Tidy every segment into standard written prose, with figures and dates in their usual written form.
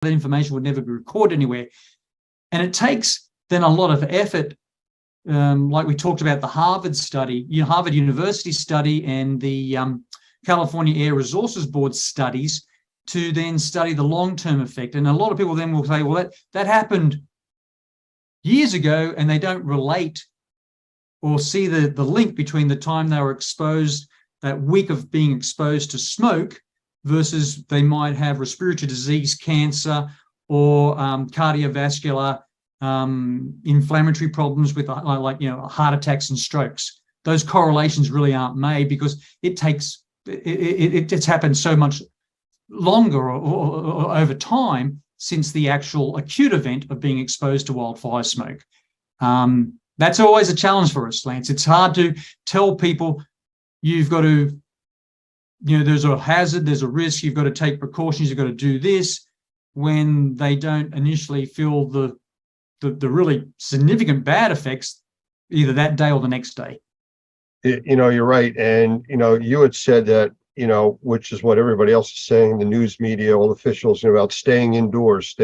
that information would never be recorded anywhere. And it takes then a lot of effort, like we talked about the Harvard study, Harvard University study, and the California Air Resources Board studies, to then study the long-term effect. And a lot of people then will say, well, that happened years ago, and they don't relate or see the link between the time they were exposed, that week of being exposed to smoke, versus they might have respiratory disease, cancer, or cardiovascular inflammatory problems with heart attacks and strokes. Those correlations really aren't made because it's happened so much longer or over time since the actual acute event of being exposed to wildfire smoke. That's always a challenge for us, Lance. It's hard to tell people you've got to, there's a hazard, there's a risk, you've got to take precautions, you've got to do this, when they don't initially feel the really significant bad effects either that day or the next day. You're right. And, you had said that, which is what everybody else is saying, the news media, all officials, about staying indoors.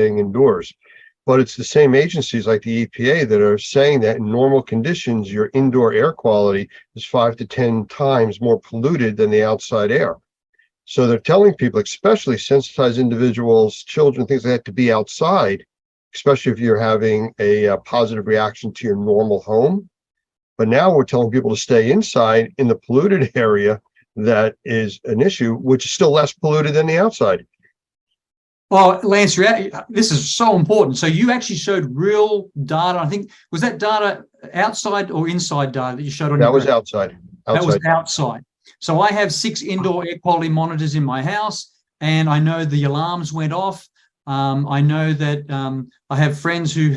But it's the same agencies like the EPA that are saying that in normal conditions, your indoor air quality is 5 to 10 times more polluted than the outside air. So they're telling people, especially sensitized individuals, children, things like that, to be outside, especially if you're having a positive reaction to your normal home. But now we're telling people to stay inside in the polluted area that is an issue, which is still less polluted than the outside. Well, Lance, this is so important. So you actually showed real data. I think, was that data outside or inside data that you showed on? That was outside. That was outside. So I have 6 indoor air quality monitors in my house, and I know the alarms went off. I know that I have friends who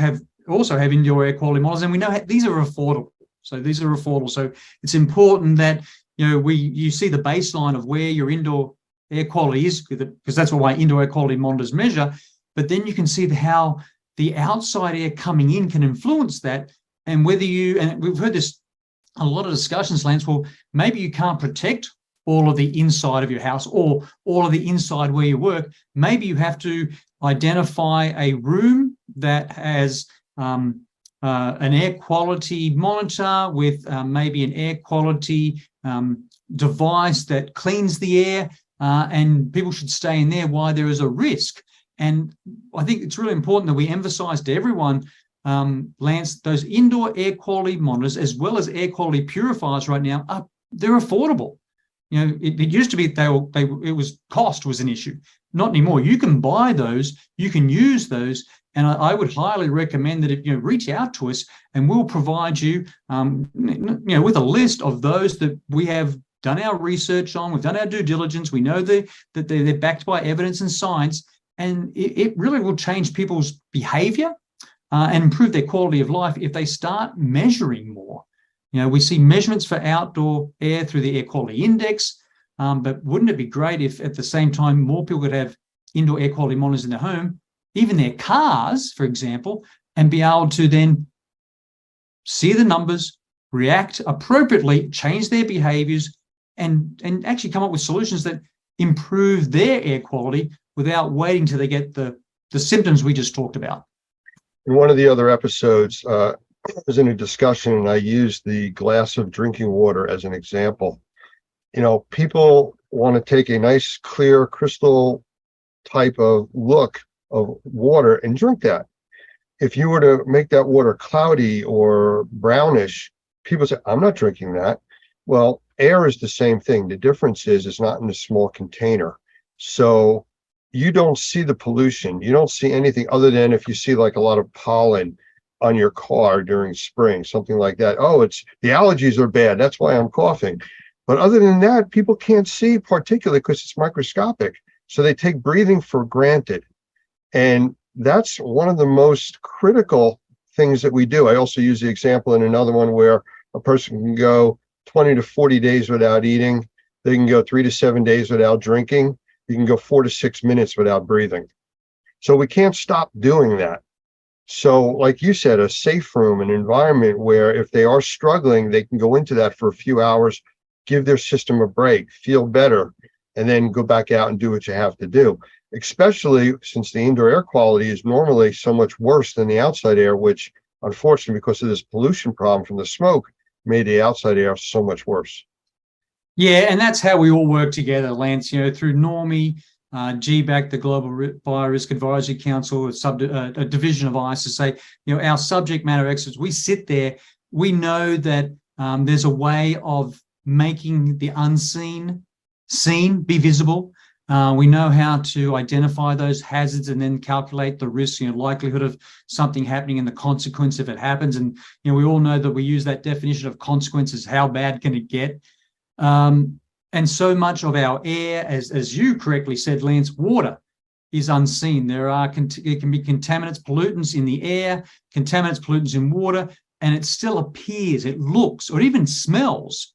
also have indoor air quality monitors, and we know these are affordable. So these are affordable. So it's important that you see the baseline of where your indoor air quality is, because that's what my indoor air quality monitors measure. But then you can see how the outside air coming in can influence that, and whether and we've heard this a lot of discussions, Lance. Well, maybe you can't protect all of the inside of your house or all of the inside where you work. Maybe you have to identify a room that has an air quality monitor with maybe an air quality device that cleans the air, and people should stay in there while there is a risk. And I think it's really important that we emphasize to everyone, Lance, those indoor air quality monitors, as well as air quality purifiers right now, they're affordable. It used to be cost was an issue. Not anymore. You can buy those, you can use those, and I would highly recommend that if reach out to us, and we'll provide you, with a list of those that we have done our research on, we've done our due diligence, we know that they're backed by evidence and science, and it really will change people's behavior and improve their quality of life if they start measuring more. We see measurements for outdoor air through the air quality index, but wouldn't it be great if at the same time more people could have indoor air quality monitors in their home, even their cars, for example, and be able to then see the numbers, react appropriately, change their behaviors, and actually come up with solutions that improve their air quality without waiting till they get the symptoms we just talked about. In one of the other episodes, I was in a discussion and I used the glass of drinking water as an example. People want to take a nice, clear, crystal type of look of water and drink that. If you were to make that water cloudy or brownish, people say, I'm not drinking that. Well, air is the same thing. The difference is it's not in a small container. So you don't see the pollution. You don't see anything other than if you see like a lot of pollen on your car during spring, something like that. Oh, it's the allergies are bad. That's why I'm coughing. But other than that, people can't see particulate because it's microscopic. So they take breathing for granted. And that's one of the most critical things that we do. I also use the example in another one where a person can go 20 to 40 days without eating. They can go 3 to 7 days without drinking. You can go 4 to 6 minutes without breathing. So we can't stop doing that. So like you said, a safe room, an environment where if they are struggling, they can go into that for a few hours, give their system a break, feel better, and then go back out and do what you have to do. especially since the indoor air quality is normally so much worse than the outside air, which unfortunately, because of this pollution problem from the smoke, made the outside air so much worse. Yeah, and that's how we all work together, Lance, through NORMI, GBAC, the Global Biorisk Advisory Council, a division of ICE, to say, our subject matter experts, we sit there, we know that there's a way of making the unseen seen, be visible. We know how to identify those hazards and then calculate the risk, likelihood of something happening and the consequence if it happens. And, we all know that we use that definition of consequences. How bad can it get? And so much of our air, as you correctly said, Lance, water is unseen. It can be contaminants, pollutants in the air, contaminants, pollutants in water, and it still appears, it looks, or even smells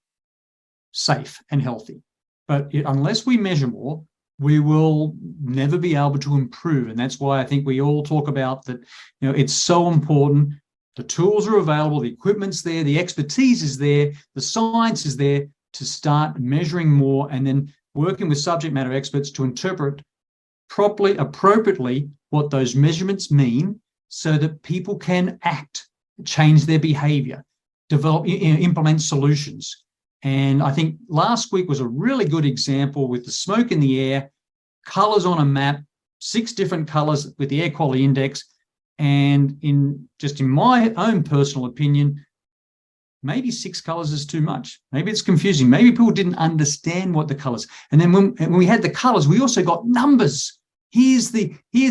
safe and healthy. But unless we measure more, we will never be able to improve. And that's why I think we all talk about that, it's so important. The tools are available, the equipment's there, the expertise is there, the science is there to start measuring more and then working with subject matter experts to interpret properly, appropriately what those measurements mean so that people can act, change their behavior, develop, implement solutions. And I think last week was a really good example with the smoke in the air, colors on a map, 6 different colors with the air quality index. And in my own personal opinion, maybe 6 colors is too much. Maybe it's confusing. Maybe people didn't understand what the colors. And then when we had the colors, we also got numbers. Here's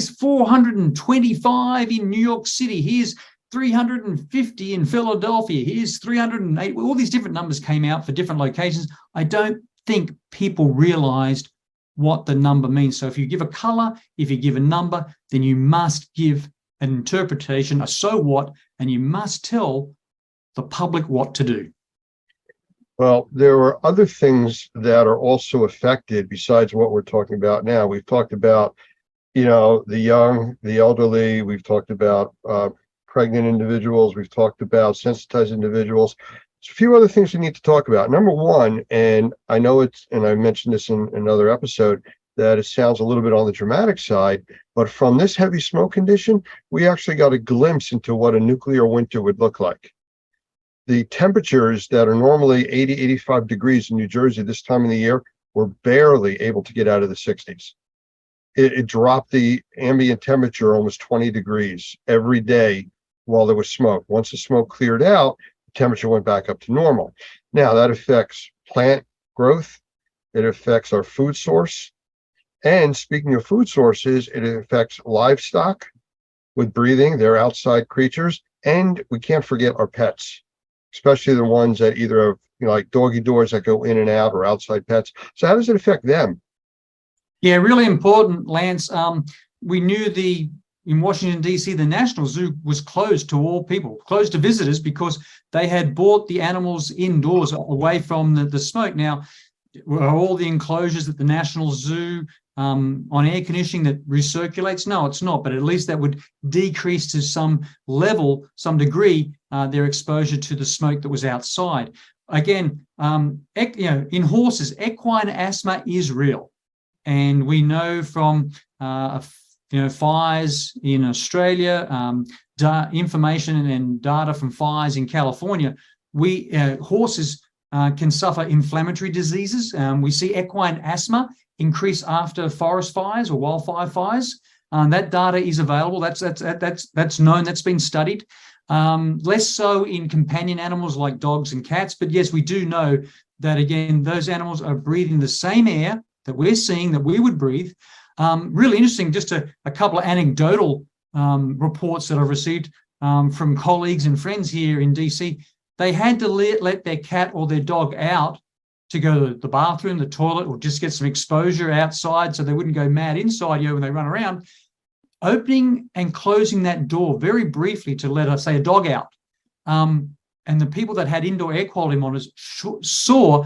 425 in New York City. Here's 350 in Philadelphia. Here's 308. All these different numbers came out for different locations. I don't think people realized what the number means. So if you give a color, if you give a number, then you must give an interpretation, a so what, and you must tell the public what to do. Well, there are other things that are also affected besides what we're talking about now. We've talked about, the young, the elderly. We've talked about pregnant individuals. We've talked about sensitized individuals. There's a few other things we need to talk about. Number one, and I know and I mentioned this in another episode, that it sounds a little bit on the dramatic side, but from this heavy smoke condition, we actually got a glimpse into what a nuclear winter would look like. The temperatures that are normally 80, 85 degrees in New Jersey this time of the year were barely able to get out of the 60s. It dropped the ambient temperature almost 20 degrees every day while there was smoke. Once the smoke cleared out, the temperature went back up to normal. Now that affects plant growth. It affects our food source. And speaking of food sources, it affects livestock with breathing. They're outside creatures. And we can't forget our pets, especially the ones that either have, like doggy doors that go in and out or outside pets. So how does it affect them? Yeah, really important, Lance. We knew in Washington, D.C., the National Zoo was closed to all people, closed to visitors because they had brought the animals indoors away from the smoke. Now, are all the enclosures at the National Zoo on air conditioning that recirculates? No, it's not, but at least that would decrease to some level, some degree, their exposure to the smoke that was outside. Again, in horses, equine asthma is real. And we know from, fires in Australia, information and data from fires in California, horses can suffer inflammatory diseases. We see equine asthma increase after forest fires or wildfire fires. That data is available. That's known. That's been studied. Less so in companion animals like dogs and cats. But yes, we do know that, again, those animals are breathing the same air that we're seeing, that we would breathe. Really interesting, just a couple of anecdotal reports that I've received from colleagues and friends here in DC. They had to let their cat or their dog out to go to the bathroom, the toilet, or just get some exposure outside so they wouldn't go mad inside when they run around. Opening and closing that door very briefly to let, say, a dog out. And the people that had indoor air quality monitors saw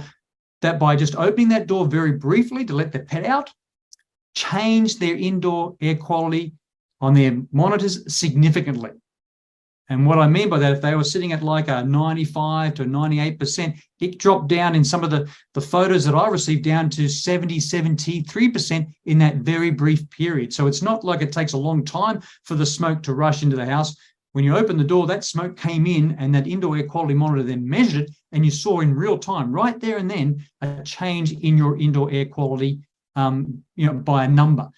that by just opening that door very briefly to let their pet out, changed their indoor air quality on their monitors significantly. And what I mean by that, if they were sitting at like a 95 to 98%, it dropped down in some of the photos that I received down to 70, 73% in that very brief period. So it's not like it takes a long time for the smoke to rush into the house. When you open the door, that smoke came in, and that indoor air quality monitor then measured it, and you saw in real time, right there and then, a change in your indoor air quality, by a number.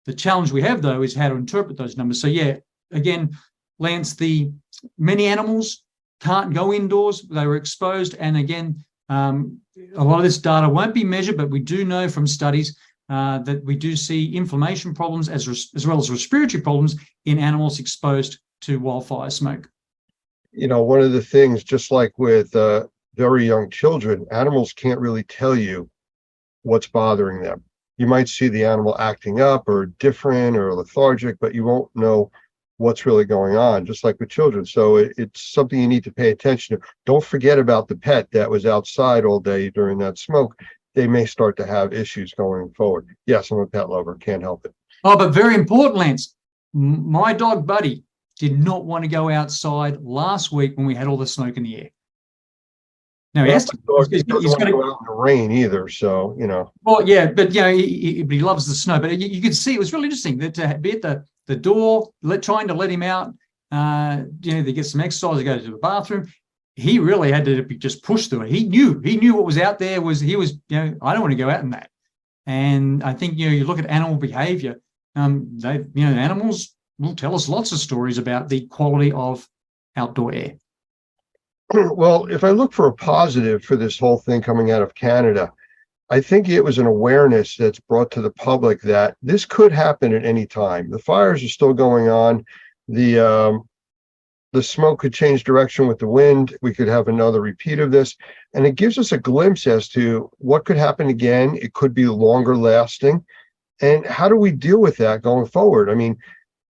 The challenge we have, though, is how to interpret those numbers. So yeah, again, Lance, many animals can't go indoors. They were exposed. And again, a lot of this data won't be measured, but we do know from studies that we do see inflammation problems as well as respiratory problems in animals exposed to wildfire smoke. One of the things, just like with very young children, animals can't really tell you what's bothering them. You might see the animal acting up or different or lethargic, but you won't know what's really going on, just like with children. So it's something you need to pay attention to. Don't forget about the pet that was outside all day during that smoke. They may start to have issues going forward. Yes, I'm a pet lover, can't help it. Oh, but very important, Lance, my dog Buddy did not want to go outside last week when we had all the smoke in the air. Now, He doesn't want to go out in the rain either, so, Well, yeah, but he loves the snow. But you could see it was really interesting that to be at the door, trying to let him out, to get some exercise, to go to the bathroom. He really had to be just pushed through it. He knew what was out there. I don't want to go out in that. And I think you look at animal behavior. Animals will tell us lots of stories about the quality of outdoor air. Well, if I look for a positive for this whole thing coming out of Canada, I think it was an awareness that's brought to the public that this could happen at any time. The fires are still going on. The smoke could change direction with the wind. We could have another repeat of this. And it gives us a glimpse as to what could happen again. It could be longer lasting. And how do we deal with that going forward? I mean,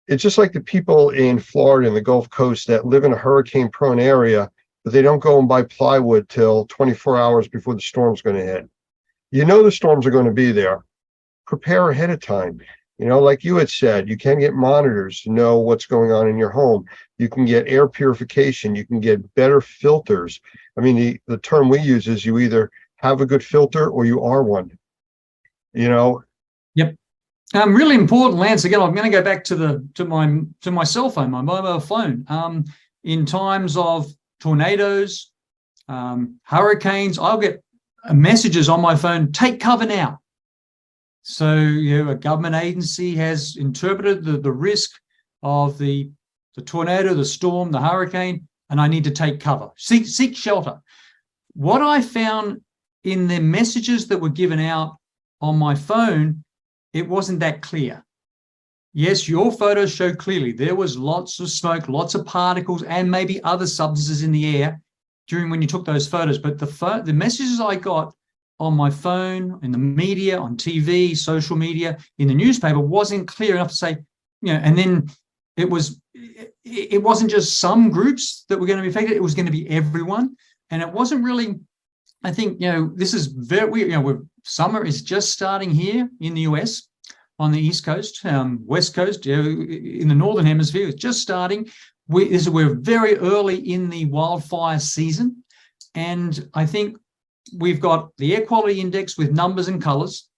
it's just like the people in Florida and the Gulf Coast that live in a hurricane-prone area, but they don't go and buy plywood till 24 hours before the storm's going to hit. The storms are going to be there. Prepare ahead of time. Like you had said, you can get monitors to know what's going on in your home. You can get air purification. You can get better filters. I mean, the term we use is you either have a good filter or you are one. Yep. Really important, Lance. Again, I'm going to go back to my cell phone, my mobile phone. In times of tornadoes, hurricanes, I'll get messages on my phone, take cover now. So, a government agency has interpreted the risk of the tornado, the storm, the hurricane, and I need to take cover, seek shelter. What I found in the messages that were given out on my phone, it wasn't that clear. Yes, your photos show clearly there was lots of smoke, lots of particles, and maybe other substances in the air during when you took those photos. But the messages I got on my phone, in the media, on TV, social media, in the newspaper wasn't clear enough to say, and then it wasn't just some groups that were going to be affected, it was going to be everyone. And it wasn't really, I think, this is very weird. Summer is just starting here in the US, on the East Coast, West Coast, in the Northern Hemisphere, it's just starting. We're very early in the wildfire season. And I think we've got the air quality index with numbers and colors.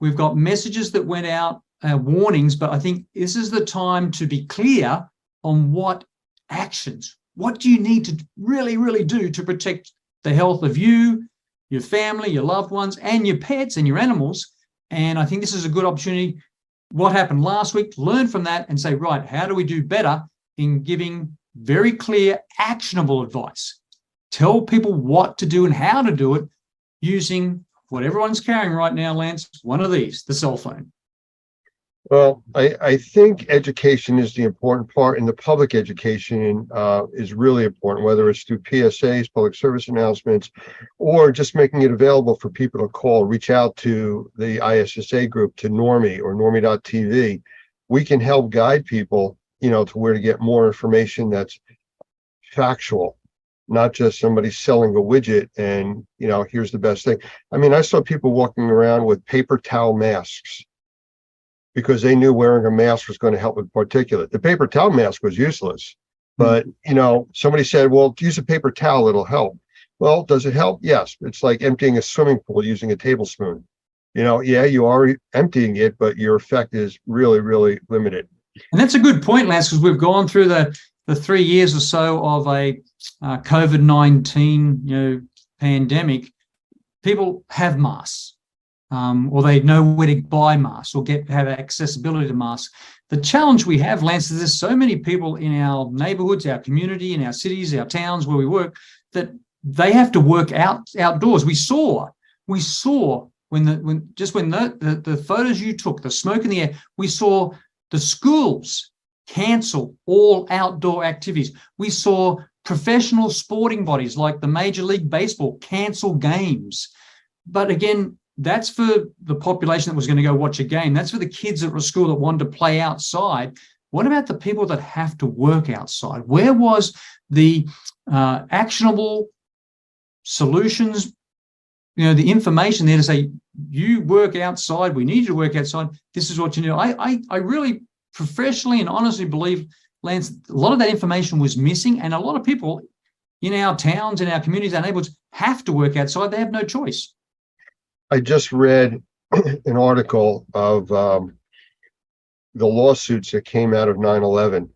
We've got messages that went out, warnings, but I think this is the time to be clear on what actions, what do you need to really, really do to protect the health of you, your family, your loved ones, and your pets and your animals. And I think this is a good opportunity. What happened last week, learn from that and say, right, how do we do better in giving very clear, actionable advice? Tell people what to do and how to do it using what everyone's carrying right now, Lance, one of these, the cell phone. Well, I think education is the important part, and the public education is really important, whether it's through PSAs, public service announcements, or just making it available for people to call, reach out to the ISSA group, to Normie or Normie.tv. We can help guide people, to where to get more information that's factual, not just somebody selling a widget and, here's the best thing. I mean, I saw people walking around with paper towel masks because they knew wearing a mask was going to help with particulate. The paper towel mask was useless. But, somebody said, well, use a paper towel, it'll help. Well, does it help? Yes. It's like emptying a swimming pool using a tablespoon. Yeah, you are emptying it, but your effect is really, really limited. And that's a good point, Lance, because we've gone through the 3 years or so of a COVID-19, pandemic. People have masks, or they know where to buy masks or have accessibility to masks. The challenge we have, Lance, is there's so many people in our neighborhoods, our community, in our cities, our towns where we work, that they have to work outdoors. We saw when the photos you took, the smoke in the air, we saw the schools cancel all outdoor activities. We saw professional sporting bodies like the Major League Baseball cancel games. But again, that's for the population that was going to go watch a game. That's for the kids at a school that wanted to play outside. What about the people that have to work outside? Where was the actionable solutions, the information there to say, you work outside, we need you to work outside, this is what you do. I really professionally and honestly believe, Lance, a lot of that information was missing, and a lot of people in our towns, in our communities, our neighborhoods have to work outside. They have no choice. I just read an article of the lawsuits that came out of 9/11.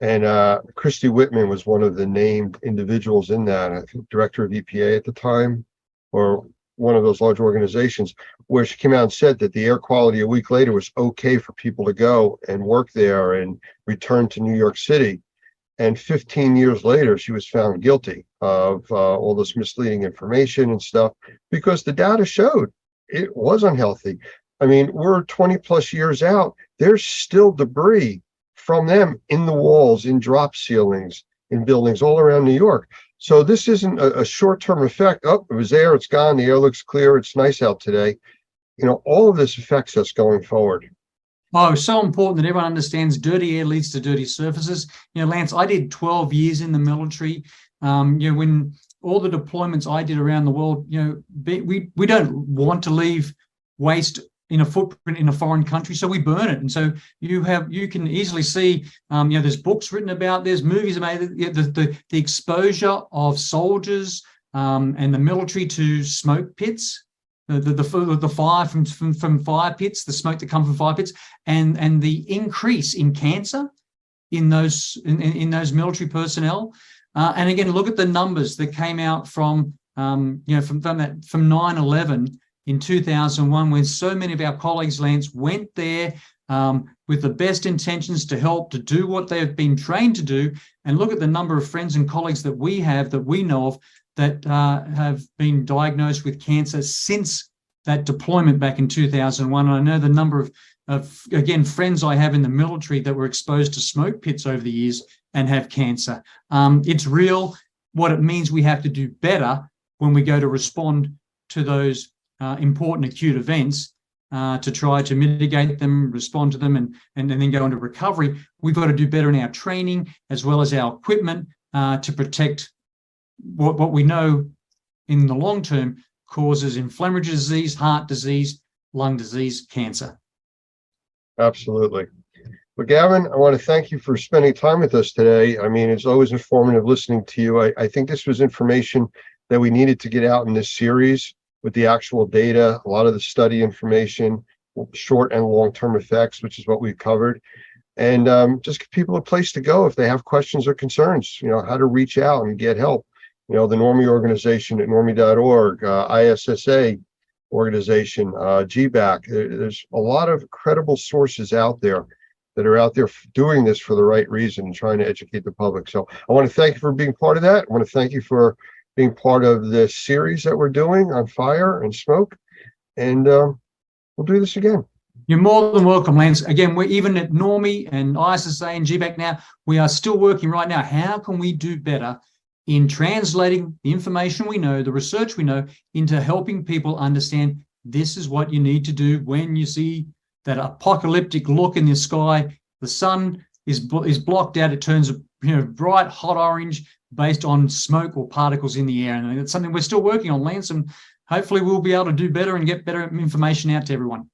And Christy Whitman was one of the named individuals in that, I think director of EPA at the time, or one of those large organizations, where she came out and said that the air quality a week later was okay for people to go and work there and return to New York City. And 15 years later, she was found guilty of all this misleading information and stuff, because the data showed it was unhealthy. I mean, we're 20 plus years out. There's still debris from them in the walls, in drop ceilings, in buildings all around New York. So this isn't a short-term effect. Oh, it was there, it's gone, the air looks clear, it's nice out today. All of this affects us going forward. Oh, so important that everyone understands dirty air leads to dirty surfaces. Lance, I did 12 years in the military. When all the deployments I did around the world, we don't want to leave waste in a footprint in a foreign country, so we burn it. And so you can easily see, there's books written about, there's movies about the exposure of soldiers and the military to smoke pits, the fire from fire pits, the smoke that comes from fire pits, and the increase in cancer in those military personnel. And again, look at the numbers that came out from 9/11 in 2001, when so many of our colleagues, Lance, went there with the best intentions to help, to do what they've been trained to do. And look at the number of friends and colleagues that we know of that have been diagnosed with cancer since that deployment back in 2001. And I know the number of again, friends I have in the military that were exposed to smoke pits over the years and have cancer. It's real. What it means, we have to do better when we go to respond to those important acute events, to try to mitigate them, respond to them, and then go into recovery. We've got to do better in our training as well as our equipment to protect what we know in the long term causes inflammatory disease, heart disease, lung disease, cancer. Absolutely. Well, Gavin, I want to thank you for spending time with us today. I mean, it's always informative listening to you. I think this was information that we needed to get out in this series, with the actual data, a lot of the study information, short and long-term effects, which is what we've covered. And just give people a place to go if they have questions or concerns, how to reach out and get help. The Normie organization at normie.org, ISSA organization, GBAC. There's a lot of credible sources out there that are out there doing this for the right reason and trying to educate the public. So I want to thank you for being part of that. I want to thank you for being part of this series that we're doing on fire and smoke. And we'll do this again. You're more than welcome, Lance. Again, we're even at Normie and ISSA and GBAC now, we are still working right now. How can we do better in translating the information we know, the research we know, into helping people understand this is what you need to do when you see that apocalyptic look in the sky. The sun is blocked out. It turns bright hot orange based on smoke or particles in the air. And it's something we're still working on, Lance, and hopefully we'll be able to do better and get better information out to everyone.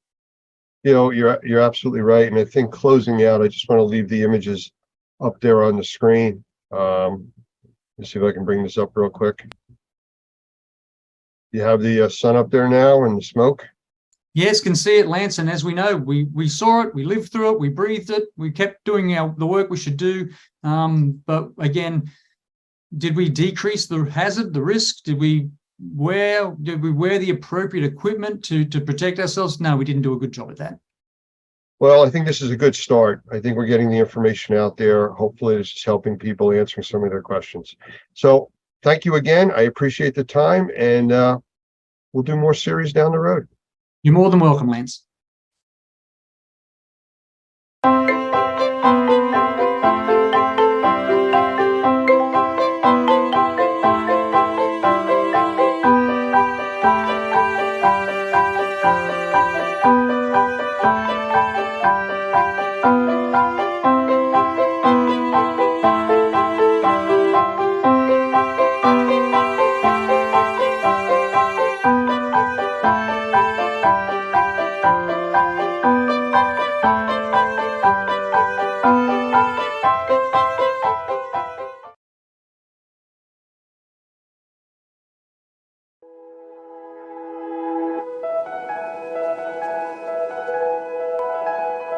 You're absolutely right. And I think closing out, I just want to leave the images up there on the screen. Let's see if I can bring this up real quick. You have the sun up there now and the smoke. Yes, can see it, Lance. And as we know, we saw it, we lived through it, we breathed it, we kept doing the work we should do. But again, did we decrease the hazard, the risk? Did we wear the appropriate equipment to protect ourselves? No, we didn't do a good job at that. Well, I think this is a good start. I think we're getting the information out there. Hopefully this is helping people, answering some of their questions. So thank you again. I appreciate the time, and we'll do more series down the road. You're more than welcome, Lance.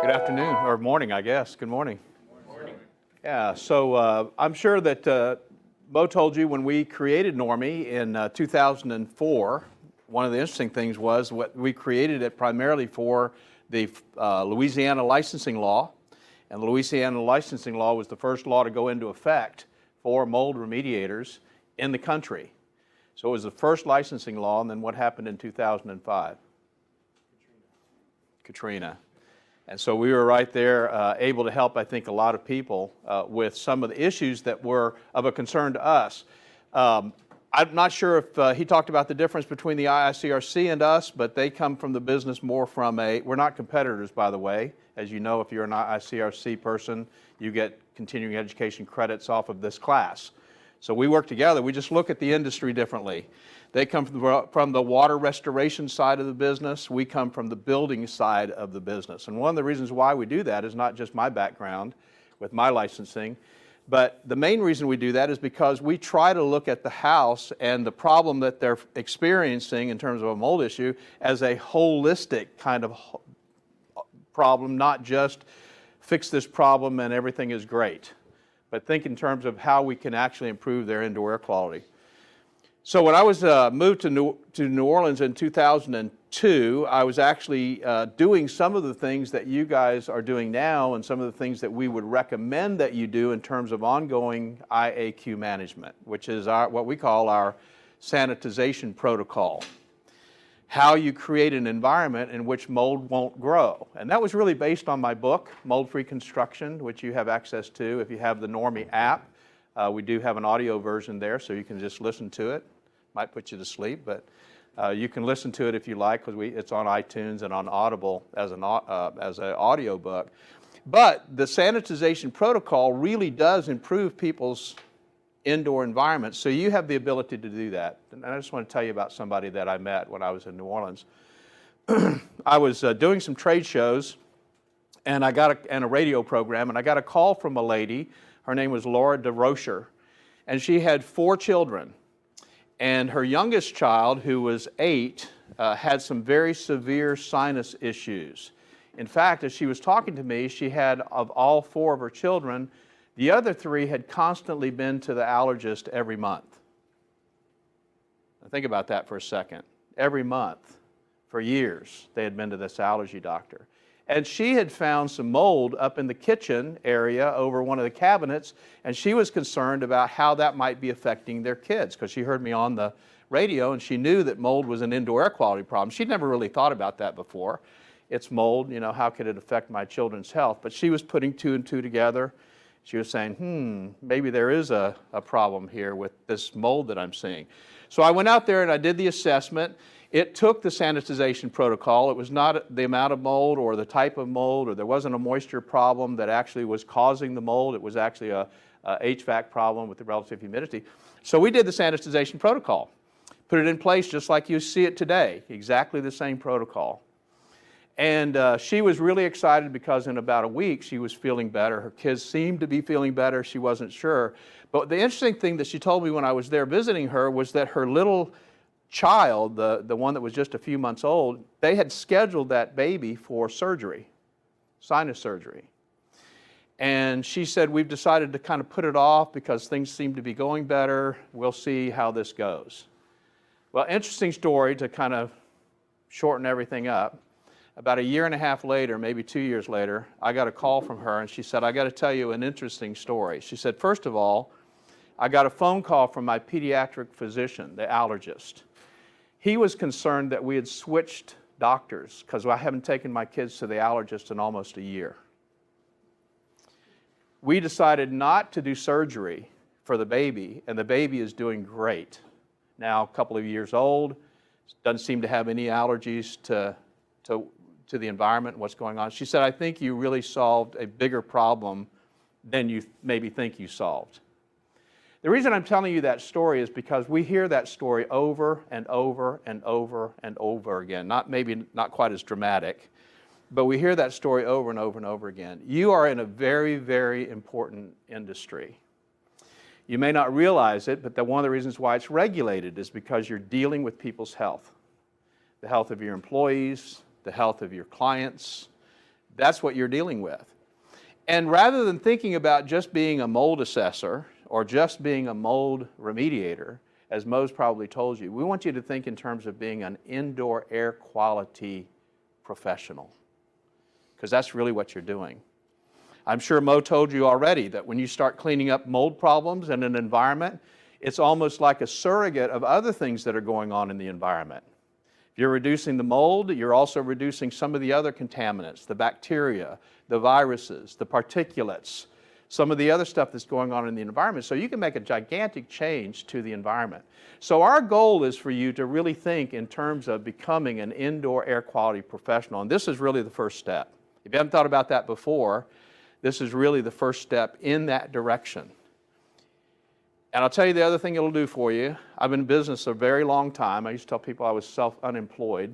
Good afternoon, or morning, I guess. Good morning. Good morning. Yeah, so I'm sure that Bo told you when we created Normie in 2004, one of the interesting things was what we created it primarily for the Louisiana licensing law. And the Louisiana licensing law was the first law to go into effect for mold remediators in the country. So it was the first licensing law, and then what happened in 2005? Katrina. And so we were right there able to help, I think, a lot of people with some of the issues that were of a concern to us. I'm not sure if he talked about the difference between the IICRC and us, but they come from the business more from we're not competitors, by the way. As you know, if you're an IICRC person, you get continuing education credits off of this class. So we work together. We just look at the industry differently. They come from the water restoration side of the business. We come from the building side of the business. And one of the reasons why we do that is not just my background with my licensing, but the main reason we do that is because we try to look at the house and the problem that they're experiencing in terms of a mold issue as a holistic kind of problem, not just fix this problem and everything is great, but think in terms of how we can actually improve their indoor air quality. So when I was moved to New Orleans in 2002, I was actually doing some of the things that you guys are doing now and some of the things that we would recommend that you do in terms of ongoing IAQ management, which is what we call our sanitization protocol. How you create an environment in which mold won't grow. And that was really based on my book, Mold-Free Construction, which you have access to if you have the Normie app. We do have an audio version there, so you can just listen to it. Might put you to sleep, but you can listen to it if you like, because it's on iTunes and on Audible as an audio book. But the sanitization protocol really does improve people's indoor environments, so you have the ability to do that. And I just want to tell you about somebody that I met when I was in New Orleans. I was doing some trade shows, and and a radio program, and I got a call from a lady. Her name was Laura DeRocher, and she had 4 children. And her youngest child, who was 8, had some very severe sinus issues. In fact, as she was talking to me, she had, of all 4 of her children, the other 3 had constantly been to the allergist every month. Now think about that for a second. Every month, for years, they had been to this allergy doctor. And she had found some mold up in the kitchen area over one of the cabinets, and she was concerned about how that might be affecting their kids, because she heard me on the radio and she knew that mold was an indoor air quality problem. She'd never really thought about that before. It's mold, you know, how could it affect my children's health? But she was putting 2 and 2 together. She was saying, maybe there is a problem here with this mold that I'm seeing. So I went out there and I did the assessment. It took the sanitization protocol. It was not the amount of mold or the type of mold, or there wasn't a moisture problem that actually was causing the mold. It was actually a HVAC problem with the relative humidity. So we did the sanitization protocol, put it in place just like you see it today, exactly the same protocol. And she was really excited because in about a week she was feeling better. Her kids seemed to be feeling better. She wasn't sure. But the interesting thing that she told me when I was there visiting her was that her little child, the one that was just a few months old, they had scheduled that baby for surgery, sinus surgery. And she said, we've decided to kind of put it off because things seem to be going better. We'll see how this goes. Well, interesting story to kind of shorten everything up. About a year and a half later, maybe 2 years later, I got a call from her and she said, I got to tell you an interesting story. She said, first of all, I got a phone call from my pediatric physician, the allergist. He was concerned that we had switched doctors because I haven't taken my kids to the allergist in almost a year. We decided not to do surgery for the baby, and the baby is doing great. Now, a couple of years old, doesn't seem to have any allergies to the environment and what's going on. She said, I think you really solved a bigger problem than you maybe think you solved. The reason I'm telling you that story is because we hear that story over and over and over and over again. Maybe not quite as dramatic, but we hear that story over and over and over again. You are in a very, very important industry. You may not realize it, but one of the reasons why it's regulated is because you're dealing with people's health. The health of your employees, the health of your clients. That's what you're dealing with. And rather than thinking about just being a mold assessor or just being a mold remediator, as Mo's probably told you, we want you to think in terms of being an indoor air quality professional, because that's really what you're doing. I'm sure Mo told you already that when you start cleaning up mold problems in an environment, it's almost like a surrogate of other things that are going on in the environment. If you're reducing the mold, you're also reducing some of the other contaminants, the bacteria, the viruses, the particulates, some of the other stuff that's going on in the environment. So you can make a gigantic change to the environment. So our goal is for you to really think in terms of becoming an indoor air quality professional. And this is really the first step. If you haven't thought about that before, this is really the first step in that direction. And I'll tell you the other thing it'll do for you. I've been in business a very long time. I used to tell people I was self-unemployed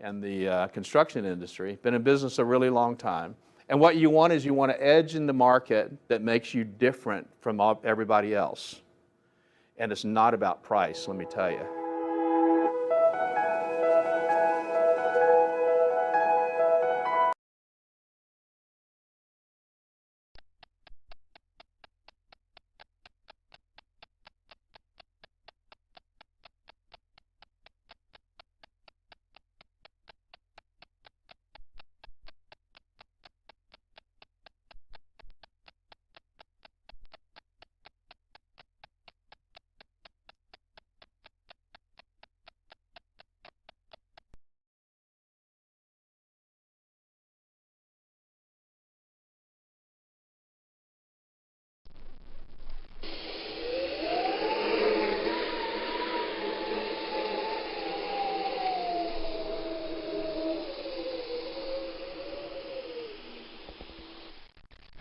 in the construction industry. Been in business a really long time. And what you want is you want an edge in the market that makes you different from everybody else. And it's not about price, let me tell you.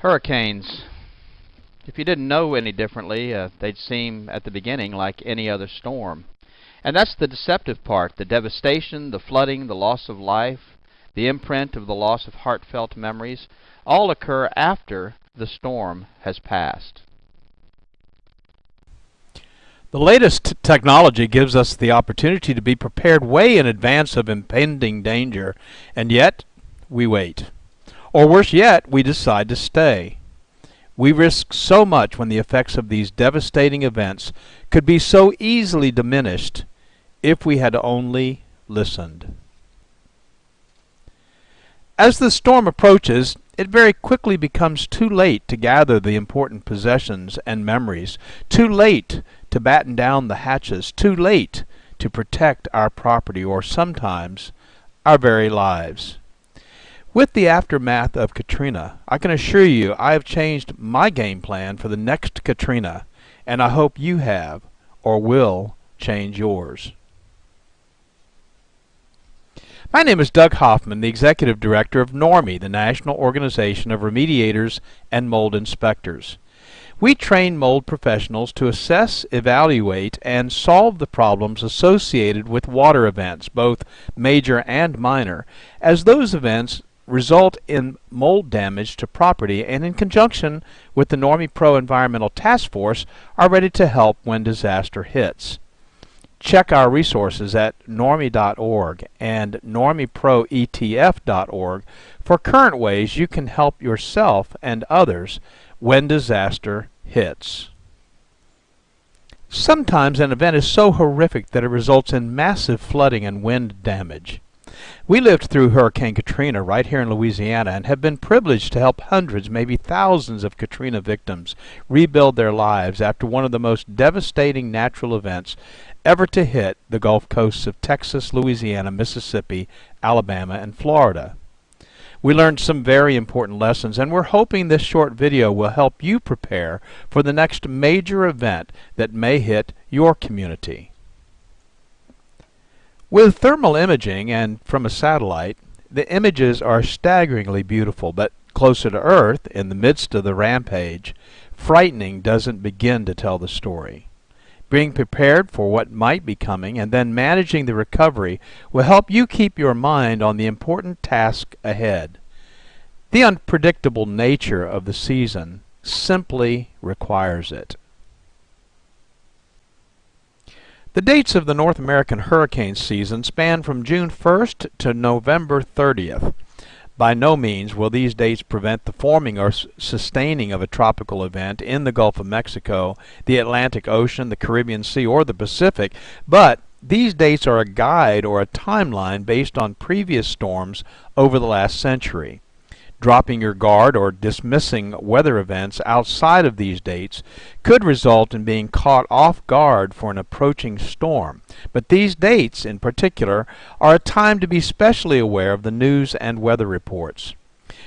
Hurricanes. If you didn't know any differently, they'd seem at the beginning like any other storm. And that's the deceptive part, the devastation, the flooding, the loss of life, the imprint of the loss of heartfelt memories, all occur after the storm has passed. The latest technology gives us the opportunity to be prepared way in advance of impending danger, and yet we wait. Or worse yet, we decide to stay. We risk so much when the effects of these devastating events could be so easily diminished if we had only listened. As the storm approaches, it very quickly becomes too late to gather the important possessions and memories, too late to batten down the hatches, too late to protect our property or sometimes our very lives. With the aftermath of Katrina, I can assure you I have changed my game plan for the next Katrina, and I hope you have or will change yours. My name is Doug Hoffman, the Executive Director of NORMI, the National Organization of Remediators and Mold Inspectors. We train mold professionals to assess, evaluate, and solve the problems associated with water events, both major and minor, as those events result in mold damage to property, and in conjunction with the Normie Pro Environmental Task Force are ready to help when disaster hits. Check our resources at normie.org and normieproetf.org for current ways you can help yourself and others when disaster hits. Sometimes an event is so horrific that it results in massive flooding and wind damage. We lived through Hurricane Katrina right here in Louisiana and have been privileged to help hundreds, maybe thousands of Katrina victims rebuild their lives after one of the most devastating natural events ever to hit the Gulf coasts of Texas, Louisiana, Mississippi, Alabama, and Florida. We learned some very important lessons, and we're hoping this short video will help you prepare for the next major event that may hit your community. With thermal imaging and from a satellite, the images are staggeringly beautiful, but closer to Earth, in the midst of the rampage, frightening doesn't begin to tell the story. Being prepared for what might be coming and then managing the recovery will help you keep your mind on the important task ahead. The unpredictable nature of the season simply requires it. The dates of the North American hurricane season span from June 1st to November 30th. By no means will these dates prevent the forming or sustaining of a tropical event in the Gulf of Mexico, the Atlantic Ocean, the Caribbean Sea, or the Pacific, but these dates are a guide or a timeline based on previous storms over the last century. Dropping your guard or dismissing weather events outside of these dates could result in being caught off guard for an approaching storm. But these dates, in particular, are a time to be specially aware of the news and weather reports.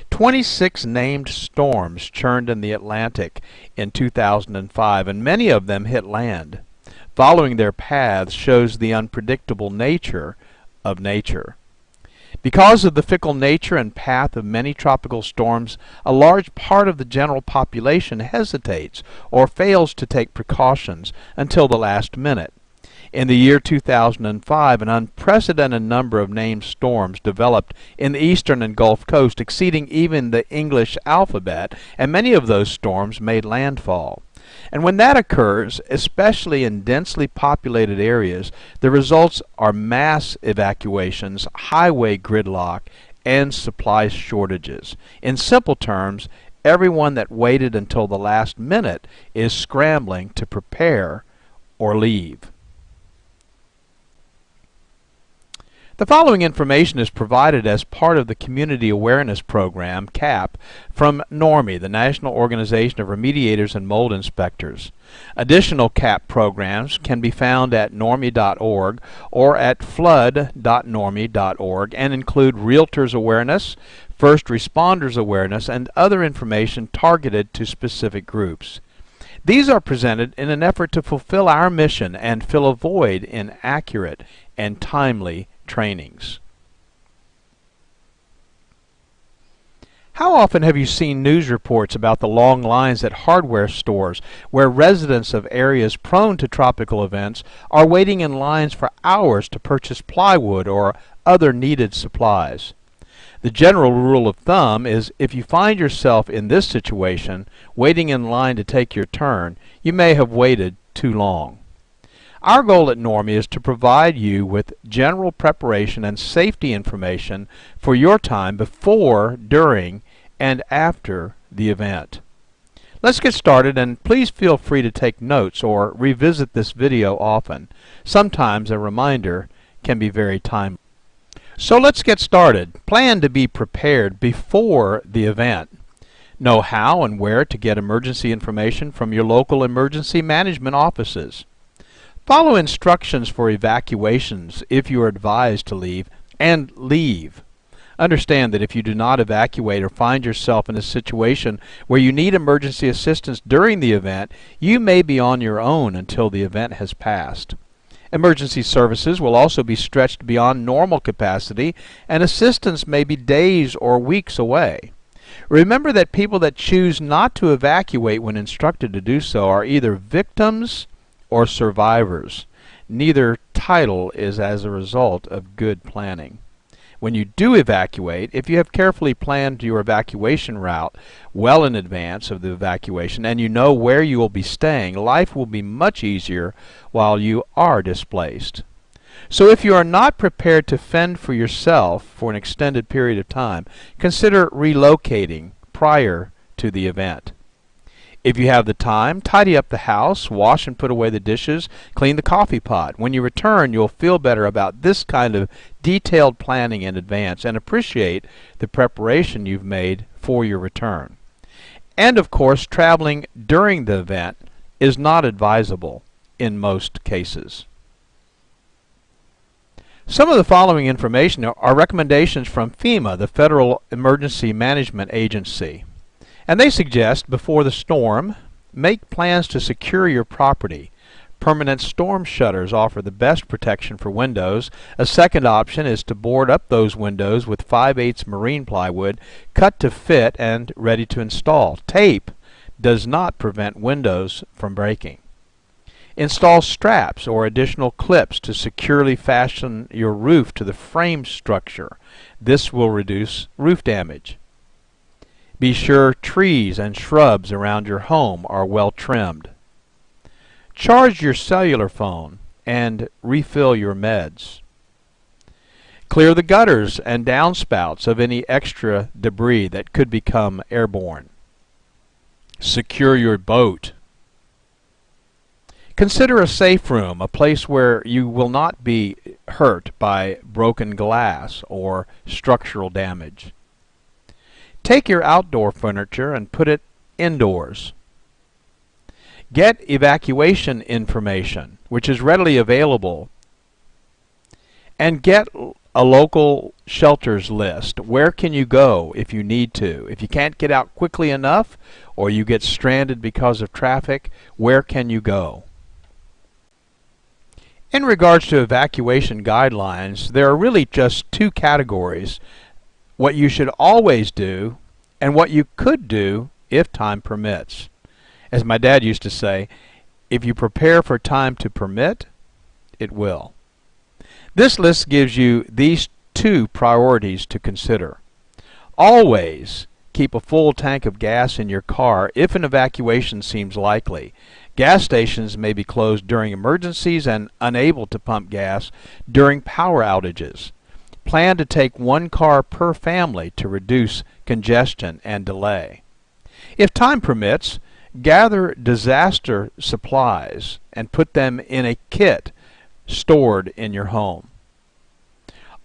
26 named storms churned in the Atlantic in 2005, and many of them hit land. Following their paths shows the unpredictable nature of nature. Because of the fickle nature and path of many tropical storms, a large part of the general population hesitates or fails to take precautions until the last minute. In the year 2005, an unprecedented number of named storms developed in the eastern and Gulf Coast, exceeding even the English alphabet, and many of those storms made landfall. And when that occurs, especially in densely populated areas, the results are mass evacuations, highway gridlock, and supply shortages. In simple terms, everyone that waited until the last minute is scrambling to prepare or leave. The following information is provided as part of the Community Awareness Program, CAP, from NORMI, the National Organization of Remediators and Mold Inspectors. Additional CAP programs can be found at normie.org or at flood.normie.org and include Realtors Awareness, First Responders Awareness, and other information targeted to specific groups. These are presented in an effort to fulfill our mission and fill a void in accurate and timely trainings. How often have you seen news reports about the long lines at hardware stores where residents of areas prone to tropical events are waiting in lines for hours to purchase plywood or other needed supplies? The general rule of thumb is if you find yourself in this situation, waiting in line to take your turn, you may have waited too long. Our goal at NORMI is to provide you with general preparation and safety information for your time before, during, and after the event. Let's get started, and please feel free to take notes or revisit this video often. Sometimes a reminder can be very timely. So let's get started. Plan to be prepared before the event. Know how and where to get emergency information from your local emergency management offices. Follow instructions for evacuations if you are advised to leave, and leave. Understand that if you do not evacuate or find yourself in a situation where you need emergency assistance during the event, you may be on your own until the event has passed. Emergency services will also be stretched beyond normal capacity, and assistance may be days or weeks away. Remember that people that choose not to evacuate when instructed to do so are either victims or survivors. Neither title is as a result of good planning. When you do evacuate, if you have carefully planned your evacuation route well in advance of the evacuation and you know where you will be staying, life will be much easier while you are displaced. So if you are not prepared to fend for yourself for an extended period of time, consider relocating prior to the event. If you have the time, tidy up the house, wash and put away the dishes, clean the coffee pot. When you return, you'll feel better about this kind of detailed planning in advance and appreciate the preparation you've made for your return. And of course, traveling during the event is not advisable in most cases. Some of the following information are recommendations from FEMA, the Federal Emergency Management Agency. And they suggest, before the storm, make plans to secure your property. Permanent storm shutters offer the best protection for windows. A second option is to board up those windows with 5/8 marine plywood, cut to fit and ready to install. Tape does not prevent windows from breaking. Install straps or additional clips to securely fasten your roof to the frame structure. This will reduce roof damage. Be sure trees and shrubs around your home are well trimmed. Charge your cellular phone and refill your meds. Clear the gutters and downspouts of any extra debris that could become airborne. Secure your boat. Consider a safe room, a place where you will not be hurt by broken glass or structural damage. Take your outdoor furniture and put it indoors. Get evacuation information, which is readily available, and get a local shelters list. Where can you go if you need to? If you can't get out quickly enough or you get stranded because of traffic, where can you go? In regards to evacuation guidelines, there are really just two categories: what you should always do and what you could do if time permits. As my dad used to say, if you prepare for time to permit, it will. This list gives you these two priorities to consider. Always keep a full tank of gas in your car if an evacuation seems likely. Gas stations may be closed during emergencies and unable to pump gas during power outages. Plan to take one car per family to reduce congestion and delay. If time permits, gather disaster supplies and put them in a kit stored in your home.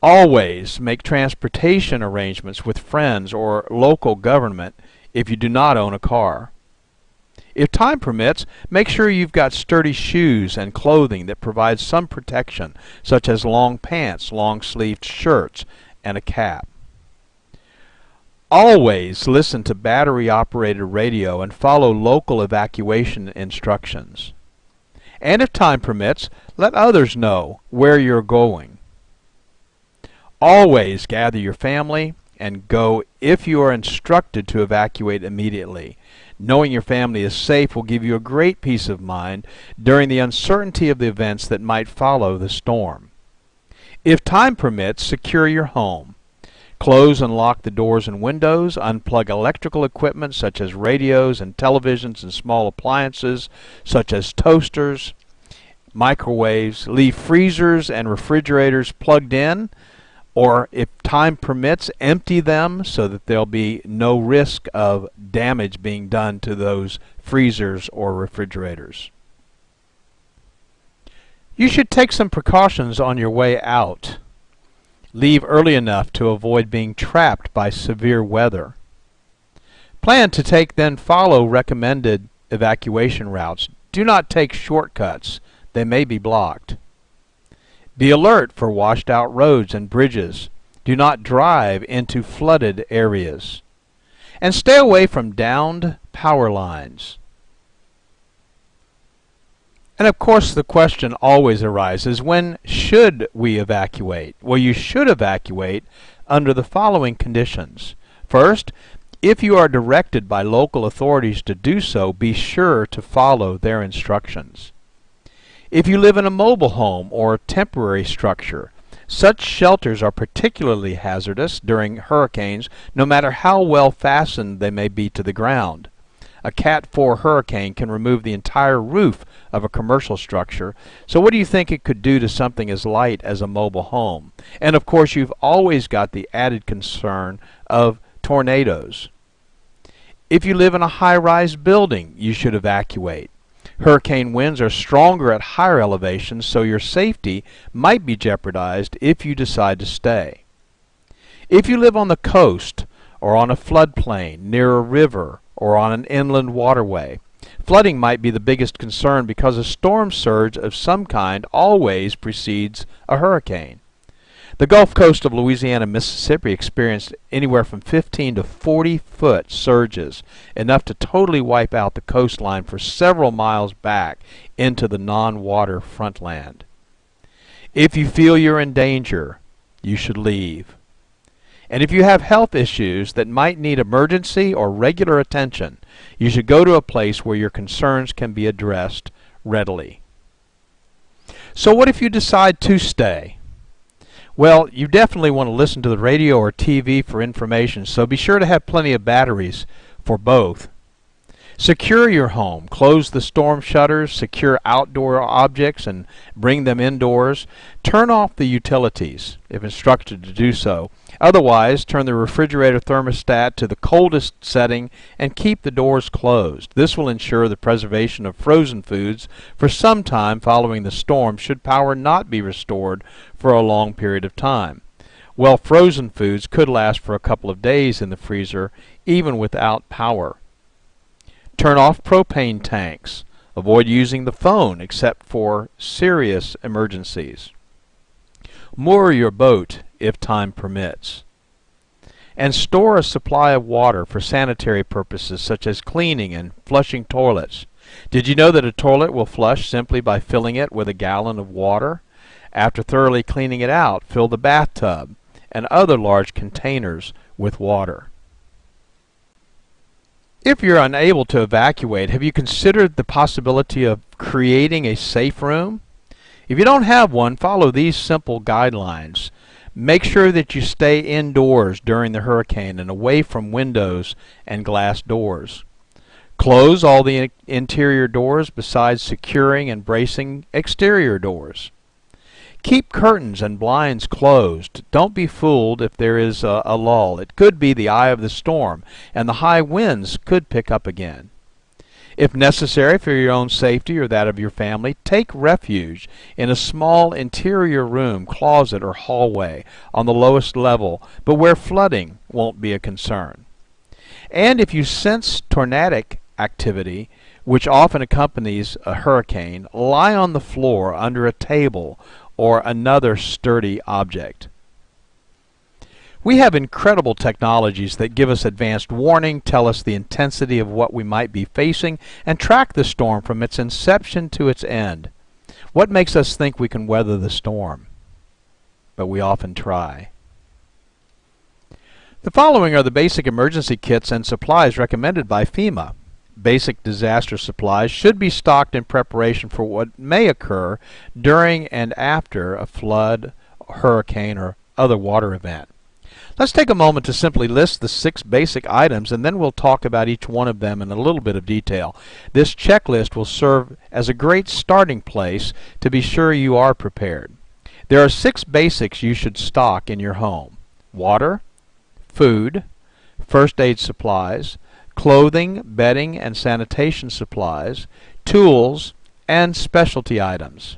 Always make transportation arrangements with friends or local government if you do not own a car. If time permits, make sure you've got sturdy shoes and clothing that provide some protection, such as long pants, long-sleeved shirts, and a cap. Always listen to battery-operated radio and follow local evacuation instructions. And if time permits, let others know where you're going. Always gather your family and go if you are instructed to evacuate immediately. Knowing your family is safe will give you a great peace of mind during the uncertainty of the events that might follow the storm. If time permits, secure your home. Close and lock the doors and windows. Unplug electrical equipment such as radios and televisions and small appliances such as toasters, microwaves. Leave freezers and refrigerators plugged in, or if time permits, empty them so that there'll be no risk of damage being done to those freezers or refrigerators. You should take some precautions on your way out. Leave early enough to avoid being trapped by severe weather. Plan to then follow recommended evacuation routes. Do not take shortcuts. They may be blocked. Be alert for washed out roads and bridges. Do not drive into flooded areas. And stay away from downed power lines. And of course the question always arises, when should we evacuate? Well, you should evacuate under the following conditions. First, If you are directed by local authorities to do so, be sure to follow their instructions. If you live in a mobile home or temporary structure, such shelters are particularly hazardous during hurricanes, no matter how well fastened they may be to the ground. A Cat 4 hurricane can remove the entire roof of a commercial structure, so what do you think it could do to something as light as a mobile home? And of course, you've always got the added concern of tornadoes. If you live in a high-rise building, you should evacuate. Hurricane winds are stronger at higher elevations, so your safety might be jeopardized if you decide to stay. If you live on the coast or on a floodplain near a river or on an inland waterway, flooding might be the biggest concern because a storm surge of some kind always precedes a hurricane. The Gulf Coast of Louisiana and Mississippi experienced anywhere from 15 to 40-foot surges, enough to totally wipe out the coastline for several miles back into the non-water frontland. If you feel you're in danger, you should leave. And if you have health issues that might need emergency or regular attention, you should go to a place where your concerns can be addressed readily. So what if you decide to stay? Well, you definitely want to listen to the radio or TV for information, so be sure to have plenty of batteries for both. Secure your home. Close the storm shutters, secure outdoor objects, and bring them indoors. Turn off the utilities, if instructed to do so. Otherwise, turn the refrigerator thermostat to the coldest setting and keep the doors closed. This will ensure the preservation of frozen foods for some time following the storm should power not be restored for a long period of time. Well, frozen foods could last for a couple of days in the freezer even without power. Turn off propane tanks. Avoid using the phone except for serious emergencies. Moor your boat if time permits. And store a supply of water for sanitary purposes such as cleaning and flushing toilets. Did you know that a toilet will flush simply by filling it with a gallon of water? After thoroughly cleaning it out, fill the bathtub and other large containers with water. If you're unable to evacuate, have you considered the possibility of creating a safe room? If you don't have one, follow these simple guidelines. Make sure that you stay indoors during the hurricane and away from windows and glass doors. Close all the interior doors besides securing and bracing exterior doors. Keep curtains and blinds closed. Don't be fooled if there is a lull. It could be the eye of the storm, and the high winds could pick up again. If necessary for your own safety or that of your family, take refuge in a small interior room, closet, or hallway on the lowest level, but where flooding won't be a concern. And if you sense tornadic activity, which often accompanies a hurricane, lie on the floor under a table or another sturdy object. We have incredible technologies that give us advanced warning, tell us the intensity of what we might be facing, and track the storm from its inception to its end. What makes us think we can weather the storm? But we often try. The following are the basic emergency kits and supplies recommended by FEMA. Basic disaster supplies should be stocked in preparation for what may occur during and after a flood, hurricane, or other water event. Let's take a moment to simply list the 6 basic items, and then we'll talk about each one of them in a little bit of detail. This checklist will serve as a great starting place to be sure you are prepared. There are 6 basics you should stock in your home: water, food, first aid supplies, clothing, bedding, and sanitation supplies, tools, and specialty items.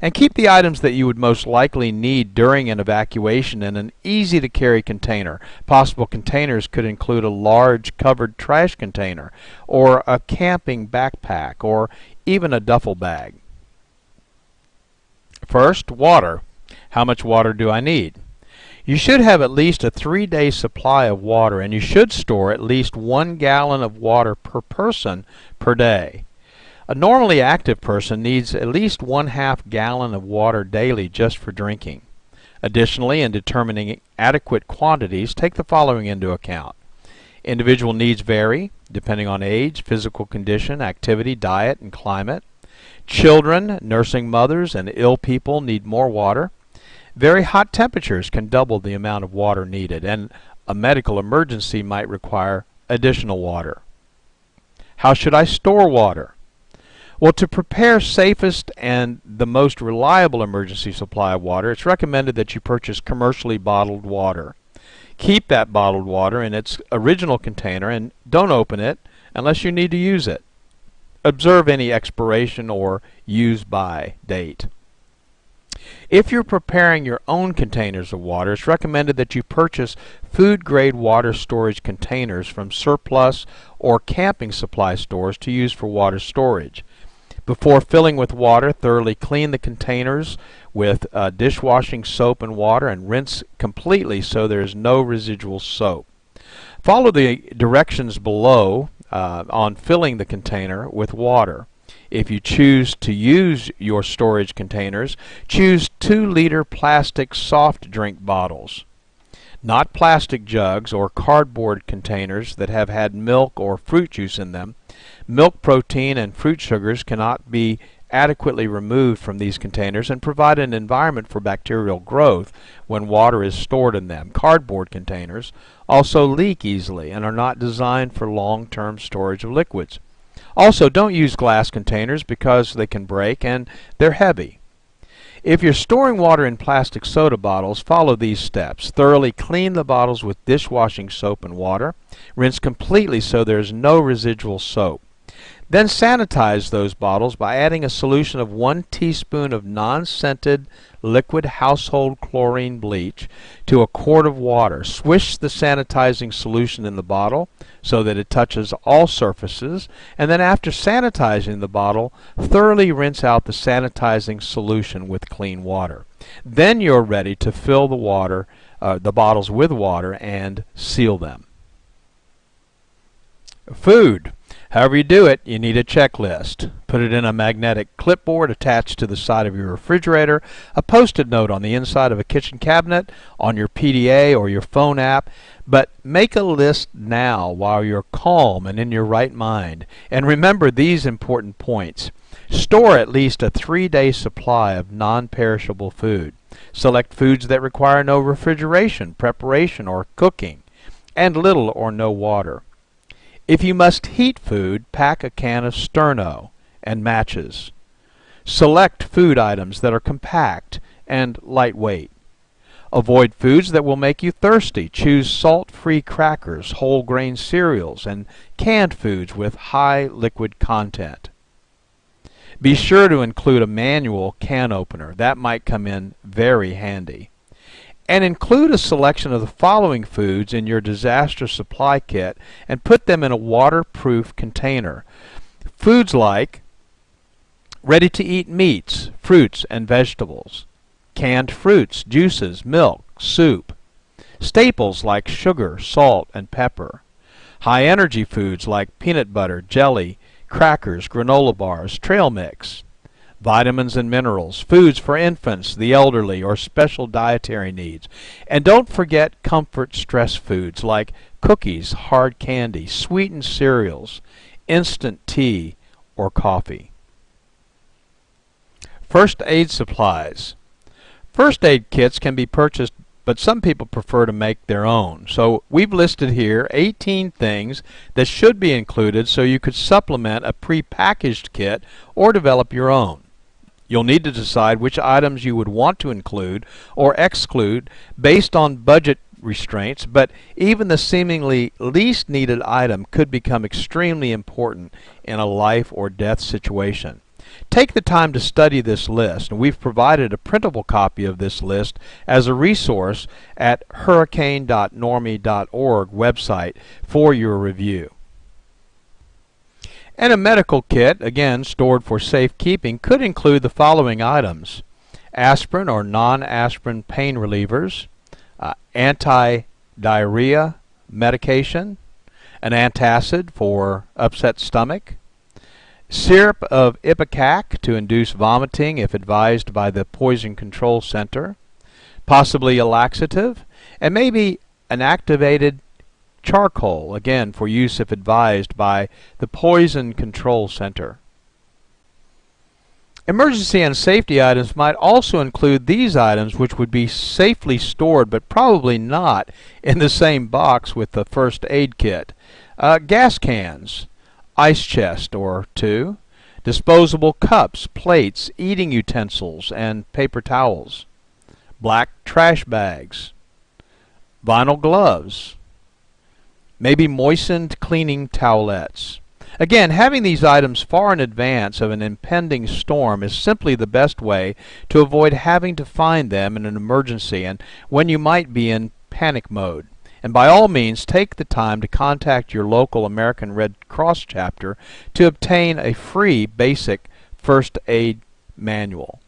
And keep the items that you would most likely need during an evacuation in an easy-to-carry container. Possible containers could include a large covered trash container, or a camping backpack, or even a duffel bag. First, water. How much water do I need? You should have at least a 3-day supply of water, and you should store at least 1 gallon of water per person per day. A normally active person needs at least 1/2 gallon of water daily just for drinking. Additionally, in determining adequate quantities, take the following into account. Individual needs vary depending on age, physical condition, activity, diet, and climate. Children, nursing mothers, and ill people need more water. Very hot temperatures can double the amount of water needed, and a medical emergency might require additional water. How should I store water? Well, to prepare safest and the most reliable emergency supply of water, it's recommended that you purchase commercially bottled water. Keep that bottled water in its original container and don't open it unless you need to use it. Observe any expiration or use by date. If you're preparing your own containers of water, it's recommended that you purchase food-grade water storage containers from surplus or camping supply stores to use for water storage. Before filling with water, thoroughly clean the containers with dishwashing soap and water and rinse completely so there is no residual soap. Follow the directions below on filling the container with water. If you choose to use your storage containers, choose 2-liter plastic soft drink bottles. Not plastic jugs or cardboard containers that have had milk or fruit juice in them. Milk protein and fruit sugars cannot be adequately removed from these containers and provide an environment for bacterial growth when water is stored in them. Cardboard containers also leak easily and are not designed for long-term storage of liquids. Also, don't use glass containers because they can break and they're heavy. If you're storing water in plastic soda bottles, follow these steps. Thoroughly clean the bottles with dishwashing soap and water. Rinse completely so there's no residual soap. Then sanitize those bottles by adding a solution of 1 teaspoon of non-scented liquid household chlorine bleach to a quart of water. Swish the sanitizing solution in the bottle so that it touches all surfaces, and then after sanitizing the bottle, thoroughly rinse out the sanitizing solution with clean water. Then you're ready to fill the bottles with water and seal them. Food. However you do it, you need a checklist. Put it in a magnetic clipboard attached to the side of your refrigerator, a post-it note on the inside of a kitchen cabinet, on your PDA or your phone app. But make a list now while you're calm and in your right mind. And remember these important points. Store at least a 3-day supply of non-perishable food. Select foods that require no refrigeration, preparation, or cooking, and little or no water. If you must heat food, pack a can of Sterno and matches. Select food items that are compact and lightweight. Avoid foods that will make you thirsty. Choose salt-free crackers, whole grain cereals, and canned foods with high liquid content. Be sure to include a manual can opener. That might come in very handy. And include a selection of the following foods in your disaster supply kit and put them in a waterproof container. Foods like ready-to-eat meats, fruits, and vegetables, canned fruits, juices, milk, soup, staples like sugar, salt, and pepper, high-energy foods like peanut butter, jelly, crackers, granola bars, trail mix, vitamins and minerals, foods for infants, the elderly, or special dietary needs. And don't forget comfort stress foods like cookies, hard candy, sweetened cereals, instant tea, or coffee. First aid supplies. First aid kits can be purchased, but some people prefer to make their own. So we've listed here 18 things that should be included so you could supplement a pre-packaged kit or develop your own. You'll need to decide which items you would want to include or exclude based on budget restraints, but even the seemingly least needed item could become extremely important in a life or death situation. Take the time to study this list, and we've provided a printable copy of this list as a resource at hurricane.normie.org website for your review. And a medical kit, again stored for safekeeping, could include the following items: aspirin or non-aspirin pain relievers, anti-diarrhea medication, an antacid for upset stomach, syrup of ipecac to induce vomiting if advised by the Poison Control Center, possibly a laxative, and maybe an activated charcoal, again for use if advised by the Poison Control Center. Emergency and safety items might also include these items, which would be safely stored but probably not in the same box with the first aid kit. Gas cans, ice chest or two, disposable cups, plates, eating utensils, and paper towels, black trash bags, vinyl gloves, maybe moistened cleaning towelettes. Again, having these items far in advance of an impending storm is simply the best way to avoid having to find them in an emergency and when you might be in panic mode. And by all means, take the time to contact your local American Red Cross chapter to obtain a free basic first aid manual.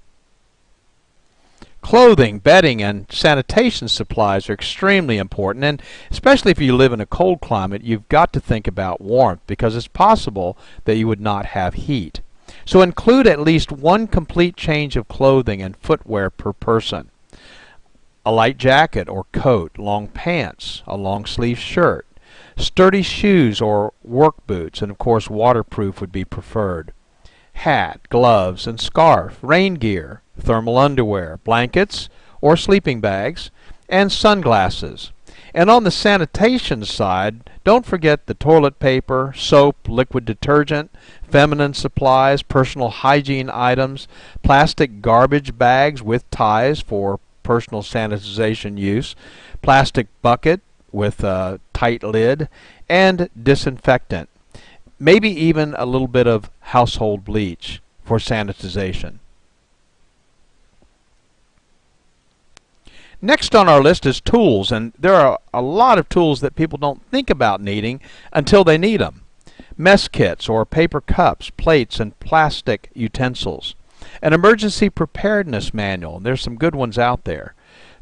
Clothing, bedding, and sanitation supplies are extremely important, and especially if you live in a cold climate, you've got to think about warmth because it's possible that you would not have heat. So include at least one complete change of clothing and footwear per person. A light jacket or coat, long pants, a long sleeve shirt, sturdy shoes or work boots, and of course waterproof would be preferred. Hat, gloves, and scarf, rain gear, thermal underwear, blankets or sleeping bags, and sunglasses. And on the sanitation side, don't forget the toilet paper, soap, liquid detergent, feminine supplies, personal hygiene items, plastic garbage bags with ties for personal sanitization use, plastic bucket with a tight lid, and disinfectant. Maybe even a little bit of household bleach for sanitization. Next on our list is tools, and there are a lot of tools that people don't think about needing until they need them. Mess kits or paper cups, plates, and plastic utensils. An emergency preparedness manual, and there's some good ones out there.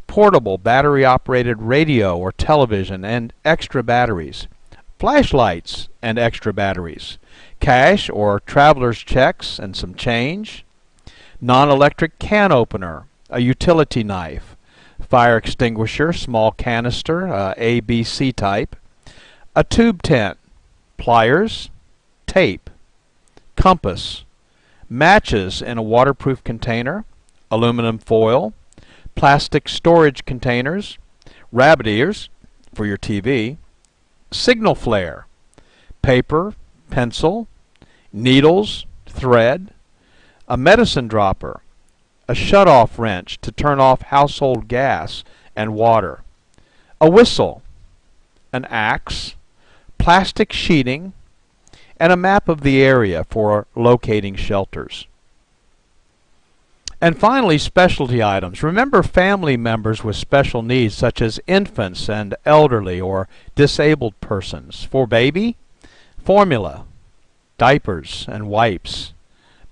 Portable battery-operated radio or television and extra batteries. Flashlights and extra batteries. Cash or traveler's checks and some change. Non-electric can opener, a utility knife. Fire extinguisher, small canister, ABC type. A tube tent. Pliers. Tape. Compass. Matches in a waterproof container. Aluminum foil. Plastic storage containers. Rabbit ears for your TV. Signal flare. Paper. Pencil. Needles. Thread. A medicine dropper. A shut-off wrench to turn off household gas and water. A whistle. An axe. Plastic sheeting. And a map of the area for locating shelters. And finally, specialty items. Remember family members with special needs such as infants and elderly or disabled persons. For baby, formula, diapers and wipes,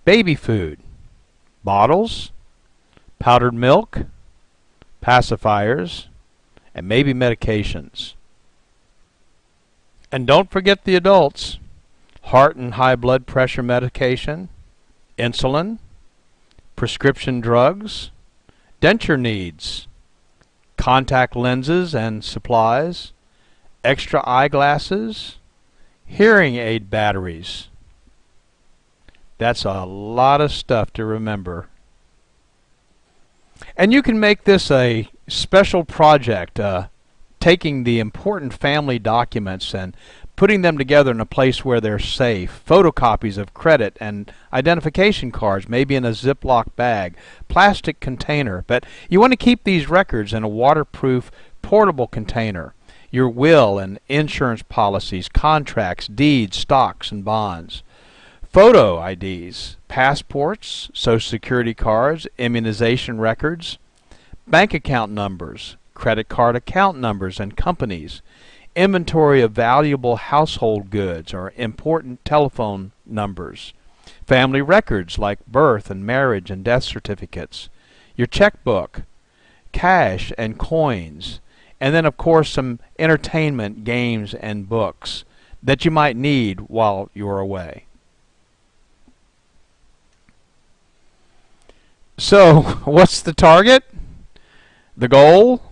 baby food, bottles, powdered milk, pacifiers, and maybe medications. And don't forget the adults. Heart and high blood pressure medication, insulin, prescription drugs, denture needs, contact lenses and supplies, extra eyeglasses, hearing aid batteries. That's a lot of stuff to remember. And you can make this a special project, taking the important family documents and putting them together in a place where they're safe. Photocopies of credit and identification cards, maybe in a Ziploc bag, plastic container. But you want to keep these records in a waterproof, portable container. Your will and insurance policies, contracts, deeds, stocks, and bonds. Photo IDs, passports, social security cards, immunization records, bank account numbers, credit card account numbers and companies, inventory of valuable household goods or important telephone numbers, family records like birth and marriage and death certificates, your checkbook, cash and coins, and then of course some entertainment, games, and books that you might need while you're away. So, what's the target? The goal?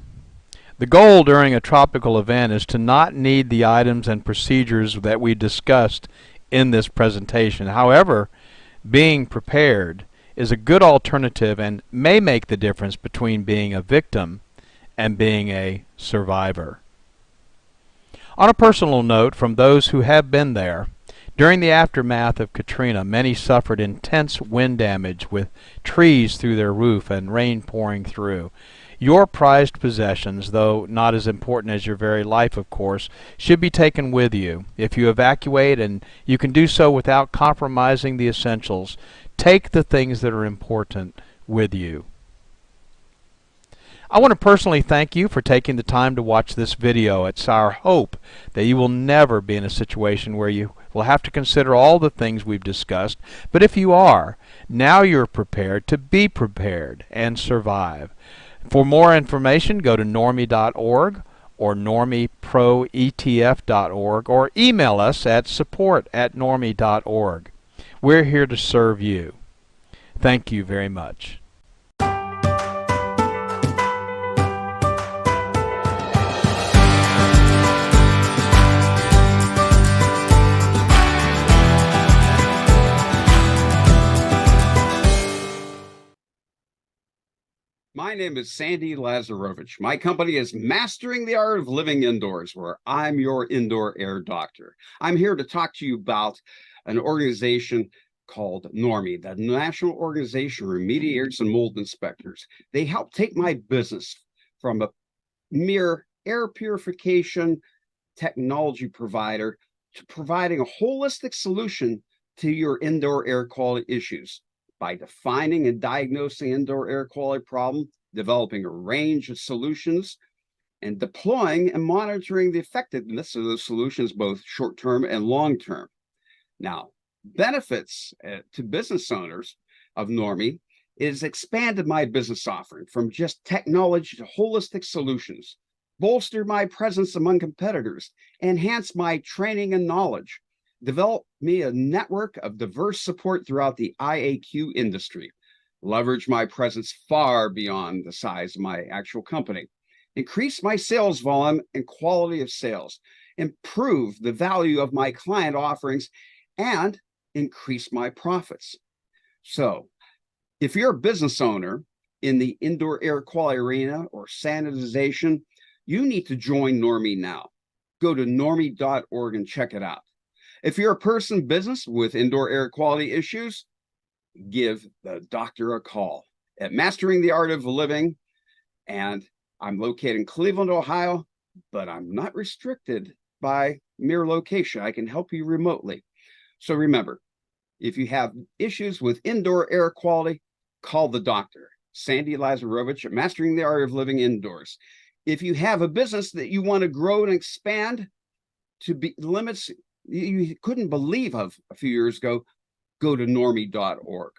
The goal during a tropical event is to not need the items and procedures that we discussed in this presentation. However, being prepared is a good alternative and may make the difference between being a victim and being a survivor. On a personal note, from those who have been there, during the aftermath of Katrina, many suffered intense wind damage with trees through their roof and rain pouring through. Your prized possessions, though not as important as your very life, of course, should be taken with you. If you evacuate, and you can do so without compromising the essentials, take the things that are important with you. I want to personally thank you for taking the time to watch this video. It's our hope that you will never be in a situation where you will have to consider all the things we've discussed, but if you are, now you're prepared to be prepared and survive. For more information, go to normie.org or normieproetf.org or email us at support@normie.org. We're here to serve you. Thank you very much. My name is Sandy Lazarovich. My company is Mastering the Art of Living Indoors, where I'm your indoor air doctor. I'm here to talk to you about an organization called NORMI, the National Organization of Remediators and Mold Inspectors. They help take my business from a mere air purification technology provider to providing a holistic solution to your indoor air quality issues by defining and diagnosing indoor air quality problem, developing a range of solutions, and deploying and monitoring the effectiveness of those solutions, both short-term and long-term. Now, benefits to business owners of NORMI is expanded my business offering from just technology to holistic solutions, bolster my presence among competitors, enhance my training and knowledge, develop me a network of diverse support throughout the IAQ industry, leverage my presence far beyond the size of my actual company, increase my sales volume and quality of sales, improve the value of my client offerings, and increase my profits. So, if you're a business owner in the indoor air quality arena or sanitization, you need to join NORMI now. Go to normie.org and check it out. If you're a person business with indoor air quality issues, give the doctor a call at Mastering the Art of Living. And I'm located in Cleveland, Ohio, but I'm not restricted by mere location. I can help you remotely. So remember, if you have issues with indoor air quality, call the doctor, Sandy Lazarovich at Mastering the Art of Living Indoors. If you have a business that you want to grow and expand to be limits you couldn't believe of a few years ago, go to normie.org.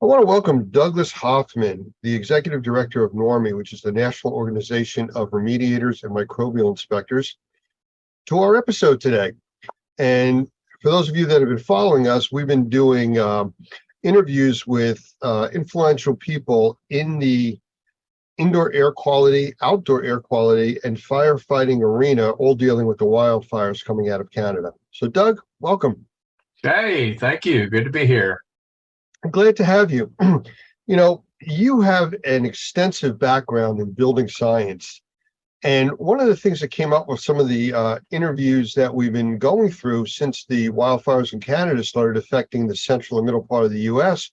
I want to welcome Douglas Hoffman, the Executive Director of NORMI, which is the National Organization of Remediators and Microbial Inspectors, to our episode today. And for those of you that have been following us, we've been doing interviews with influential people in the indoor air quality, outdoor air quality, and firefighting arena, all dealing with the wildfires coming out of Canada. So Doug, welcome. Hey, thank you. Good to be here. I'm glad to have you. You know, you have an extensive background in building science. And one of the things that came up with some of the interviews that we've been going through since the wildfires in Canada started affecting the central and middle part of the US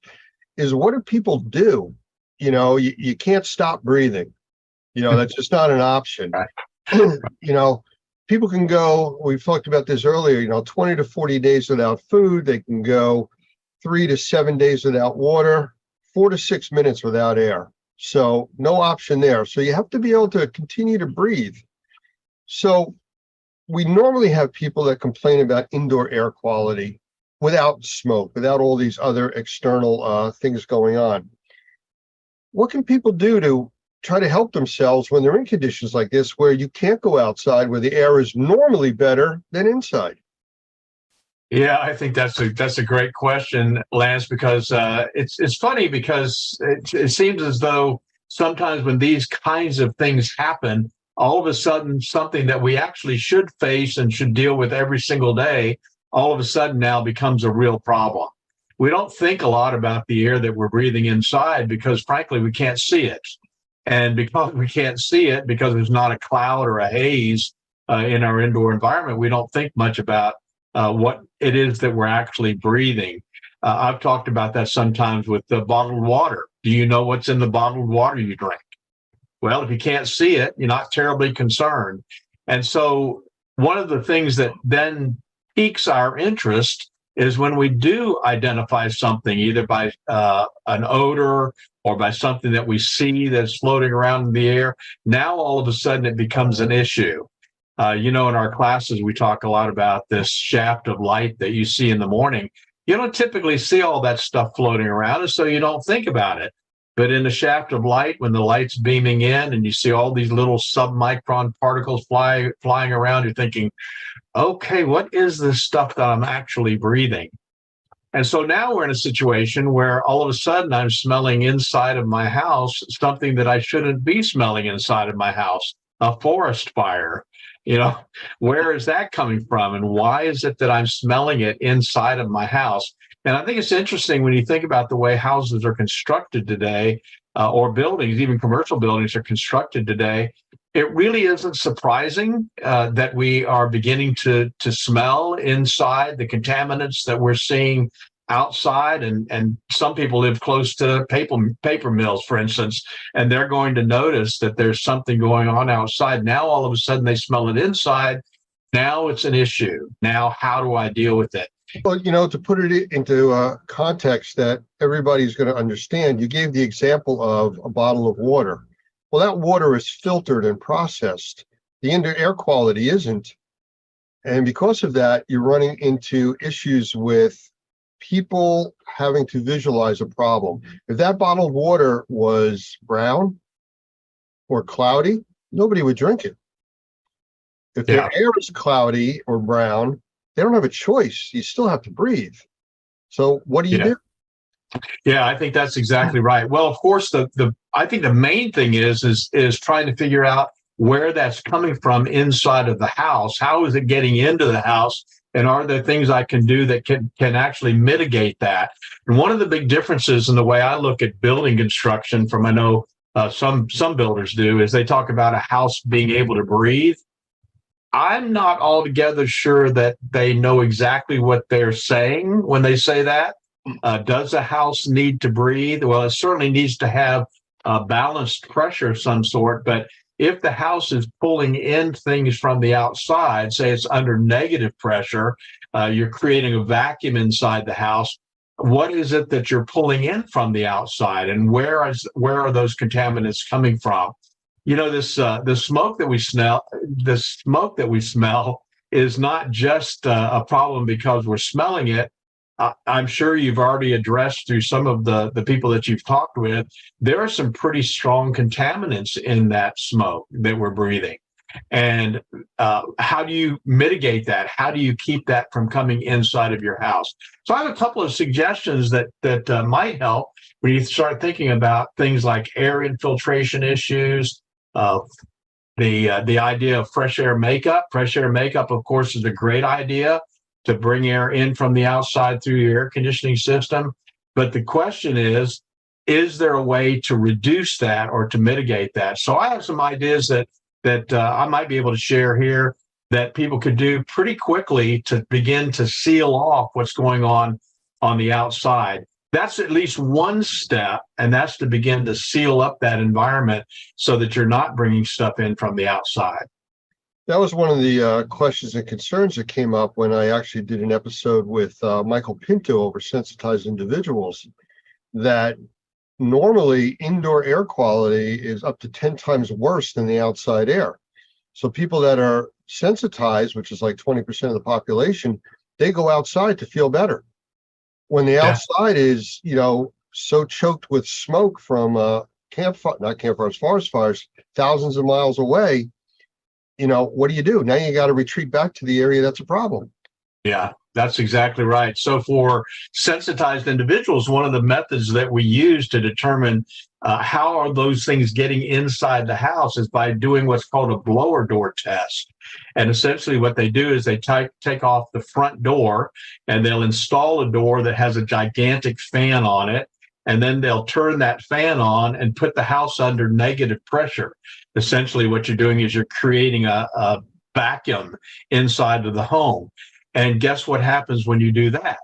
is, what do people do you can't stop breathing. That's just not an option. Right. People can go, we've talked about this earlier, 20 to 40 days without food. They can go 3 to 7 days without water, 4 to 6 minutes without air. So no option there. So you have to be able to continue to breathe. So we normally have people that complain about indoor air quality without smoke, without all these other external things going on. What can people do to try to help themselves when they're in conditions like this, where you can't go outside, where the air is normally better than inside? Yeah, I think that's a great question, Lance, because it's funny because it seems as though sometimes when these kinds of things happen, all of a sudden something that we actually should face and should deal with every single day, all of a sudden now becomes a real problem. We don't think a lot about the air that we're breathing inside because, frankly, we can't see it. And because we can't see it, because there's not a cloud or a haze in our indoor environment, we don't think much about what it is that we're actually breathing. I've talked about that sometimes with the bottled water. Do you know what's in the bottled water you drink? Well, if you can't see it, you're not terribly concerned. And so one of the things that then piques our interest is when we do identify something, either by an odor or by something that we see that's floating around in the air. Now, all of a sudden, it becomes an issue. In our classes, we talk a lot about this shaft of light that you see in the morning. You don't typically see all that stuff floating around, and so you don't think about it. But in the shaft of light, when the light's beaming in and you see all these little submicron particles flying around, you're thinking, okay, what is this stuff that I'm actually breathing? And so now we're in a situation where all of a sudden I'm smelling inside of my house something that I shouldn't be smelling inside of my house, a forest fire. Where is that coming from? And why is it that I'm smelling it inside of my house? And I think it's interesting when you think about the way houses are constructed today, or buildings, even commercial buildings are constructed today. It really isn't surprising that we are beginning to smell inside the contaminants that we're seeing outside. And some people live close to paper mills, for instance, and they're going to notice that there's something going on outside. Now, all of a sudden, they smell it inside. Now it's an issue. Now, how do I deal with it? Well, to put it into context that everybody's going to understand, you gave the example of a bottle of water. Well, that water is filtered and processed. The indoor air quality isn't. And because of that, you're running into issues with people having to visualize a problem. If that bottled water was brown or cloudy, nobody would drink it. If their air is cloudy or brown, they don't have a choice. You still have to breathe. So what do you do? Yeah, I think that's exactly right. Well, of course, I think the main thing is trying to figure out where that's coming from inside of the house. How is it getting into the house? And are there things I can do that can actually mitigate that? And one of the big differences in the way I look at building construction from, I know some builders do, is they talk about a house being able to breathe. I'm not altogether sure that they know exactly what they're saying when they say that. Does a house need to breathe? Well, it certainly needs to have a balanced pressure of some sort, but if the house is pulling in things from the outside, say it's under negative pressure, you're creating a vacuum inside the house. What is it that you're pulling in from the outside, and where are those contaminants coming from? The smoke that we smell is not just a problem because we're smelling it. I'm sure you've already addressed through some of the people that you've talked with, there are some pretty strong contaminants in that smoke that we're breathing. And how do you mitigate that? How do you keep that from coming inside of your house? So I have a couple of suggestions that might help when you start thinking about things like air infiltration issues, the idea of fresh air makeup. Fresh air makeup, of course, is a great idea to bring air in from the outside through your air conditioning system. But the question is there a way to reduce that or to mitigate that? So I have some ideas that I might be able to share here that people could do pretty quickly to begin to seal off what's going on the outside. that's at least one step, and that's to begin to seal up that environment so that you're not bringing stuff in from the outside. That was one of the questions and concerns that came up when I actually did an episode with Michael Pinto over sensitized individuals, that normally indoor air quality is up to 10 times worse than the outside air. So people that are sensitized, which is like 20% of the population, they go outside to feel better. When the outside is, so choked with smoke from forest fires, thousands of miles away, what do? Now you got to retreat back to the area that's a problem. Yeah, that's exactly right. So for sensitized individuals, one of the methods that we use to determine how are those things getting inside the house is by doing what's called a blower door test. And essentially what they do is they take off the front door and they'll install a door that has a gigantic fan on it. And then they'll turn that fan on and put the house under negative pressure. Essentially what you're doing is you're creating a vacuum inside of the home. And guess what happens when you do that?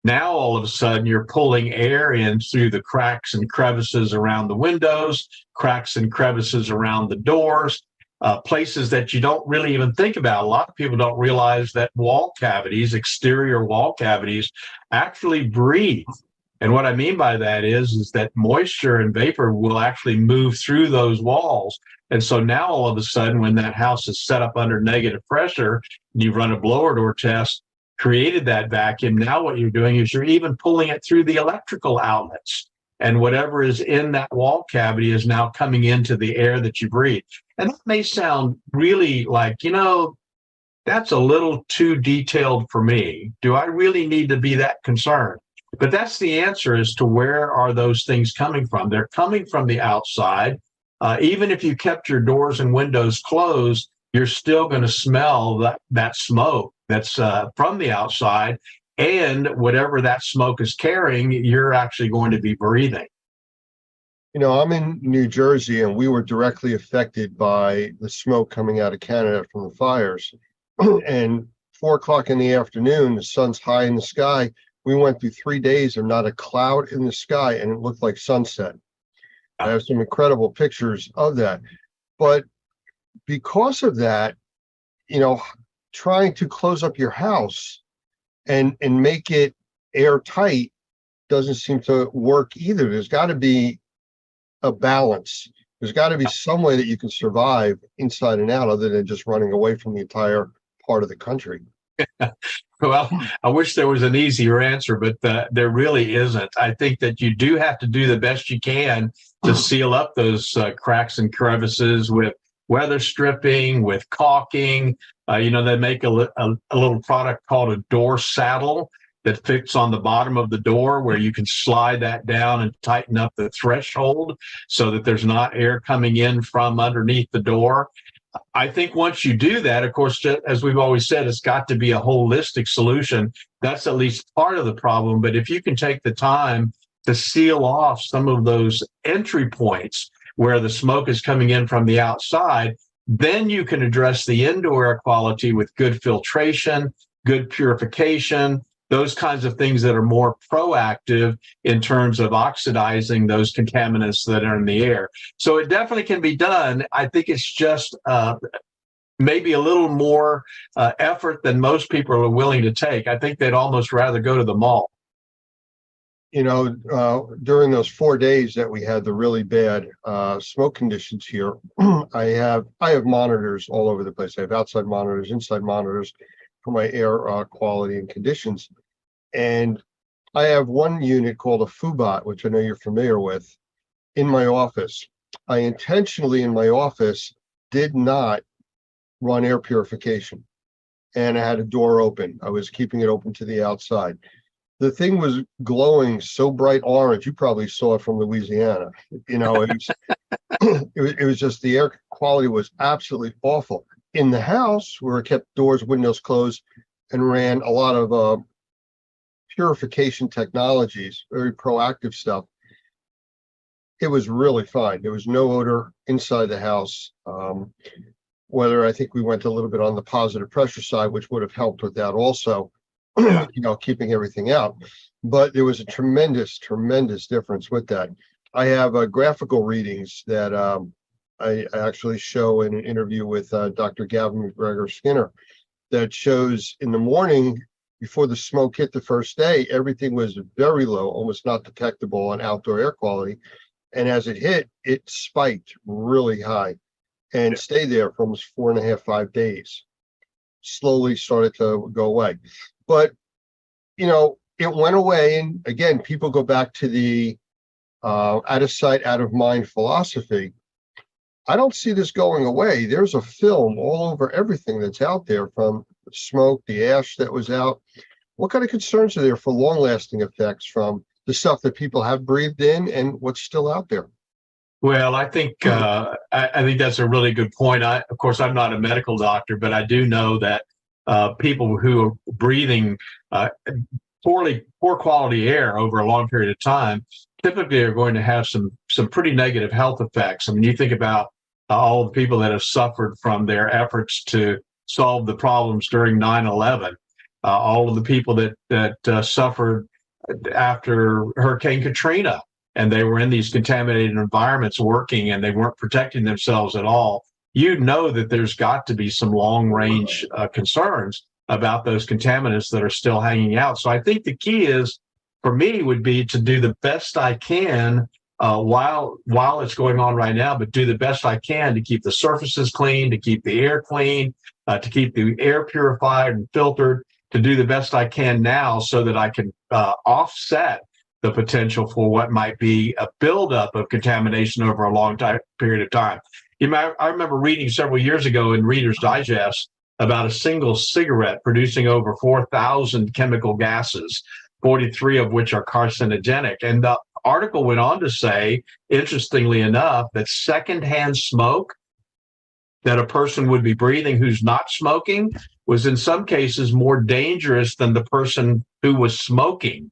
Now, all of a sudden, you're pulling air in through the cracks and crevices around the windows, cracks and crevices around the doors, places that you don't really even think about. A lot of people don't realize that wall cavities, exterior wall cavities, actually breathe. And what I mean by that is that moisture and vapor will actually move through those walls. And so now all of a sudden, when that house is set up under negative pressure, and you run a blower door test, created that vacuum, now what you're doing is you're even pulling it through the electrical outlets. And whatever is in that wall cavity is now coming into the air that you breathe. And that may sound really like, that's a little too detailed for me. Do I really need to be that concerned? But that's the answer as to where are those things coming from. They're coming from the outside. Even if you kept your doors and windows closed, you're still going to smell that smoke that's from the outside. And whatever that smoke is carrying, you're actually going to be breathing. I'm in New Jersey, and we were directly affected by the smoke coming out of Canada from the fires. And 4:00 in the afternoon, the sun's high in the sky. We went through 3 days of not a cloud in the sky, and it looked like sunset. I have some incredible pictures of that. But because of that, trying to close up your house and make it airtight doesn't seem to work either. There's got to be a balance. There's got to be some way that you can survive inside and out other than just running away from the entire part of the country. Well, I wish there was an easier answer, but there really isn't. I think that you do have to do the best you can to seal up those cracks and crevices with weather stripping, with caulking. They make a little product called a door saddle that fits on the bottom of the door, where you can slide that down and tighten up the threshold so that there's not air coming in from underneath the door. I think once you do that, of course, as we've always said, it's got to be a holistic solution. That's at least part of the problem. But if you can take the time to seal off some of those entry points where the smoke is coming in from the outside, then you can address the indoor air quality with good filtration, good purification, those kinds of things that are more proactive in terms of oxidizing those contaminants that are in the air. So it definitely can be done. I think it's just maybe a little more effort than most people are willing to take. I think they'd almost rather go to the mall. During those 4 days that we had the really bad smoke conditions here, I have monitors all over the place. I have outside monitors, inside monitors for my air quality and conditions. And I have one unit called a Fubot, which I know you're familiar with, in my office. I intentionally in my office did not run air purification, and I had a door open. I was keeping it open to the outside. The thing was glowing so bright orange. You probably saw it from Louisiana. It was just, the air quality was absolutely awful. In the house, where I kept doors, windows closed, and ran a lot of purification technologies, very proactive stuff, it was really fine. There was no odor inside the house. Whether I think we went a little bit on the positive pressure side, which would have helped with that also. Yeah. keeping everything out. But there was a tremendous difference with that. I have graphical readings that I actually show in an interview with Dr. Gavin McGregor Skinner that shows in the morning before the smoke hit the first day, everything was very low, almost not detectable on outdoor air quality. And as it hit, it spiked really high and stayed there for almost 4.5, 5 days. Slowly started to go away. But, it went away. And again, people go back to the out of sight, out of mind philosophy. I don't see this going away. There's a film all over everything that's out there, from the smoke, the ash that was out. What kind of concerns are there for long-lasting effects from the stuff that people have breathed in and what's still out there? Well, I think I think that's a really good point. Of course, I'm not a medical doctor, but I do know that people who are breathing poor quality air over a long period of time typically are going to have some pretty negative health effects. I mean, you think about all the people that have suffered from their efforts to solve the problems during 9/11, all of the people that suffered after Hurricane Katrina, and they were in these contaminated environments working, and they weren't protecting themselves at all. That there's got to be some long range concerns about those contaminants that are still hanging out. So I think the key is, for me, would be to do the best I can while it's going on right now, but do the best I can to keep the surfaces clean, to keep the air clean, to keep the air purified and filtered, to do the best I can now so that I can offset the potential for what might be a buildup of contamination over a long period of time. I remember reading several years ago in Reader's Digest about a single cigarette producing over 4,000 chemical gases, 43 of which are carcinogenic. And the article went on to say, interestingly enough, that secondhand smoke that a person would be breathing who's not smoking was in some cases more dangerous than the person who was smoking,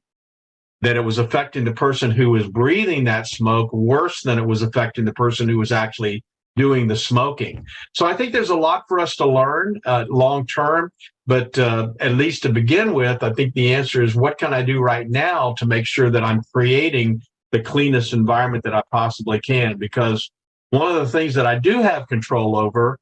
that it was affecting the person who was breathing that smoke worse than it was affecting the person who was actually doing the smoking. So I think there's a lot for us to learn long term, but at least to begin with, I think the answer is, what can I do right now to make sure that I'm creating the cleanest environment that I possibly can? Because one of the things that I do have control over,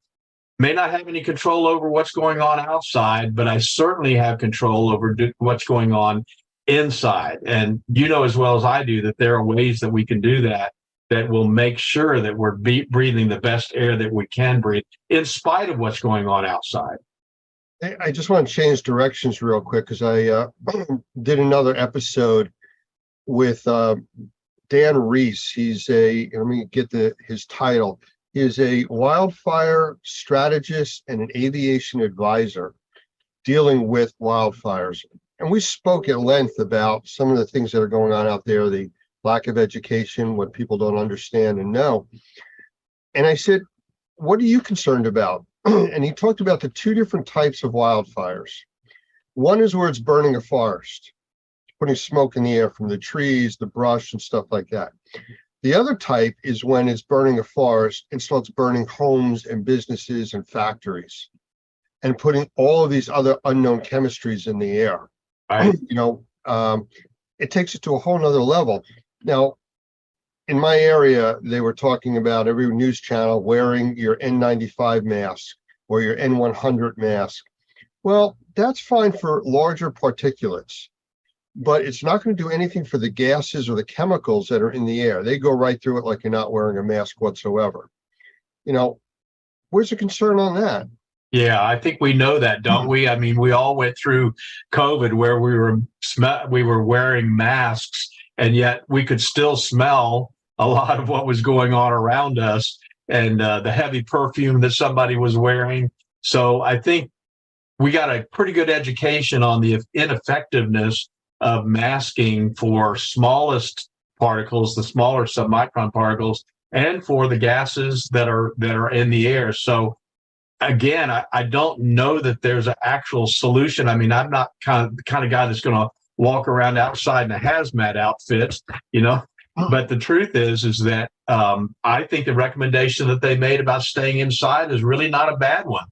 may not have any control over what's going on outside, but I certainly have control over what's going on inside. And as well as I do that there are ways that we can do that will make sure that we're breathing the best air that we can breathe in spite of what's going on outside. I just want to change directions real quick, because I did another episode with Dan Reese. He's let me get his title. He is a wildfire strategist and an aviation advisor dealing with wildfires. And we spoke at length about some of the things that are going on out there, the lack of education, what people don't understand and know. And I said, what are you concerned about? And he talked about the two different types of wildfires. One is where it's burning a forest, putting smoke in the air from the trees, the brush and stuff like that. The other type is when it's burning a forest and starts burning homes and businesses and factories and putting all of these other unknown chemistries in the air. Right. It takes it to a whole nother level. Now, in my area, they were talking about every news channel wearing your N95 mask or your N100 mask. Well, that's fine for larger particulates, but it's not going to do anything for the gases or the chemicals that are in the air. They go right through it like you're not wearing a mask whatsoever. Where's the concern on that? Yeah, I think we know that, don't we? I mean, we all went through COVID where we were wearing masks, and yet we could still smell a lot of what was going on around us, and the heavy perfume that somebody was wearing. So I think we got a pretty good education on the ineffectiveness of masking for smallest particles, the smaller submicron particles, and for the gases that are in the air. So again, I don't know that there's an actual solution. I mean, I'm not the kind of guy that's going to walk around outside in a hazmat outfit, But the truth is that I think the recommendation that they made about staying inside is really not a bad one.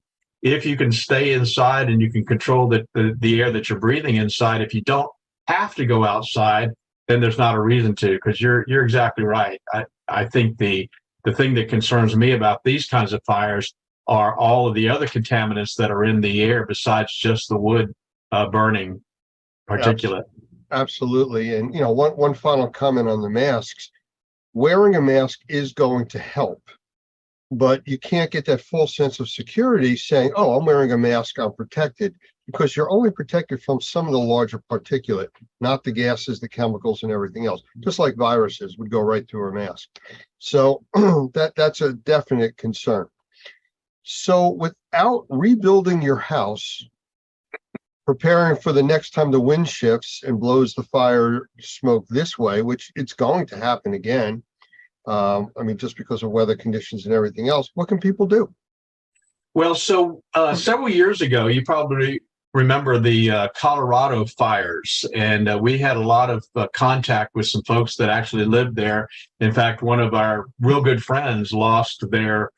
if you can stay inside and you can control the air that you're breathing inside, if you don't have to go outside, then there's not a reason to, because you're exactly right. I think the thing that concerns me about these kinds of fires are all of the other contaminants that are in the air besides just the wood burning particulate. Absolutely. And, one final comment on the masks. Wearing a mask is going to help, but you can't get that full sense of security saying, oh, I'm wearing a mask, I'm protected, because you're only protected from some of the larger particulate, not the gases, the chemicals, and everything else. Just like viruses would go right through a mask. So that's a definite concern. So without rebuilding your house, preparing for the next time the wind shifts and blows the fire smoke this way, which it's going to happen again, just because of weather conditions and everything else, what can people do? Well, so several years ago, you probably remember the Colorado fires, and we had a lot of contact with some folks that actually lived there. In fact, one of our real good friends lost their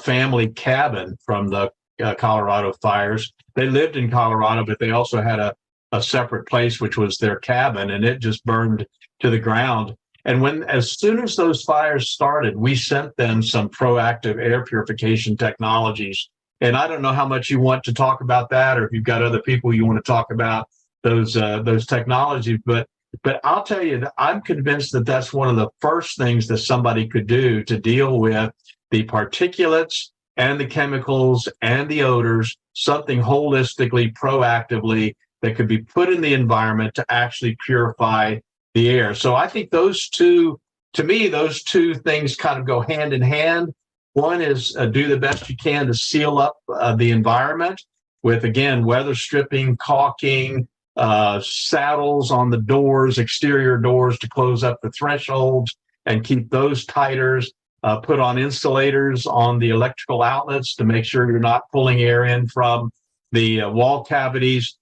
family cabin from the Colorado fires. They lived in Colorado, but they also had a separate place, which was their cabin, and it just burned to the ground. And as soon as those fires started, we sent them some proactive air purification technologies. And I don't know how much you want to talk about that, or if you've got other people you want to talk about those technologies. But I'll tell you that I'm convinced that that's one of the first things that somebody could do to deal with the particulates and the chemicals and the odors, something holistically, proactively that could be put in the environment to actually purify the air. So I think those two things kind of go hand in hand. One is do the best you can to seal up the environment with, again, weather stripping, caulking, saddles on the doors, exterior doors to close up the thresholds and keep those tighter. Put on insulators on the electrical outlets to make sure you're not pulling air in from the wall cavities.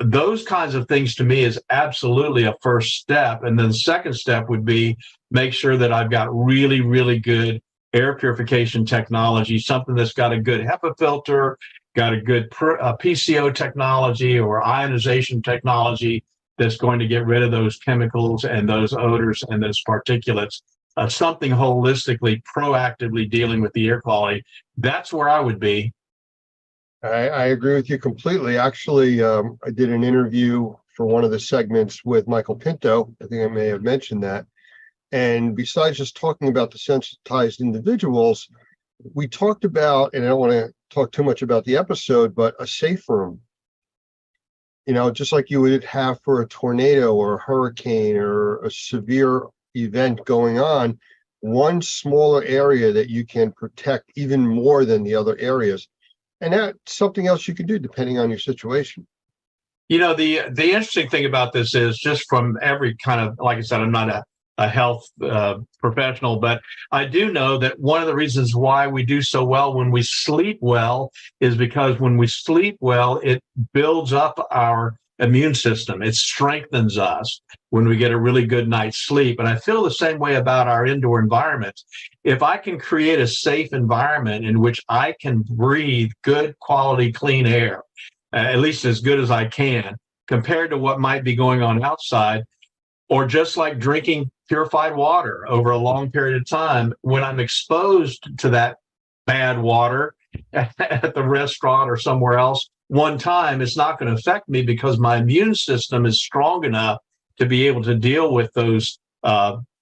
Those kinds of things to me is absolutely a first step. And then the second step would be make sure that I've got really, really good air purification technology, something that's got a good HEPA filter, got a good PCO technology or ionization technology that's going to get rid of those chemicals and those odors and those particulates. Something holistically, proactively dealing with the air quality. That's where I would be. I agree with you completely. Actually, I did an interview for one of the segments with Michael Pinto. I think I may have mentioned that. And besides just talking about the sensitized individuals, we talked about, and I don't want to talk too much about the episode, but a safe room. Just like you would have for a tornado or a hurricane or a severe event going on, one smaller area that you can protect even more than the other areas. And that's something else you can do depending on your situation. The interesting thing about this is just from every kind of, like I said, I'm not a health professional, but I do know that one of the reasons why we do so well when we sleep well is because when we sleep well, it builds up our immune system. It strengthens us when we get a really good night's sleep. And I feel the same way about our indoor environments. If I can create a safe environment in which I can breathe good quality, clean air, at least as good as I can, compared to what might be going on outside, or just like drinking purified water over a long period of time, when I'm exposed to that bad water at the restaurant or somewhere else, one time, it's not going to affect me because my immune system is strong enough to be able to deal with those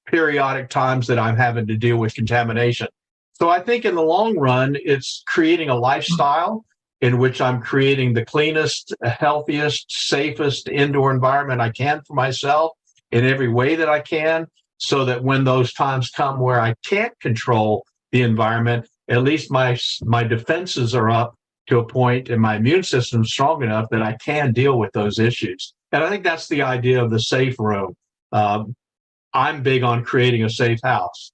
periodic times that I'm having to deal with contamination. So I think in the long run, it's creating a lifestyle in which I'm creating the cleanest, healthiest, safest indoor environment I can for myself in every way that I can, so that when those times come where I can't control the environment, at least my defenses are up to a point and my immune system is strong enough that I can deal with those issues. And I think that's the idea of the safe room. I'm big on creating a safe house.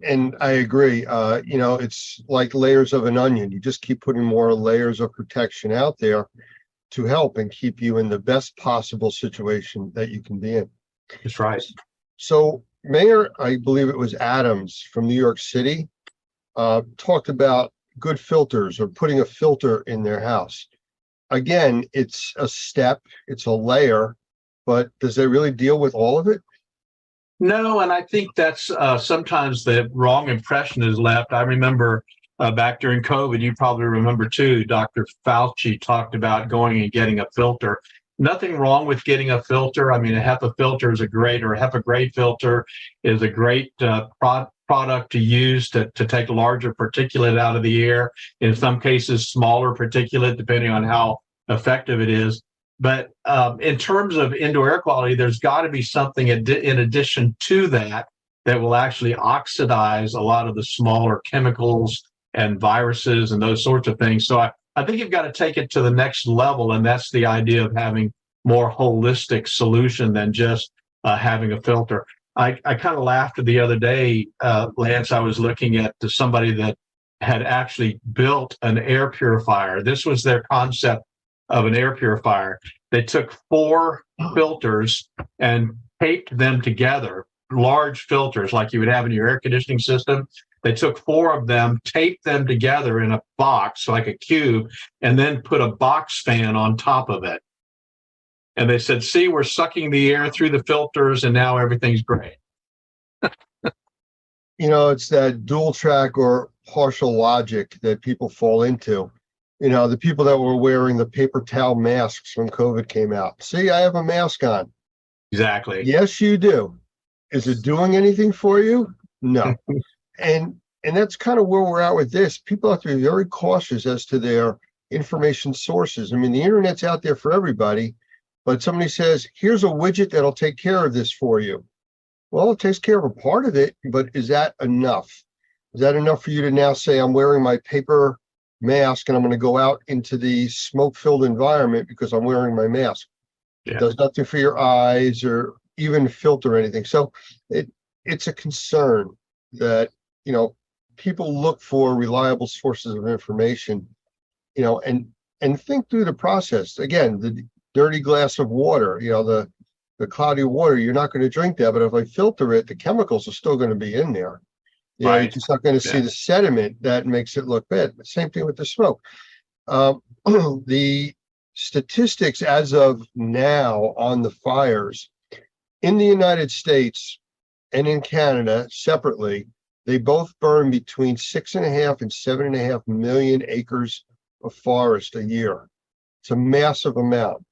And I agree. It's like layers of an onion. You just keep putting more layers of protection out there to help and keep you in the best possible situation that you can be in. That's right. So Mayor, I believe it was Adams from New York City, talked about good filters or putting a filter in their house. Again, it's a step, it's a layer, but does it really deal with all of it? No, and I think that's sometimes the wrong impression is left. I remember back during COVID, you probably remember too, Dr. Fauci talked about going and getting a filter. Nothing wrong with getting a filter. I mean, a HEPA filter is a HEPA grade filter is a great product to use to take larger particulate out of the air. In some cases, smaller particulate, depending on how effective it is. But in terms of indoor air quality, there's got to be something in addition to that will actually oxidize a lot of the smaller chemicals and viruses and those sorts of things. So I think you've got to take it to the next level, and that's the idea of having more holistic solution than just having a filter. I kind of laughed the other day, Lance. I was looking at somebody that had actually built an air purifier. This was their concept of an air purifier. They took 4 filters and taped them together, large filters like you would have in your air conditioning system. They took 4 of them, taped them together in a box, like a cube, and then put a box fan on top of it. And they said, see, we're sucking the air through the filters and now everything's great. It's that dual track or partial logic that people fall into. The people that were wearing the paper towel masks when COVID came out. See, I have a mask on. Exactly. Yes, you do. Is it doing anything for you? No. And that's kind of where we're at with this. People have to be very cautious as to their information sources. I mean, the internet's out there for everybody, but somebody says, here's a widget that'll take care of this for you. Well, it takes care of a part of it, but is that enough? Is that enough for you to now say, I'm wearing my paper mask and I'm going to go out into the smoke-filled environment because I'm wearing my mask? Yeah. It does nothing for your eyes or even filter anything. So it's a concern that, people look for reliable sources of information, and think through the process. Again, the dirty glass of water, the cloudy water, you're not going to drink that, but if I filter it, the chemicals are still going to be in there. You're just not going to see the sediment that makes it look bad. Same thing with the smoke. The statistics as of now on the fires in the United States and in Canada separately, they both burn between 6.5 and 7.5 million acres of forest a year. It's a massive amount.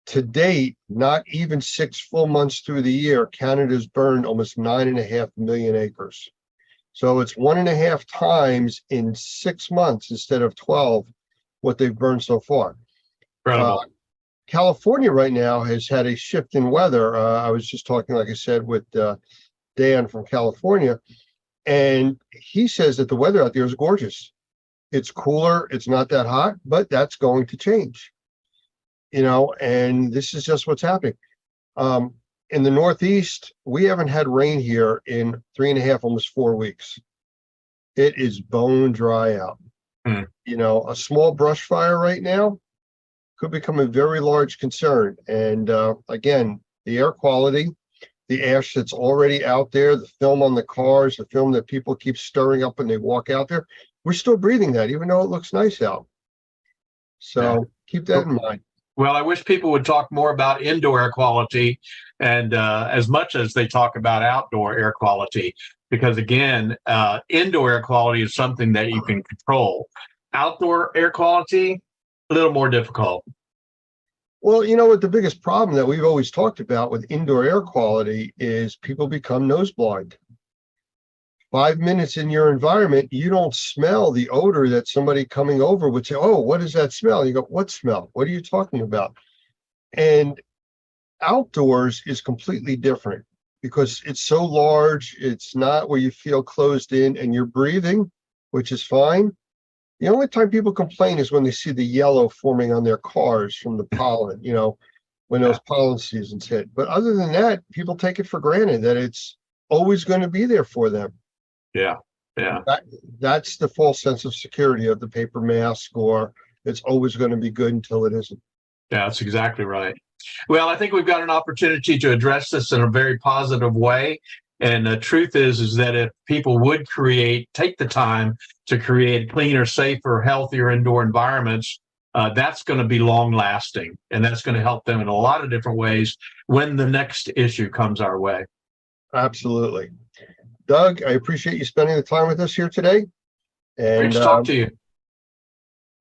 To date, not even 6 full months through the year, Canada's burned almost 9.5 million acres. So it's 1.5 times in 6 months instead of 12 what they've burned so far. Incredible. California right now has had a shift in weather. I was just talking, like I said, with Dan from California, and he says that the weather out there is gorgeous. It's cooler, it's not that hot, but that's going to change. And this is just what's happening. In the Northeast, we haven't had rain here in 3.5, almost 4 weeks. It is bone dry out. A small brush fire right now could become a very large concern. And again, the air quality, the ash that's already out there, the film on the cars, the film that people keep stirring up when they walk out there, we're still breathing that, even though it looks nice out. So keep that in mind. Well, I wish people would talk more about indoor air quality and as much as they talk about outdoor air quality, because again, indoor air quality is something that you can control. Outdoor air quality, a little more difficult. Well, what the biggest problem that we've always talked about with indoor air quality is people become nose blind. 5 minutes in your environment, you don't smell the odor that somebody coming over would say, oh, what is that smell? You go, what smell? What are you talking about? And outdoors is completely different because it's so large. It's not where you feel closed in and you're breathing, which is fine. The only time people complain is when they see the yellow forming on their cars from the pollen, when those pollen seasons hit. But other than that, people take it for granted that it's always going to be there for them. Yeah. That's the false sense of security of the paper mask, or it's always going to be good until it isn't. Yeah, that's exactly right. Well, I think we've got an opportunity to address this in a very positive way. And the truth is that if people would take the time to create cleaner, safer, healthier indoor environments, that's going to be long lasting. And that's going to help them in a lot of different ways when the next issue comes our way. Absolutely. Doug, I appreciate you spending the time with us here today. Great And, to talk to you.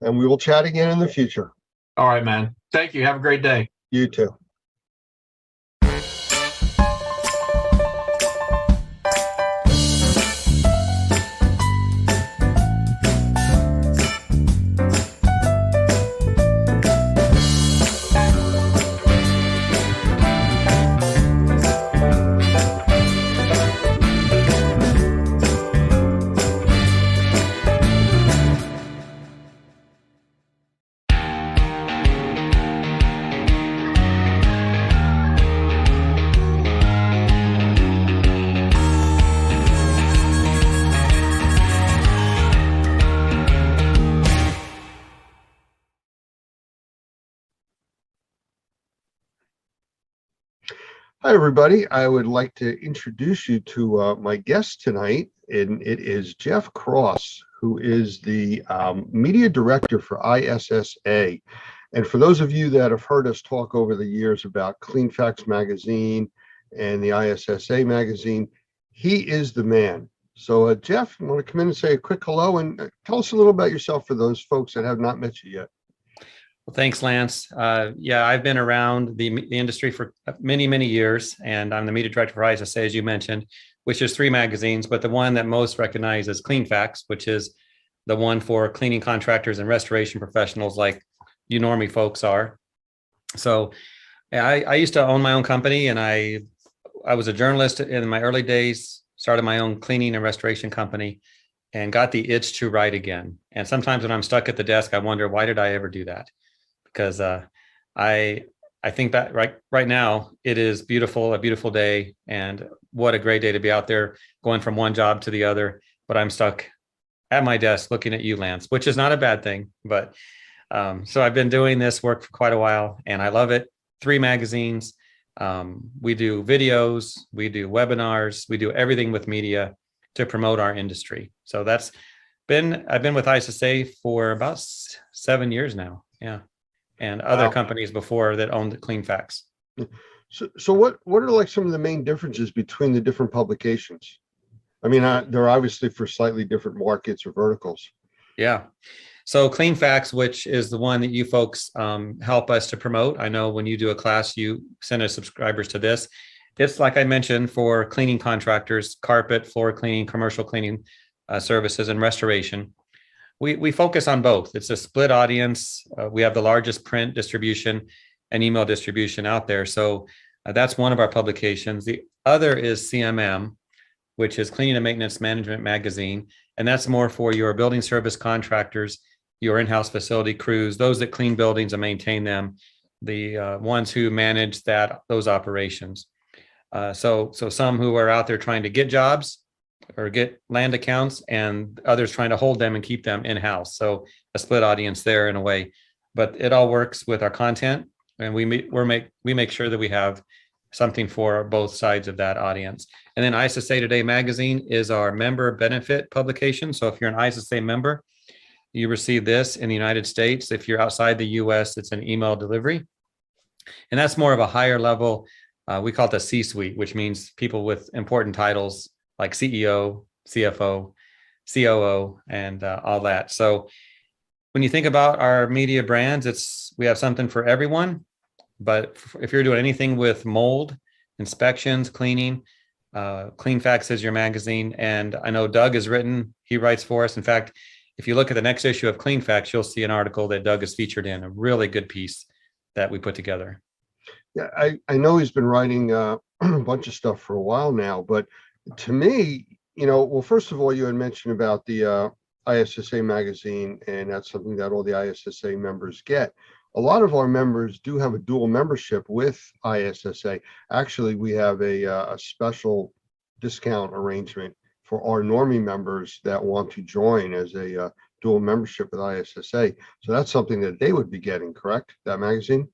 and we will chat again in the future. All right, man. Thank you. Have a great day. You too. Hi, everybody. I would like to introduce you to my guest tonight, and it is Jeff Cross, who is the media director for ISSA. And for those of you that have heard us talk over the years about Clean Facts Magazine and the ISSA magazine, he is the man. So, Jeff, you want to come in and say a quick hello and tell us a little about yourself for those folks that have not met you yet. Well, thanks, Lance. Yeah, I've been around the industry for many, many years, and I'm the media director for ISSA, as you mentioned, which is 3 magazines, but the one that most recognized is Clean Facts, which is the one for cleaning contractors and restoration professionals like you normie folks are. So I used to own my own company, and I was a journalist in my early days, started my own cleaning and restoration company, and got the itch to write again. And sometimes when I'm stuck at the desk, I wonder, why did I ever do that? Because I think that right now it is beautiful, a beautiful day, and what a great day to be out there going from one job to the other. But I'm stuck at my desk looking at you, Lance, which is not a bad thing. But so I've been doing this work for quite a while, and I love it. 3 magazines. We do videos, we do webinars, we do everything with media to promote our industry. So I've been with ISSA for about 7 years now. Yeah. And other Wow. companies before that owned Clean Facts. So what are like some of the main differences between the different publications? I mean, they're obviously for slightly different markets or verticals. Yeah. So Clean Facts, which is the one that you folks help us to promote. I know when you do a class, you send us subscribers to this. It's like I mentioned for cleaning contractors, carpet, floor cleaning, commercial cleaning services, and restoration. We focus on both. It's a split audience. We have the largest print distribution and email distribution out there. So that's one of our publications. The other is CMM, which is Cleaning and Maintenance Management Magazine. And that's more for your building service contractors, your in-house facility crews, those that clean buildings and maintain them, the ones who manage those operations. So some who are out there trying to get jobs or get land accounts, and others trying to hold them and keep them in-house. So a split audience there in a way, but it all works with our content, and we make sure that we have something for both sides of that audience. And then ISSA Today magazine is our member benefit publication. So if you're an ISSA member, you receive this in the United States. If you're outside the US, it's an email delivery. And that's more of a higher level. We call it the C-suite, which means people with important titles like CEO, CFO, COO, and all that. So when you think about our media brands, we have something for everyone. But if you're doing anything with mold, inspections, cleaning, Clean Facts is your magazine. And I know Doug he writes for us. In fact, if you look at the next issue of Clean Facts, you'll see an article that Doug is featured in, a really good piece that we put together. Yeah, I know he's been writing a bunch of stuff for a while now, but to me, well, first of all, you had mentioned about the ISSA magazine, and that's something that all the ISSA members get. A lot of our members do have a dual membership with ISSA. Actually, we have a special discount arrangement for our normie members that want to join as a dual membership with ISSA. So that's something that they would be getting, correct? That magazine?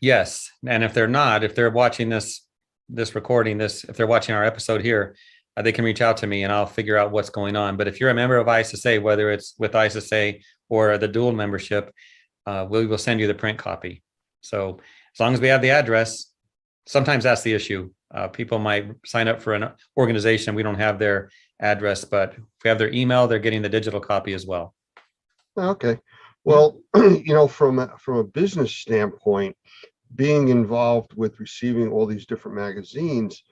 Yes. And if they're watching this recording, if they're watching our episode here, they can reach out to me and I'll figure out what's going on. But if you're a member of ISSA, whether it's with ISSA or the dual membership, we will send you the print copy. So as long as we have the address, sometimes that's the issue. People might sign up for an organization. We don't have their address, but if we have their email, they're getting the digital copy as well. Okay. Well, you know, from a business standpoint, being involved with receiving all these different magazines,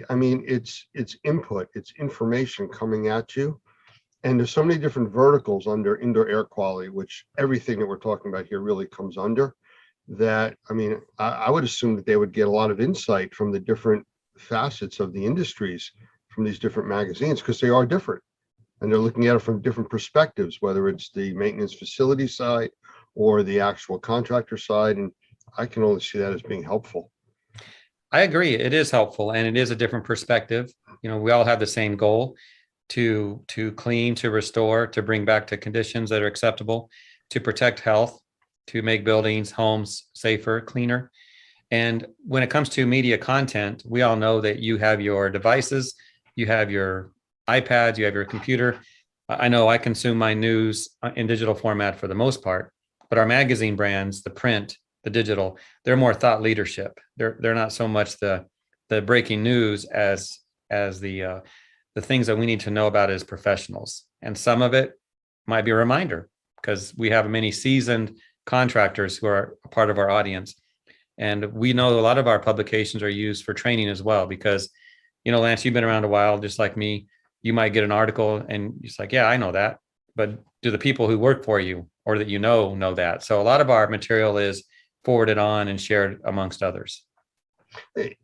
I mean, it's input, it's information coming at you. And there's so many different verticals under indoor air quality, which everything that we're talking about here really comes under that. I mean, I would assume that they would get a lot of insight from the different facets of the industries from these different magazines, because they are different. And they're looking at it from different perspectives, whether it's the maintenance facility side or the actual contractor side. And I can only see that as being helpful. I agree. It is helpful and it is a different perspective. You know, we all have the same goal to clean, to restore, to bring back to conditions that are acceptable, to protect health, to make buildings, homes safer, cleaner. And when it comes to media content, we all know that you have your devices, you have your iPads, you have your computer. I know I consume my news in digital format for the most part, but our magazine brands, the print, the digital, they're more thought leadership. They're not so much the breaking news as the things that we need to know about as professionals. And some of it might be a reminder because we have many seasoned contractors who are a part of our audience. And we know a lot of our publications are used for training as well, because, you know, Lance, you've been around a while, just like me. You might get an article and it's like, yeah, I know that. But do the people who work for you or that you know that? So a lot of our material is forwarded on and shared amongst others.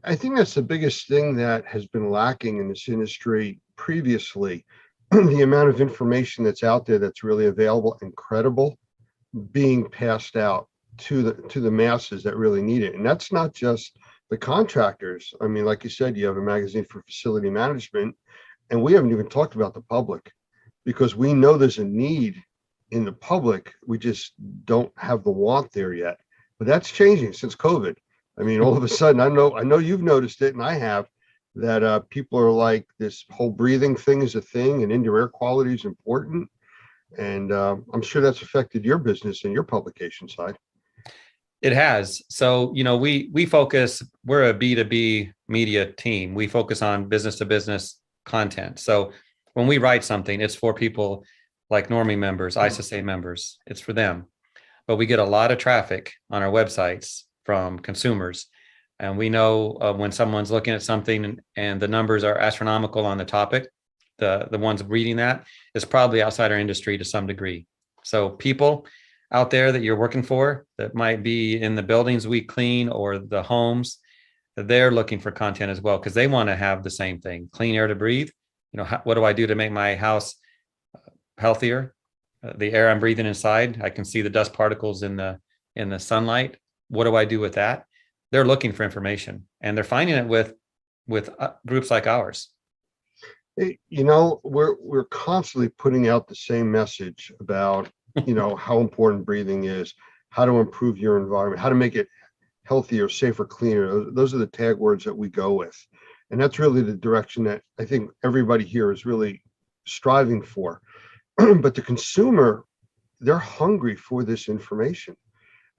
I think that's the biggest thing that has been lacking in this industry previously. The amount of information that's out there that's really available and credible being passed out to the masses that really need it. And that's not just the contractors. I mean, like you said, you have a magazine for facility management, and we haven't even talked about the public, because we know there's a need in the public. We just don't have the want there yet. But that's changing since COVID. I mean, all of a sudden, I know you've noticed it, and I have, that people are like, this whole breathing thing is a thing, and indoor air quality is important. And I'm sure that's affected your business and your publication side. It has. So, you know, we focus, we're a B2B media team. We focus on business to business content. So when we write something, it's for people like Normie members, ISSA members, it's for them. But we get a lot of traffic on our websites from consumers. And we know when someone's looking at something and the numbers are astronomical on the topic, the ones reading that is probably outside our industry to some degree. So people out there that you're working for that might be in the buildings we clean or the homes, they're looking for content as well, because they want to have the same thing, clean air to breathe. You know, what do I do to make my house healthier? The air I'm breathing inside, I can see the dust particles in the sunlight. What do I do with that? They're looking for information, and they're finding it with groups like ours. You know, we're constantly putting out the same message about, you know, how important breathing is, how to improve your environment, how to make it healthier, safer, cleaner. Those are the tag words that we go with. And that's really the direction that I think everybody here is really striving for. But the consumer, they're hungry for this information.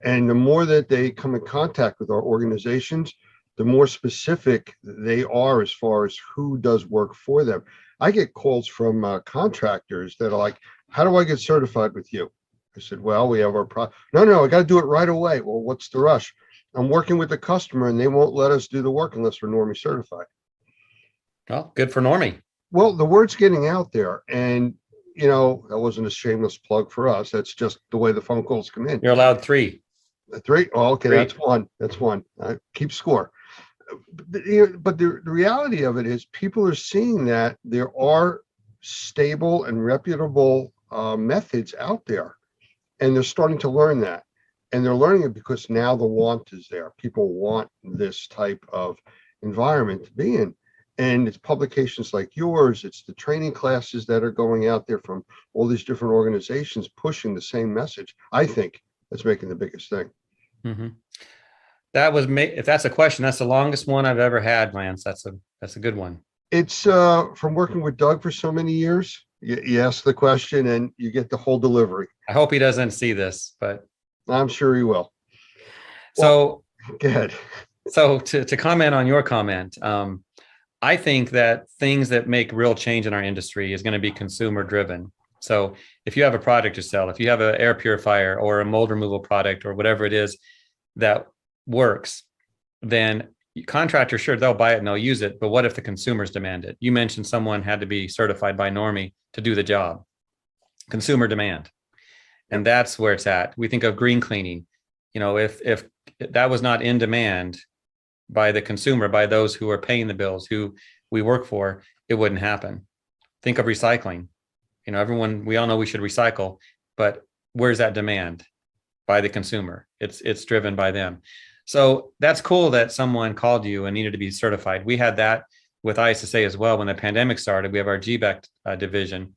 And the more that they come in contact with our organizations, the more specific they are as far as who does work for them. I get calls from contractors that are like, how do I get certified with you? I said, well, we have our No, I got to do it right away. Well, what's the rush? I'm working with the customer and they won't let us do the work unless we're Normie certified. Well, good for Normie. Well, the word's getting out there, and you know, that wasn't a shameless plug for us. That's just the way the phone calls come in. You're allowed 3. 3? Oh, okay, 3. that's one. That's one. Keep score. But the reality of it is people are seeing that there are stable and reputable methods out there, and they're starting to learn that. And they're learning it because now the want is there. People want this type of environment to be in. And it's publications like yours, it's the training classes that are going out there from all these different organizations pushing the same message. I think that's making the biggest thing. Mm-hmm. That was, if that's a question, that's the longest one I've ever had, Lance. That's a good one. It's from working with Doug for so many years. You ask the question and you get the whole delivery. I hope he doesn't see this, but I'm sure he will. so Go ahead. so to comment on your comment, I think that things that make real change in our industry is going to be consumer driven. So if you have a product to sell, if you have an air purifier or a mold removal product or whatever it is that works, then contractors, sure, they'll buy it and they'll use it. But what if the consumers demand it? You mentioned someone had to be certified by Normie to do the job. Consumer demand. And that's where it's at. We think of green cleaning. You know, if that was not in demand by the consumer, by those who are paying the bills, who we work for, it wouldn't happen. Think of recycling. You know, we all know we should recycle, but where's that demand? By the consumer. It's driven by them. So that's cool that someone called you and needed to be certified. We had that with ISSA as well. When the pandemic started, we have our GBEC division,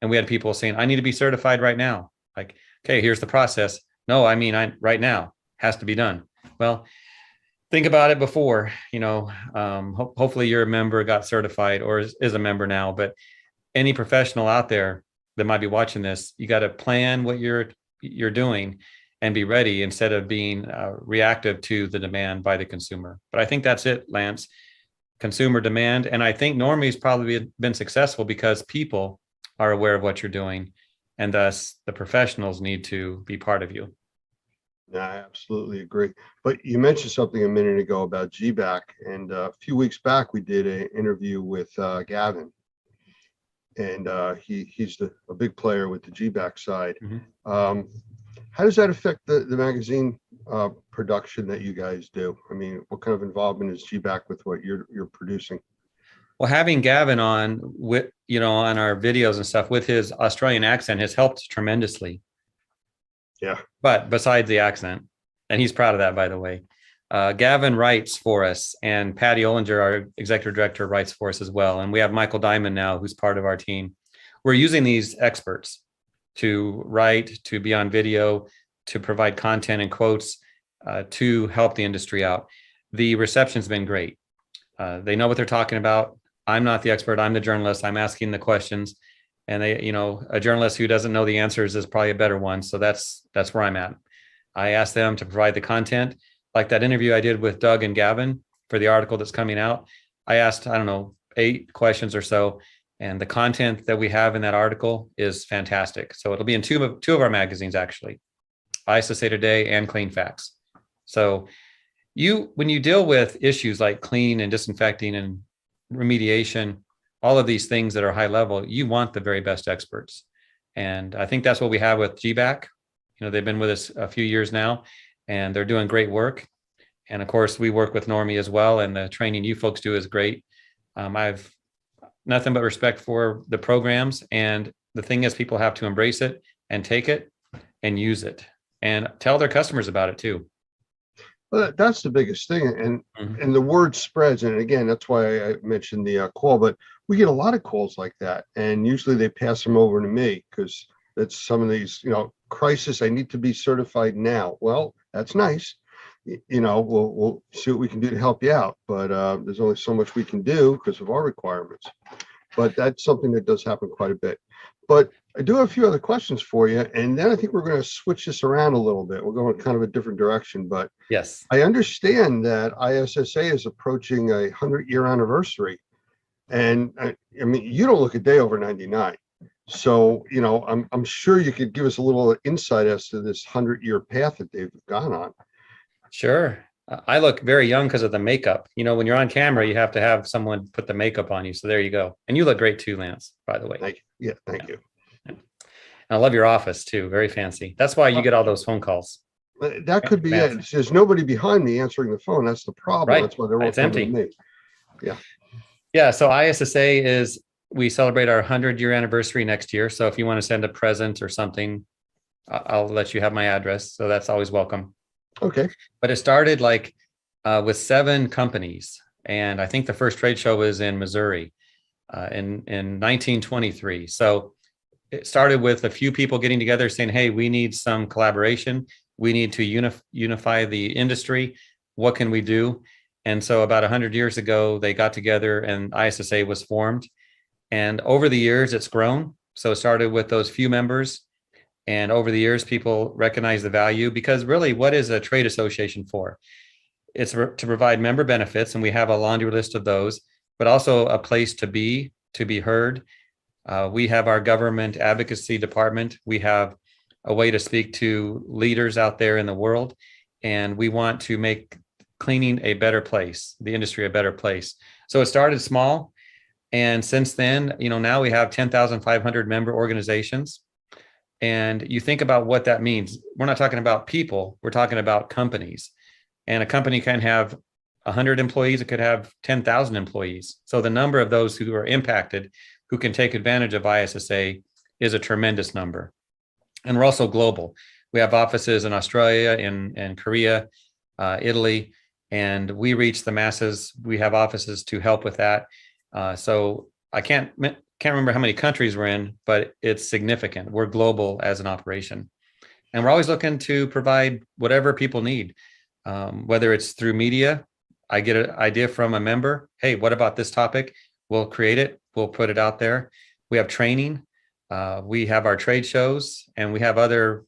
and we had people saying, I need to be certified right now. Like, okay, here's the process. No, I mean, right now has to be done. Well, think about it before, you know, hopefully you're a member, got certified, or is a member now, but any professional out there that might be watching this, you got to plan what you're doing and be ready instead of being reactive to the demand by the consumer. But I think that's it, Lance, consumer demand. And I think Normie's probably been successful because people are aware of what you're doing, and thus the professionals need to be part of you. Yeah, I absolutely agree. But you mentioned something a minute ago about GBAC, and a few weeks back we did an interview with Gavin, and he's a big player with the GBAC side. Mm-hmm. How does that affect the magazine production that you guys do? I mean, what kind of involvement is GBAC with what you're producing? Well, having Gavin on with, you know, on our videos and stuff with his Australian accent has helped tremendously. Yeah. But besides the accent, and he's proud of that, by the way, Gavin writes for us, and Patty Ollinger, our executive director, writes for us as well. And we have Michael Diamond now, who's part of our team. We're using these experts to write, to be on video, to provide content and quotes, to help the industry out. The reception's been great. They know what they're talking about. I'm not the expert. I'm the journalist. I'm asking the questions. And they, you know, a journalist who doesn't know the answers is probably a better one. So that's where I'm at. I asked them to provide the content, like that interview I did with Doug and Gavin for the article that's coming out. I asked, I don't know, 8 questions or so, and the content that we have in that article is fantastic. So it'll be in two of our magazines, actually, ISSA Today and Clean Facts. So when you deal with issues like clean and disinfecting and remediation, all of these things that are high level, you want the very best experts. And I think that's what we have with GBAC. You know, they've been with us a few years now, and they're doing great work. And of course, we work with Normie as well, and the training you folks do is great. I've nothing but respect for the programs. And the thing is, people have to embrace it and take it and use it and tell their customers about it too. Well, that's the biggest thing, and the word spreads. And again, that's why I mentioned the call. But we get a lot of calls like that, and usually they pass them over to me because that's some of these, you know, crisis. I need to be certified now. Well, that's nice. You know, we'll see what we can do to help you out, but there's only so much we can do because of our requirements. But that's something that does happen quite a bit. But I do have a few other questions for you, and then I think we're going to switch this around a little bit. We're going kind of a different direction, but Yes. I understand that ISSA is approaching a 100-year anniversary, and I mean, you don't look a day over 99. So, you know, I'm sure you could give us a little insight as to this 100-year path that they've gone on. Sure. I look very young because of the makeup. You know, when you're on camera, you have to have someone put the makeup on you. So there you go. And you look great too, Lance, by the way. Thank you. Yeah, thank you. And I love your office too. Very fancy. That's why you get all those phone calls. That could be it. There's nobody behind me answering the phone. That's the problem. Right. That's why they're all It's coming to empty. me. Yeah. Yeah. So ISSA we celebrate our 100-year anniversary next year. So if you want to send a present or something, I'll let you have my address. So that's always welcome. Okay. But it started like with 7 companies. And I think the first trade show was in Missouri in 1923. So it started with a few people getting together saying, hey, we need some collaboration. We need to unify the industry. What can we do? And so about 100 years ago, they got together and ISSA was formed. And over the years, it's grown. So it started with those few members. And over the years, people recognize the value, because really, what is a trade association for? It's to provide member benefits, and we have a laundry list of those, but also a place to be heard. We have our government advocacy department. We have a way to speak to leaders out there in the world. And we want to make cleaning a better place, the industry a better place. So it started small. And since then, now we have 10,500 member organizations. And you think about what that means. We're not talking about people, we're talking about companies. And a company can have 100 employees, it could have 10,000 employees. So the number of those who are impacted, who can take advantage of ISSA, is a tremendous number. And we're also global. We have offices in Australia, in Korea, Italy, and we reach the masses. We have offices to help with that. So I can't remember how many countries we're in, but it's significant. We're global as an operation. And we're always looking to provide whatever people need, whether it's through media. I get an idea from a member. Hey, what about this topic? We'll create it. We'll put it out there. We have training. We have our trade shows, and we have other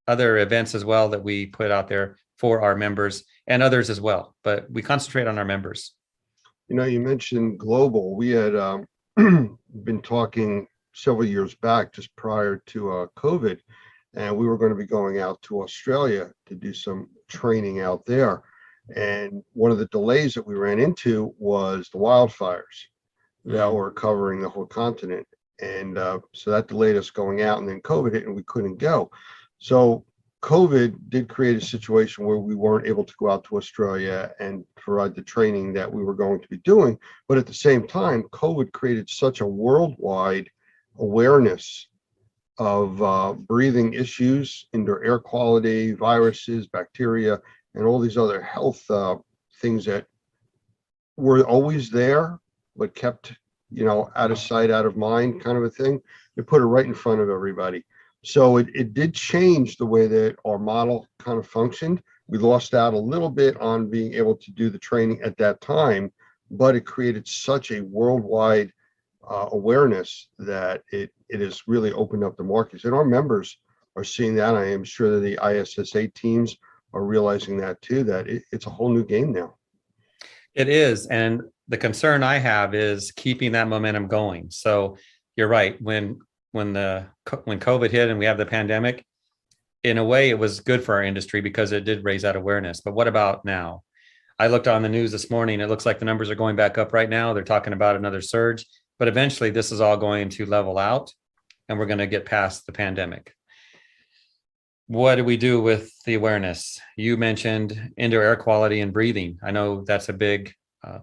events as well that we put out there for our members and others as well. But we concentrate on our members. You mentioned global. We had been talking several years back, just prior to COVID, and we were going to be going out to Australia to do some training out there. And one of the delays that we ran into was the wildfires that were covering the whole continent. And so that delayed us going out, and then COVID hit and we couldn't go. So COVID did create a situation where we weren't able to go out to Australia and provide the training that we were going to be doing. But at the same time, COVID created such a worldwide awareness of breathing issues, indoor air quality, viruses, bacteria, and all these other health things that were always there, but kept, out of sight, out of mind kind of a thing. They put it right in front of everybody. So it did change the way that our model kind of functioned. We lost out a little bit on being able to do the training at that time, but it created such a worldwide awareness that it has really opened up the markets. And our members are seeing that. I am sure that the ISSA teams are realizing that too, that it's a whole new game now. It is. And the concern I have is keeping that momentum going. So you're right. When COVID hit and we have the pandemic, in a way, it was good for our industry because it did raise that awareness. But what about now? I looked on the news this morning. It looks like the numbers are going back up right now. They're talking about another surge, but eventually this is all going to level out and we're going to get past the pandemic. What do we do with the awareness? You mentioned indoor air quality and breathing. I know that's a big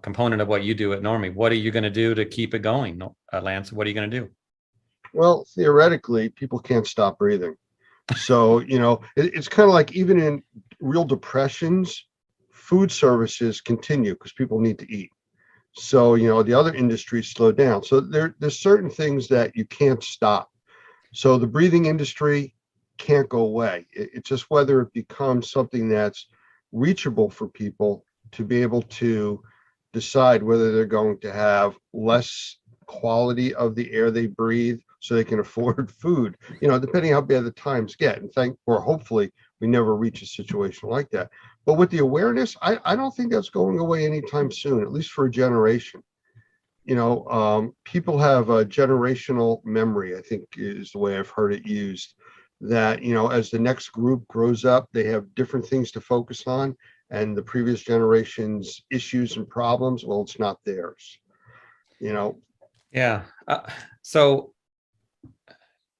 component of what you do at Normie. What are you going to do to keep it going, Lance? What are you going to do? Well, theoretically, people can't stop breathing. So, it's kind of like even in real depressions, food services continue because people need to eat. So, the other industries slow down. So there's certain things that you can't stop. So the breathing industry can't go away. It's just whether it becomes something that's reachable for people to be able to decide whether they're going to have less quality of the air they breathe so they can afford food, depending how bad the times get. And hopefully we never reach a situation like that. But with the awareness, I don't think that's going away anytime soon, at least for a generation. People have a generational memory, I think is the way I've heard it used, that, as the next group grows up, they have different things to focus on, and the previous generation's issues and problems, well, it's not theirs, Yeah. So,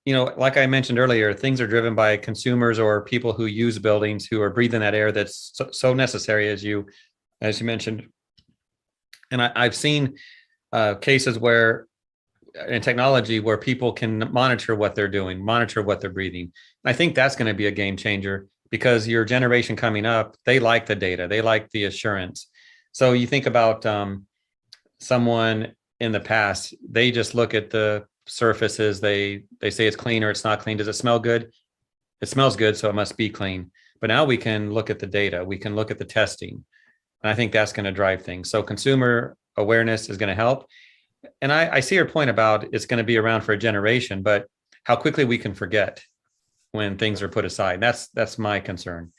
like I mentioned earlier, things are driven by consumers or people who use buildings, who are breathing that air that's so necessary, as you mentioned. And I've seen cases where in technology where people can monitor what they're doing, monitor what they're breathing. I think that's going to be a game changer, because your generation coming up, they like the data, they like the assurance. So you think about someone in the past, they just look at the surfaces, they say it's clean or it's not clean. Does it smell good? It smells good, so it must be clean. But now we can look at the data, we can look at the testing. And I think that's going to drive things. So consumer awareness is going to help. And I see your point about it's going to be around for a generation, but how quickly we can forget when things are put aside. That's my concern.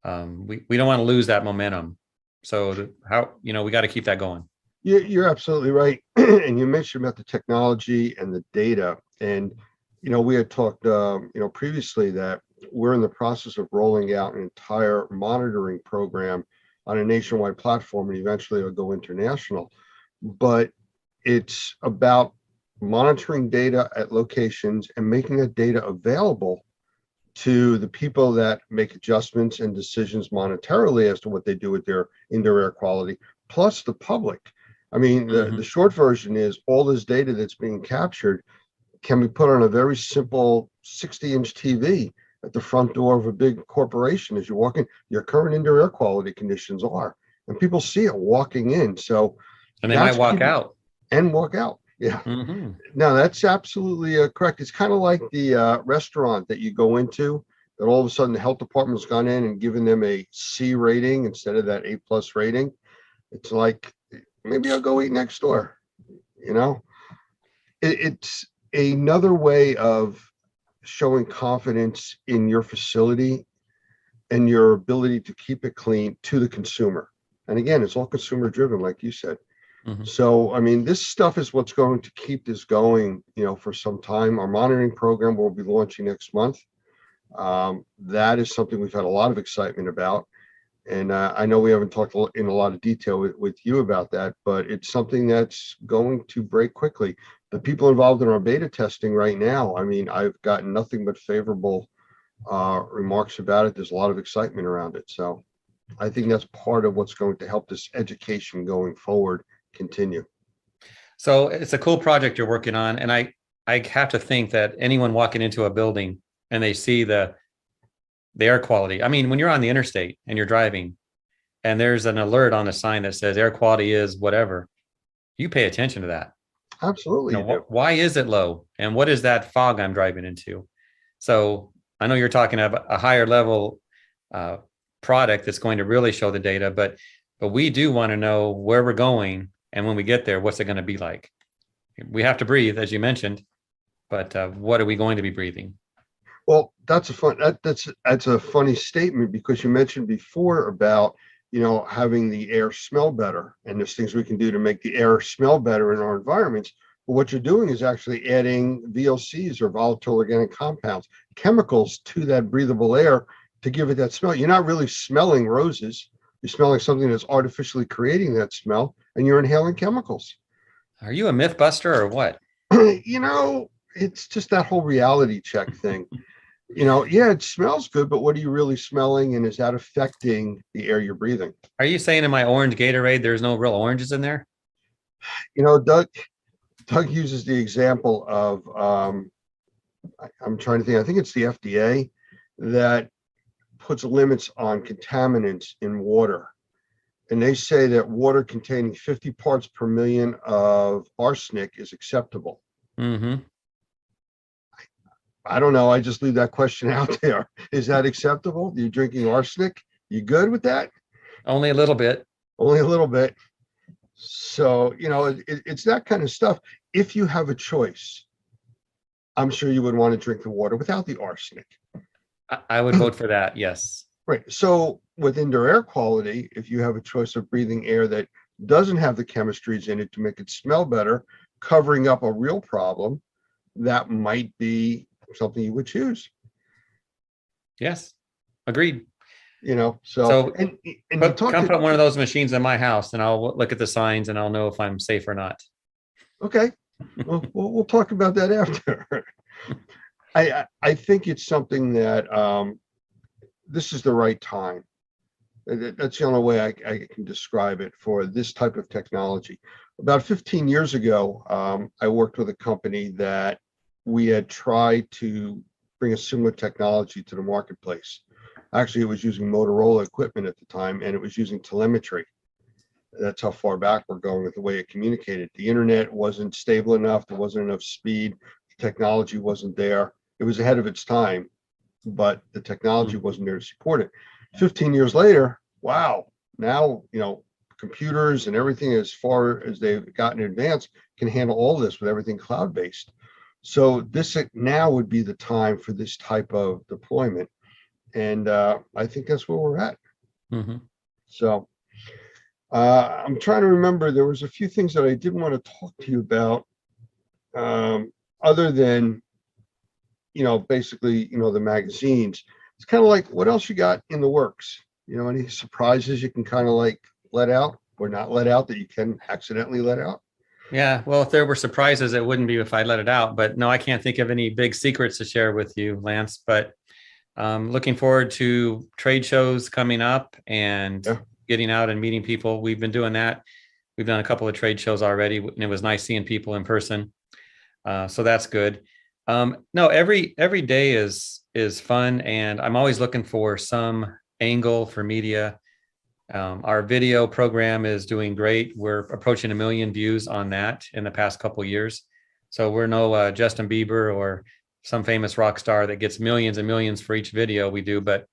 We don't want to lose that momentum. So we got to keep that going. You're absolutely right. And you mentioned about the technology and the data. And, we had talked, previously that we're in the process of rolling out an entire monitoring program on a nationwide platform, and eventually it'll go international. But it's about monitoring data at locations and making that data available to the people that make adjustments and decisions monetarily as to what they do with their indoor air quality, plus the public. I mean, the short version is all this data that's being captured can be put on a very simple 60-inch TV at the front door of a big corporation as you walk in. Your current indoor air quality conditions are, and people see it walking in. So, and they might walk out. And walk out. Yeah. No, that's absolutely correct. It's kind of like the restaurant that you go into that all of a sudden the health department's gone in and given them a C rating instead of that A+ rating. It's like, maybe I'll go eat next door. It's another way of showing confidence in your facility and your ability to keep it clean to the consumer. And again, it's all consumer driven, like you said. So, I mean, this stuff is what's going to keep this going, for some time. Our monitoring program will be launching next month. That is something we've had a lot of excitement about. And I know we haven't talked in a lot of detail with you about that, but it's something that's going to break quickly. The people involved in our beta testing right now, I mean, I've gotten nothing but favorable remarks about it. There's a lot of excitement around it. So I think that's part of what's going to help this education going forward continue. So it's a cool project you're working on. And I have to think that anyone walking into a building and they see the air quality. I mean, when you're on the interstate and you're driving and there's an alert on a sign that says air quality is whatever, you pay attention to that. Absolutely. Why is it low? And what is that fog I'm driving into? So I know you're talking about a higher level product that's going to really show the data, but we do want to know where we're going. And when we get there, what's it going to be like? We have to breathe, as you mentioned, but what are we going to be breathing? Well, that's a funny statement, because you mentioned before about, having the air smell better, and there's things we can do to make the air smell better in our environments. But what you're doing is actually adding VOCs, or volatile organic compounds, chemicals to that breathable air to give it that smell. You're not really smelling roses. You're smelling something that's artificially creating that smell, and you're inhaling chemicals. Are you a myth buster or what? It's just that whole reality check thing. Yeah, it smells good, but what are you really smelling? And is that affecting the air you're breathing? Are you saying in my orange Gatorade, there's no real oranges in there? Doug uses the example of, I'm trying to think, I think it's the FDA that puts limits on contaminants in water. And they say that water containing 50 parts per million of arsenic is acceptable. I don't know. I just leave that question out there. Is that acceptable? You're drinking arsenic? You good with that? Only a little bit. Only a little bit. So, it's that kind of stuff. If you have a choice, I'm sure you would want to drink the water without the arsenic. I would vote for that. Yes. Right. So with indoor air quality, if you have a choice of breathing air that doesn't have the chemistries in it to make it smell better, covering up a real problem, that might be something you would choose. Yes. Agreed. So come put one of those machines in my house and I'll look at the signs and I'll know if I'm safe or not. Okay. We'll talk about that after. I think it's something that this is the right time. That's the only way I can describe it for this type of technology. About 15 years ago, I worked with a company that we had tried to bring a similar technology to the marketplace. Actually, it was using Motorola equipment at the time, and it was using telemetry. That's how far back we're going with the way it communicated. The internet wasn't stable enough. There wasn't enough speed. The technology wasn't there. It was ahead of its time, but the technology wasn't there to support it. 15 years later, wow, now, computers and everything, as far as they've gotten advanced, can handle all this with everything cloud-based. So this now would be the time for this type of deployment. And I think that's where we're at. Mhm. So I'm trying to remember, there was a few things that I did want to talk to you about, other than, basically, the magazines. It's kind of like, what else you got in the works? Any surprises you can kind of like let out or not let out that you can accidentally let out? Yeah, well, if there were surprises, it wouldn't be if I let it out. But no, I can't think of any big secrets to share with you, Lance. But looking forward to trade shows coming up and getting out and meeting people. We've been doing that. We've done a couple of trade shows already, and it was nice seeing people in person. So that's good. No, every day is fun, and I'm always looking for some angle for media. Our video program is doing great. We're approaching 1 million views on that in the past couple of years. So we're no Justin Bieber or some famous rock star that gets millions and millions for each video we do, but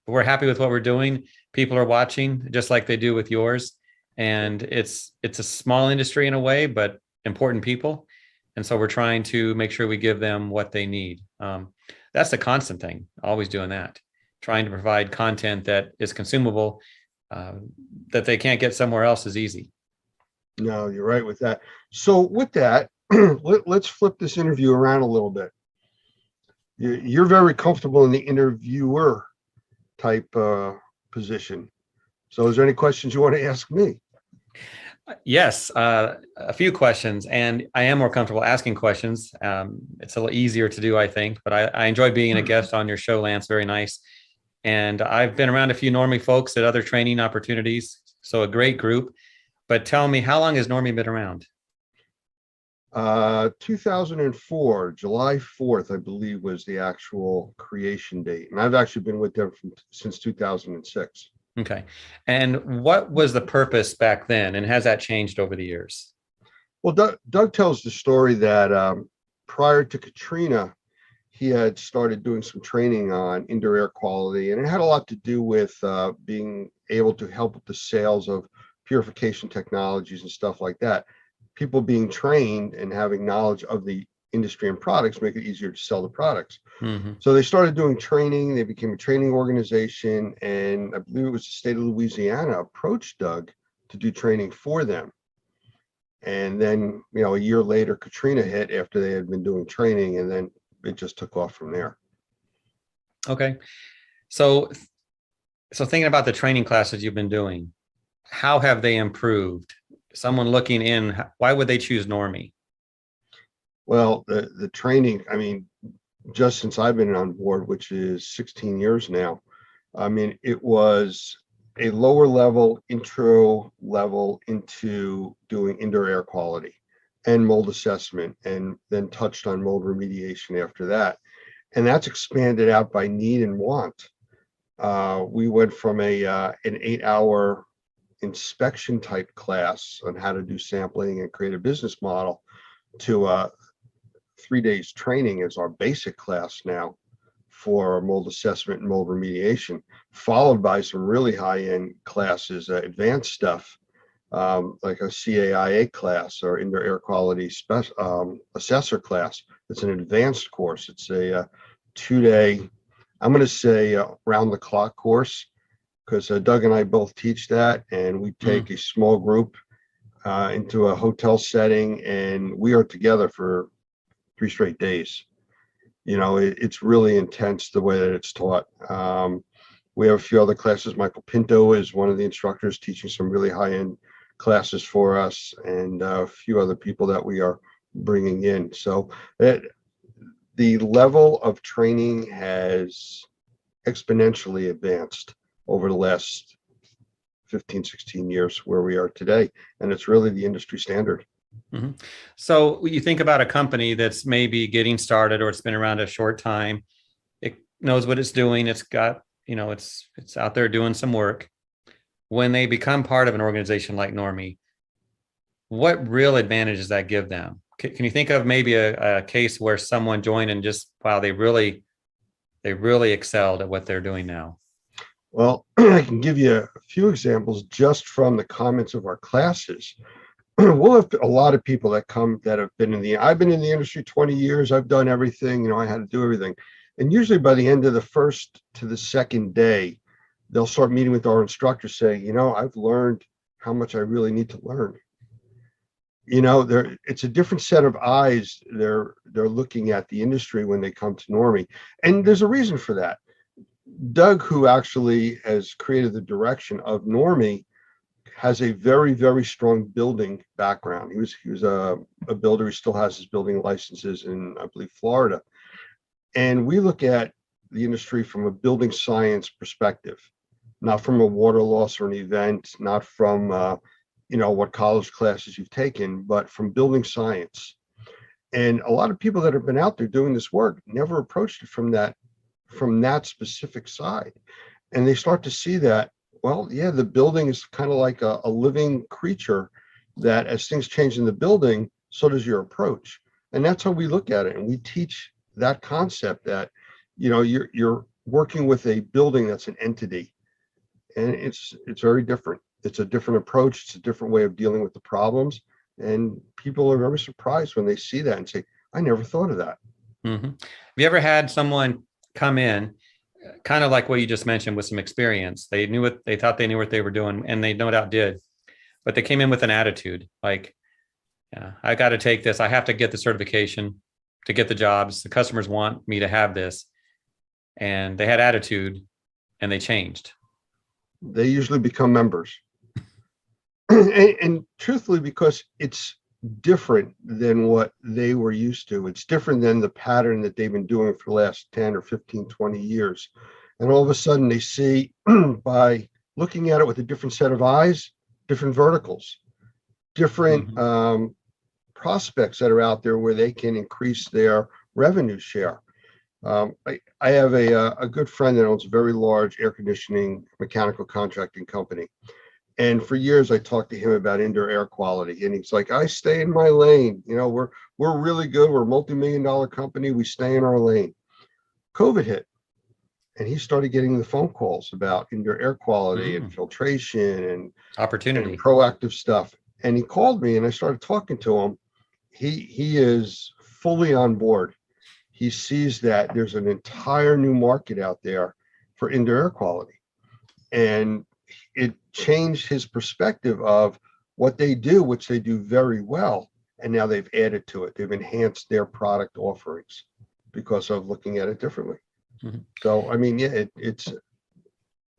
we're happy with what we're doing. People are watching just like they do with yours. And it's a small industry in a way, but important people. And so we're trying to make sure we give them what they need. That's the constant thing, always doing that, trying to provide content that is consumable, that they can't get somewhere else is easy. No, you're right with that. So with that, let's flip this interview around a little bit. You're very comfortable in the interviewer type position. So is there any questions you want to ask me? Yes, a few questions, and I am more comfortable asking questions. It's a little easier to do, I think, but I enjoy being a guest on your show, Lance. Very nice. And I've been around a few Normie folks at other training opportunities, so a great group. But tell me, how long has Normie been around? 2004, July 4th, I believe, was the actual creation date. And I've actually been with them since 2006. Okay. And what was the purpose back then? And has that changed over the years? Well, Doug tells the story that prior to Katrina, he had started doing some training on indoor air quality, and it had a lot to do with being able to help with the sales of purification technologies and stuff like that. People being trained and having knowledge of the industry and products make it easier to sell the products. Mm-hmm. So they started doing training. They became a training organization, and I believe it was the state of Louisiana approached Doug to do training for them. And then, a year later, Katrina hit after they had been doing training, and then it just took off from there. Okay. So thinking about the training classes you've been doing, how have they improved? Someone looking in, why would they choose Normie? Well, the training, I mean, just since I've been on board, which is 16 years now, I mean, it was a lower level, intro level into doing indoor air quality and mold assessment, and then touched on mold remediation after that. And that's expanded out by need and want. We went from an 8-hour inspection type class on how to do sampling and create a business model to 3 days training as our basic class now for mold assessment and mold remediation, followed by some really high-end classes, advanced stuff, like a CAIA class or indoor air quality assessor class. It's an advanced course. It's a 2-day, I'm going to say round the clock course, because Doug and I both teach that, and we take a small group into a hotel setting, and we are together for 3 straight days. It's really intense the way that it's taught. We have a few other classes. Michael Pinto is one of the instructors teaching some really high-end classes for us, and a few other people that we are bringing in. So the level of training has exponentially advanced over the last 15, 16 years where we are today. And it's really the industry standard. Mm-hmm. So you think about a company that's maybe getting started, or it's been around a short time. It knows what it's doing. It's got, it's out there doing some work. When they become part of an organization like Normie, what real advantage does that give them? Can you think of maybe a case where someone joined and just, wow, they really excelled at what they're doing now? Well, I can give you a few examples just from the comments of our classes. We'll have a lot of people that come that have been I've been in the industry 20 years. I've done everything, I had to do everything. And usually by the end of the first to the second day, they'll start meeting with our instructors saying, I've learned how much I really need to learn. It's a different set of eyes. They're looking at the industry when they come to Normie. And there's a reason for that. Doug, who actually has created the direction of Normie, has a very, very strong building background. He was a builder. He still has his building licenses in, I believe, Florida. And we look at the industry from a building science perspective, not from a water loss or an event, not from what college classes you've taken, but from building science. And a lot of people that have been out there doing this work never approached it from that specific side. And they start to see that, well, yeah, the building is kind of like a living creature that as things change in the building, so does your approach. And that's how we look at it. And we teach that concept that, you're working with a building that's an entity. And it's very different. It's a different approach. It's a different way of dealing with the problems. And people are very surprised when they see that and say, I never thought of that. Mm-hmm. Have you ever had someone come in, kind of like what you just mentioned, with some experience? They thought they knew what they were doing, and they no doubt did, but they came in with an attitude like, yeah, I got to take this. I have to get the certification to get the jobs. The customers want me to have this. And they had attitude and they changed. They usually become members. and truthfully, because it's different than what they were used to. It's different than the pattern that they've been doing for the last 10 or 15, 20 years. And all of a sudden they see by looking at it with a different set of eyes, different verticals, different prospects that are out there where they can increase their revenue share. I have a good friend that owns a very large air conditioning mechanical contracting company. And for years, I talked to him about indoor air quality, and he's like, I stay in my lane. We're really good. We're a multi-million-dollar company. We stay in our lane. COVID hit, and he started getting the phone calls about indoor air quality and filtration and opportunity, and proactive stuff. And he called me, and I started talking to him. He is fully on board. He sees that there's an entire new market out there for indoor air quality, and it changed his perspective of what they do, which they do very well. And now they've added to it. They've enhanced their product offerings because of looking at it differently. Mm-hmm. So, I mean, yeah, it's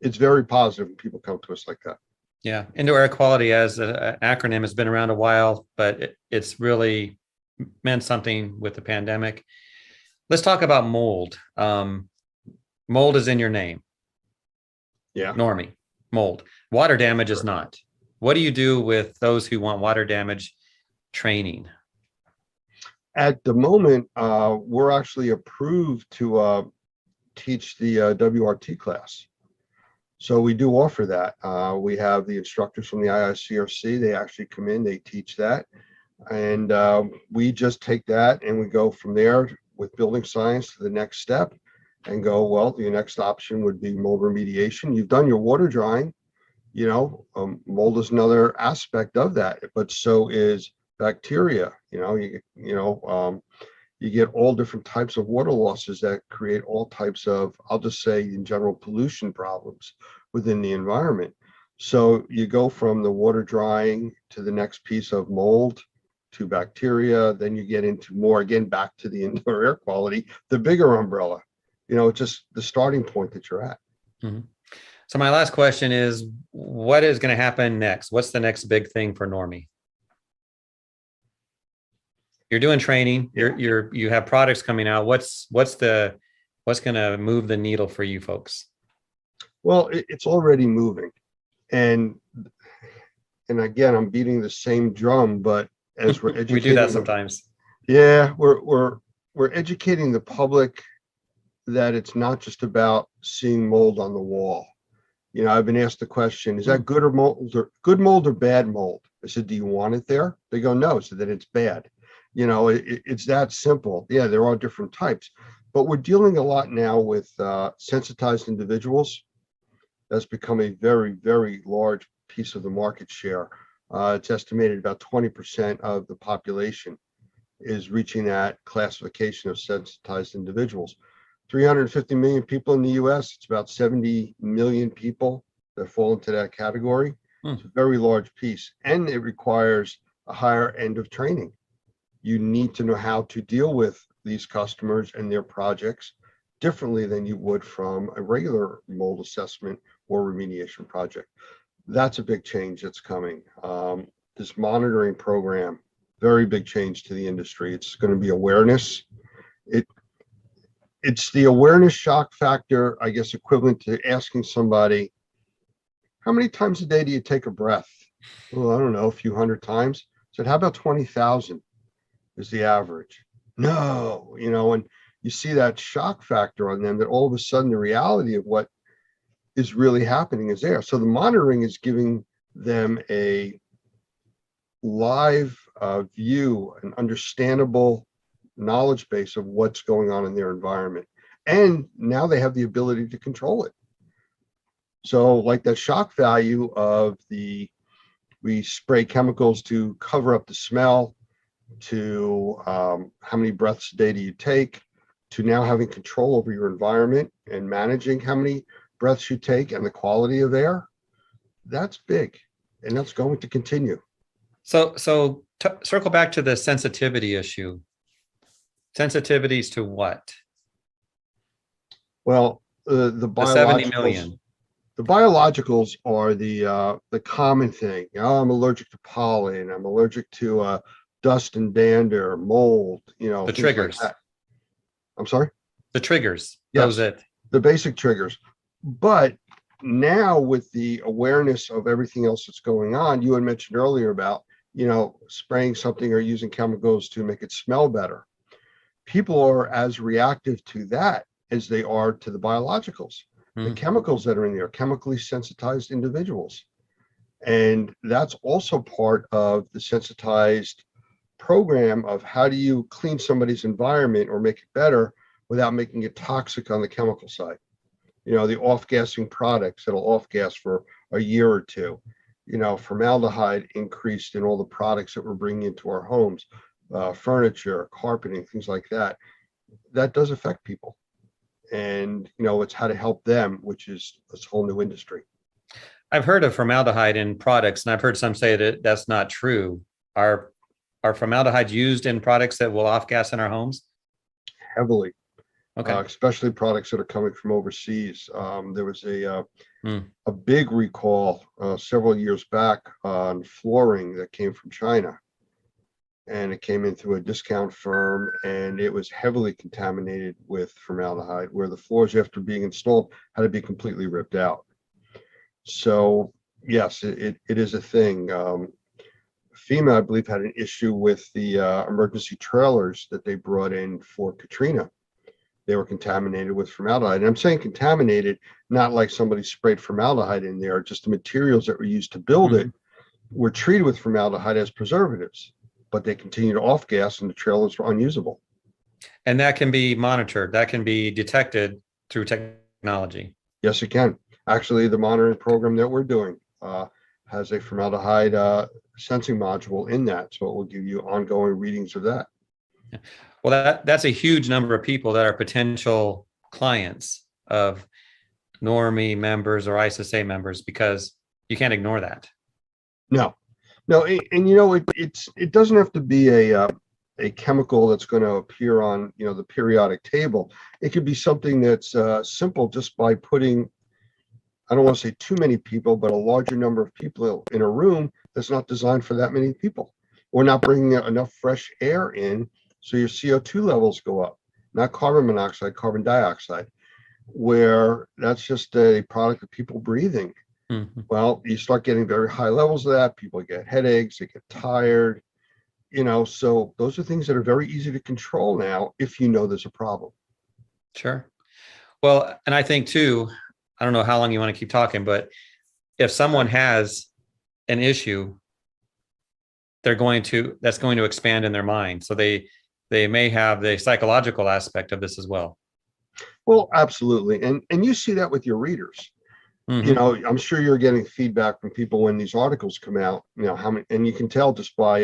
very positive when people come to us like that. Yeah. Indoor air quality as an acronym has been around a while, but it's really meant something with the pandemic. Let's talk about mold. Mold is in your name. Yeah. Normie. Mold. Water damage is not. What do you do with those who want water damage training? At the moment, we're actually approved to teach the WRT class. So we do offer that. We have the instructors from the IICRC. They actually come in, they teach that. And we just take that and we go from there with building science to the next step and go, well, the next option would be mold remediation. You've done your water drying, mold is another aspect of that, but so is bacteria. You get all different types of water losses that create all types of, I'll just say in general, pollution problems within the environment. So you go from the water drying to the next piece of mold to bacteria, then you get into more, again, back to the indoor air quality, the bigger umbrella. It's just the starting point that you're at. Mm-hmm. So my last question is, what is going to happen next? What's the next big thing for Normie? You're doing training. You have products coming out. What's going to move the needle for you folks? Well, it's already moving, and again, I'm beating the same drum, but as we're educating, we do that sometimes. Yeah, we're educating the public that it's not just about seeing mold on the wall. I've been asked the question, is that good mold or bad mold? I said, do you want it there? They go, no. So then it's bad. It's that simple. Yeah, there are different types, but we're dealing a lot now with sensitized individuals. That's become a very, very large piece of the market share. It's estimated about 20% of the population is reaching that classification of sensitized individuals. 350 million people in the US, it's about 70 million people that fall into that category. It's a very large piece, and it requires a higher end of training. You need to know how to deal with these customers and their projects differently than you would from a regular mold assessment or remediation project. That's a big change that's coming. This monitoring program, very big change to the industry. It's going to be awareness. It's the awareness shock factor, I guess, equivalent to asking somebody, how many times a day do you take a breath? Well, I don't know, a few hundred times. So how about 20,000 is the average? No, and you see that shock factor on them, that all of a sudden the reality of what is really happening is there. So the monitoring is giving them a live view, an understandable knowledge base of what's going on in their environment. And now they have the ability to control it. So like that shock value of we spray chemicals to cover up the smell, to how many breaths a day do you take, to now having control over your environment and managing how many breaths you take and the quality of air. That's big, and that's going to continue. So circle back to the sensitivity issue. Sensitivities to what? Well, the 70 million. biologicals, the biologicals are the common thing. I'm allergic to pollen. I'm allergic to dust and dander, mold. The things like triggers. that. I'm sorry. The triggers. Yes. That was it. The basic triggers. But now with the awareness of everything else that's going on, you had mentioned earlier about, spraying something or using chemicals to make it smell better. People are as reactive to that as they are to the biologicals. The chemicals that are in there, chemically sensitized individuals. And that's also part of the sensitized program of how do you clean somebody's environment or make it better without making it toxic on the chemical side. The off-gassing products that'll off-gas for a year or two. Formaldehyde increased in all the products that we're bringing into our homes, furniture, carpeting, things like that. That does affect people. And, it's how to help them, which is this whole new industry. I've heard of formaldehyde in products, and I've heard some say that that's not true. Are formaldehyde used in products that will off-gas in our homes? Heavily. Okay. Especially products that are coming from overseas. There was a big recall several years back on flooring that came from China, and it came in through a discount firm, and it was heavily contaminated with formaldehyde, where the floors, after being installed, had to be completely ripped out. So yes, it is a thing. FEMA, I believe, had an issue with the emergency trailers that they brought in for Katrina. They were contaminated with formaldehyde. And I'm saying contaminated, not like somebody sprayed formaldehyde in there, just the materials that were used to build it were treated with formaldehyde as preservatives, but they continued to off-gas and the trailers were unusable. And that can be monitored. That can be detected through technology. Yes, it can. Actually, the monitoring program that we're doing has a formaldehyde sensing module in that. So it will give you ongoing readings of that. Well, that's a huge number of people that are potential clients of Normie members or ISSA members, because you can't ignore that. No, and it doesn't have to be a chemical that's going to appear on the periodic table. It could be something that's simple, just by putting, I don't want to say too many people, but a larger number of people in a room that's not designed for that many people, or not bringing enough fresh air in. So your CO2 levels go up, not carbon monoxide, carbon dioxide, where that's just a product of people breathing. Well, you start getting very high levels of that. People get headaches, they get tired, so those are things that are very easy to control now if you know there's a problem. Sure. Well, and I think too, I don't know how long you want to keep talking, but if someone has an issue, that's going to expand in their mind. So they may have the psychological aspect of this as well. Well, absolutely. And you see that with your readers. you know, I'm sure you're getting feedback from people when these articles come out, you know, how many, and you can tell just by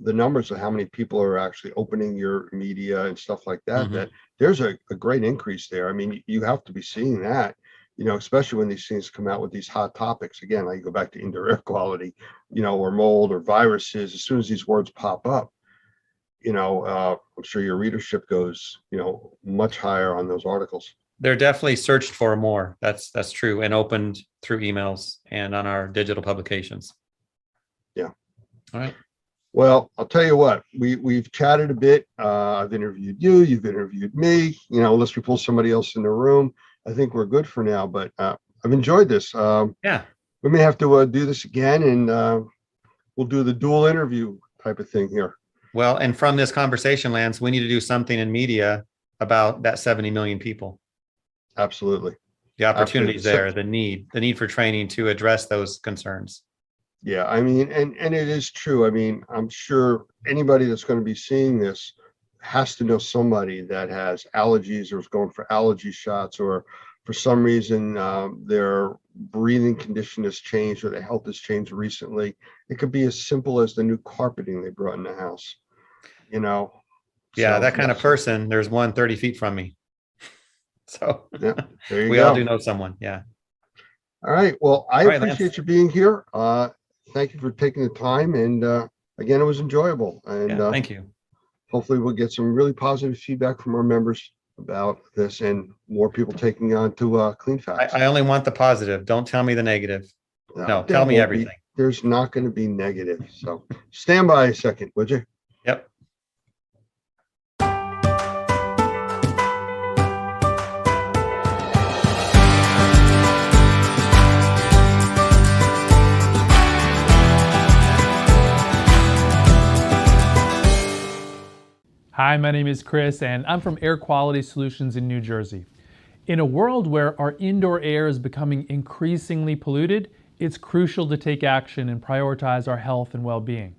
the numbers of how many people are actually opening your media and stuff like that, Mhm. that there's a great increase there. I mean, you have to be seeing that, you know, especially when these things come out with these hot topics. Again, like you go back to indoor air quality, you know, or mold or viruses, as soon as these words pop up, you know, I'm sure your readership goes, you know, much higher on those articles. They're definitely searched for more. That's true, and opened through emails and on our digital publications. Yeah. All right. Well, I'll tell you what, we've chatted a bit. I've interviewed you, you've interviewed me, you know, unless we pull somebody else in the room. I think we're good for now, but I've enjoyed this. Yeah. We may have to do this again, and we'll do the dual interview type of thing here. Well, and from this conversation, Lance, we need to do something in media about that 70 million people. Absolutely. The opportunities Absolutely. there, the need for training to address those concerns. Yeah, I mean, and it is true. I mean, I'm sure anybody that's going to be seeing this has to know somebody that has allergies or is going for allergy shots, or for some reason their breathing condition has changed or their health has changed recently. It could be as simple as the new carpeting they brought in the house, you know. Yeah, So, that kind of yes. person, there's one 30 feet from me. So Yeah, there you we go. all do know someone. Yeah. All right. Well, I All right, appreciate Lance. you being here. Thank you for taking the time. And again, it was enjoyable. And Yeah, thank you. hopefully we'll get some really positive feedback from our members about this, and more people taking on to Clean Facts. I only want the positive. Don't tell me the negative. No, there tell me won't everything. There's not going to be negative. So stand by a second, would you? Yep. Hi, my name is Chris, and I'm from Air Quality Solutions in New Jersey. In a world where our indoor air is becoming increasingly polluted, it's crucial to take action and prioritize our health and well-being.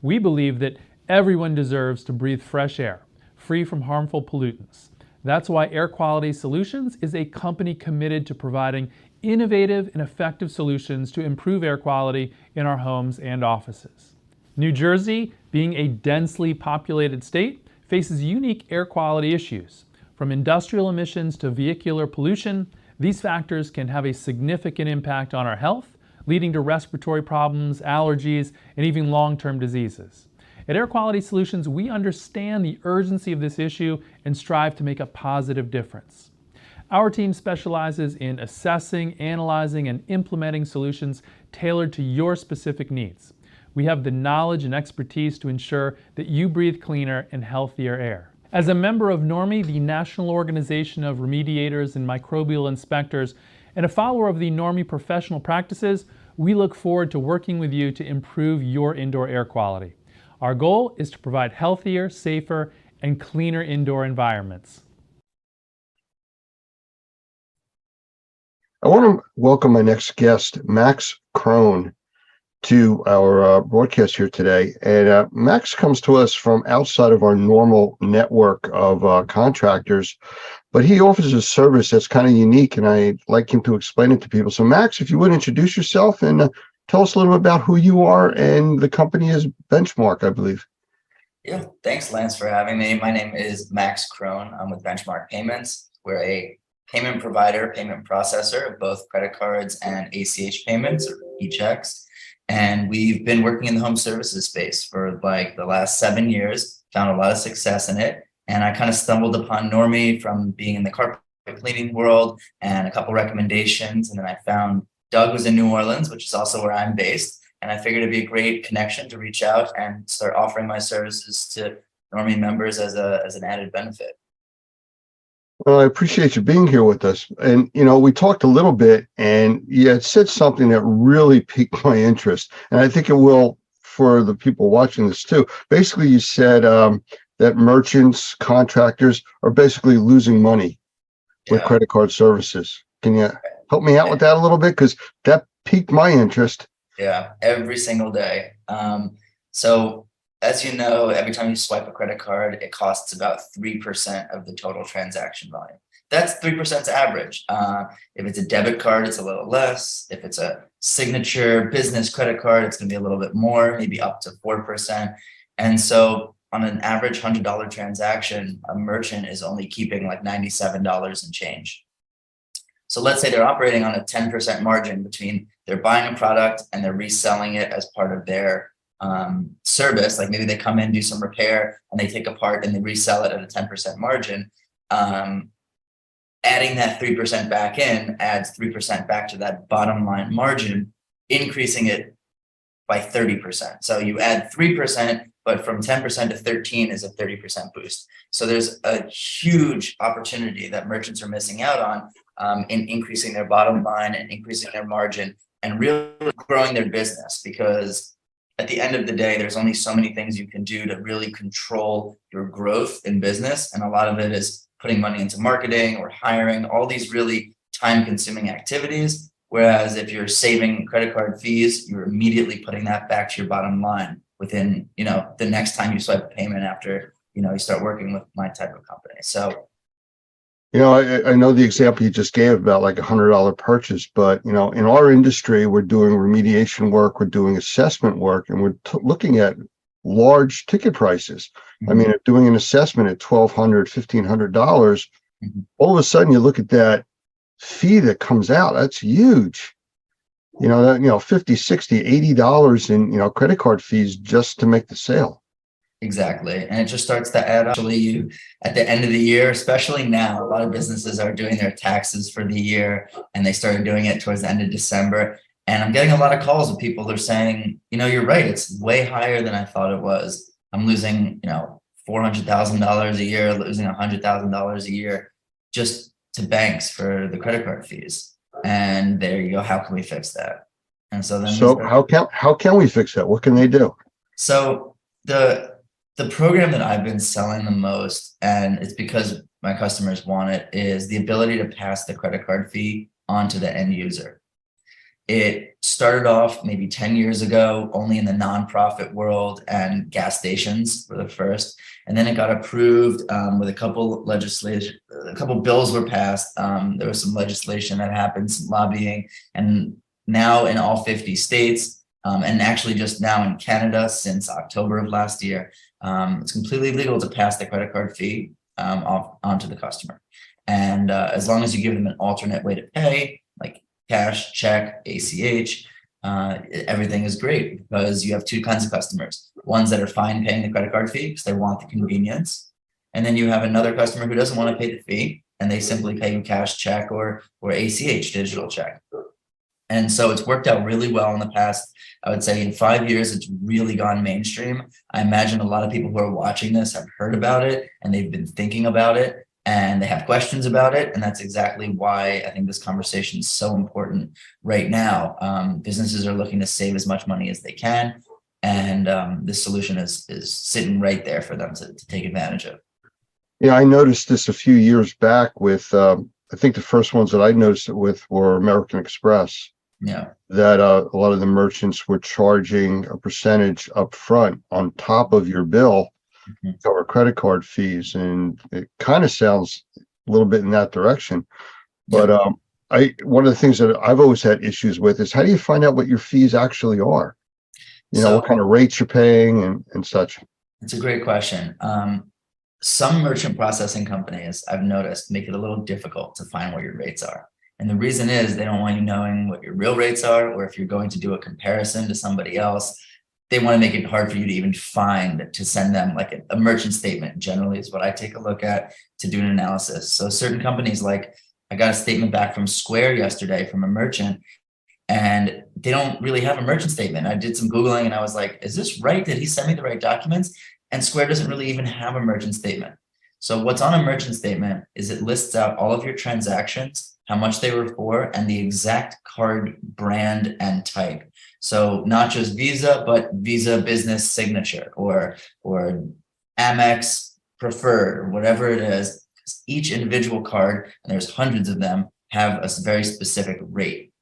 We believe that everyone deserves to breathe fresh air, free from harmful pollutants. That's why Air Quality Solutions is a company committed to providing innovative and effective solutions to improve air quality in our homes and offices. New Jersey, being a densely populated state, faces unique air quality issues. From industrial emissions to vehicular pollution, these factors can have a significant impact on our health, leading to respiratory problems, allergies, and even long-term diseases. At Air Quality Solutions, we understand the urgency of this issue and strive to make a positive difference. Our team specializes in assessing, analyzing, and implementing solutions tailored to your specific needs. We have the knowledge and expertise to ensure that you breathe cleaner and healthier air. As a member of NORMI, the National Organization of Remediators and Microbial Inspectors, and a follower of the NORMI professional practices, we look forward to working with you to improve your indoor air quality. Our goal is to provide healthier, safer, and cleaner indoor environments. I want to welcome my next guest, Max Krohn, to our broadcast here today. And Max comes to us from outside of our normal network of contractors, but he offers a service that's kind of unique, and I'd like him to explain it to people. So Max, if you would introduce yourself and tell us a little bit about who you are, and the company is Benchmark, I believe. Yeah, thanks, Lance, for having me. My name is Max Krohn. I'm with Benchmark Payments. We're a payment provider, payment processor of both credit cards and ACH payments, or e-checks. And we've been working in the home services space for like the last 7 years, found a lot of success in it. And I kind of stumbled upon NORMI from being in the carpet cleaning world and a couple recommendations. And then I found Doug was in New Orleans, which is also where I'm based. And I figured it'd be a great connection to reach out and start offering my services to NORMI members as an added benefit. Well, I appreciate you being here with us. And, you know, we talked a little bit, and you had said something that really piqued my interest. And I think it will for the people watching this too. Basically, you said that merchants, contractors are basically losing money with credit card services. Can you help me out with that a little bit? Because that piqued my interest. Yeah, every single day. So as you know, every time you swipe a credit card, it costs about 3% of the total transaction volume. That's 3% average. If it's a debit card, it's a little less. If it's a signature business credit card, it's going to be a little bit more, maybe up to 4%. And so on an average $100 transaction, a merchant is only keeping like $97 and change. So let's say they're operating on a 10% margin between they're buying a product and they're reselling it as part of their service. Like maybe they come in, do some repair, and they take a part and they resell it at a 10% margin. Adding that 3% back in adds 3% back to that bottom line margin, increasing it by 30%. So you add 3%, but from 10% to 13 is a 30% boost. So there's a huge opportunity that merchants are missing out on in increasing their bottom line and increasing their margin and really growing their business, because at the end of the day, there's only so many things you can do to really control your growth in business. And a lot of it is putting money into marketing or hiring, all these really time-consuming activities. Whereas if you're saving credit card fees, you're immediately putting that back to your bottom line within, the next time you swipe a payment after, you start working with my type of company. So, I know the example you just gave about like $100 purchase, but, in our industry, we're doing remediation work, we're doing assessment work, and we're looking at large ticket prices. I mean, doing an assessment at $1,200, $1,500, all of a sudden you look at that fee that comes out, that's huge. That, $50, $60, $80 in, credit card fees just to make the sale. Exactly. And it just starts to add up. You at the end of the year, especially now, a lot of businesses are doing their taxes for the year, and they started doing it towards the end of December. And I'm getting a lot of calls with people that are saying, you're right, it's way higher than I thought it was. I'm losing, $400,000 a year, losing $100,000 a year just to banks for the credit card fees. And there you go. How can we fix that? And so then how can we fix that? What can they do? So the program that I've been selling the most, and it's because my customers want it, is the ability to pass the credit card fee on to the end user. It started off maybe 10 years ago, only in the nonprofit world, and gas stations were the first. And then it got approved with a couple bills were passed. There was some legislation that happened, some lobbying, and now in all 50 states, and actually just now in Canada since October of last year, it's completely legal to pass the credit card fee onto the customer. And as long as you give them an alternate way to pay, like cash, check, ACH, everything is great, because you have two kinds of customers. Ones that are fine paying the credit card fee because they want the convenience. And then you have another customer who doesn't want to pay the fee, and they simply pay you cash, check, or ACH, digital check. And so it's worked out really well in the past. I would say in 5 years, it's really gone mainstream. I imagine a lot of people who are watching this have heard about it, and they've been thinking about it, and they have questions about it. And that's exactly why I think this conversation is so important right now. Businesses are looking to save as much money as they can. And this solution is sitting right there for them to take advantage of. Yeah, I noticed this a few years back with, I think the first ones that I noticed it with were American Express. Yeah. That a lot of the merchants were charging a percentage up front on top of your bill to cover credit card fees. And it kind of sounds a little bit in that direction. But one of the things that I've always had issues with is, how do you find out what your fees actually are? What kind of rates you're paying and such. It's a great question. Some merchant processing companies, I've noticed, make it a little difficult to find what your rates are. And the reason is they don't want you knowing what your real rates are, or if you're going to do a comparison to somebody else, they want to make it hard for you to even find, to send them like a merchant statement generally is what I take a look at to do an analysis. So certain companies, like I got a statement back from Square yesterday from a merchant, and they don't really have a merchant statement. I did some Googling and I was like, is this right? Did he send me the right documents? And Square doesn't really even have a merchant statement. So what's on a merchant statement is it lists out all of your transactions, how much they were for, and the exact card brand and type. So not just Visa, but Visa Business Signature or Amex Preferred, or whatever it is. Each individual card, and there's hundreds of them, have a very specific rate.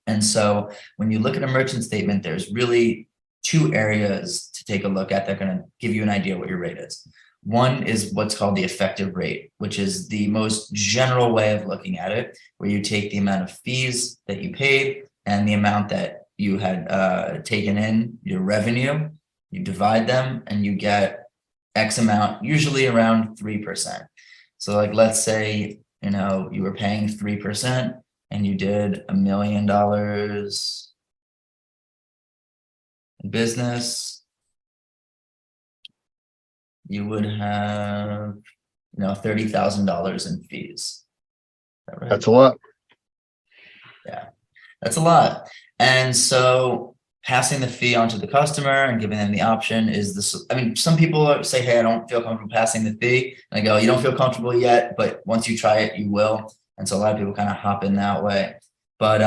And so when you look at a merchant statement, there's really two areas to take a look at that are going to give you an idea what your rate is. One is what's called the effective rate, which is the most general way of looking at it, where you take the amount of fees that you paid and the amount that you had taken in, your revenue, you divide them and you get X amount, usually around 3%. So like, let's say, you know, you were paying 3% and you did $1 million in business, you would have, you know, $30,000 in fees. Is that right? That's a lot. Yeah, that's a lot. And so passing the fee on to the customer and giving them the option is this. I mean, some people say, hey, I don't feel comfortable passing the fee. And I go, you don't feel comfortable yet, but once you try it, you will. And so a lot of people kind of hop in that way. But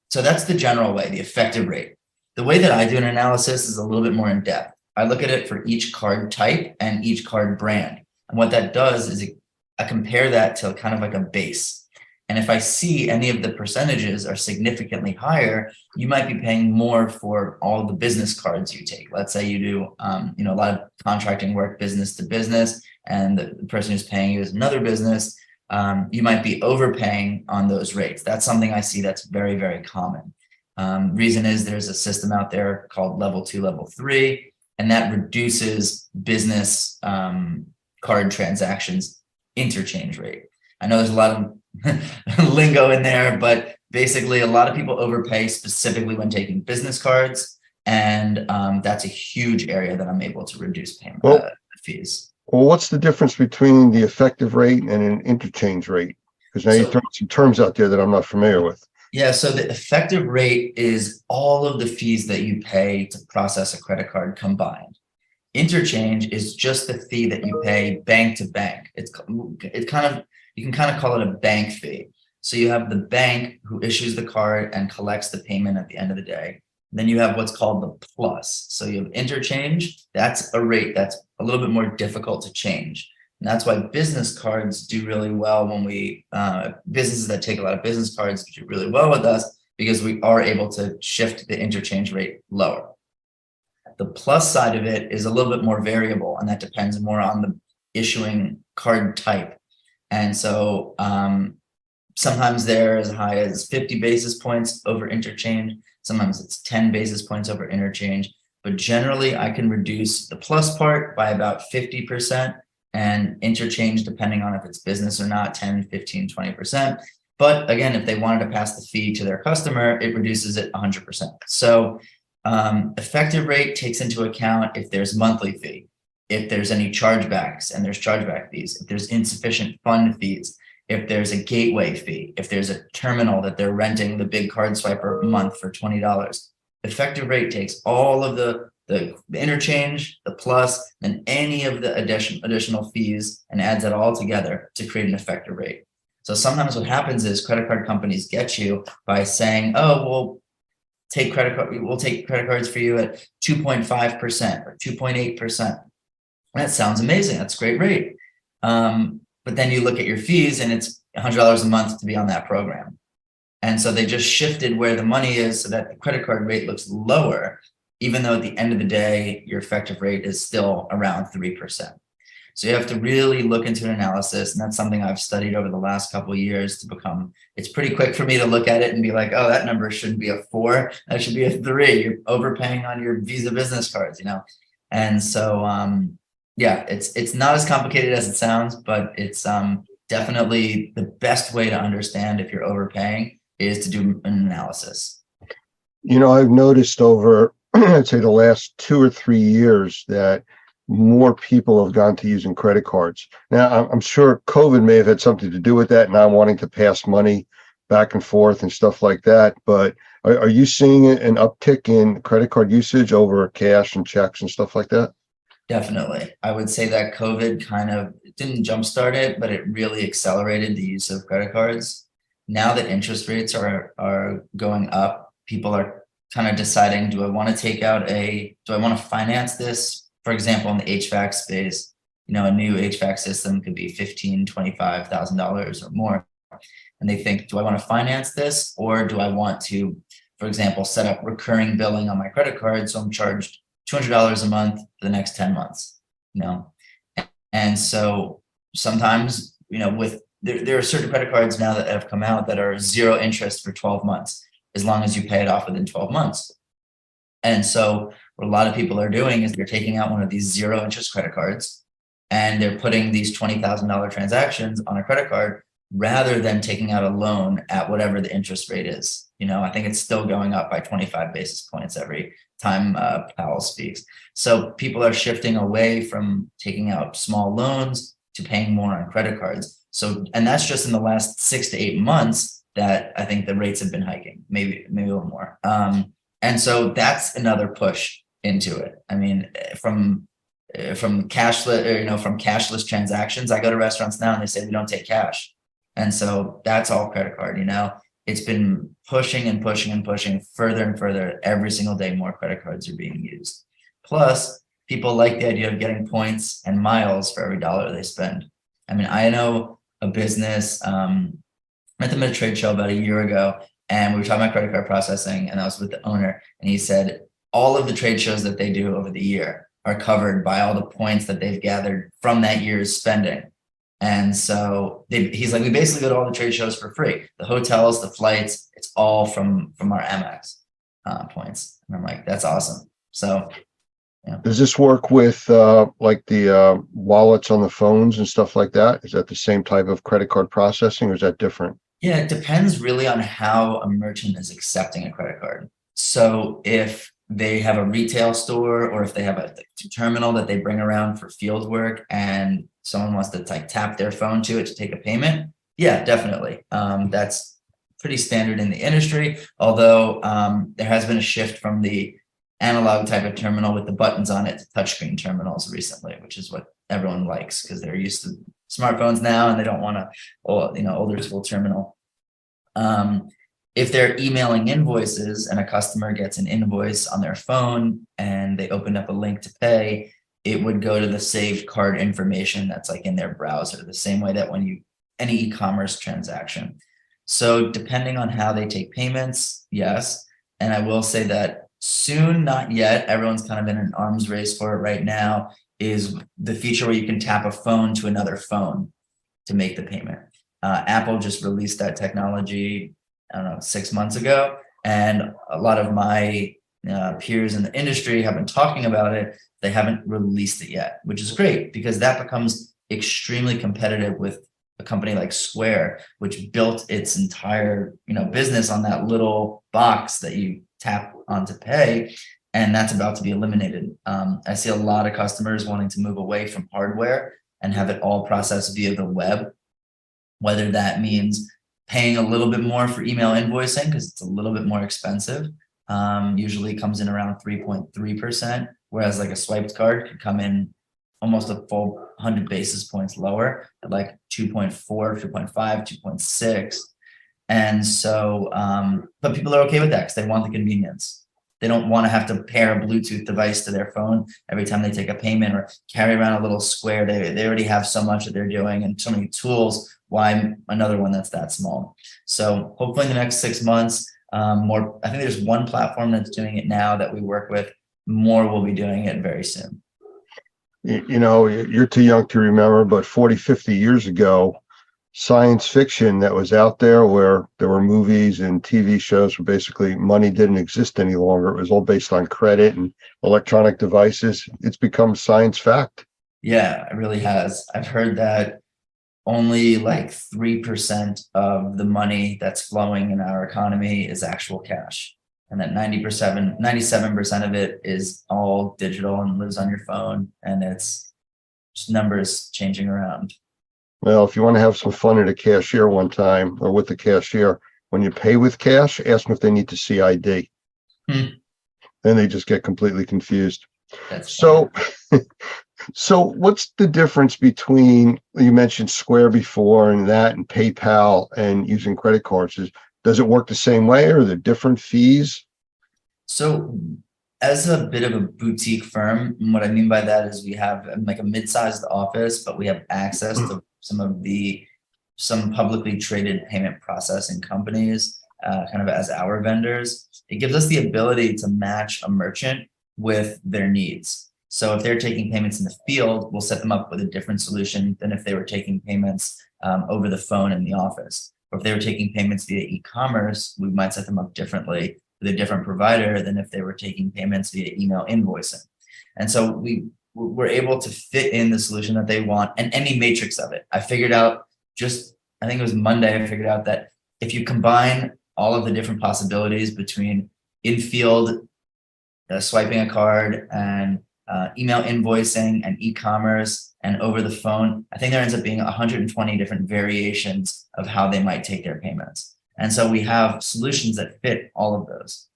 so that's the general way, the effective rate. The way that I do an analysis is a little bit more in depth. I look at it for each card type and each card brand. And what that does is I compare that to kind of like a base. And if I see any of the percentages are significantly higher, you might be paying more for all the business cards you take. Let's say you do, you know, a lot of contracting work, business to business, and the person who's paying you is another business. You might be overpaying on those rates. That's something I see that's very, very common. Reason is there's a system out there called Level 2, Level 3, and that reduces business card transactions interchange rate. I know there's a lot of lingo in there, but basically a lot of people overpay specifically when taking business cards. And that's a huge area that I'm able to reduce payment fees. Well, what's the difference between the effective rate and an interchange rate? Because now you're throwing some terms out there that I'm not familiar with. Yeah, so the effective rate is all of the fees that you pay to process a credit card combined. Interchange is just the fee that you pay bank to bank. It's kind of, you can kind of call it a bank fee. So you have the bank who issues the card and collects the payment at the end of the day. Then you have what's called the plus. So you have interchange. That's a rate that's a little bit more difficult to change. And that's why business cards do really well when we, businesses that take a lot of business cards do really well with us because we are able to shift the interchange rate lower. The plus side of it is a little bit more variable, and that depends more on the issuing card type. And so sometimes they're as high as 50 basis points over interchange. Sometimes it's 10 basis points over interchange. But generally, I can reduce the plus part by about 50%. And interchange, depending on if it's business or not, 10, 15, 20%. But again, if they wanted to pass the fee to their customer, it reduces it 100%. So effective rate takes into account if there's monthly fee, if there's any chargebacks and there's chargeback fees, if there's insufficient fund fees, if there's a gateway fee, if there's a terminal that they're renting the big card swiper a month for $20. Effective rate takes all of the interchange, the plus, and any of the additional fees and adds it all together to create an effective rate. So sometimes what happens is credit card companies get you by saying, oh, we'll take credit cards for you at 2.5% or 2.8%. That sounds amazing. That's a great rate. But then you look at your fees and it's $100 a month to be on that program. And so they just shifted where the money is so that the credit card rate looks lower, even though at the end of the day, your effective rate is still around 3%. So you have to really look into an analysis. And that's something I've studied over the last couple of years to become, it's pretty quick for me to look at it and be like, oh, that number shouldn't be a 4, that should be a 3. You're overpaying on your Visa business cards, you know? And so, yeah, it's not as complicated as it sounds, but it's definitely the best way to understand if you're overpaying is to do an analysis. You know, I've noticed over, I'd say the last 2 or 3 years that more people have gone to using credit cards. Now, I'm sure COVID may have had something to do with that, not wanting to pass money back and forth and stuff like that. But are you seeing an uptick in credit card usage over cash and checks and stuff like that? Definitely. I would say that COVID kind of didn't jumpstart it, but it really accelerated the use of credit cards. Now that interest rates are going up, people are kind of deciding, do I want to finance this? For example, in the HVAC space, you know, a new HVAC system could be $15,000, $25,000 or more. And they think, do I want to finance this? Or do I want to, for example, set up recurring billing on my credit card so I'm charged $200 a month for the next 10 months, you know? And so sometimes, with there are certain credit cards now that have come out that are 0 interest for 12 months, as long as you pay it off within 12 months. And so what a lot of people are doing is they're taking out one of these 0 interest credit cards and they're putting these $20,000 transactions on a credit card rather than taking out a loan at whatever the interest rate is. I think it's still going up by 25 basis points every time Powell speaks. So people are shifting away from taking out small loans to paying more on credit cards. So, and that's just in the last 6 to 8 months that I think the rates have been hiking, maybe a little more. And so that's another push into it. I mean, from cashless, from cashless transactions, I go to restaurants now and they say we don't take cash. And so that's all credit card, it's been pushing and pushing and pushing further and further. Every single day, more credit cards are being used. Plus, people like the idea of getting points and miles for every dollar they spend. I mean, I know a business, met them at a trade show about a year ago, and we were talking about credit card processing, and I was with the owner, and he said all of the trade shows that they do over the year are covered by all the points that they've gathered from that year's spending. And so he's like, we basically go to all the trade shows for free. The hotels, the flights, it's all from our Amex points. And I'm like, that's awesome. So, yeah. Does this work with like the wallets on the phones and stuff like that? Is that the same type of credit card processing, or is that different? Yeah, it depends really on how a merchant is accepting a credit card. So if they have a retail store, or if they have a terminal that they bring around for field work and someone wants to tap their phone to it to take a payment, yeah, definitely. That's pretty standard in the industry, although there has been a shift from the analog type of terminal with the buttons on it to touchscreen terminals recently, which is what everyone likes because they're used to smartphones now and they don't want a older school terminal. If they're emailing invoices and a customer gets an invoice on their phone and they open up a link to pay, it would go to the saved card information that's like in their browser, the same way that when any e-commerce transaction. So depending on how they take payments, yes. And I will say that soon, not yet, everyone's kind of in an arms race for it right now, is the feature where you can tap a phone to another phone to make the payment. Apple just released that technology, I don't know, 6 months ago. And a lot of my peers in the industry have been talking about it. They haven't released it yet, which is great because that becomes extremely competitive with a company like Square, which built its entire business on that little box that you tap on to pay. And that's about to be eliminated. I see a lot of customers wanting to move away from hardware and have it all processed via the web, whether that means paying a little bit more for email invoicing because it's a little bit more expensive. Usually comes in around 3.3%, whereas like a swiped card could come in almost a full 100 basis points lower at like 2.4, 2.5, 2.6. And so, but people are okay with that because they want the convenience. They don't want to have to pair a Bluetooth device to their phone every time they take a payment or carry around a little Square. They already have so much that they're doing and so many tools. Why another one that's that small? So hopefully in the next 6 months, more. I think there's one platform that's doing it now that we work with. More will be doing it very soon. You're too young to remember, but 40, 50 years ago, science fiction that was out there where there were movies and TV shows where basically money didn't exist any longer. It was all based on credit and electronic devices. It's become science fact. Yeah, it really has. I've heard that only like 3% of the money that's flowing in our economy is actual cash. And that 97% of it is all digital and lives on your phone. And it's just numbers changing around. Well, if you want to have some fun at a cashier one time or with the cashier, when you pay with cash, ask them if they need to see ID. Then they just get completely confused. So what's the difference between, you mentioned Square before and that and PayPal and using credit cards? Does it work the same way or are there different fees? So as a bit of a boutique firm, what I mean by that is we have like a mid-sized office, but we have access to some publicly traded payment processing companies, kind of as our vendors. It gives us the ability to match a merchant with their needs. So if they're taking payments in the field, we'll set them up with a different solution than if they were taking payments over the phone in the office. Or if they were taking payments via e-commerce, we might set them up differently with a different provider than if they were taking payments via email invoicing. And so we're able to fit in the solution that they want and any matrix of it. I figured out I think it was Monday, I figured out that if you combine all of the different possibilities between in-field swiping a card and email invoicing and e-commerce and over the phone, I think there ends up being 120 different variations of how they might take their payments. And so we have solutions that fit all of those.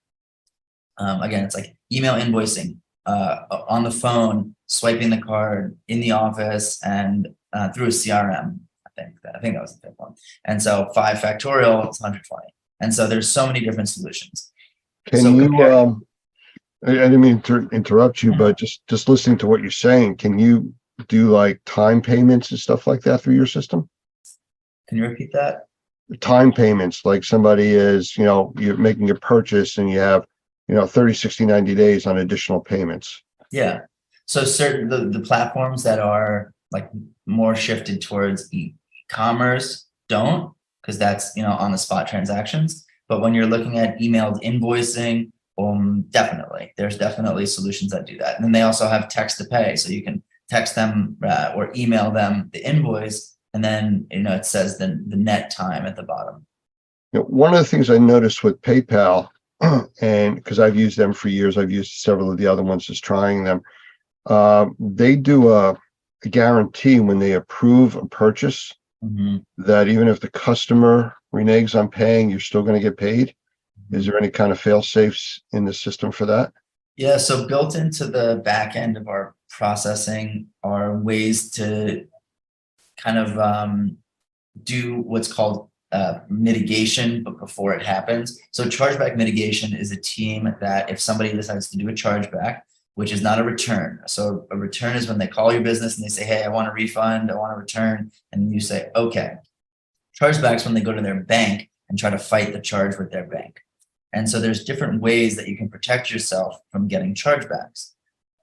Again, it's like email invoicing, on the phone, swiping the card in the office, and through a CRM. I think that was the fifth one. And so 5 factorial, it's 120. And so there's so many different solutions. Can you, I didn't mean to interrupt you, but just listening to what you're saying, can you do like time payments and stuff like that through your system? Can you repeat that? Time payments, like somebody is, you're making a purchase and you have, 30, 60, 90 days on additional payments. Yeah. So certain the platforms that are like more shifted towards e-commerce don't, because that's, on the spot transactions. But when you're looking at emailed invoicing, there's definitely solutions that do that. And then they also have text to pay. So you can text them or email them the invoice, and then, it says the net time at the bottom. One of the things I noticed with PayPal, and because I've used them for years, I've used several of the other ones just trying them. They do a guarantee when they approve a purchase that even if the customer reneges on paying, you're still going to get paid. Is there any kind of fail safes in the system for that? Yeah, so built into the back end of our processing are ways to kind of do what's called mitigation, but before it happens. So chargeback mitigation is a team that if somebody decides to do a chargeback, which is not a return. So a return is when they call your business and they say, hey, I want a refund, I want a return. And you say, okay. Chargebacks when they go to their bank and try to fight the charge with their bank. And so there's different ways that you can protect yourself from getting chargebacks.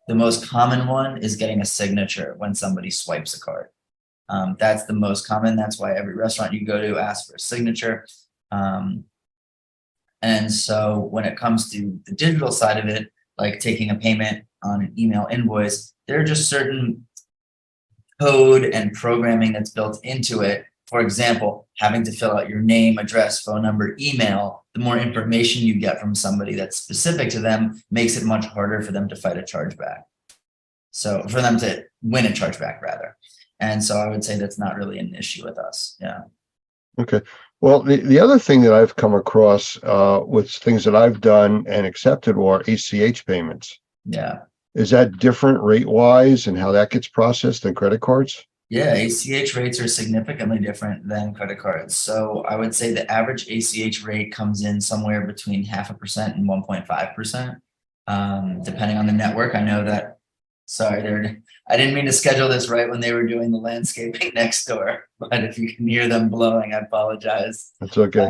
The most common one is getting a signature when somebody swipes a card. That's the most common. That's why every restaurant you go to asks for a signature. And so when it comes to the digital side of it, like taking a payment on an email invoice, there are just certain code and programming that's built into it. For example, having to fill out your name, address, phone number, email. The more information you get from somebody that's specific to them makes it much harder for them to fight a chargeback. So for them to win a chargeback rather. And so I would say that's not really an issue with us. Yeah. Okay. Well, the other thing that I've come across with things that I've done and accepted are ACH payments. Yeah. Is that different rate wise and how that gets processed than credit cards? Yeah, ACH rates are significantly different than credit cards. So I would say the average ACH rate comes in somewhere between 0.5% and 1.5%, depending on the network. I know that, sorry, I didn't mean to schedule this right when they were doing the landscaping next door, but if you can hear them blowing, I apologize. That's okay.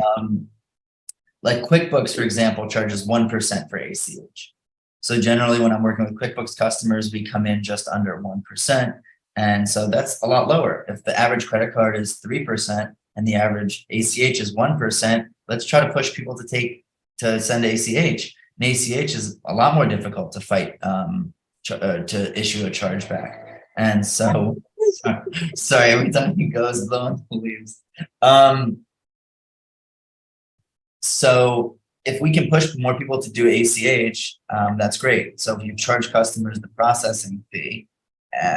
Like QuickBooks, for example, charges 1% for ACH. So generally when I'm working with QuickBooks customers, we come in just under 1%. And so that's a lot lower. If the average credit card is 3% and the average ACH is 1%, let's try to push people to send ACH. And ACH is a lot more difficult to fight, to issue a chargeback. And so, sorry, every time he goes, blowing the leaves. So if we can push more people to do ACH, that's great. So if you charge customers the processing fee,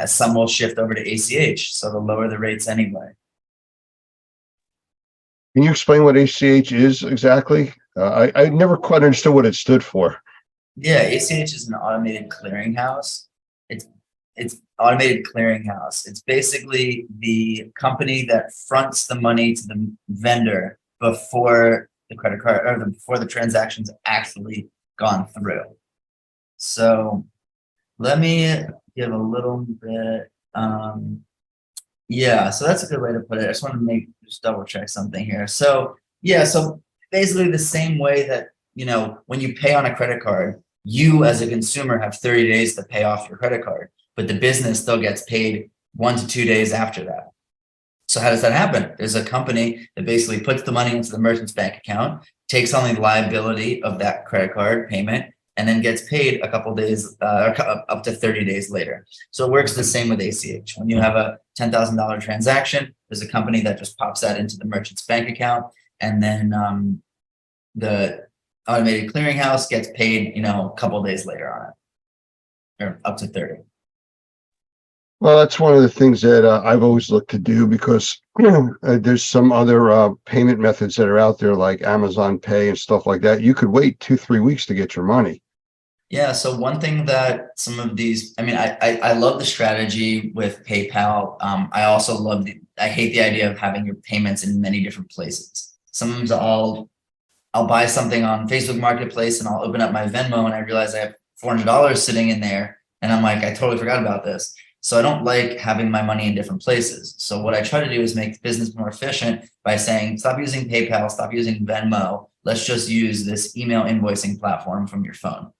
some will shift over to ACH, so they'll lower the rates anyway. Can you explain what ACH is exactly? I never quite understood what it stood for. Yeah, ACH is an automated clearinghouse. It's automated clearinghouse. It's basically the company that fronts the money to the vendor before the credit card or before the transaction's actually gone through. So let me give a little bit. Yeah, so that's a good way to put it. I just want to just double check something here. So yeah, so basically the same way that, when you pay on a credit card, you as a consumer have 30 days to pay off your credit card, but the business still gets paid 1 to 2 days after that. So how does that happen? There's a company that basically puts the money into the merchant's bank account, takes on the liability of that credit card payment, and then gets paid a couple days, up to 30 days later. So it works the same with ACH. When you have a $10,000 transaction, there's a company that just pops that into the merchant's bank account, and then the automated clearinghouse gets paid, a couple days later on it, or up to 30. Well, that's one of the things that I've always looked to do, because there's some other payment methods that are out there like Amazon Pay and stuff like that. You could wait 2-3 weeks to get your money. Yeah, so one thing that some of these, I love the strategy with PayPal. I also I hate the idea of having your payments in many different places. Sometimes I'll buy something on Facebook Marketplace and I'll open up my Venmo and I realize I have $400 sitting in there. And I'm like, I totally forgot about this. So I don't like having my money in different places. So what I try to do is make business more efficient by saying, stop using PayPal, stop using Venmo. Let's just use this email invoicing platform from your phone.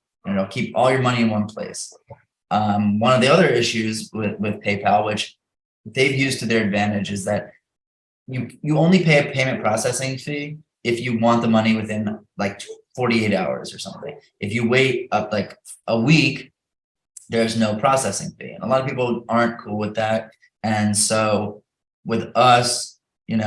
Keep all your money in one place. One of the other issues with PayPal, which they've used to their advantage, is that you only pay a payment processing fee if you want the money within like 48 hours or something. If you wait up like a week, there's no processing fee. And a lot of people aren't cool with that. And so with us, you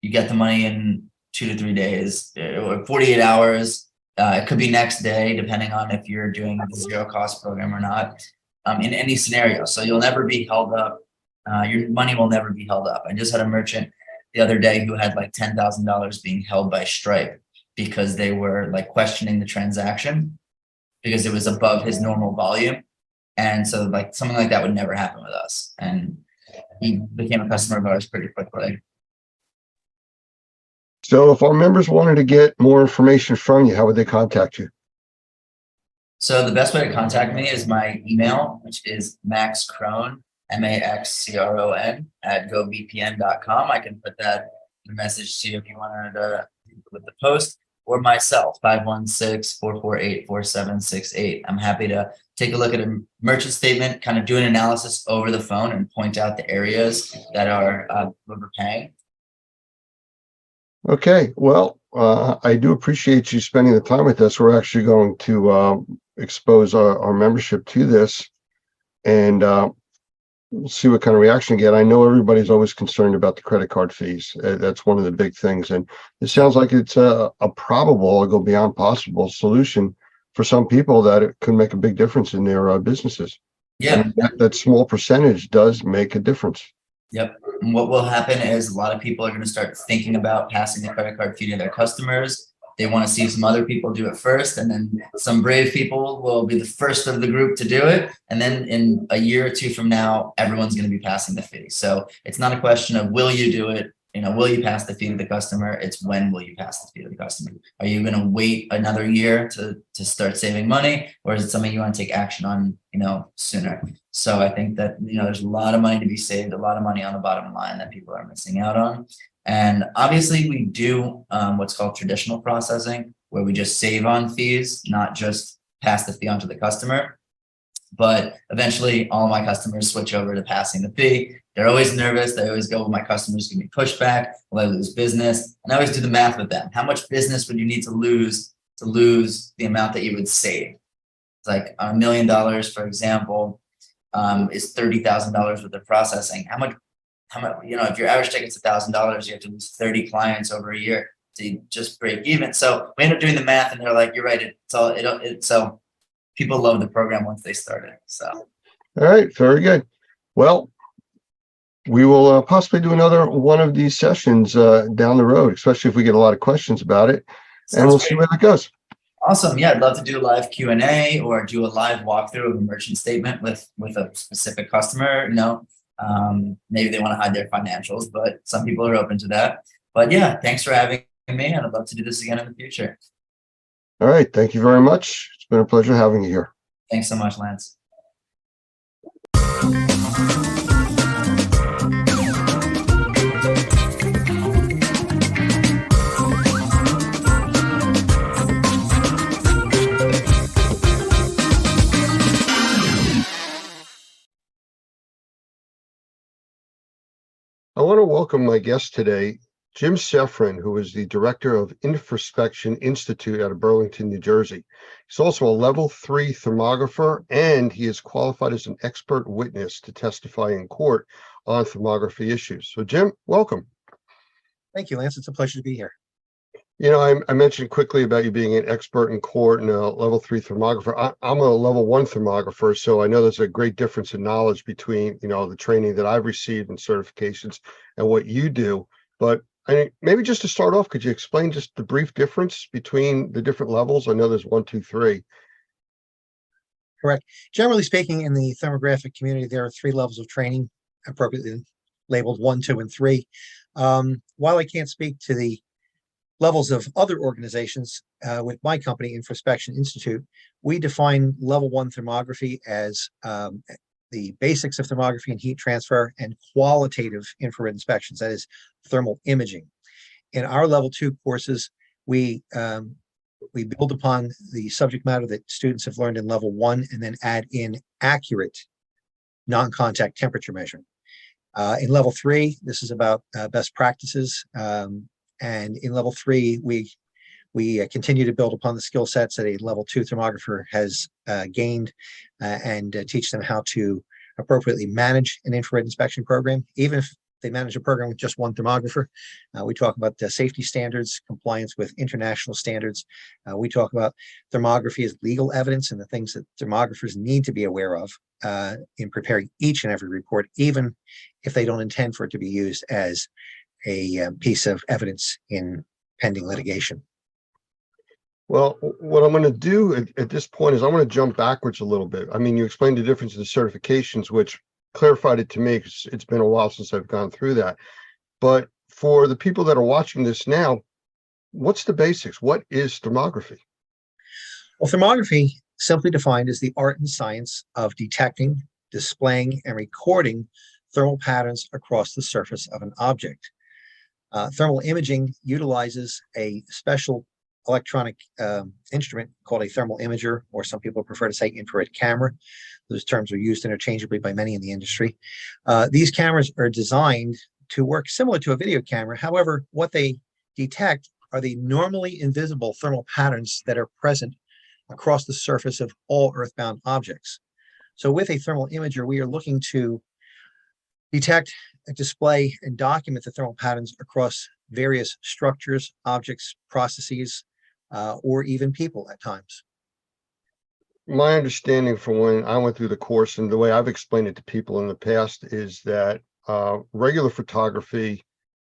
get the money in 2 to 3 days or 48 hours. It could be next day, depending on if you're doing the zero cost program or not, in any scenario. So you'll never be held up. Your money will never be held up. I just had a merchant the other day who had like $10,000 being held by Stripe because they were like questioning the transaction because it was above his normal volume. And so like something like that would never happen with us. And he became a customer of ours pretty quickly. So if our members wanted to get more information from you, how would they contact you? So the best way to contact me is my email, which is maxcron, MAXCRON @govpn.com. I can put that in a message to you if you wanted to with the post, or myself, 516-448-4768. I'm happy to take a look at a merchant statement, kind of do an analysis over the phone and point out the areas that are overpaying. Okay, well, I do appreciate you spending the time with us. We're actually going to expose our membership to this, and we'll see what kind of reaction we get. I know everybody's always concerned about the credit card fees. That's one of the big things, and it sounds like it's a probable, or go beyond possible solution for some people that it could make a big difference in their businesses. Yeah, and that small percentage does make a difference. Yep. And what will happen is a lot of people are going to start thinking about passing the credit card fee to their customers. They want to see some other people do it first, and then some brave people will be the first of the group to do it. And then in a year or two from now, everyone's going to be passing the fee. So it's not a question of will you do it? Will you pass the fee to the customer? It's when will you pass the fee to the customer? Are you going to wait another year to start saving money, or is it something you want to take action on, sooner? So I think that, there's a lot of money to be saved, a lot of money on the bottom line that people are missing out on. And obviously we do what's called traditional processing, where we just save on fees, not just pass the fee on to the customer. But eventually all my customers switch over to passing the fee. They're always nervous. They always go, well, my customers give me pushback. Will I lose business? And I always do the math with them. How much business would you need to lose the amount that you would save? It's like $1 million, for example, is $30,000 worth of processing. How much, if your average ticket's $1,000, you have to lose 30 clients over a year to just break even. So we end up doing the math, and they're like, you're right. So people love the program once they start it. So. All right, very good. Well, we will possibly do another one of these sessions down the road, especially if we get a lot of questions about it. And we'll see where that goes. Awesome. Yeah, I'd love to do a live Q&A or do a live walkthrough of a merchant statement with a specific customer. Maybe they want to hide their financials, but some people are open to that. But yeah, thanks for having me, and I'd love to do this again in the future. All right. Thank you very much. It's been a pleasure having you here. Thanks so much, Lance. I want to welcome my guest today, Jim Sefrin, who is the director of Infraspection Institute out of Burlington, New Jersey. He's also a level 3 thermographer, and he is qualified as an expert witness to testify in court on thermography issues. So Jim, welcome. Thank you, Lance. It's a pleasure to be here. You know, I mentioned quickly about you being an expert in court and a level 3 thermographer. I'm a level 1 thermographer, so I know there's a great difference in knowledge between, the training that I've received and certifications and what you do. But maybe just to start off, could you explain just the brief difference between the different levels? I know there's 1, 2, 3. Correct. Generally speaking, in the thermographic community, there are 3 levels of training, appropriately labeled 1, 2, and 3. While I can't speak to the levels of other organizations, with my company, Infraspection Institute, we define level 1 thermography as the basics of thermography and heat transfer and qualitative infrared inspections, that is thermal imaging. In our level 2 courses, we build upon the subject matter that students have learned in level 1 and then add in accurate non-contact temperature measuring. In level 3, this is about best practices. And in level 3, we continue to build upon the skill sets that a level 2 thermographer has gained and teach them how to appropriately manage an infrared inspection program. Even if they manage a program with just 1 thermographer, we talk about the safety standards, compliance with international standards. We talk about thermography as legal evidence and the things that thermographers need to be aware of in preparing each and every report, even if they don't intend for it to be used as a piece of evidence in pending litigation. Well, what I'm going to do at this point is I'm going to jump backwards a little bit. I mean, you explained the difference in the certifications, which clarified it to me because it's been a while since I've gone through that. But for the people that are watching this now, what's the basics? What is thermography? Well, thermography, simply defined, is the art and science of detecting, displaying, and recording thermal patterns across the surface of an object. Thermal imaging utilizes a special electronic instrument called a thermal imager, or some people prefer to say infrared camera. Those terms are used interchangeably by many in the industry. These cameras are designed to work similar to a video camera. However, what they detect are the normally invisible thermal patterns that are present across the surface of all earthbound objects. So with a thermal imager, we are looking to detect, display, and document the thermal patterns across various structures, objects, processes, or even people at times. My understanding from when I went through the course and the way I've explained it to people in the past is that regular photography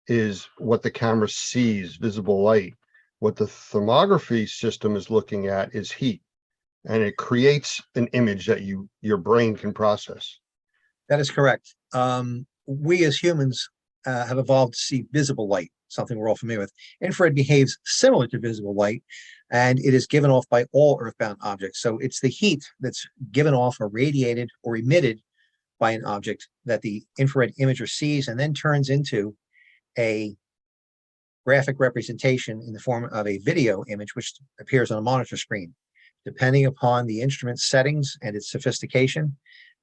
is what the camera sees, visible light. What the thermography system is looking at is heat, and it creates an image that your brain can process. That is correct. We as humans have evolved to see visible light, something we're all familiar with. Infrared behaves similar to visible light, and it is given off by all earthbound objects. So it's the heat that's given off or radiated or emitted by an object that the infrared imager sees and then turns into a graphic representation in the form of a video image, which appears on a monitor screen. Depending upon the instrument's settings and its sophistication,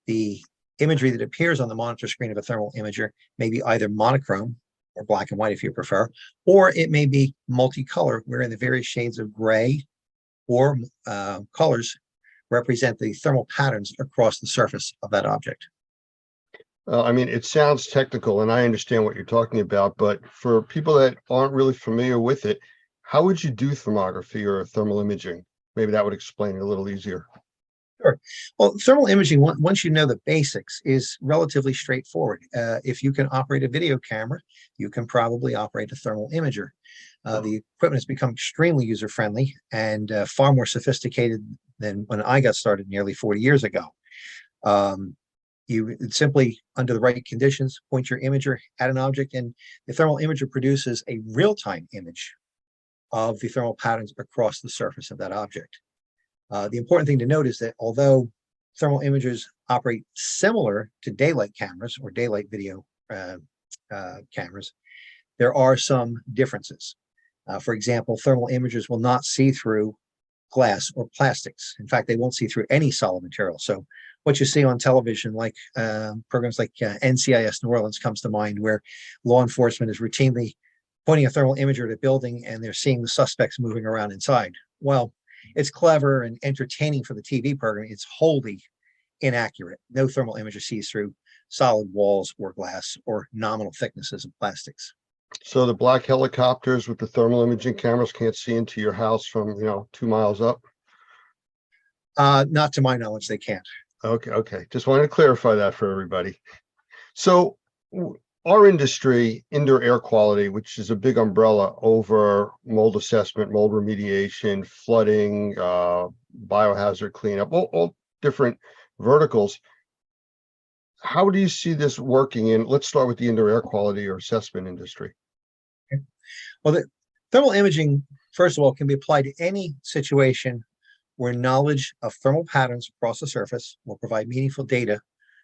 the imagery that appears on the monitor screen of a thermal imager may be either monochrome, or black and white if you prefer, or it may be multicolor, wherein the various shades of gray or colors represent the thermal patterns across the surface of that object. I mean, it sounds technical and I understand what you're talking about, but for people that aren't really familiar with it, how would you do thermography or thermal imaging? Maybe that would explain it a little easier. Sure. Well, thermal imaging, once you know the basics, is relatively straightforward. If you can operate a video camera, you can probably operate a thermal imager. The equipment has become extremely user-friendly and far more sophisticated than when I got started nearly 40 years ago. You simply, under the right conditions, point your imager at an object, and the thermal imager produces a real-time image of the thermal patterns across the surface of that object. The important thing to note is that although thermal imagers operate similar to daylight cameras or daylight video cameras, there are some differences. For example, thermal imagers will not see through glass or plastics. In fact, they won't see through any solid material. So what you see on television, like programs like NCIS New Orleans comes to mind, where law enforcement is routinely pointing a thermal imager at a building and they're seeing the suspects moving around inside. Well, it's clever and entertaining for the TV program. It's wholly inaccurate. No thermal imager sees through solid walls or glass or nominal thicknesses of plastics. So the black helicopters with the thermal imaging cameras can't see into your house from, 2 miles up? Not to my knowledge, they can't. Okay. Just wanted to clarify that for everybody. So our industry, indoor air quality, which is a big umbrella over mold assessment, mold remediation, flooding, biohazard cleanup, all different verticals. How do you see this working in, let's start with the indoor air quality or assessment industry. Well, the thermal imaging, first of all, can be applied to any situation where knowledge of thermal patterns across the surface will provide meaningful data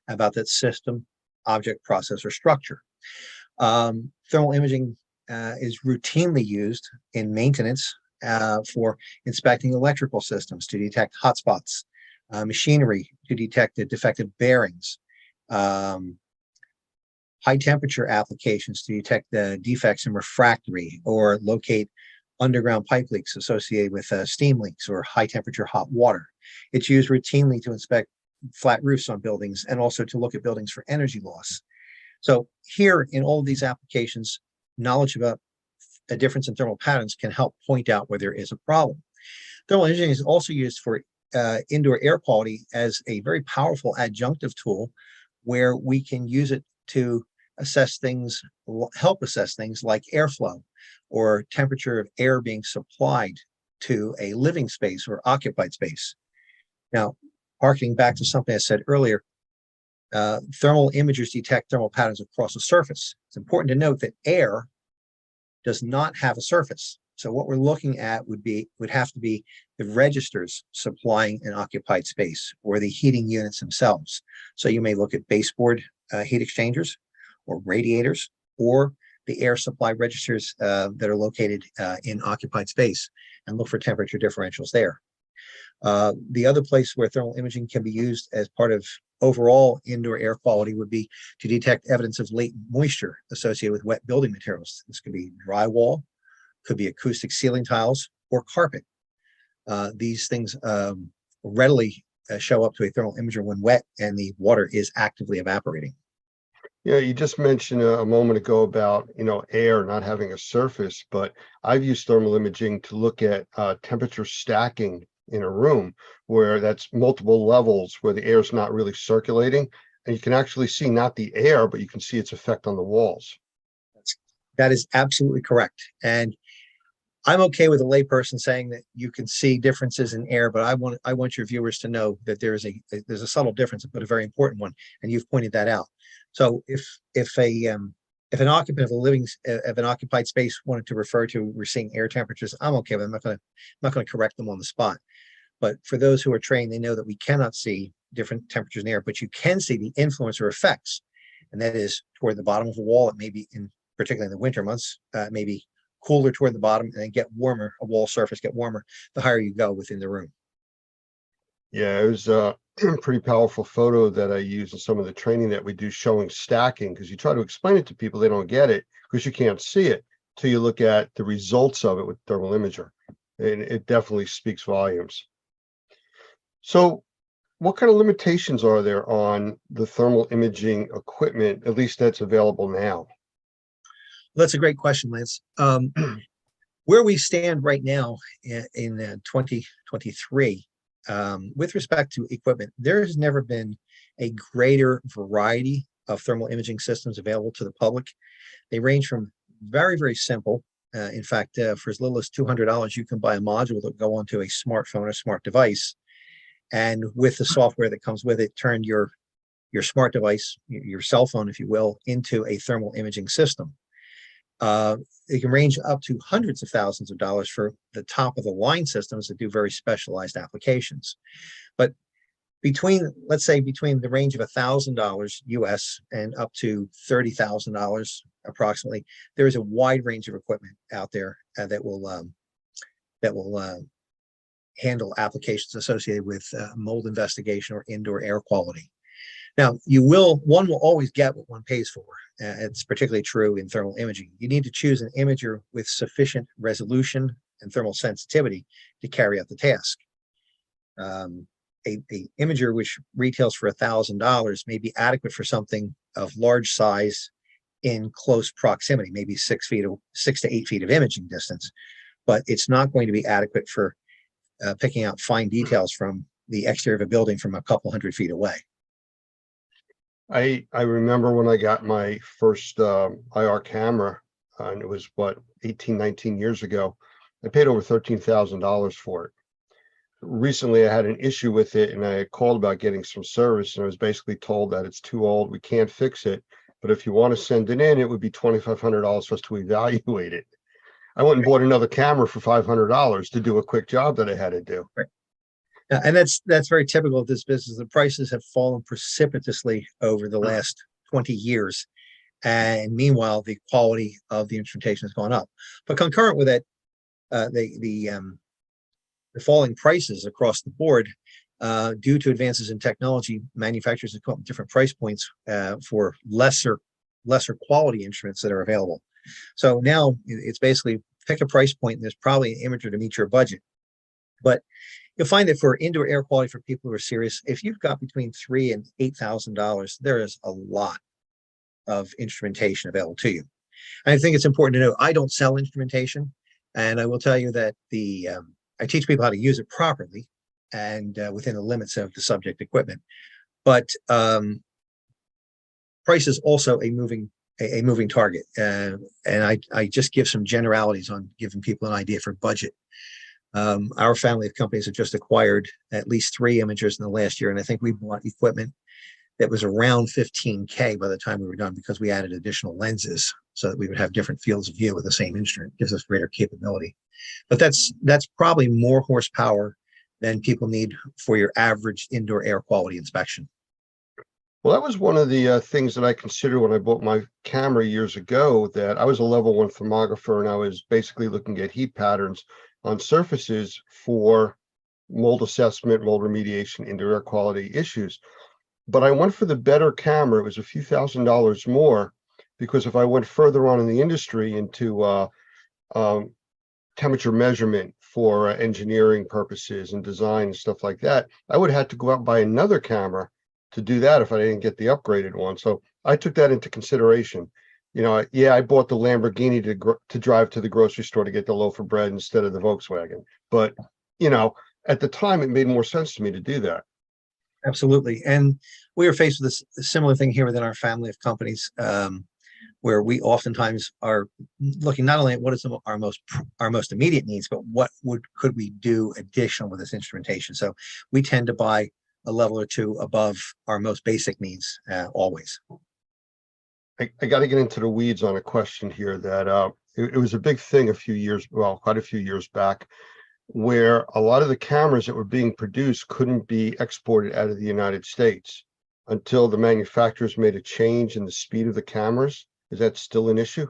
about that system, object, process, or structure. Thermal imaging is routinely used in maintenance for inspecting electrical systems to detect hotspots, machinery to detect the defective bearings, high temperature applications to detect the defects in refractory or locate underground pipe leaks associated with steam leaks or high temperature hot water. It's used routinely to inspect flat roofs on buildings and also to look at buildings for energy loss. So here in all of these applications, knowledge about a difference in thermal patterns can help point out where there is a problem. Thermal imaging is also used for indoor air quality as a very powerful adjunctive tool where we can use it to assess things, help assess things like airflow or temperature of air being supplied to a living space or occupied space. Now, harkening back to something I said earlier, thermal imagers detect thermal patterns across a surface. It's important to note that air does not have a surface. So what we're looking at would have to be the registers supplying an occupied space or the heating units themselves. So you may look at baseboard heat exchangers or radiators or the air supply registers that are located in occupied space and look for temperature differentials there. The other place where thermal imaging can be used as part of overall indoor air quality would be to detect evidence of latent moisture associated with wet building materials. This could be drywall, could be acoustic ceiling tiles, or carpet. These things readily show up to a thermal imager when wet and the water is actively evaporating. Yeah, you just mentioned a moment ago about, air not having a surface, but I've used thermal imaging to look at temperature stacking in a room where that's multiple levels where the air is not really circulating. And you can actually see not the air, but you can see its effect on the walls. That is absolutely correct. And I'm okay with a layperson saying that you can see differences in air, but I want your viewers to know that there's a subtle difference, but a very important one, and you've pointed that out. So if an occupant of an occupied space wanted to refer to we're seeing air temperatures, I'm okay with it. I'm not going to correct them on the spot. But for those who are trained, they know that we cannot see different temperatures in air, but you can see the influence or effects, and that is toward the bottom of a wall. It may be particularly in the winter months, maybe cooler toward the bottom and then get warmer, a wall surface get warmer the higher you go within the room. Yeah, it was a pretty powerful photo that I use in some of the training that we do showing stacking, because you try to explain it to people, they don't get it because you can't see it till you look at the results of it with thermal imager. And it definitely speaks volumes. So what kind of limitations are there on the thermal imaging equipment, at least that's available now? That's a great question, Lance. Where we stand right now in 2023, with respect to equipment, there has never been a greater variety of thermal imaging systems available to the public. They range from very, very simple. In fact, for as little as $200, you can buy a module that will go onto a smartphone or smart device. And with the software that comes with it, turn your smart device, your cell phone, if you will, into a thermal imaging system. It can range up to hundreds of thousands of dollars for the top of the line systems that do very specialized applications. But let's say between the range of $1,000 US and up to $30,000 approximately, there is a wide range of equipment out there that will handle applications associated with mold investigation or indoor air quality. Now, one will always get what one pays for. It's particularly true in thermal imaging. You need to choose an imager with sufficient resolution and thermal sensitivity to carry out the task. A imager which retails for $1,000 may be adequate for something of large size in close proximity, maybe 6 to 8 feet of imaging distance, but it's not going to be adequate for picking out fine details from the exterior of a building from a couple hundred feet away. I remember when I got my first IR camera, and it was 18, 19 years ago. I paid over $13,000 for it. Recently, I had an issue with it, and I called about getting some service, and I was basically told that it's too old, we can't fix it. But if you want to send it in, it would be $2,500 for us to evaluate it. I went and bought another camera for $500 to do a quick job that I had to do. Right. And that's very typical of this business. The prices have fallen precipitously over the last 20 years. And meanwhile, the quality of the instrumentation has gone up. But concurrent with it, the falling prices across the board, due to advances in technology, manufacturers have come up with different price points for lesser quality instruments that are available. So now it's basically pick a price point, and there's probably an imager to meet your budget. But you'll find that for indoor air quality, for people who are serious, if you've got between $3,000 and $8,000, there is a lot of instrumentation available to you. And I think it's important to know I don't sell instrumentation, and I will tell you that I teach people how to use it properly and within the limits of the subject equipment. But price is also a moving target, and I just give some generalities on giving people an idea for budget. Our family of companies have just acquired at least 3 imagers in the last year, and I think we bought equipment that was around $15K by the time we were done, because we added additional lenses so that we would have different fields of view with the same instrument. It gives us greater capability. But that's probably more horsepower than people need for your average indoor air quality inspection. Well, that was one of the things that I considered when I bought my camera years ago, that I was a level 1 thermographer, and I was basically looking at heat patterns on surfaces for mold assessment, mold remediation, indoor air quality issues. But I went for the better camera. It was a few $1,000s more, because if I went further on in the industry into temperature measurement for engineering purposes and design and stuff like that, I would have had to go out and buy another camera to do that if I didn't get the upgraded one. So I took that into consideration. You know, I bought the Lamborghini to drive to the grocery store to get the loaf of bread instead of the Volkswagen. But, you know, at the time, it made more sense to me to do that. Absolutely. And we are faced with a similar thing here within our family of companies, where we oftentimes are looking not only at what is our most immediate needs, but what could we do additional with this instrumentation. So we tend to buy a level or two above our most basic needs always. I got to get into the weeds on a question here that it was a big thing quite a few years back, where a lot of the cameras that were being produced couldn't be exported out of the United States until the manufacturers made a change in the speed of the cameras. Is that still an issue?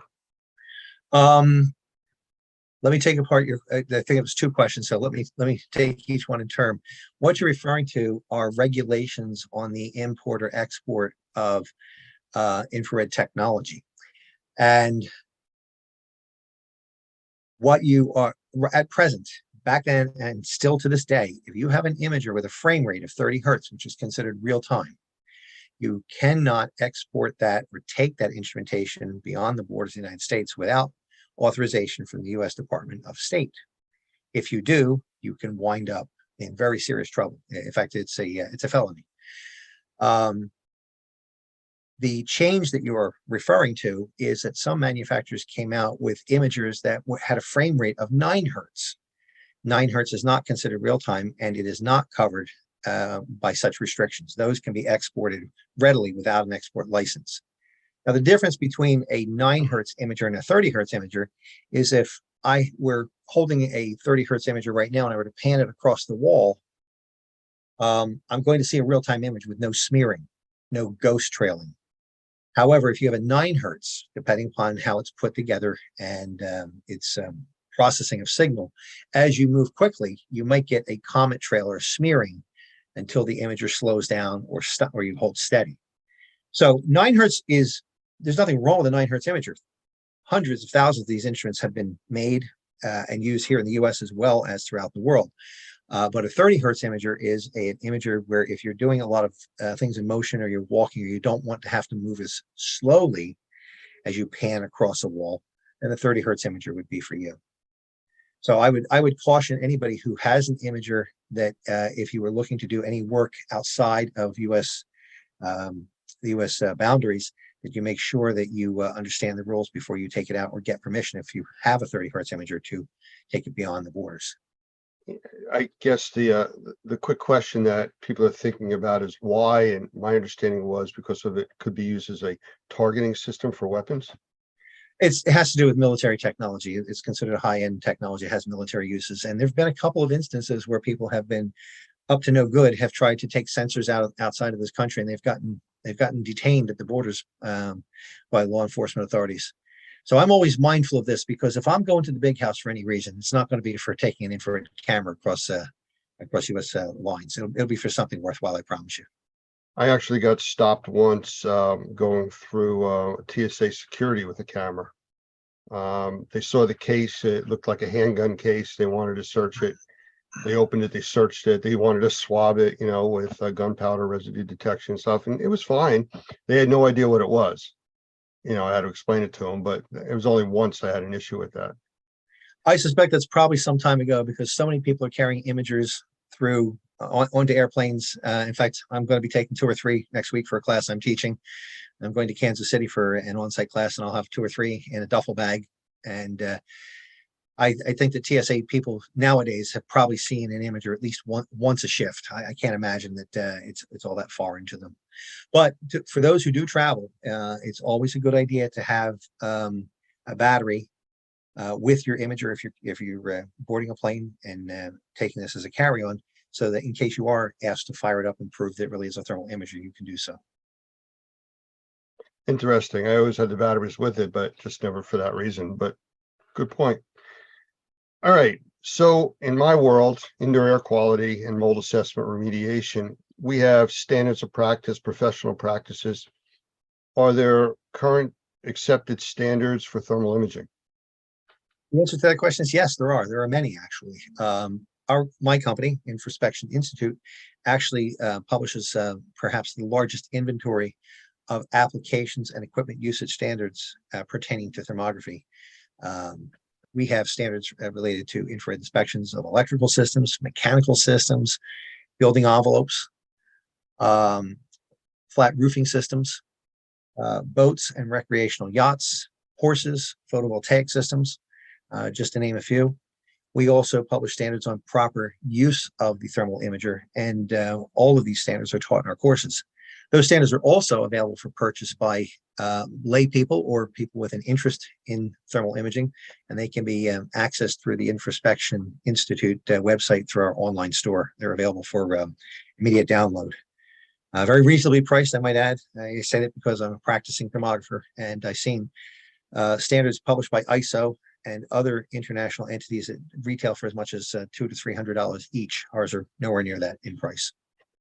Let me take apart I think it was 2 questions. So let me take each one in turn. What you're referring to are regulations on the import or export of infrared technology. And what you are at present, back then and still to this day, if you have an imager with a frame rate of 30 hertz, which is considered real time, you cannot export that or take that instrumentation beyond the borders of the United States without authorization from the U.S. Department of State. If you do, you can wind up in very serious trouble. In fact, it's a felony. The change that you are referring to is that some manufacturers came out with imagers that had a frame rate of 9 hertz. 9 hertz is not considered real time, and it is not covered by such restrictions. Those can be exported readily without an export license. Now, the difference between a 9 hertz imager and a 30 hertz imager is if I were holding a 30 hertz imager right now and I were to pan it across the wall, I'm going to see a real-time image with no smearing, no ghost trailing. However, if you have a 9 hertz, depending upon how it's put together and its processing of signal. As you move quickly, you might get a comet trail or smearing until the imager slows down or you hold steady. So 9 hertz there's nothing wrong with a 9 hertz imager. Hundreds of thousands of these instruments have been made and used here in the US as well as throughout the world. But a 30 hertz imager is an imager where if you're doing a lot of things in motion, or you're walking, or you don't want to have to move as slowly as you pan across a wall, then a 30 hertz imager would be for you. So I would caution anybody who has an imager that if you were looking to do any work outside of the US boundaries, that you make sure that you understand the rules before you take it out, or get permission if you have a 30 hertz imager to take it beyond the borders. I guess the quick question that people are thinking about is why, and my understanding was because of it could be used as a targeting system for weapons. It has to do with military technology. It's considered a high-end technology. It has military uses, and there've been a couple of instances where people have been up to no good, have tried to take sensors outside of this country, and they've gotten detained at the borders by law enforcement authorities. So I'm always mindful of this, because if I'm going to the big house for any reason, it's not going to be for taking an infrared camera across U.S. lines. It'll be for something worthwhile, I promise you. I actually got stopped once going through TSA security with a camera. They saw the case. It looked like a handgun case. They wanted to search it. They opened it. They searched it. They wanted to swab it, with gunpowder residue detection and stuff. And it was fine. They had no idea what it was. I had to explain it to them, but it was only once I had an issue with that. I suspect that's probably some time ago, because so many people are carrying imagers through onto airplanes. In fact, I'm going to be taking 2 or 3 next week for a class I'm teaching. I'm going to Kansas City for an on-site class, and I'll have 2 or 3 in a duffel bag. And I think that TSA people nowadays have probably seen an imager at least once a shift. I can't imagine that it's all that far into them. But for those who do travel, it's always a good idea to have a battery with your imager if you're boarding a plane and taking this as a carry-on, so that in case you are asked to fire it up and prove that it really is a thermal imager, you can do so. Interesting. I always had the batteries with it, but just never for that reason. But good point. All right. So in my world, indoor air quality and mold assessment remediation, we have standards of practice, professional practices. Are there current accepted standards for thermal imaging? The answer to that question is yes, there are. There are many, actually. My company, Infraspection Institute, actually publishes perhaps the largest inventory of applications and equipment usage standards pertaining to thermography. We have standards related to infrared inspections of electrical systems, mechanical systems, building envelopes, flat roofing systems, boats and recreational yachts, horses, photovoltaic systems, just to name a few. We also publish standards on proper use of the thermal imager, and all of these standards are taught in our courses. Those standards are also available for purchase by lay people or people with an interest in thermal imaging, and they can be accessed through the Infraspection Institute website through our online store. They're available for immediate download. Very reasonably priced, I might add. I said it because I'm a practicing thermographer, and I've seen standards published by ISO and other international entities that retail for as much as $200 to $300 each. Ours are nowhere near that in price.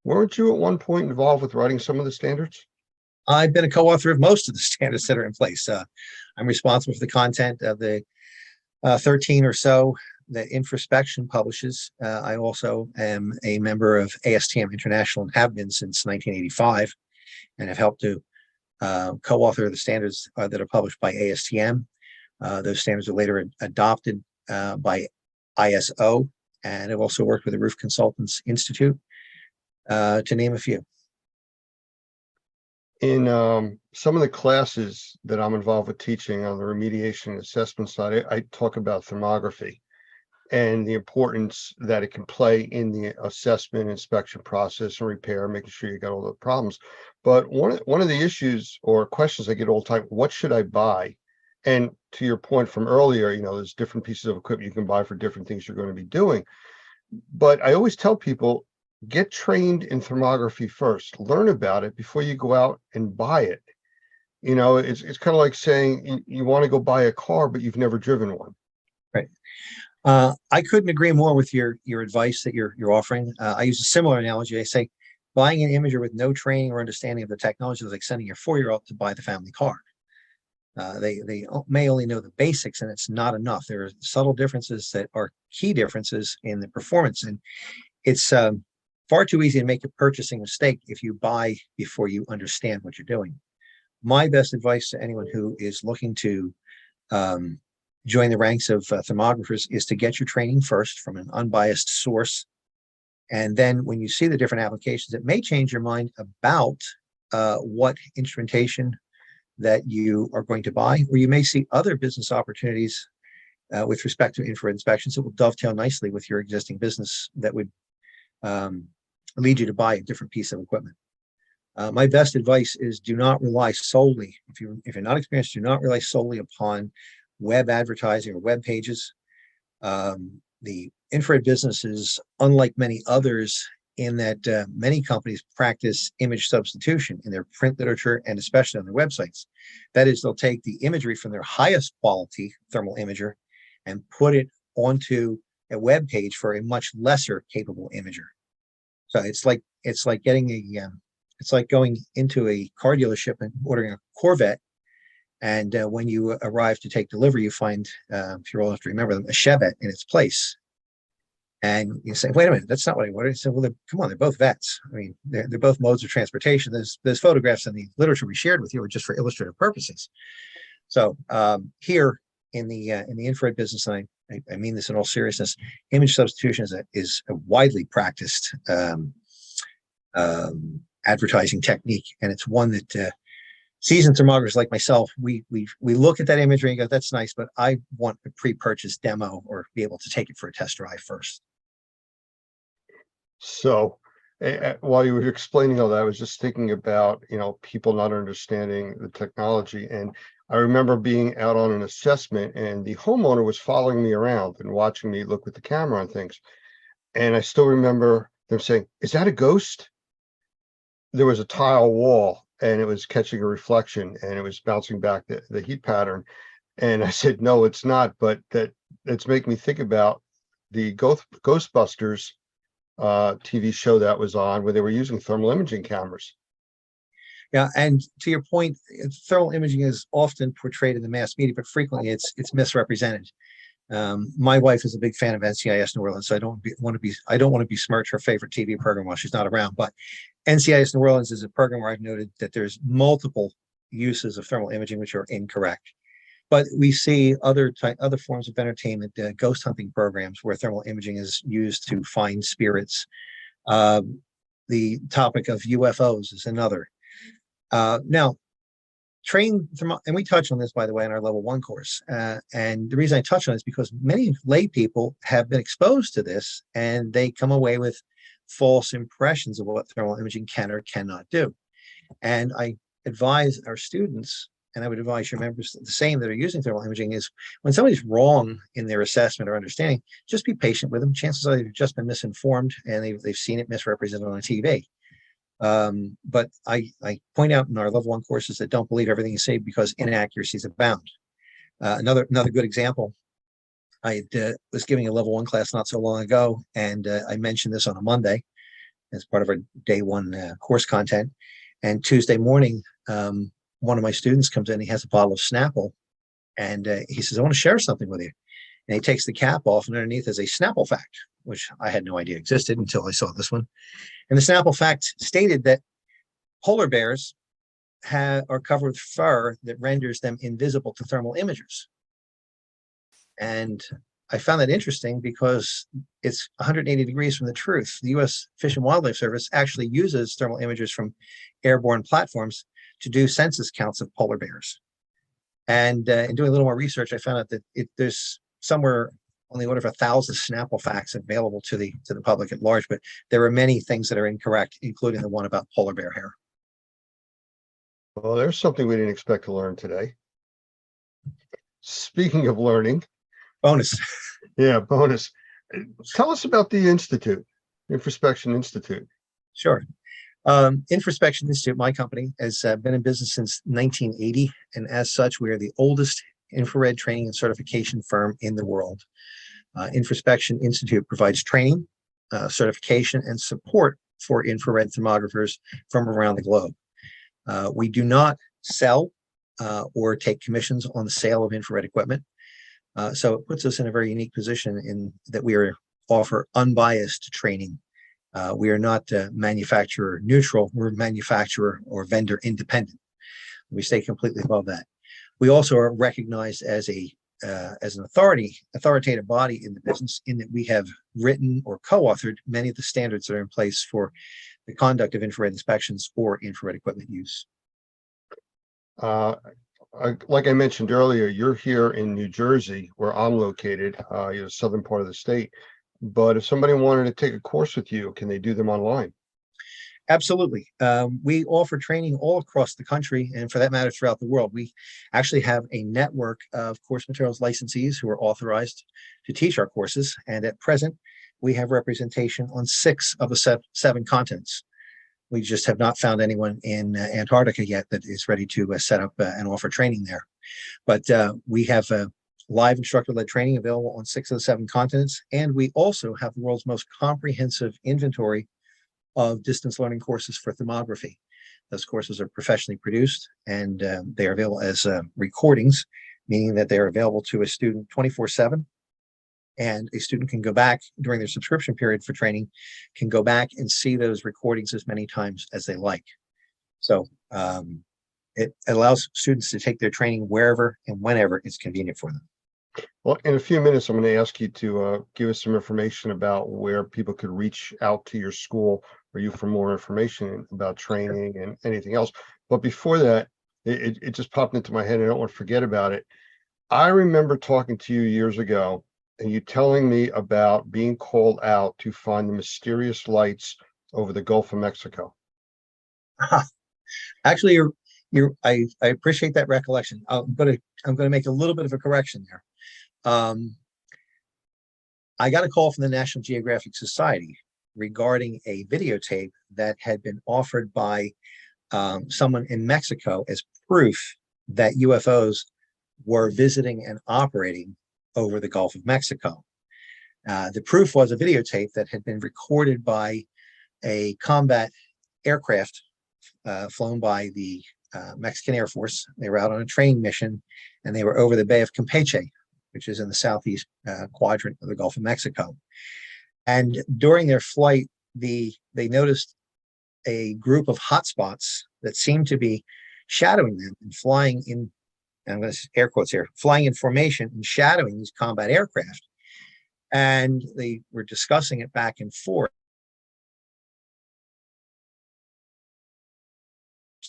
Weren't you at one point involved with writing some of the standards? I've been a co-author of most of the standards that are in place. I'm responsible for the content of the 13 or so that Infraspection publishes. I also am a member of ASTM International and have been since 1985, and have helped to co-author the standards that are published by ASTM. Those standards are later adopted by ISO, and I've also worked with the Roof Consultants Institute, to name a few. In some of the classes that I'm involved with teaching on the remediation and assessment side, I talk about thermography and the importance that it can play in the assessment, inspection process, and repair, making sure you got all the problems. But one of the issues or questions I get all the time, what should I buy? And to your point from earlier, there's different pieces of equipment you can buy for different things you're going to be doing. But I always tell people, get trained in thermography first, learn about it before you go out and buy it. It's kind of like saying you want to go buy a car, but you've never driven one. Right. I couldn't agree more with your advice that you're offering. I use a similar analogy. I say buying an imager with no training or understanding of the technology is like sending your 4-year-old to buy the family car. They may only know the basics, and it's not enough. There are subtle differences that are key differences in the performance, and it's far too easy to make a purchasing mistake if you buy before you understand what you're doing. My best advice to anyone who is looking to join the ranks of thermographers is to get your training first from an unbiased source. And then when you see the different applications, it may change your mind about what instrumentation that you are going to buy, or you may see other business opportunities with respect to infrared inspections that will dovetail nicely with your existing business that would lead you to buy a different piece of equipment. My best advice is do not rely solely, if you're not experienced, do not rely solely upon web advertising or web pages. The infrared business is unlike many others in that many companies practice image substitution in their print literature and especially on their websites. That is, they'll take the imagery from their highest quality thermal imager and put it onto a web page for a much lesser capable imager. So it's like getting it's like going into a car dealership and ordering a Corvette, and when you arrive to take delivery, you find, if you're old enough to remember them, a Chevette in its place. And you say, wait a minute, that's not what I ordered. You say, well, come on, they're both vets. I mean, they're both modes of transportation. There's photographs in the literature we shared with you are just for illustrative purposes. So here in the infrared business, and I mean this in all seriousness, image substitution is a widely practiced advertising technique, and it's one that seasoned thermographers like myself, we look at that imagery and go, that's nice, but I want a pre-purchase demo or be able to take it for a test drive first. So while you were explaining all that, I was just thinking about, people not understanding the technology. And I remember being out on an assessment and the homeowner was following me around and watching me look with the camera on things. And I still remember them saying, is that a ghost? There was a tile wall and it was catching a reflection and it was bouncing back the heat pattern. And I said, no, it's not, but it's making me think about the Ghostbusters TV show that was on where they were using thermal imaging cameras. Yeah, and to your point, thermal imaging is often portrayed in the mass media, but frequently it's misrepresented. My wife is a big fan of NCIS New Orleans, so I don't want to besmirch her favorite TV program while she's not around. But NCIS New Orleans is a program where I've noted that there's multiple uses of thermal imaging which are incorrect. But we see other forms of entertainment, ghost hunting programs where thermal imaging is used to find spirits. The topic of UFOs is another. Now, and we touch on this, by the way, in our level 1 course. And the reason I touch on it is because many lay people have been exposed to this and they come away with false impressions of what thermal imaging can or cannot do. And I advise our students, and I would advise your members the same that are using thermal imaging, is when somebody's wrong in their assessment or understanding, just be patient with them. Chances are they've just been misinformed and they've seen it misrepresented on TV. But I point out in our level 1 courses that don't believe everything you say because inaccuracies abound. Another good example, I was giving a level 1 class not so long ago, and I mentioned this on a Monday as part of our day 1 course content. And Tuesday morning, one of my students comes in, he has a bottle of Snapple, and he says, I want to share something with you. And he takes the cap off, and underneath is a Snapple fact, which I had no idea existed until I saw this one. And the Snapple fact stated that polar bears are covered with fur that renders them invisible to thermal imagers. And I found that interesting because it's 180 degrees from the truth. The U.S. Fish and Wildlife Service actually uses thermal imagers from airborne platforms to do census counts of polar bears. And in doing a little more research, I found out that there's somewhere on the order of 1,000 Snapple facts available to the public at large, but there are many things that are incorrect, including the one about polar bear hair. Well, there's something we didn't expect to learn today. Speaking of learning. Bonus. Yeah, bonus. Tell us about the Institute, Infraspection Institute. Sure. Infraspection Institute, my company, has been in business since 1980. And as such, we are the oldest infrared training and certification firm in the world. Infraspection Institute provides training, certification, and support for infrared thermographers from around the globe. We do not sell or take commissions on the sale of infrared equipment. So it puts us in a very unique position in that we offer unbiased training. We are not manufacturer neutral, we're manufacturer or vendor independent. We stay completely above that. We also are recognized as an authoritative body in the business, in that we have written or co-authored many of the standards that are in place for the conduct of infrared inspections for infrared equipment use. Like I mentioned earlier, you're here in New Jersey, where I'm located, you're the southern part of the state. But if somebody wanted to take a course with you, can they do them online? Absolutely. We offer training all across the country, and for that matter, throughout the world. We actually have a network of course materials licensees who are authorized to teach our courses. And at present, we have representation on 6 of the 7 continents. We just have not found anyone in Antarctica yet that is ready to set up and offer training there. But we have live instructor-led training available on 6 of the 7 continents. And we also have the world's most comprehensive inventory of distance learning courses for thermography. Those courses are professionally produced, and they are available as recordings, meaning that they are available to a student 24/7. And a student can go back during their subscription period for training, can go back and see those recordings as many times as they like. So it allows students to take their training wherever and whenever it's convenient for them. Well, in a few minutes, I'm going to ask you to give us some information about where people could reach out to your school or you for more information about training and anything else. But before that, it just popped into my head, and I don't want to forget about it. I remember talking to you years ago, and you telling me about being called out to find the mysterious lights over the Gulf of Mexico. Actually, I appreciate that recollection. I'm going to make a little bit of a correction there. I got a call from the National Geographic Society regarding a videotape that had been offered by someone in Mexico as proof that UFOs were visiting and operating over the Gulf of Mexico. The proof was a videotape that had been recorded by a combat aircraft flown by the Mexican Air Force. They were out on a training mission, and they were over the Bay of Campeche, which is in the southeast quadrant of the Gulf of Mexico. And during their flight, they noticed a group of hotspots that seemed to be shadowing them and flying in, I'm going to air quotes here, flying in formation and shadowing these combat aircraft. And they were discussing it back and forth.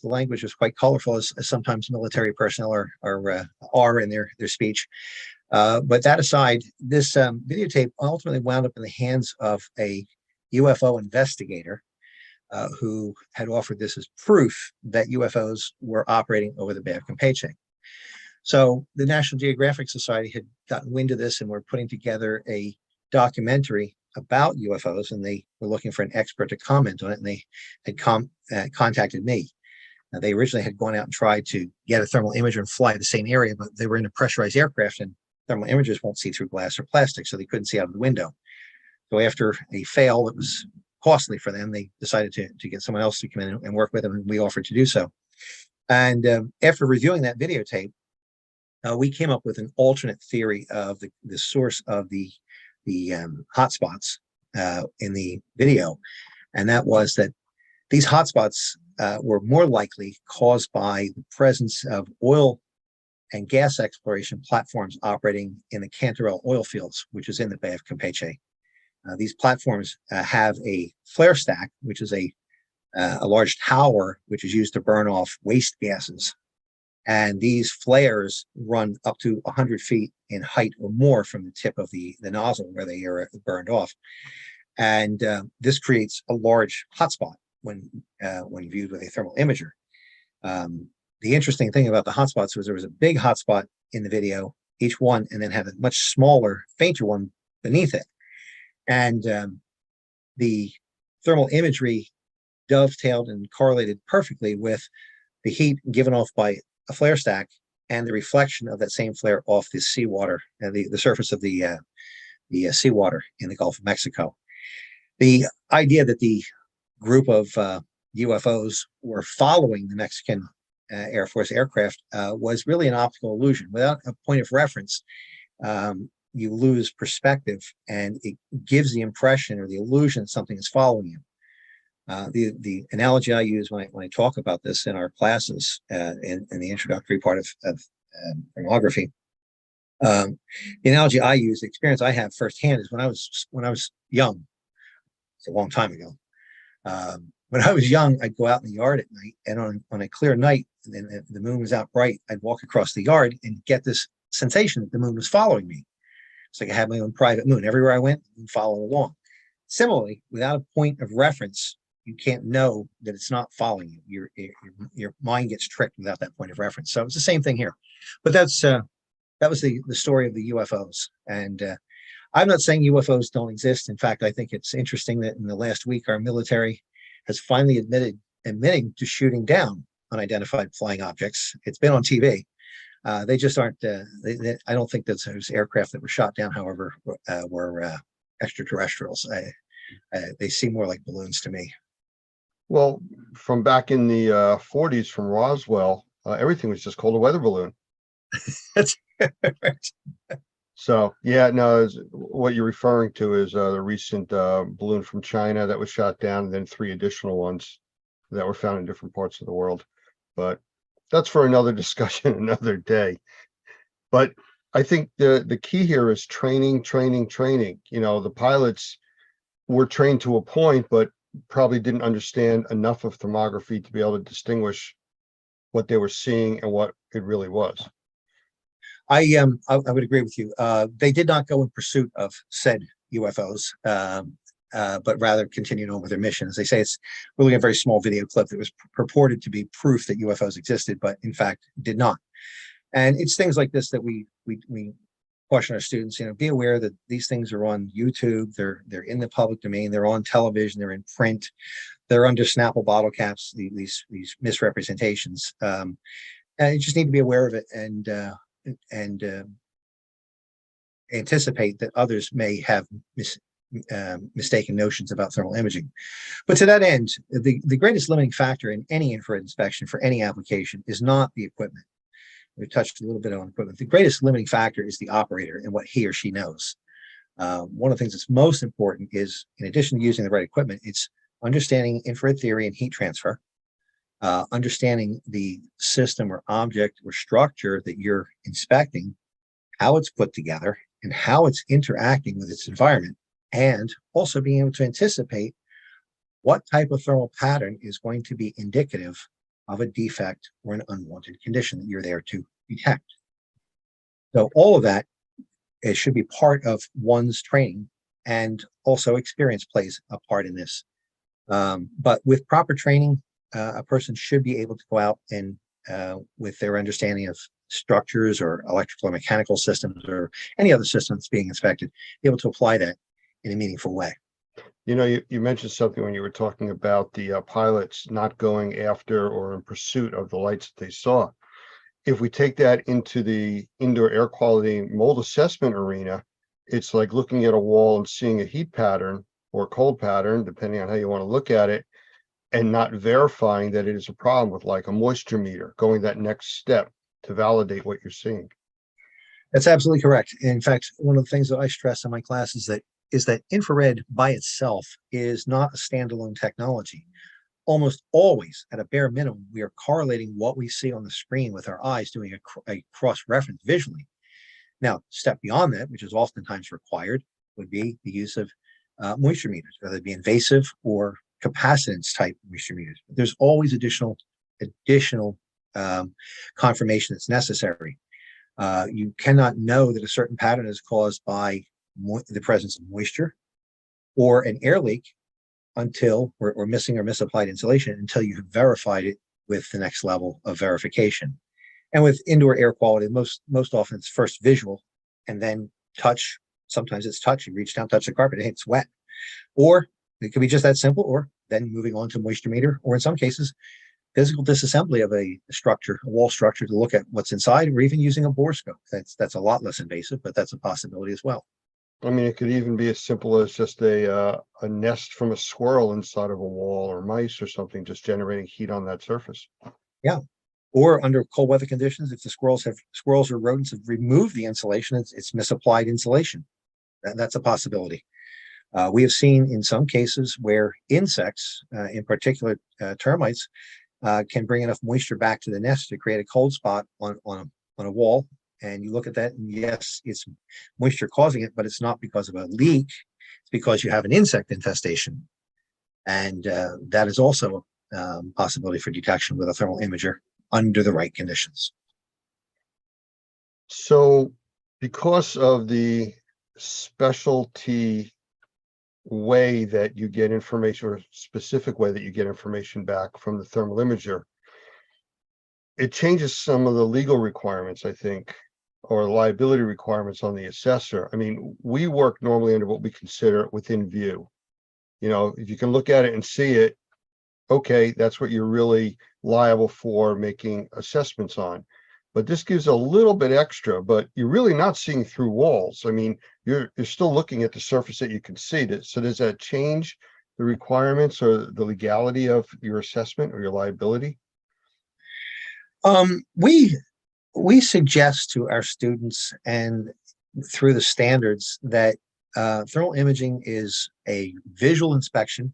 The language was quite colorful, as sometimes military personnel are in their speech. But that aside, this videotape ultimately wound up in the hands of a UFO investigator who had offered this as proof that UFOs were operating over the Bay of Campeche. So the National Geographic Society had gotten wind of this and were putting together a documentary about UFOs, and they were looking for an expert to comment on it, and they had contacted me. Now, they originally had gone out and tried to get a thermal imager and fly the same area, but they were in a pressurized aircraft, and thermal imagers won't see through glass or plastic, so they couldn't see out of the window. So after a fail that was costly for them, they decided to get someone else to come in and work with them, and we offered to do so. And after reviewing that videotape, we came up with an alternate theory of the source of the hotspots in the video, and that was that these hotspots were more likely caused by the presence of oil and gas exploration platforms operating in the Cantarell oil fields, which is in the Bay of Campeche. These platforms have a flare stack, which is a large tower which is used to burn off waste gases. And these flares run up to 100 feet in height or more from the tip of the nozzle where they are burned off. And this creates a large hotspot when viewed with a thermal imager. The interesting thing about the hotspots was there was a big hotspot in the video, each one, and then had a much smaller, fainter one beneath it. And the thermal imagery dovetailed and correlated perfectly with the heat given off by a flare stack and the reflection of that same flare off the seawater and the surface of the seawater in the Gulf of Mexico. The idea that the group of UFOs were following the Mexican Air Force aircraft was really an optical illusion. Without a point of reference, you lose perspective, and it gives the impression or the illusion that something is following you. The analogy I use when I talk about this in our classes in the introductory part of thermography, the analogy I use, the experience I have firsthand, is when I was young. It's a long time ago. When I was young, I'd go out in the yard at night, and on a clear night, and the moon was out bright, I'd walk across the yard and get this sensation that the moon was following me. It's like I had my own private moon. Everywhere I went, the moon followed along. Similarly, without a point of reference, you can't know that it's not following you. Your mind gets tricked without that point of reference. So it's the same thing here. But that was the story of the UFOs. And I'm not saying UFOs don't exist. In fact, I think it's interesting that in the last week, our military has finally admitting to shooting down unidentified flying objects. It's been on TV. They just aren't. I don't think that those aircraft that were shot down, however, were extraterrestrials. They seem more like balloons to me. Well, from back in the 40s from Roswell, everything was just called a weather balloon. That's So, yeah, no, what you're referring to is the recent balloon from China that was shot down, and then 3 additional ones that were found in different parts of the world. But that's for another discussion, another day. But I think the key here is training. You know, the pilots were trained to a point, but probably didn't understand enough of thermography to be able to distinguish what they were seeing and what it really was. I would agree with you. They did not go in pursuit of said UFOs, but rather continued on with their mission. As they say, we're looking at a very small video clip that was purported to be proof that UFOs existed, but in fact did not. And it's things like this that we caution our students. You know, be aware that these things are on YouTube. They're in the public domain. They're on television. They're in print. They're under Snapple bottle caps. These misrepresentations. And you just need to be aware of it and anticipate that others may have mistaken notions about thermal imaging. But to that end, the greatest limiting factor in any infrared inspection for any application is not the equipment. We touched a little bit on equipment. The greatest limiting factor is the operator and what he or she knows. One of the things that's most important is, in addition to using the right equipment, it's understanding infrared theory and heat transfer, understanding the system or object or structure that you're inspecting, how it's put together, and how it's interacting with its environment, and also being able to anticipate what type of thermal pattern is going to be indicative of a defect or an unwanted condition that you're there to detect. So all of that, it should be part of one's training, and also experience plays a part in this. But with proper training, a person should be able to go out and with their understanding of structures or electrical or mechanical systems or any other systems being inspected, be able to apply that in a meaningful way. You know, you mentioned something when you were talking about the pilots not going after or in pursuit of the lights that they saw. If we take that into the indoor air quality mold assessment arena, it's like looking at a wall and seeing a heat pattern or cold pattern, depending on how you want to look at it, and not verifying that it is a problem with like a moisture meter, going that next step to validate what you're seeing. That's absolutely correct. In fact, one of the things that I stress in my class is that infrared by itself is not a standalone technology. Almost always, at a bare minimum, we are correlating what we see on the screen with our eyes, doing a cross-reference visually. Now, step beyond that, which is oftentimes required, would be the use of moisture meters, whether it be invasive or capacitance type moisture meters. But there's always additional confirmation that's necessary. You cannot know that a certain pattern is caused by the presence of moisture or an air leak until, or missing or misapplied insulation, until you have verified it with the next level of verification. And with indoor air quality, most often it's first visual and then touch. Sometimes it's touch. You reach down, touch the carpet, hey, it's wet. Or it could be just that simple, or then moving on to moisture meter, or in some cases, physical disassembly of a structure, a wall structure, to look at what's inside, or even using a borescope. That's a lot less invasive, but that's a possibility as well. I mean, it could even be as simple as just a nest from a squirrel inside of a wall, or mice or something, just generating heat on that surface. Yeah. Or under cold weather conditions, if the squirrels or rodents have removed the insulation, it's misapplied insulation. That's a possibility. We have seen in some cases where insects, in particular termites, can bring enough moisture back to the nest to create a cold spot on a wall. And you look at that, and yes, it's moisture causing it, but it's not because of a leak. It's because you have an insect infestation. And that is also a possibility for detection with a thermal imager under the right conditions. So because of the specialty way that you get information, or specific way that you get information back from the thermal imager, it changes some of the legal requirements, I think, or liability requirements on the assessor. I mean, we work normally under what we consider within view. You know, if you can look at it and see it, okay, that's what you're really liable for making assessments on. But this gives a little bit extra, but you're really not seeing through walls. I mean, you're still looking at the surface that you can see. So does that change the requirements or the legality of your assessment or your liability? We suggest to our students, and through the standards, that thermal imaging is a visual inspection,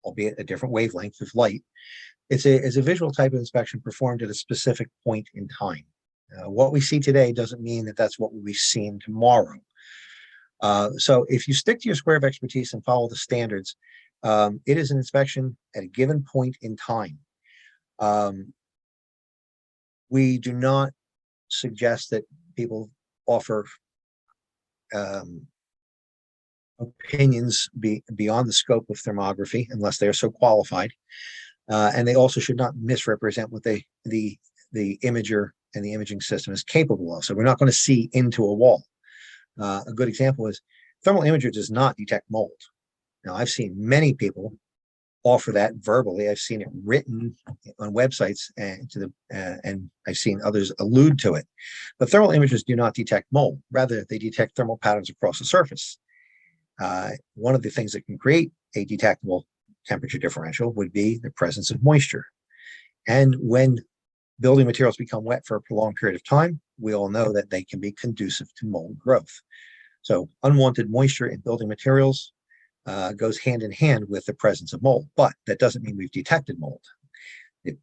albeit a different wavelength of light. It's a visual type of inspection performed at a specific point in time. What we see today doesn't mean that that's what we'll be seeing tomorrow. So if you stick to your square of expertise and follow the standards, it is an inspection at a given point in time. We do not suggest that people offer opinions beyond the scope of thermography unless they are so qualified. And they also should not misrepresent what the imager and the imaging system is capable of. So we're not going to see into a wall. A good example is thermal imager does not detect mold. Now, I've seen many people offer that verbally. I've seen it written on websites, and I've seen others allude to it. But thermal imagers do not detect mold. Rather, they detect thermal patterns across the surface. One of the things that can create a detectable temperature differential would be the presence of moisture. And when building materials become wet for a prolonged period of time, we all know that they can be conducive to mold growth. So unwanted moisture in building materials goes hand in hand with the presence of mold, but that doesn't mean we've detected mold. The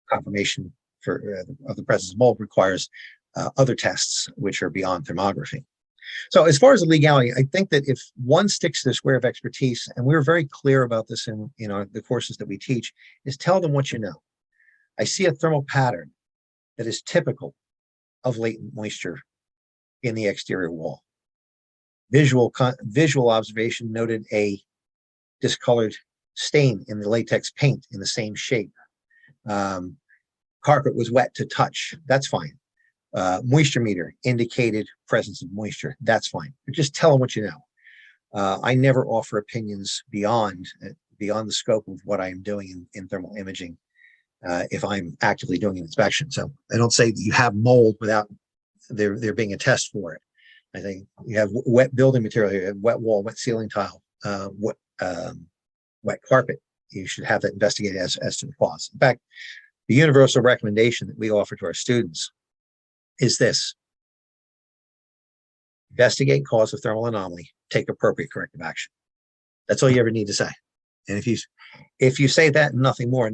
confirmation of the presence of mold requires other tests, which are beyond thermography. So as far as the legality, I think that if one sticks to the square of expertise, and we're very clear about this in the courses that we teach, is tell them what you know. I see a thermal pattern that is typical of latent moisture in the exterior wall. Visual observation noted a discolored stain in the latex paint in the same shape. Carpet was wet to touch. That's fine. Moisture meter indicated presence of moisture. That's fine. But just tell them what you know. I never offer opinions beyond the scope of what I'm doing in thermal imaging if I'm actively doing an inspection. So I don't say that you have mold without there being a test for it. I think you have wet building material, you have wet wall, wet ceiling tile, wet carpet. You should have that investigated as to the cause. In fact, the universal recommendation that we offer to our students is this: investigate cause of thermal anomaly, take appropriate corrective action. That's all you ever need to say. And if you say that and nothing more,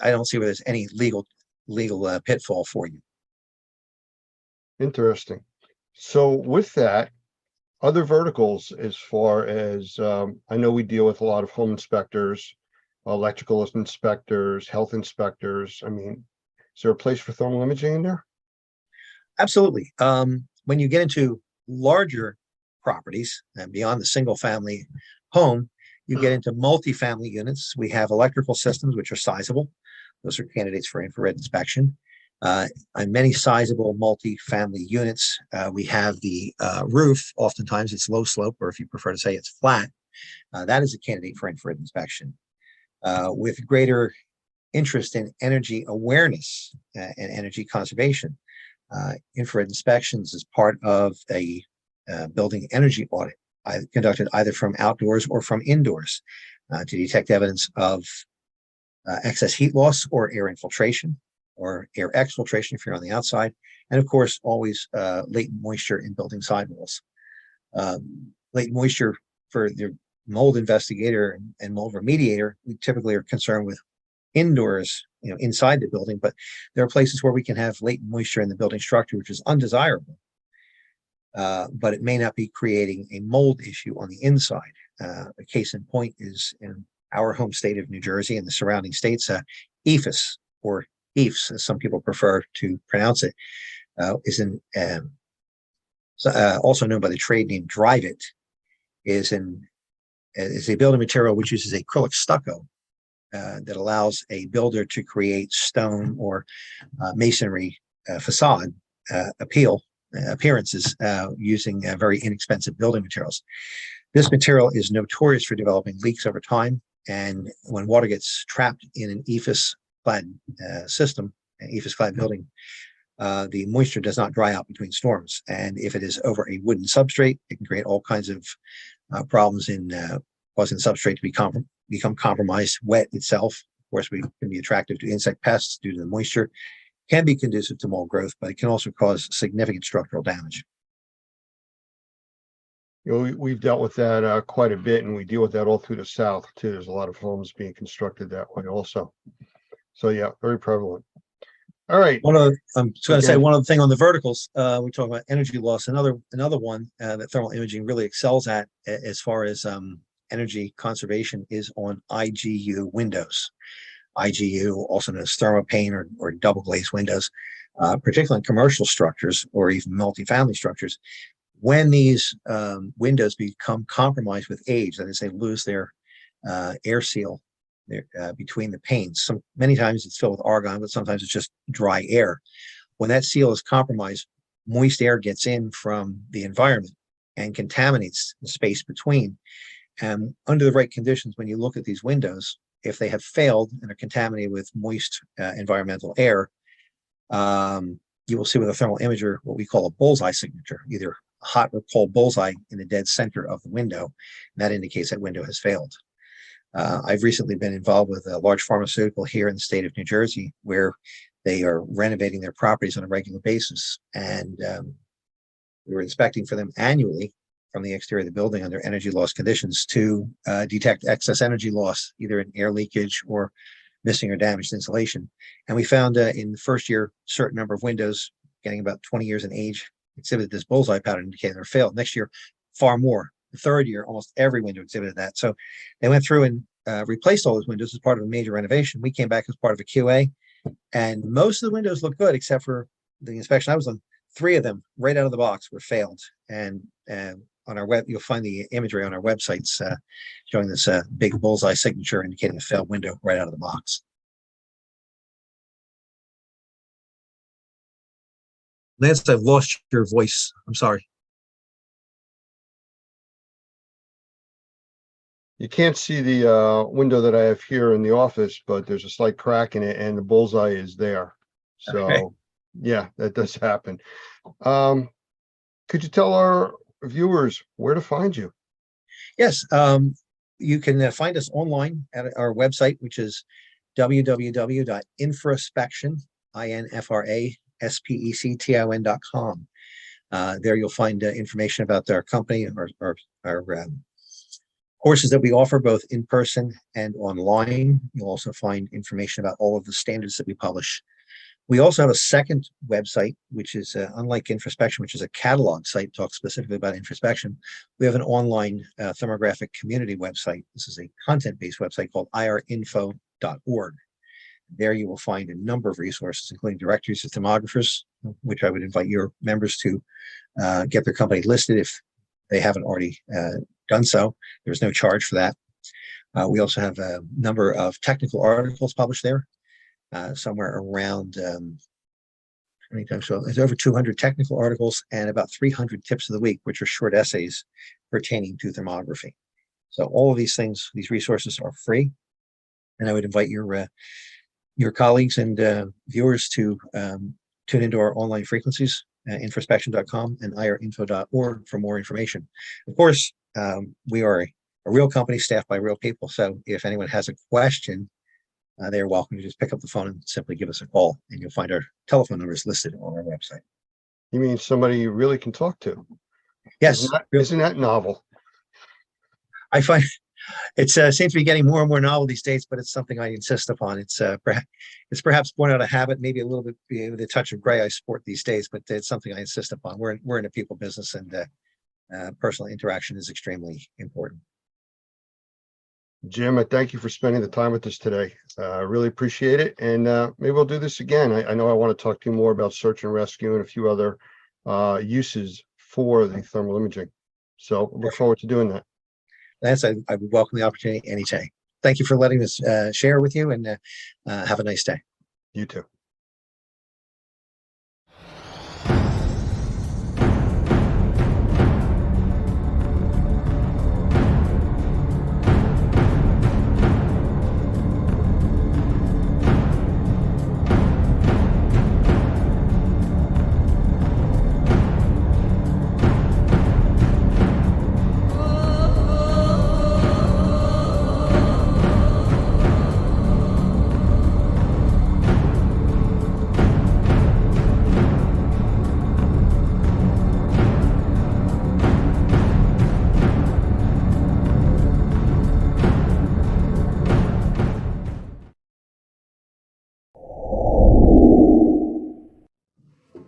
I don't see where there's any legal pitfall for you. Interesting. So with that, other verticals, as far as I know, we deal with a lot of home inspectors, electrical inspectors, health inspectors. I mean, is there a place for thermal imaging in there? Absolutely. When you get into larger properties and beyond the single family home, you get into multifamily units. We have electrical systems, which are sizable. Those are candidates for infrared inspection. On many sizable multifamily units, we have the roof. Oftentimes it's low slope, or if you prefer to say it's flat, that is a candidate for infrared inspection. With greater interest in energy awareness and energy conservation. Infrared inspections is part of a building energy audit conducted either from outdoors or from indoors to detect evidence of excess heat loss or air infiltration or air exfiltration if you're on the outside. And of course, always latent moisture in building sidewalls. Latent moisture for the mold investigator and mold remediator, we typically are concerned with indoors, inside the building, but there are places where we can have latent moisture in the building structure, which is undesirable. But it may not be creating a mold issue on the inside. A case in point is in our home state of New Jersey and the surrounding states, EFS, or EFS, as some people prefer to pronounce it, is also known by the trade name Dryvit, is a building material which uses acrylic stucco that allows a builder to create stone or masonry facade appearances using very inexpensive building materials. This material is notorious for developing leaks over time, and when water gets trapped in an EFS-clad system, an EFS-clad building, the moisture does not dry out between storms. And if it is over a wooden substrate, it can create all kinds of problems in causing the substrate to become compromised. Wet itself, of course, can be attractive to insect pests due to the moisture, can be conducive to mold growth, but it can also cause significant structural damage. We've dealt with that quite a bit, and we deal with that all through the South too. There's a lot of homes being constructed that way also. So yeah, very prevalent. All right. I'm just going to say one other thing on the verticals. We talk about energy loss. Another one that thermal imaging really excels at as far as energy conservation is on IGU windows. IGU, also known as thermopane or double glazed windows, particularly in commercial structures or even multifamily structures. When these windows become compromised with age, that is, they lose their air seal between the panes. Many times it's filled with argon, but sometimes it's just dry air. When that seal is compromised, moist air gets in from the environment and contaminates the space between. And under the right conditions, when you look at these windows, if they have failed and are contaminated with moist environmental air, you will see with a thermal imager what we call a bullseye signature, either a hot or cold bullseye in the dead center of the window. And that indicates that window has failed. I've recently been involved with a large pharmaceutical here in the state of New Jersey, where they are renovating their properties on a regular basis. And we were inspecting for them annually from the exterior of the building under energy loss conditions to detect excess energy loss, either in air leakage or missing or damaged insulation. And we found in the first year, certain number of windows getting about 20 years in age exhibited this bullseye pattern indicating they're failed. Next year, far more. The third year, almost every window exhibited that. So they went through and replaced all those windows as part of a major renovation. We came back as part of a QA, and most of the windows looked good, except for the inspection I was on. 3 of them, right out of the box, were failed. And on our web, you'll find the imagery on our websites showing this big bullseye signature indicating a failed window right out of the box. Lance, I've lost your voice. I'm sorry. You can't see the window that I have here in the office, but there's a slight crack in it and the bullseye is there. So Okay. yeah, that does happen. Could you tell our viewers where to find you? Yes, you can find us online at our website, which is www.infraspection, infraspection.com. There you'll find information about our company, our courses that we offer both in person and online. You'll also find information about all of the standards that we publish. We also have a second website, which is unlike Infraspection, which is a catalog site, talks specifically about Infraspection. We have an online thermographic community website. This is a content-based website called irinfo.org. There you will find a number of resources, including directories of thermographers, which I would invite your members to get their company listed if they haven't already done so. There's no charge for that. We also have a number of technical articles published there, somewhere around there's over 200 technical articles and about 300 tips of the week, which are short essays pertaining to thermography. So all of these things, these resources are free, and I would invite your your colleagues and viewers to tune into our online frequencies, introspection.com and irinfo.org for more information. Of course, we are a real company staffed by real people. So if anyone has a question, they're welcome to just pick up the phone and simply give us a call, and you'll find our telephone numbers listed on our website. You mean somebody you really can talk to? Yes. Isn't that novel? I find it seems to be getting more and more novel these days, but it's something I insist upon. It's perhaps born out of habit, maybe a little bit with a touch of gray I sport these days, but it's something I insist upon. We're in a people business, and personal interaction is extremely important. Jim, I thank you for spending the time with us today. I really appreciate it. And maybe we'll do this again. I know I want to talk to you more about search and rescue and a few other uses for the thermal imaging. So look forward to doing that. Lance, I would welcome the opportunity anytime. Thank you for letting us share with you, and have a nice day. You too.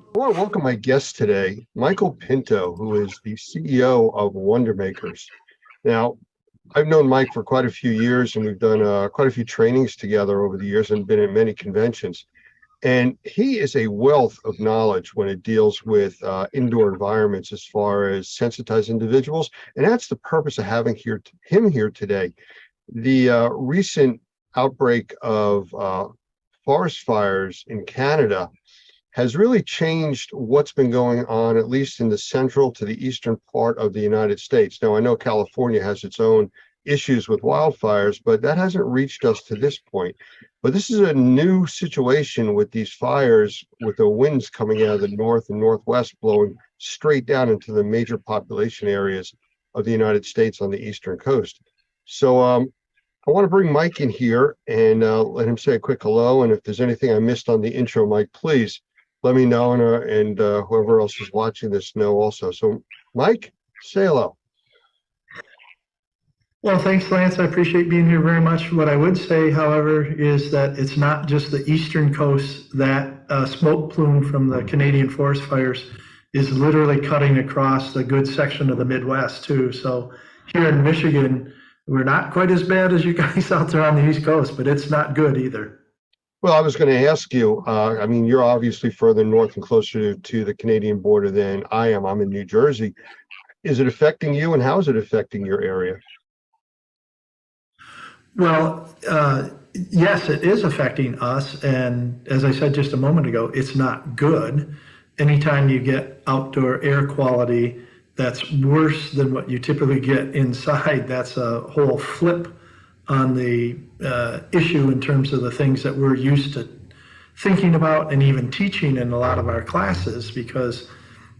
I want to welcome my guest today, Michael Pinto, who is the CEO of Wonder Makers. Now, I've known Mike for quite a few years, and we've done quite a few trainings together over the years and been in many conventions. And he is a wealth of knowledge when it deals with indoor environments as far as sensitized individuals. And that's the purpose of having him here today. The recent outbreak of forest fires in Canada has really changed what's been going on, at least in the central to the eastern part of the United States. Now, I know California has its own issues with wildfires, but that hasn't reached us to this point. But this is a new situation with these fires, with the winds coming out of the north and northwest blowing straight down into the major population areas of the United States on the eastern coast. So I want to bring Mike in here and let him say a quick hello. And if there's anything I missed on the intro, Mike, please let me know, and whoever else is watching this know also. So, Mike, say hello. Well, thanks, Lance. I appreciate being here very much. What I would say, however, is that it's not just the eastern coast. That smoke plume from the Canadian forest fires is literally cutting across the good section of the Midwest, too. So here in Michigan, we're not quite as bad as you guys out there on the East Coast, but it's not good either. Well, I was going to ask you, I mean, you're obviously further north and closer to the Canadian border than I am. I'm in New Jersey. Is it affecting you, and how is it affecting your area? Well, yes, it is affecting us. And as I said just a moment ago, it's not good. Anytime you get outdoor air quality that's worse than what you typically get inside, that's a whole flip on the issue in terms of the things that we're used to thinking about and even teaching in a lot of our classes, because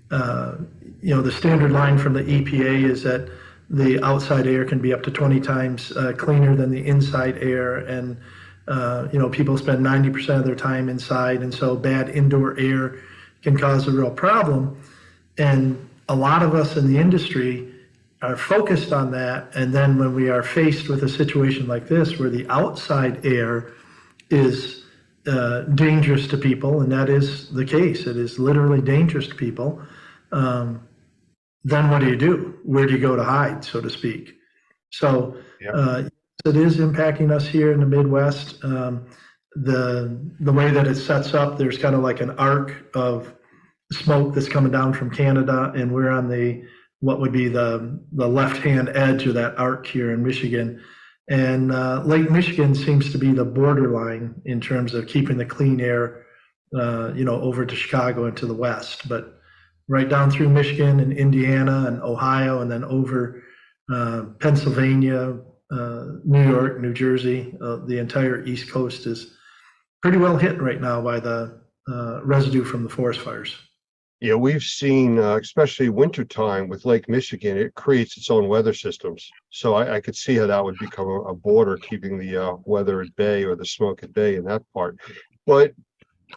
the standard line from the EPA is that the outside air can be up to 20 times cleaner than the inside air, and people spend 90% of their time inside, and so bad indoor air can cause a real problem. And a lot of us in the industry are focused on that, and then when we are faced with a situation like this where the outside air is dangerous to people, and that is the case, it is literally dangerous to people, then what do? Where do you go to hide, so to speak? So it is impacting us here in the Midwest. The way that it sets up, there's kind of like an arc of smoke that's coming down from Canada, and we're on what would be the left-hand edge of that arc here in Michigan. And Lake Michigan seems to be the borderline in terms of keeping the clean air, over to Chicago and to the west. But right down through Michigan and Indiana and Ohio, and then over Pennsylvania, New York, New Jersey, the entire East Coast is pretty well hit right now by the residue from the forest fires. Yeah, we've seen, especially wintertime with Lake Michigan, it creates its own weather systems. So I could see how that would become a border, keeping the weather at bay or the smoke at bay in that part. But,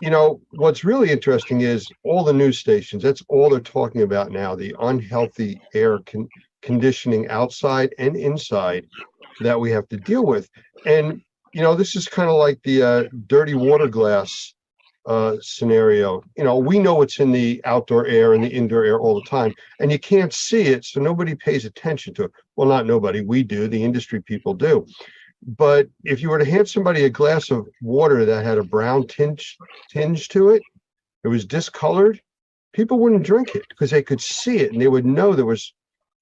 you know, what's really interesting is all the news stations, that's all they're talking about now, the unhealthy air conditioning outside and inside that we have to deal with. And, you know, this is kind of like the dirty water glass scenario. You know, we know what's in the outdoor air and the indoor air all the time, and you can't see it, so nobody pays attention to it. Well, not nobody, we do, the industry people do. But if you were to hand somebody a glass of water that had a brown tinge to it, it was discolored, people wouldn't drink it because they could see it and they would know there was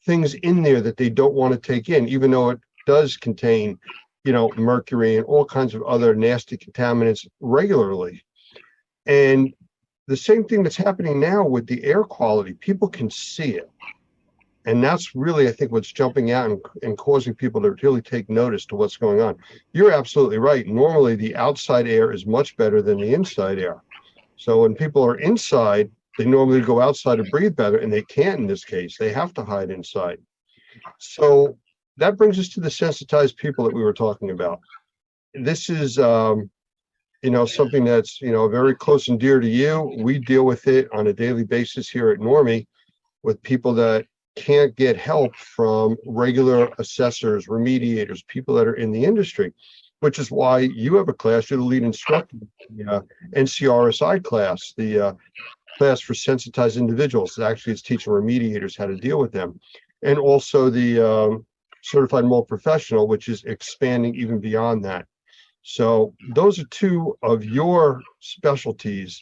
things in there that they don't want to take in, even though it does contain, you know, mercury and all kinds of other nasty contaminants regularly. And the same thing that's happening now with the air quality, people can see it. And that's really, I think, what's jumping out and causing people to really take notice to what's going on. You're absolutely right. Normally, the outside air is much better than the inside air. So when people are inside, they normally go outside to breathe better, and they can't in this case. They have to hide inside. So that brings us to the sensitized people that we were talking about. This is, you know, something that's, you know, very close and dear to you. We deal with it on a daily basis here at Normie with people that can't get help from regular assessors, remediators, people that are in the industry, which is why you have a class. You're the lead instructor, the NCRSI class, the class for sensitized individuals. Actually, it's teaching remediators how to deal with them. And also the certified mold professional, which is expanding even beyond that. So those are two of your specialties.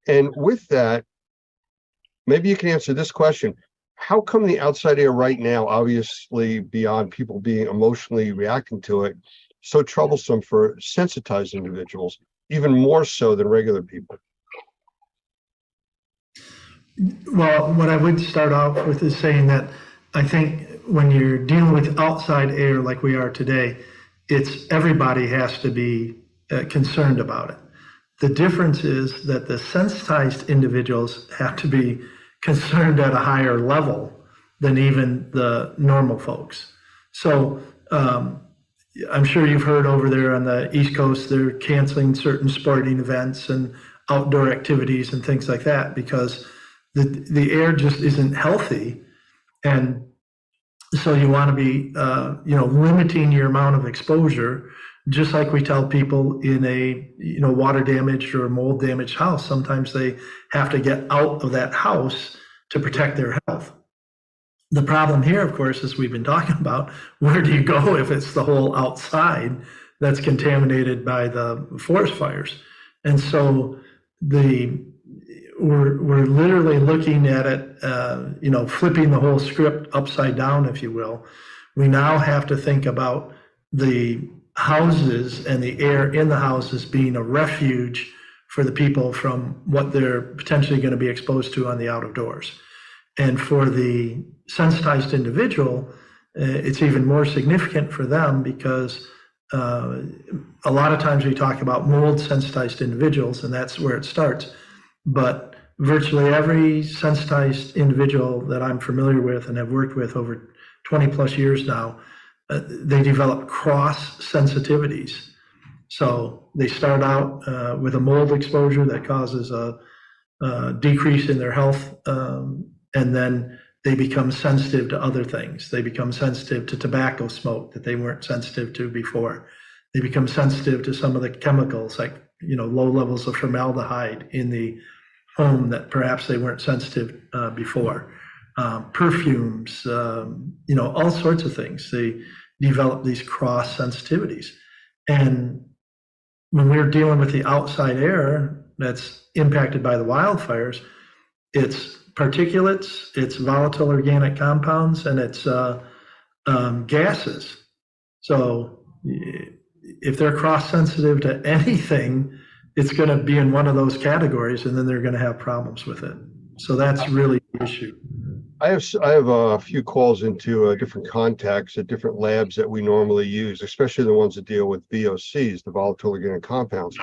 And with that, maybe you can answer this question. How come the outside air right now, obviously beyond people being emotionally reacting to it, so troublesome for sensitized individuals, even more so than regular people? Well, what I would start off with is saying that I think when you're dealing with outside air like we are today, it's everybody has to be concerned about it. The difference is that the sensitized individuals have to be concerned at a higher level than even the normal folks. So I'm sure you've heard over there on the East Coast, they're canceling certain sporting events and outdoor activities and things like that because the air just isn't healthy. And so you want to be, you know, limiting your amount of exposure, just like we tell people in a, you know, water damaged or mold damaged house. Sometimes they have to get out of that house to protect their health. The problem here, of course, as we've been talking about, where do you go if it's the whole outside that's contaminated by the forest fires? And so we're literally looking at it, you know, flipping the whole script upside down, if you will. We now have to think about the houses and the air in the houses being a refuge for the people from what they're potentially going to be exposed to on the out of doors. And for the sensitized individual, it's even more significant for them because a lot of times we talk about mold sensitized individuals, and that's where it starts. But virtually every sensitized individual that I'm familiar with and have worked with over 20 plus years now, they develop cross sensitivities. So they start out with a mold exposure that causes a decrease in their health, and then they become sensitive to other things. They become sensitive to tobacco smoke that they weren't sensitive to before. They become sensitive to some of the chemicals, like, you know, low levels of formaldehyde in the home that perhaps they weren't sensitive before. Perfumes, you know, all sorts of things. They develop these cross sensitivities. And when we're dealing with the outside air that's impacted by the wildfires, it's particulates, it's volatile organic compounds, and it's gases. So if they're cross-sensitive to anything, it's going to be in one of those categories, and then they're going to have problems with it. So that's really the issue. I have a few calls into different contacts at different labs that we normally use, especially the ones that deal with VOCs, the volatile organic compounds.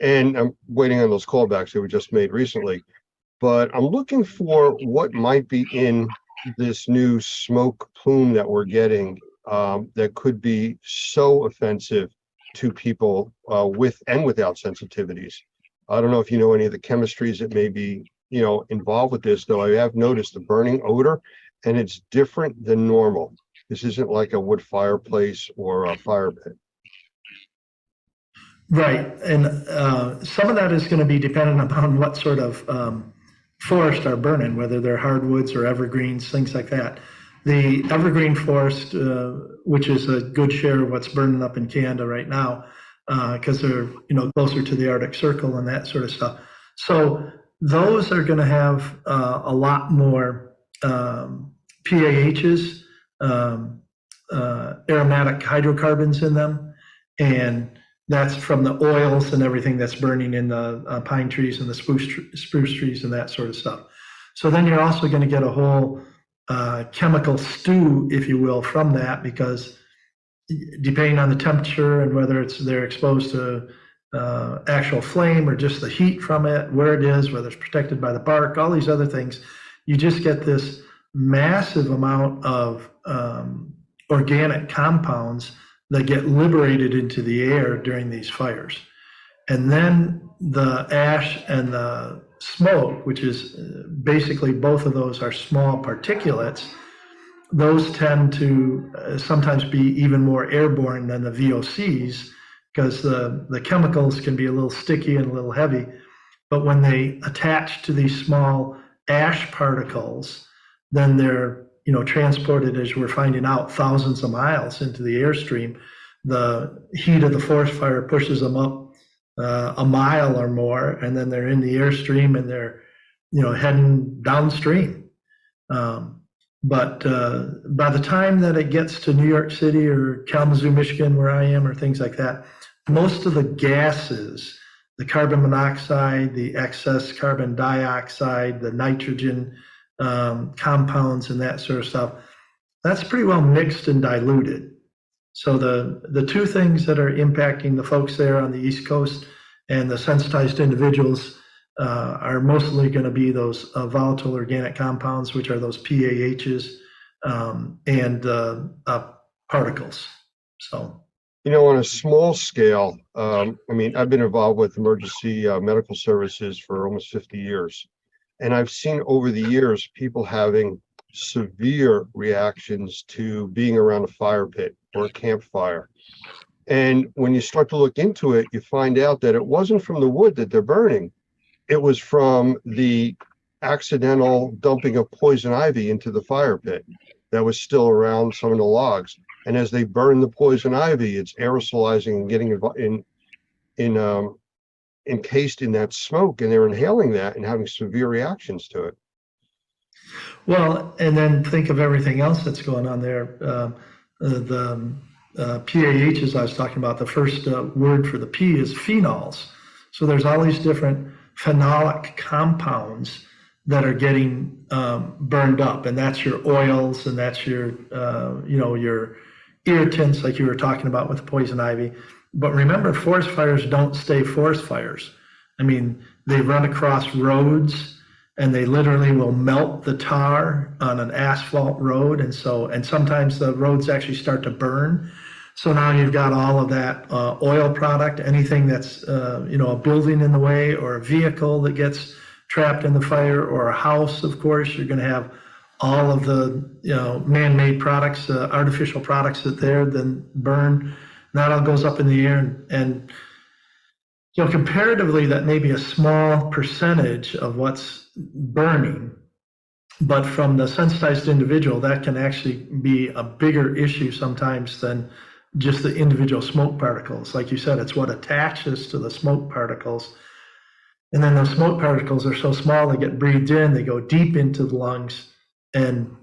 And I'm waiting on those callbacks that were just made recently. But I'm looking for what might be in this new smoke plume that we're getting that could be so offensive to people with and without sensitivities. I don't know if you know any of the chemistries that may be, involved with this, though I have noticed the burning odor, and it's different than normal. This isn't like a wood fireplace or a fire pit. Right, and some of that is going to be dependent upon what sort of forest are burning, whether they're hardwoods or evergreens, things like that. The evergreen forest, which is a good share of what's burning up in Canada right now, because they're closer to the Arctic Circle and that sort of stuff. So those are going to have a lot more PAHs, aromatic hydrocarbons in them, and that's from the oils and everything that's burning in the pine trees and the spruce trees and that sort of stuff. So then you're also going to get a whole chemical stew, if you will, from that, because depending on the temperature and whether they're exposed to actual flame or just the heat from it, where it is, whether it's protected by the bark, all these other things, you just get this massive amount of organic compounds that get liberated into the air during these fires. And then the ash and the smoke, which is basically both of those are small particulates, those tend to sometimes be even more airborne than the VOCs, because the chemicals can be a little sticky and a little heavy. But when they attach to these small ash particles, then they're transported, as we're finding out, thousands of miles into the airstream. The heat of the forest fire pushes them up a mile or more, and then they're in the airstream and they're heading downstream. But by the time that it gets to New York City or Kalamazoo, Michigan, where I am, or things like that, most of the gases, the carbon monoxide, the excess carbon dioxide, the nitrogen compounds and that sort of stuff, that's pretty well mixed and diluted. So the two things that are impacting the folks there on the East Coast and the sensitized individuals are mostly going to be those volatile organic compounds, which are those PAHs and particles. So, on a small scale, I've been involved with emergency medical services for almost 50 years. And I've seen over the years people having severe reactions to being around a fire pit or a campfire. And when you start to look into it, you find out that it wasn't from the wood that they're burning. It was from the accidental dumping of poison ivy into the fire pit that was still around some of the logs. And as they burn the poison ivy, it's aerosolizing and getting encased in that smoke, and they're inhaling that and having severe reactions to it. Well, and then think of everything else that's going on there. The PAHs I was talking about, the first word for the P is phenols. So there's all these different phenolic compounds that are getting burned up, and that's your oils, and that's your your irritants, like you were talking about with poison ivy. But remember, forest fires don't stay forest fires. They run across roads, and they literally will melt the tar on an asphalt road, and sometimes the roads actually start to burn. So now you've got all of that oil product, anything that's a building in the way, or a vehicle that gets trapped in the fire, or a house. Of course, you're going to have all of the man-made products, artificial products that then burn. That all goes up in the air, and comparatively, that may be a small percentage of what's burning, but from the sensitized individual, that can actually be a bigger issue sometimes than just the individual smoke particles. Like you said, it's what attaches to the smoke particles, and then those smoke particles are so small they get breathed in, they go deep into the lungs, and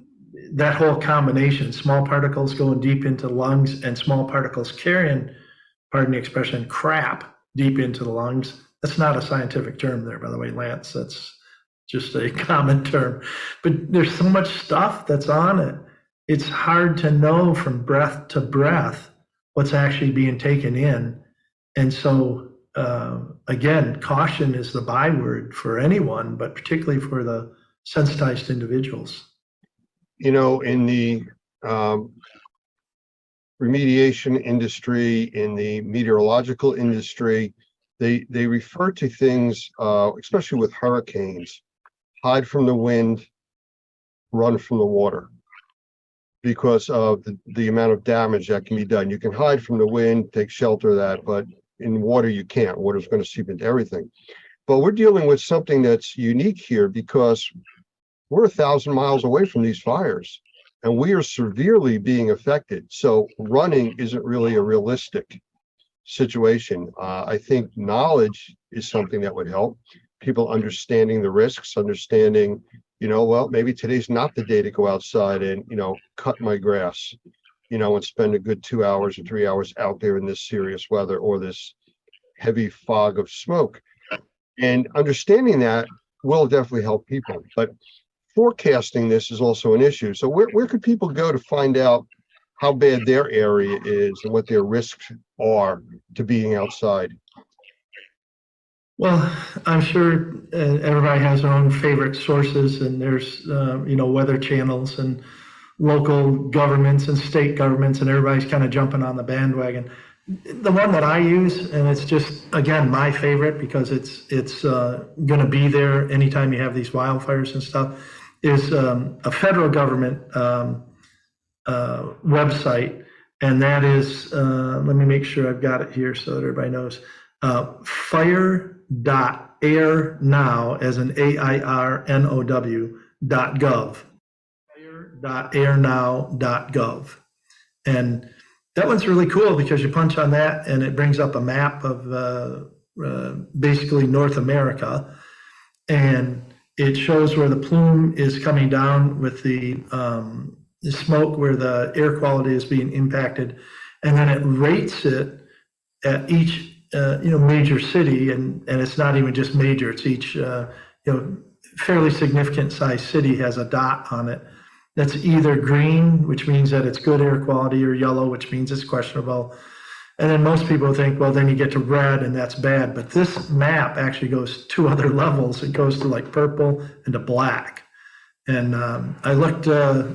that whole combination, small particles going deep into the lungs and small particles carrying, pardon the expression, crap deep into the lungs. That's not a scientific term there, by the way, Lance. That's just a common term. But there's so much stuff that's on it. It's hard to know from breath to breath what's actually being taken in. And so again, caution is the byword for anyone, but particularly for the sensitized individuals. You know, in the remediation industry, in the meteorological industry, they refer to things, especially with hurricanes, hide from the wind, run from the water, because of the amount of damage that can be done. You can hide from the wind, take shelter of that, but in water you can't. Water's going to seep into everything. But we're dealing with something that's unique here because we're 1,000 miles away from these fires and we are severely being affected. So running isn't really a realistic situation. I think knowledge is something that would help. People understanding the risks, understanding, you know, well, maybe today's not the day to go outside and, you know, cut my grass, you know, and spend a good 2 hours or 3 hours out there in this serious weather or this heavy fog of smoke. And understanding that will definitely help people. But forecasting this is also an issue. So where could people go to find out how bad their area is and what their risks are to being outside? Well, I'm sure everybody has their own favorite sources, and there's, you know, weather channels and local governments and state governments, and everybody's kind of jumping on the bandwagon. The one that I use, and it's just, again, my favorite because it's going to be there anytime you have these wildfires and stuff, is a federal government website, and that is, let me make sure I've got it here so that everybody knows, fire.airnow, as in AIRNOW.gov, fire.airnow.gov. And that one's really cool because you punch on that and it brings up a map of basically North America, and it shows where the plume is coming down with the smoke, where the air quality is being impacted, and then it rates it at each you know, major city, and it's not even just major, it's each you know, fairly significant size city has a dot on it that's either green, which means that it's good air quality, or yellow, which means it's questionable. And then most people think, well, then you get to red and that's bad. But this map actually goes 2 other levels. It goes to like purple and to black. And I looked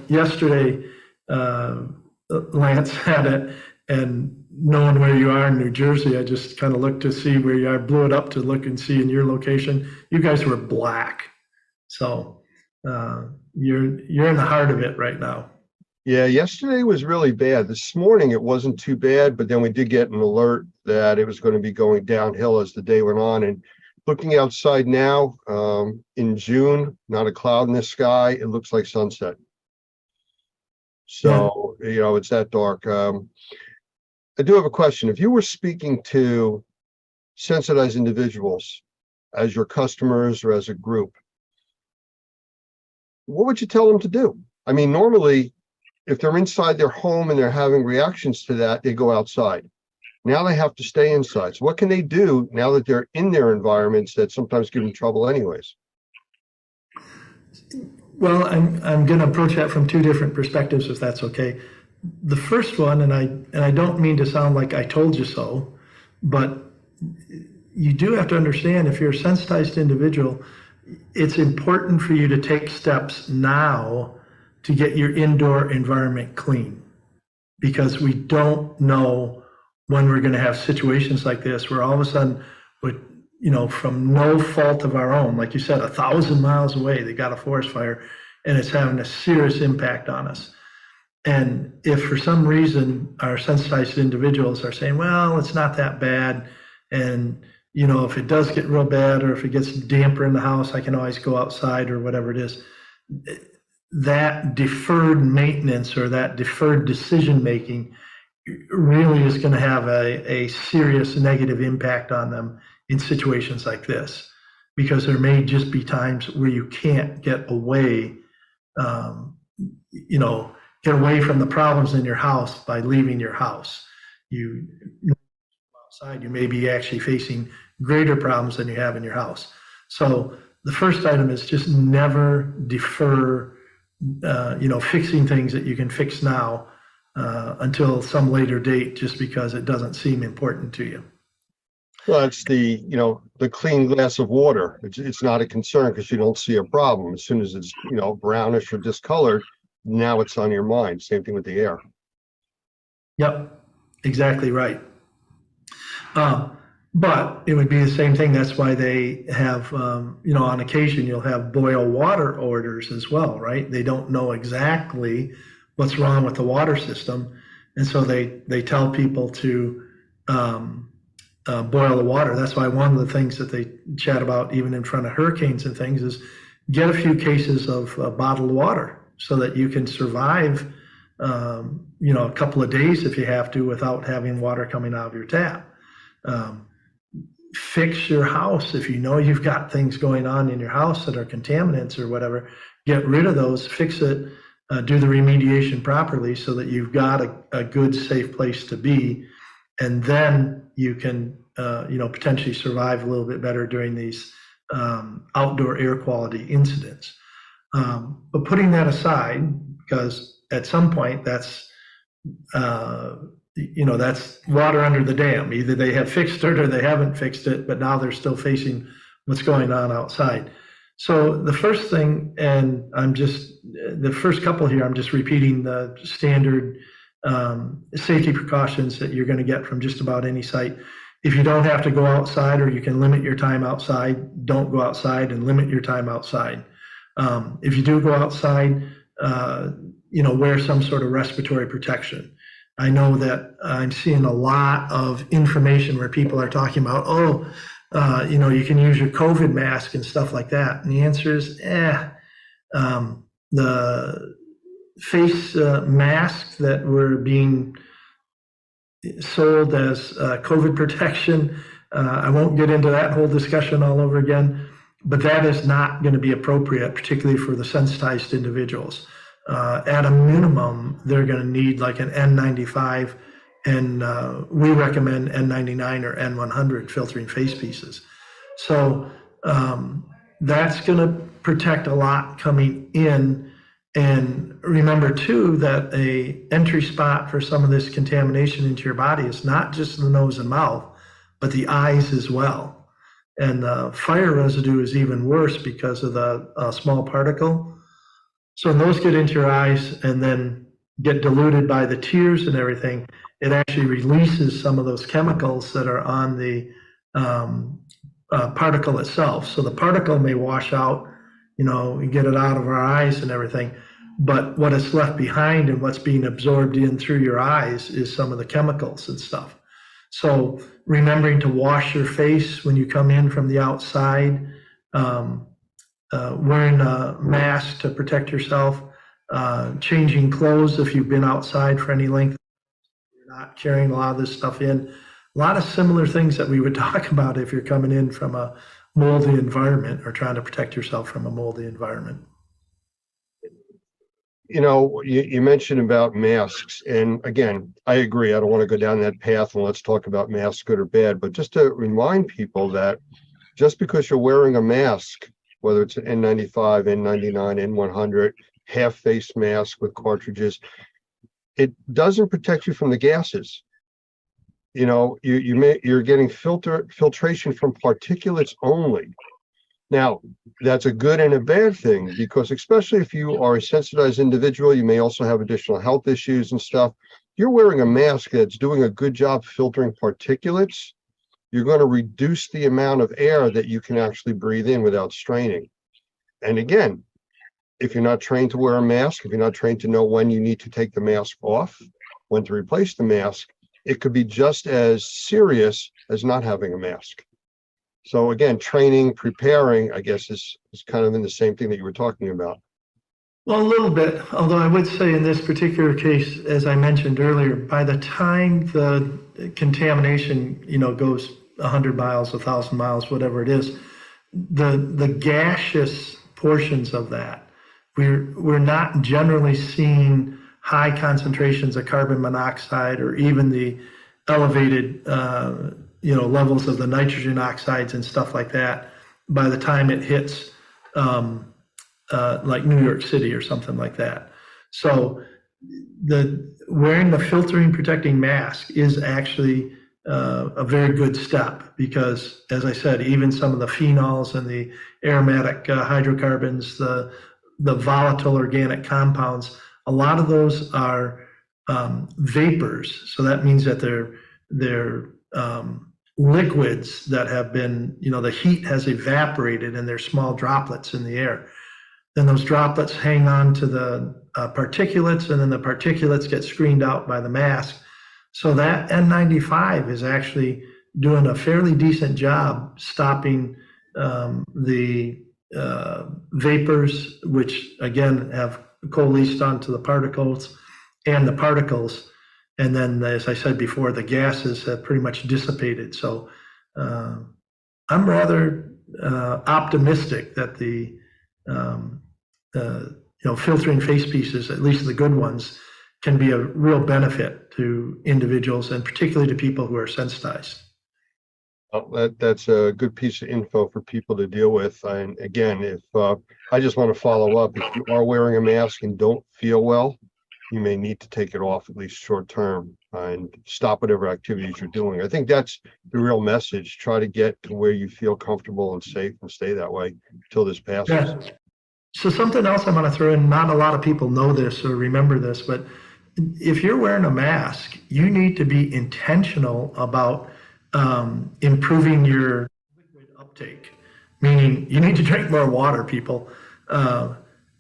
yesterday, Lance had it, and knowing where you are in New Jersey, I just kind of looked to see where you are. I blew it up to look and see in your location. You guys were black. So you're in the heart of it right now. Yeah, yesterday was really bad. This morning it wasn't too bad, but then we did get an alert that it was going to be going downhill as the day went on. And looking outside now, in June, not a cloud in the sky, it looks like sunset. So, you know, it's that dark. I do have a question. If you were speaking to sensitized individuals as your customers or as a group, what would you tell them to do? I mean, normally, if they're inside their home and they're having reactions to that, they go outside. Now they have to stay inside. So what can they do now that they're in their environments that sometimes give them trouble anyways? Well, I'm going to approach that from 2 different perspectives, if that's okay. The first one, and I don't mean to sound like I told you so, but you do have to understand, if you're a sensitized individual, it's important for you to take steps now to get your indoor environment clean, because we don't know when we're going to have situations like this where all of a sudden, with, you know, from no fault of our own, like you said, 1,000 miles away, they got a forest fire and it's having a serious impact on us. And if for some reason our sensitized individuals are saying, well, it's not that bad, and, you know, if it does get real bad, or if it gets damper in the house, I can always go outside, or whatever it is, that deferred maintenance or that deferred decision making really is going to have a serious negative impact on them in situations like this, because there may just be times where you can't get away, you know, get away from the problems in your house by leaving your house. You outside, you may be actually facing greater problems than you have in your house. So the first item is just never defer, you know, fixing things that you can fix now until some later date, just because it doesn't seem important to you. Well, it's the, the clean glass of water. It's not a concern because you don't see a problem. As soon as it's, brownish or discolored, now it's on your mind. Same thing with the air. Yep, exactly right. But it would be the same thing. That's why they have, on occasion, you'll have boil water orders as well, right? They don't know exactly what's wrong with the water system. And so they tell people to boil the water. That's why one of the things that they chat about, even in front of hurricanes and things, is get a few cases of bottled water so that you can survive, a couple of days if you have to without having water coming out of your tap. Fix your house. If you know you've got things going on in your house that are contaminants or whatever, get rid of those, fix it, do the remediation properly so that you've got a good, safe place to be. And then you can, potentially survive a little bit better during these outdoor air quality incidents. But putting that aside, because at some point that's water under the dam. Either they have fixed it or they haven't fixed it, but now they're still facing what's going on outside. So the first thing, and the first couple here, I'm just repeating the standard safety precautions that you're going to get from just about any site. If you don't have to go outside, or you can limit your time outside, don't go outside and limit your time outside. If you do go outside, wear some sort of respiratory protection. I know that I'm seeing a lot of information where people are talking about, you can use your COVID mask and stuff like that. And the answer is, the face masks that were being sold as COVID protection, I won't get into that whole discussion all over again, but that is not going to be appropriate, particularly for the sensitized individuals. At a minimum, they're going to need like an N95, and we recommend N99 or N100 filtering face pieces. So that's going to protect a lot coming in. And remember too that a entry spot for some of this contamination into your body is not just the nose and mouth, but the eyes as well. And fire residue is even worse because of the small particle. So when those get into your eyes and then get diluted by the tears and everything, it actually releases some of those chemicals that are on the particle itself. So the particle may wash out, and get it out of our eyes and everything. But what is left behind and what's being absorbed in through your eyes is some of the chemicals and stuff. So remembering to wash your face when you come in from the outside, wearing a mask to protect yourself, changing clothes if you've been outside for any length, you're not carrying a lot of this stuff in. A lot of similar things that we would talk about if you're coming in from a moldy environment or trying to protect yourself from a moldy environment. You mentioned about masks, and again, I agree. I don't want to go down that path and let's talk about masks, good or bad, but just to remind people that just because you're wearing a mask, whether it's an N95, N99, N100, half face mask with cartridges, it doesn't protect you from the gases. You're getting filtration from particulates only. Now, that's a good and a bad thing, because especially if you are a sensitized individual, you may also have additional health issues and stuff. You're wearing a mask that's doing a good job filtering particulates. You're going to reduce the amount of air that you can actually breathe in without straining. And again, if you're not trained to wear a mask, if you're not trained to know when you need to take the mask off, when to replace the mask, it could be just as serious as not having a mask. So again, training, preparing, I guess, is kind of in the same thing that you were talking about. Well, a little bit, although I would say in this particular case, as I mentioned earlier, by the time the contamination, goes 100 miles, 1,000 miles, whatever it is, the gaseous portions of that, we're not generally seeing high concentrations of carbon monoxide or even the elevated levels of the nitrogen oxides and stuff like that by the time it hits like New York City or something like that. So wearing the filtering protecting mask is actually a very good step, because, as I said, even some of the phenols and the aromatic hydrocarbons, the volatile organic compounds, a lot of those are vapors. So that means that they're liquids that have been, the heat has evaporated and they're small droplets in the air. Then those droplets hang on to the particulates, and then the particulates get screened out by the mask. So that N95 is actually doing a fairly decent job stopping the vapors, which again have coalesced onto the particles, and the particles. And then, as I said before, the gases have pretty much dissipated. So I'm rather optimistic that the filtering face pieces, at least the good ones, can be a real benefit to individuals, and particularly to people who are sensitized. Well, that's a good piece of info for people to deal with. And again, if I just want to follow up, if you are wearing a mask and don't feel well, you may need to take it off, at least short term, and stop whatever activities you're doing. I think that's the real message. Try to get to where you feel comfortable and safe, and stay that way until this passes. Yeah. So something else I'm going to throw in, not a lot of people know this or remember this, but if you're wearing a mask, you need to be intentional about improving your liquid uptake, meaning you need to drink more water, people.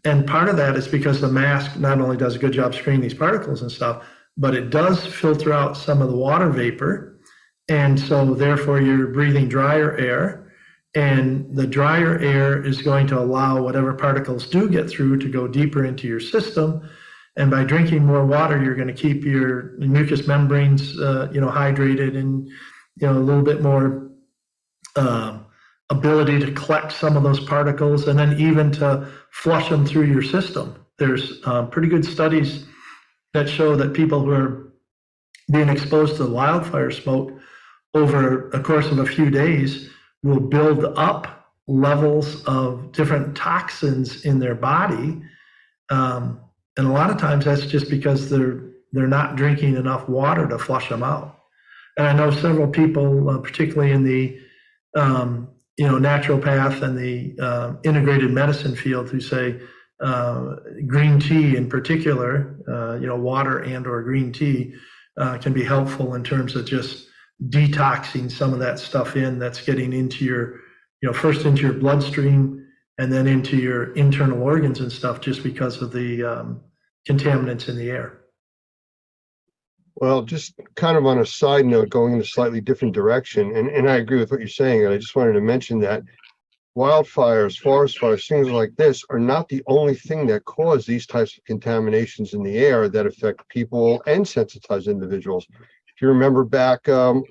And part of that is because the mask not only does a good job screening these particles and stuff, but it does filter out some of the water vapor. And so therefore you're breathing drier air, and the drier air is going to allow whatever particles do get through to go deeper into your system. And by drinking more water, you're going to keep your mucous membranes, hydrated, and, a little bit more ability to collect some of those particles, and then even to flush them through your system. There's pretty good studies that show that people who are being exposed to wildfire smoke over a course of a few days will build up levels of different toxins in their body. And a lot of times that's just because they're not drinking enough water to flush them out. And I know several people, particularly in the naturopath and the integrated medicine field, who say green tea in particular, water and or green tea can be helpful in terms of just detoxing some of that stuff that's getting into your, first into your bloodstream and then into your internal organs and stuff, just because of the contaminants in the air. Well, just kind of on a side note, going in a slightly different direction, and I agree with what you're saying, and I just wanted to mention that wildfires, forest fires, things like this are not the only thing that cause these types of contaminations in the air that affect people and sensitized individuals. If you remember back,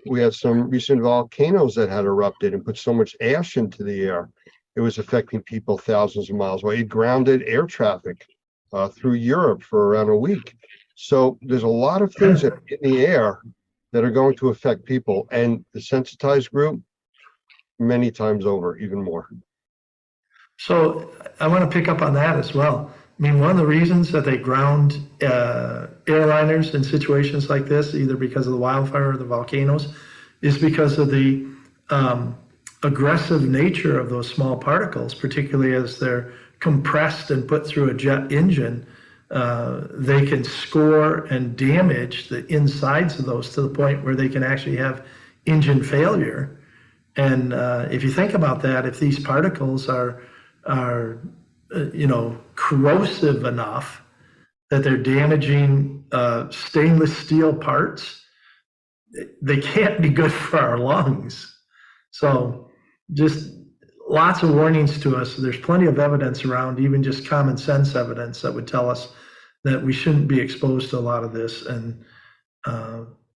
we had some recent volcanoes that had erupted and put so much ash into the air. It was affecting people thousands of miles away. It grounded air traffic through Europe for around a week. So there's a lot of things that are in the air that are going to affect people, and the sensitized group, many times over, even more. So I want to pick up on that as well. I mean, one of the reasons that they ground airliners in situations like this, either because of the wildfire or the volcanoes, is because of the aggressive nature of those small particles, particularly as they're compressed and put through a jet engine. They can score and damage the insides of those to the point where they can actually have engine failure. And if you think about that, if these particles are corrosive enough that they're damaging stainless steel parts, they can't be good for our lungs. So just lots of warnings to us. There's plenty of evidence around, even just common sense evidence, that would tell us that we shouldn't be exposed to a lot of this. And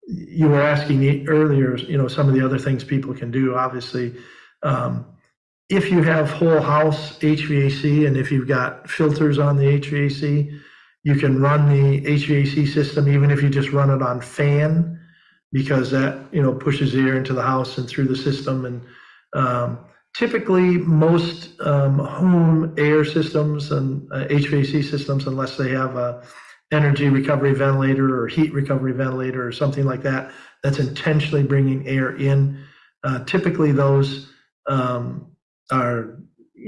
you were asking earlier, some of the other things people can do. Obviously, if you have whole house HVAC and if you've got filters on the HVAC, you can run the HVAC system even if you just run it on fan, because that pushes the air into the house and through the system. And typically most home air systems and HVAC systems, unless they have a energy recovery ventilator or heat recovery ventilator or something like that, that's intentionally bringing air in. Typically those are,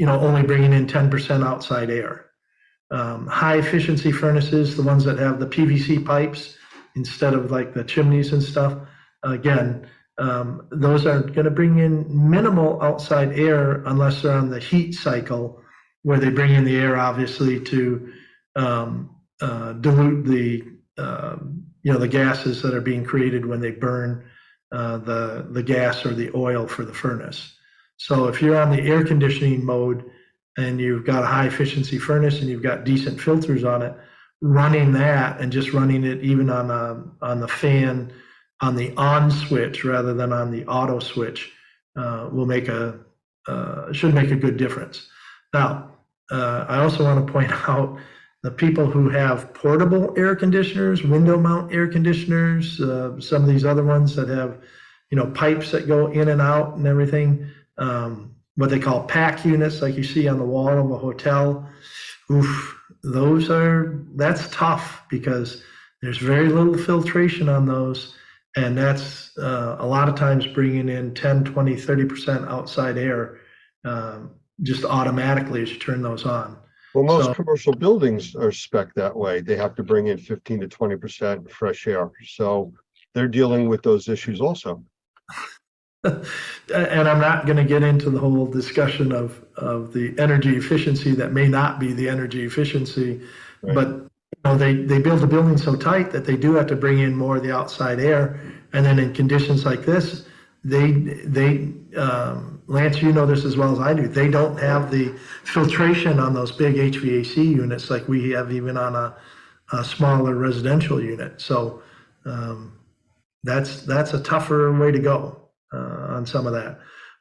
only bringing in 10% outside air. High efficiency furnaces, the ones that have the PVC pipes instead of like the chimneys and stuff, again, those are going to bring in minimal outside air unless they're on the heat cycle, where they bring in the air obviously to dilute the gases that are being created when they burn the gas or the oil for the furnace. So if you're on the air conditioning mode and you've got a high efficiency furnace and you've got decent filters on it, running that and just running it even on the fan on the on switch rather than on the auto switch should make a good difference. Now, I also want to point out the people who have portable air conditioners, window mount air conditioners, some of these other ones that have, pipes that go in and out and everything, what they call pack units, like you see on the wall of a hotel. Oof, that's tough because there's very little filtration on those. And that's a lot of times bringing in 10, 20, 30% outside air just automatically as you turn those on. Well, most commercial buildings are spec'd that way. They have to bring in 15 to 20% fresh air. So they're dealing with those issues also. And I'm not going to get into the whole discussion of the energy efficiency that may not be the energy efficiency, right. But they build the building so tight that they do have to bring in more of the outside air. And then in conditions like this, Lance, you know this as well as I do, they don't have the filtration on those big HVAC units like we have even on a smaller residential unit. So that's a tougher way to go on some of that.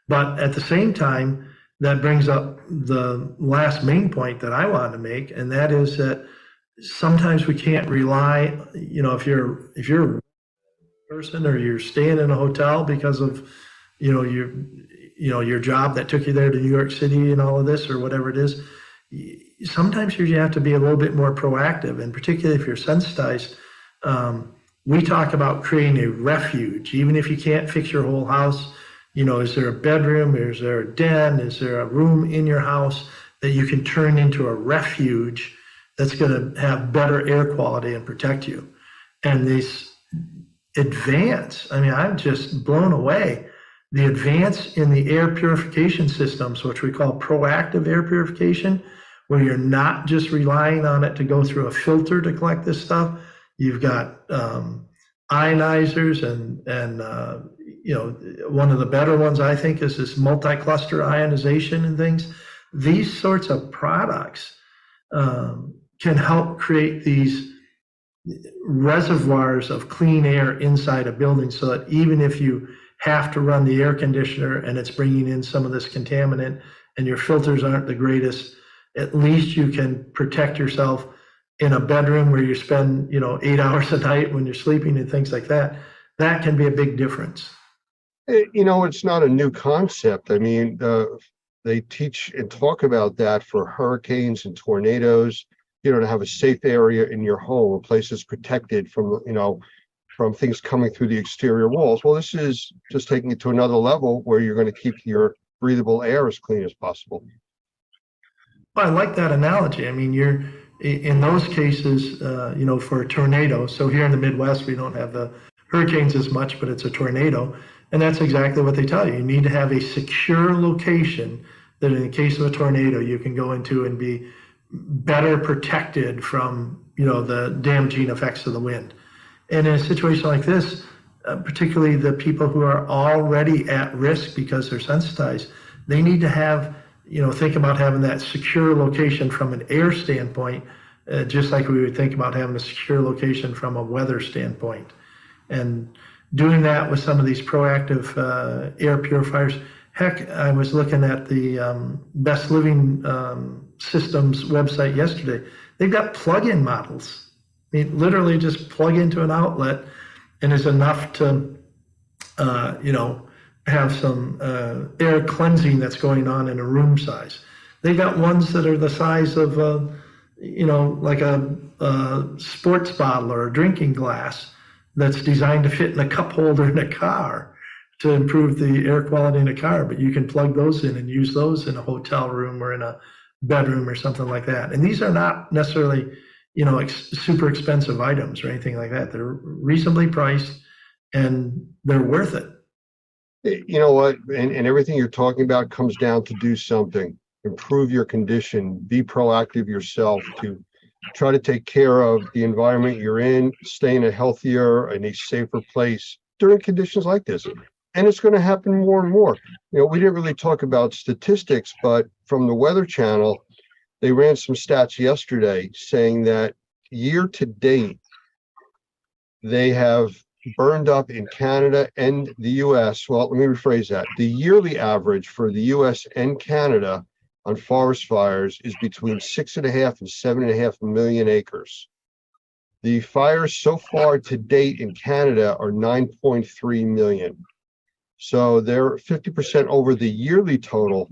But at the same time, that brings up the last main point that I wanted to make, and that is that sometimes we can't rely, if you're a person or you're staying in a hotel because of, your job that took you there to New York City and all of this or whatever it is, sometimes you have to be a little bit more proactive, and particularly if you're sensitized. We talk about creating a refuge, even if you can't fix your whole house. Is there a bedroom? Is there a den? Is there a room in your house that you can turn into a refuge that's going to have better air quality and protect you? And this advance, I'm just blown away. The advance in the air purification systems, which we call proactive air purification, where you're not just relying on it to go through a filter to collect this stuff. You've got ionizers and one of the better ones I think is this multi-cluster ionization and things. These sorts of products can help create these reservoirs of clean air inside a building, so that even if you have to run the air conditioner and it's bringing in some of this contaminant and your filters aren't the greatest, at least you can protect yourself in a bedroom where you spend 8 hours a night when you're sleeping and things like that. That can be a big difference. It's not a new concept. They teach and talk about that for hurricanes and tornadoes, to have a safe area in your home, a place that's protected from things coming through the exterior walls. Well, this is just taking it to another level where you're going to keep your breathable air as clean as possible. Well, I like that analogy. You're in those cases, for a tornado. So here in the Midwest, we don't have the hurricanes as much, but it's a tornado. And that's exactly what they tell you. You need to have a secure location that in the case of a tornado, you can go into and be better protected from, the damaging effects of the wind. And in a situation like this, particularly the people who are already at risk because they're sensitized, they need to have, think about having that secure location from an air standpoint, just like we would think about having a secure location from a weather standpoint. And doing that with some of these proactive air purifiers. Heck, I was looking at the Best Living Systems website yesterday. They've got plug-in models. Literally just plug into an outlet and is enough to, have some air cleansing that's going on in a room size. They've got ones that are the size of, like a sports bottle or a drinking glass that's designed to fit in a cup holder in a car to improve the air quality in a car, but you can plug those in and use those in a hotel room or in a bedroom or something like that. And these are not necessarily, you know, super expensive items or anything like that. They're reasonably priced and they're worth it. You know what? And everything you're talking about comes down to do something, improve your condition, be proactive yourself to try to take care of the environment you're in, stay in a healthier and a safer place during conditions like this. And it's going to happen more and more. You know, we didn't really talk about statistics, but from the Weather Channel, they ran some stats yesterday saying that year to date, they have burned up in Canada and the US. Well, let me rephrase that. The yearly average for the US and Canada on forest fires is between 6.5 and 7.5 million acres. The fires so far to date in Canada are 9.3 million. So they're 50% over the yearly total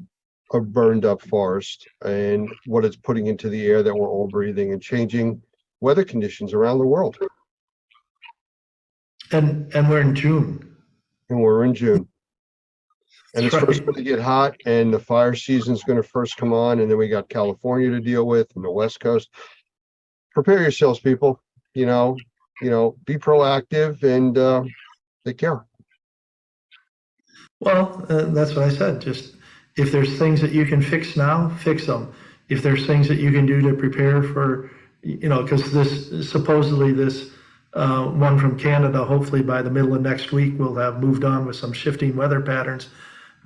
of burned up forest and what it's putting into the air that we're all breathing and changing weather conditions around the world. And we're in June. And we're in June. And it's That's first right. going to get hot and the fire season is going to first come on. And then we got California to deal with and the West Coast. Prepare yourselves, people, you know, be proactive and take care. Well, that's what I said. Just if there's things that you can fix now, fix them. If there's things that you can do to prepare for, you know, because this supposedly this one from Canada, hopefully by the middle of next week, we'll have moved on with some shifting weather patterns.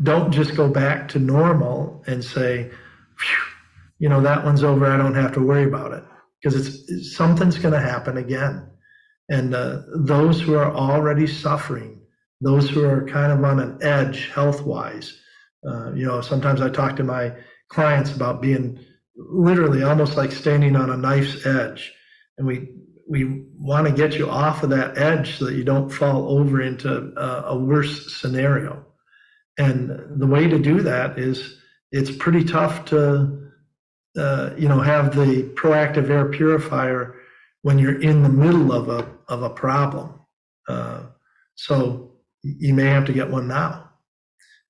Don't just go back to normal and say, you know, that one's over. I don't have to worry about it, because something's going to happen again. And those who are already suffering, those who are kind of on an edge health-wise, you know, sometimes I talk to my clients about being literally almost like standing on a knife's edge. And we want to get you off of that edge so that you don't fall over into a worse scenario. And the way to do that is it's pretty tough to, you know, have the proactive air purifier when you're in the middle of a problem. So you may have to get one now.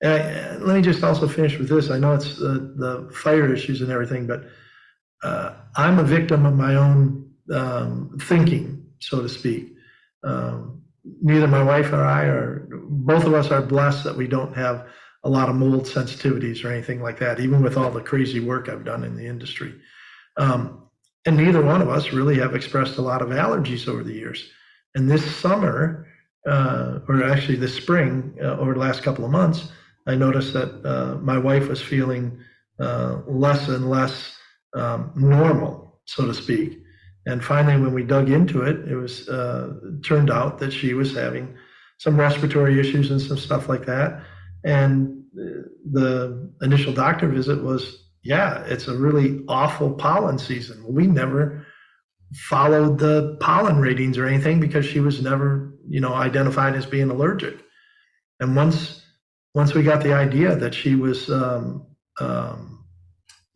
Let me just also finish with this. I know it's the fire issues and everything, but I'm a victim of my own thinking, so to speak. Neither my wife or I both of us are blessed that we don't have a lot of mold sensitivities or anything like that, even with all the crazy work I've done in the industry. And neither one of us really have expressed a lot of allergies over the years. And this summer, or actually this spring, over the last couple of months, I noticed that my wife was feeling less and less normal, so to speak. And finally, when we dug into it, it was turned out that she was having some respiratory issues and some stuff like that. And the initial doctor visit was, yeah, it's a really awful pollen season. We never followed the pollen ratings or anything because she was never, you know, identified as being allergic. And once we got the idea that she was, you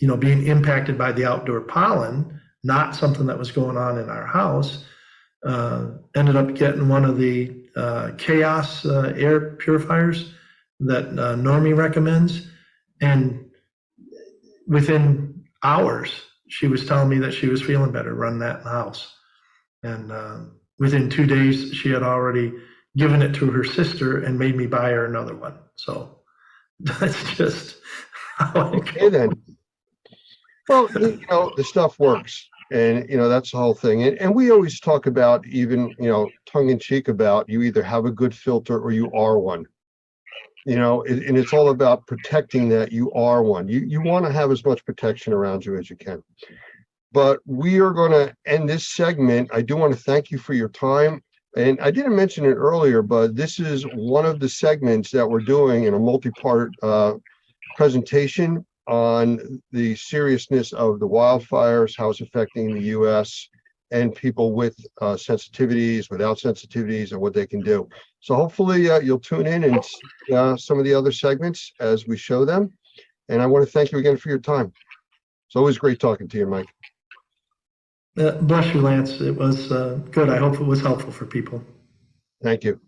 know, being impacted by the outdoor pollen, not something that was going on in our house, ended up getting one of the Chaos air purifiers that Normie recommends. And within hours, she was telling me that she was feeling better running that in the house. And within 2 days, she had already given it to her sister and made me buy her another one. So that's just how it Okay, then. Well, you know, the stuff works. And, you know, that's the whole thing. And we always talk about, even, you know, tongue in cheek about, you either have a good filter or you are one. You know, and it's all about protecting that you are one. You want to have as much protection around you as you can. But we are going to end this segment. I do want to thank you for your time. And I didn't mention it earlier, but this is one of the segments that we're doing in a multi-part presentation on the seriousness of the wildfires, how it's affecting the U.S. and people with sensitivities, without sensitivities, and what they can do. So hopefully you'll tune in and some of the other segments as we show them. And I want to thank you again for your time. It's always great talking to you, Mike. Bless you, Lance. It was good. I hope it was helpful for people. Thank you.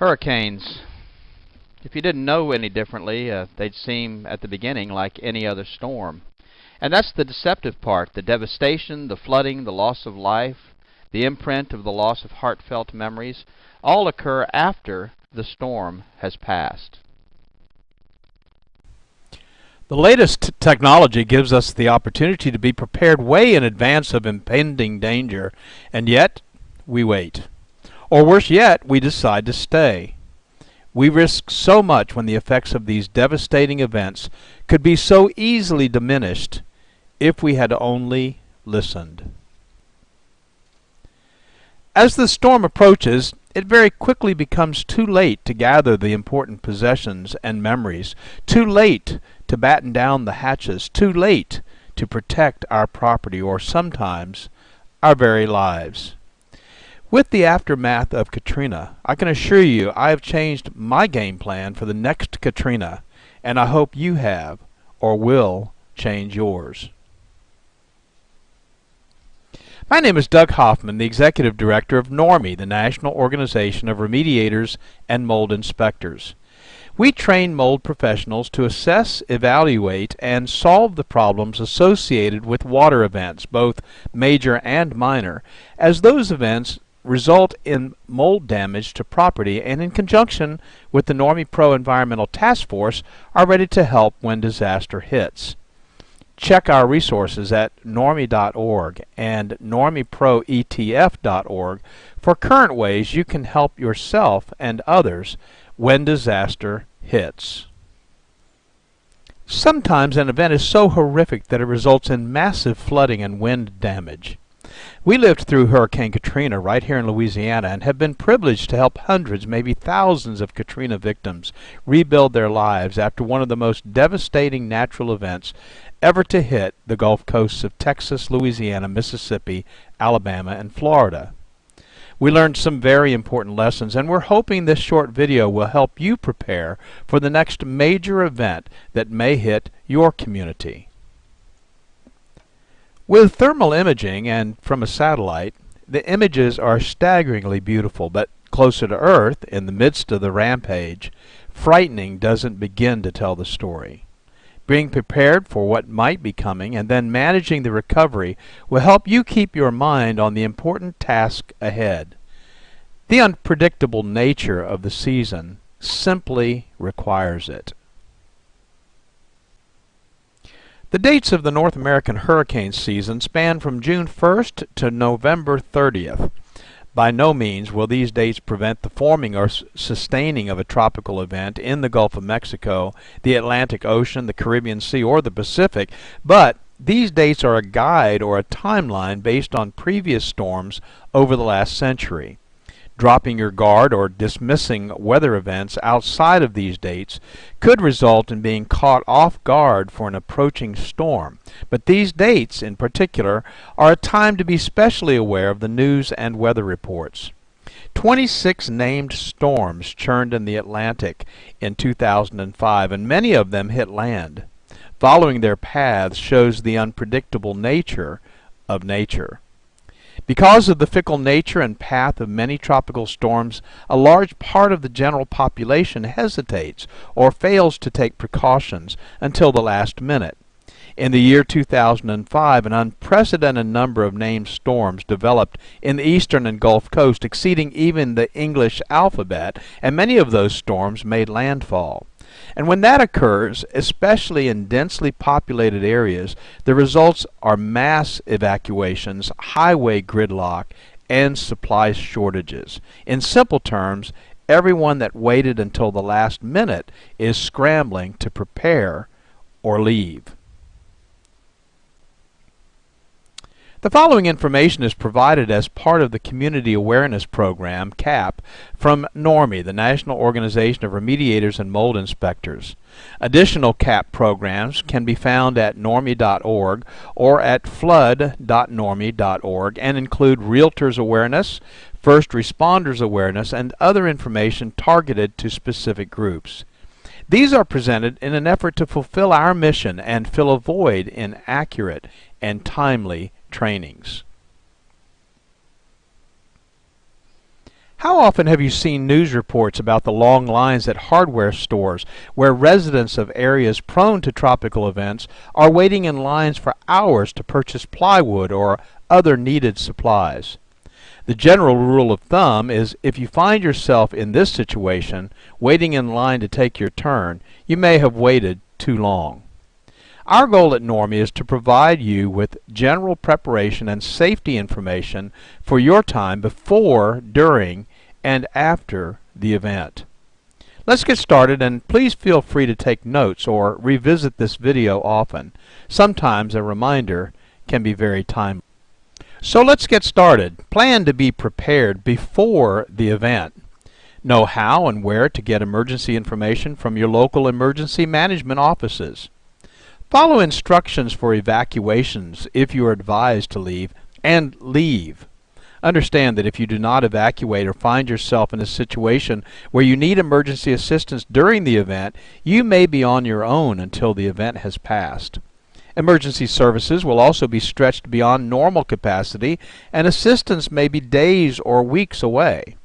Hurricanes. If you didn't know any differently, they'd seem at the beginning like any other storm. And that's the deceptive part, the devastation, the flooding, the loss of life, the imprint of the loss of heartfelt memories, all occur after the storm has passed. The latest technology gives us the opportunity to be prepared way in advance of impending danger, and yet we wait. Or worse yet, we decide to stay. We risk so much when the effects of these devastating events could be so easily diminished if we had only listened. As the storm approaches, it very quickly becomes too late to gather the important possessions and memories, too late to batten down the hatches, too late to protect our property or sometimes our very lives. With the aftermath of Katrina, I can assure you I have changed my game plan for the next Katrina, and I hope you have or will change yours. My name is Doug Hoffman, the Executive Director of NORMI, the National Organization of Remediators and Mold Inspectors. We train mold professionals to assess, evaluate, and solve the problems associated with water events, both major and minor, as those events result in mold damage to property, and in conjunction with the NORMI Pro Environmental Task Force are ready to help when disaster hits. Check our resources at normi.org and normiproetf.org for current ways you can help yourself and others when disaster hits. Sometimes an event is so horrific that it results in massive flooding and wind damage. We lived through Hurricane Katrina right here in Louisiana and have been privileged to help hundreds, maybe thousands of Katrina victims rebuild their lives after one of the most devastating natural events ever to hit the Gulf coasts of Texas, Louisiana, Mississippi, Alabama, and Florida. We learned some very important lessons, and we're hoping this short video will help you prepare for the next major event that may hit your community. With thermal imaging and from a satellite, the images are staggeringly beautiful, but closer to Earth, in the midst of the rampage, frightening doesn't begin to tell the story. Being prepared for what might be coming and then managing the recovery will help you keep your mind on the important task ahead. The unpredictable nature of the season simply requires it. The dates of the North American hurricane season span from June 1st to November 30th. By no means will these dates prevent the forming or sustaining of a tropical event in the Gulf of Mexico, the Atlantic Ocean, the Caribbean Sea, or the Pacific, but these dates are a guide or a timeline based on previous storms over the last century. Dropping your guard or dismissing weather events outside of these dates could result in being caught off guard for an approaching storm. But these dates, in particular, are a time to be specially aware of the news and weather reports. 26 named storms churned in the Atlantic in 2005, and many of them hit land. Following their paths shows the unpredictable nature of nature. Because of the fickle nature and path of many tropical storms, a large part of the general population hesitates or fails to take precautions until the last minute. In the year 2005, an unprecedented number of named storms developed in the eastern and Gulf Coast, exceeding even the English alphabet, and many of those storms made landfall. And when that occurs, especially in densely populated areas, the results are mass evacuations, highway gridlock, and supply shortages. In simple terms, everyone that waited until the last minute is scrambling to prepare or leave. The following information is provided as part of the Community Awareness Program, CAP, from NORMI, the National Organization of Remediators and Mold Inspectors. Additional CAP programs can be found at normi.org or at flood.normi.org and include realtors awareness, first responders awareness, and other information targeted to specific groups. These are presented in an effort to fulfill our mission and fill a void in accurate and timely trainings. How often have you seen news reports about the long lines at hardware stores where residents of areas prone to tropical events are waiting in lines for hours to purchase plywood or other needed supplies? The general rule of thumb is if you find yourself in this situation, waiting in line to take your turn, you may have waited too long. Our goal at NORMI is to provide you with general preparation and safety information for your time before, during, and after the event. Let's get started, and please feel free to take notes or revisit this video often. Sometimes a reminder can be very timely. So let's get started. Plan to be prepared before the event. Know how and where to get emergency information from your local emergency management offices. Follow instructions for evacuations if you are advised to leave, and leave. Understand that if you do not evacuate or find yourself in a situation where you need emergency assistance during the event, you may be on your own until the event has passed. Emergency services will also be stretched beyond normal capacity, and assistance may be days or weeks away.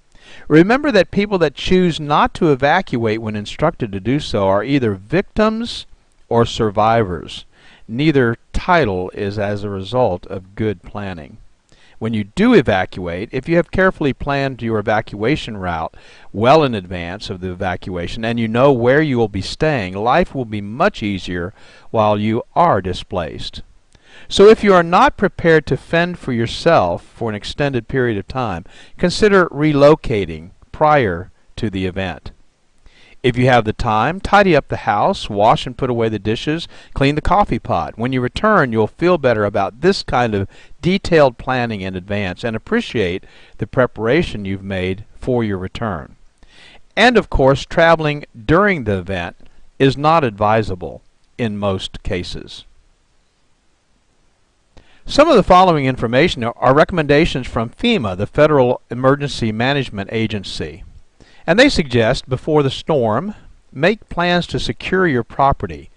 Remember that people that choose not to evacuate when instructed to do so are either victims or survivors. Neither title is as a result of good planning. When you do evacuate, if you have carefully planned your evacuation route well in advance of the evacuation and you know where you will be staying, life will be much easier while you are displaced. So if you are not prepared to fend for yourself for an extended period of time, consider relocating prior to the event. If you have the time, tidy up the house, wash and put away the dishes, clean the coffee pot. When you return, you'll feel better about this kind of detailed planning in advance and appreciate the preparation you've made for your return. And of course, traveling during the event is not advisable in most cases. Some of the following information are recommendations from FEMA, the Federal Emergency Management Agency. And they suggest, before the storm, make plans to secure your property.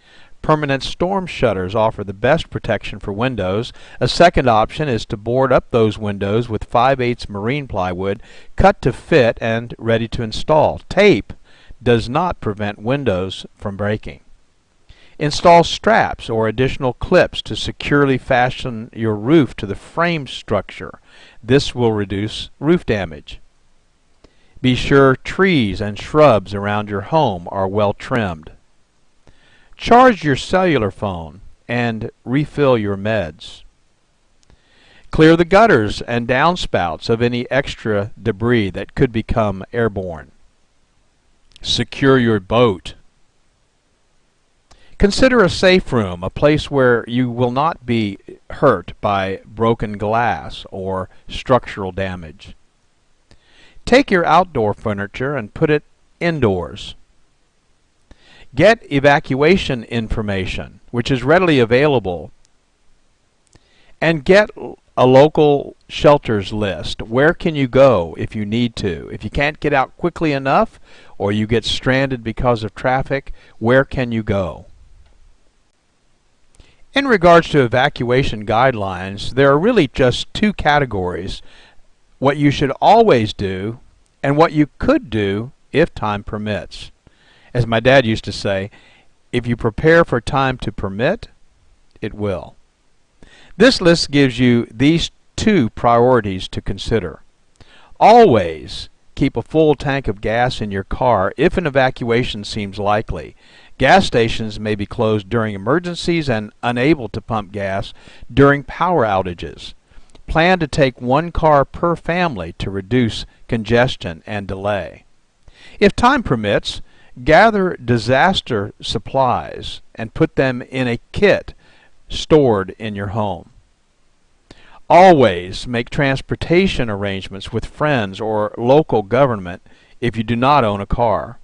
Permanent storm shutters offer the best protection for windows. A second option is to board up those windows with 5/8 marine plywood, cut to fit and ready to install. Tape does not prevent windows from breaking. Install straps or additional clips to securely fasten your roof to the frame structure. This will reduce roof damage. Be sure trees and shrubs around your home are well trimmed. Charge your cellular phone and refill your meds. Clear the gutters and downspouts of any extra debris that could become airborne. Secure your boat. Consider a safe room, a place where you will not be hurt by broken glass or structural damage. Take your outdoor furniture and put it indoors. Get evacuation information, which is readily available, and get a local shelters list. Where can you go if you need to? If you can't get out quickly enough or you get stranded because of traffic, where can you go? In regards to evacuation guidelines, there are really just two categories: what you should always do and what you could do if time permits. As my dad used to say, if you prepare for time to permit, it will. This list gives you these two priorities to consider. Always keep a full tank of gas in your car if an evacuation seems likely. Gas stations may be closed during emergencies and unable to pump gas during power outages. Plan to take one car per family to reduce congestion and delay. If time permits, gather disaster supplies and put them in a kit stored in your home. Always make transportation arrangements with friends or local government if you do not own a car.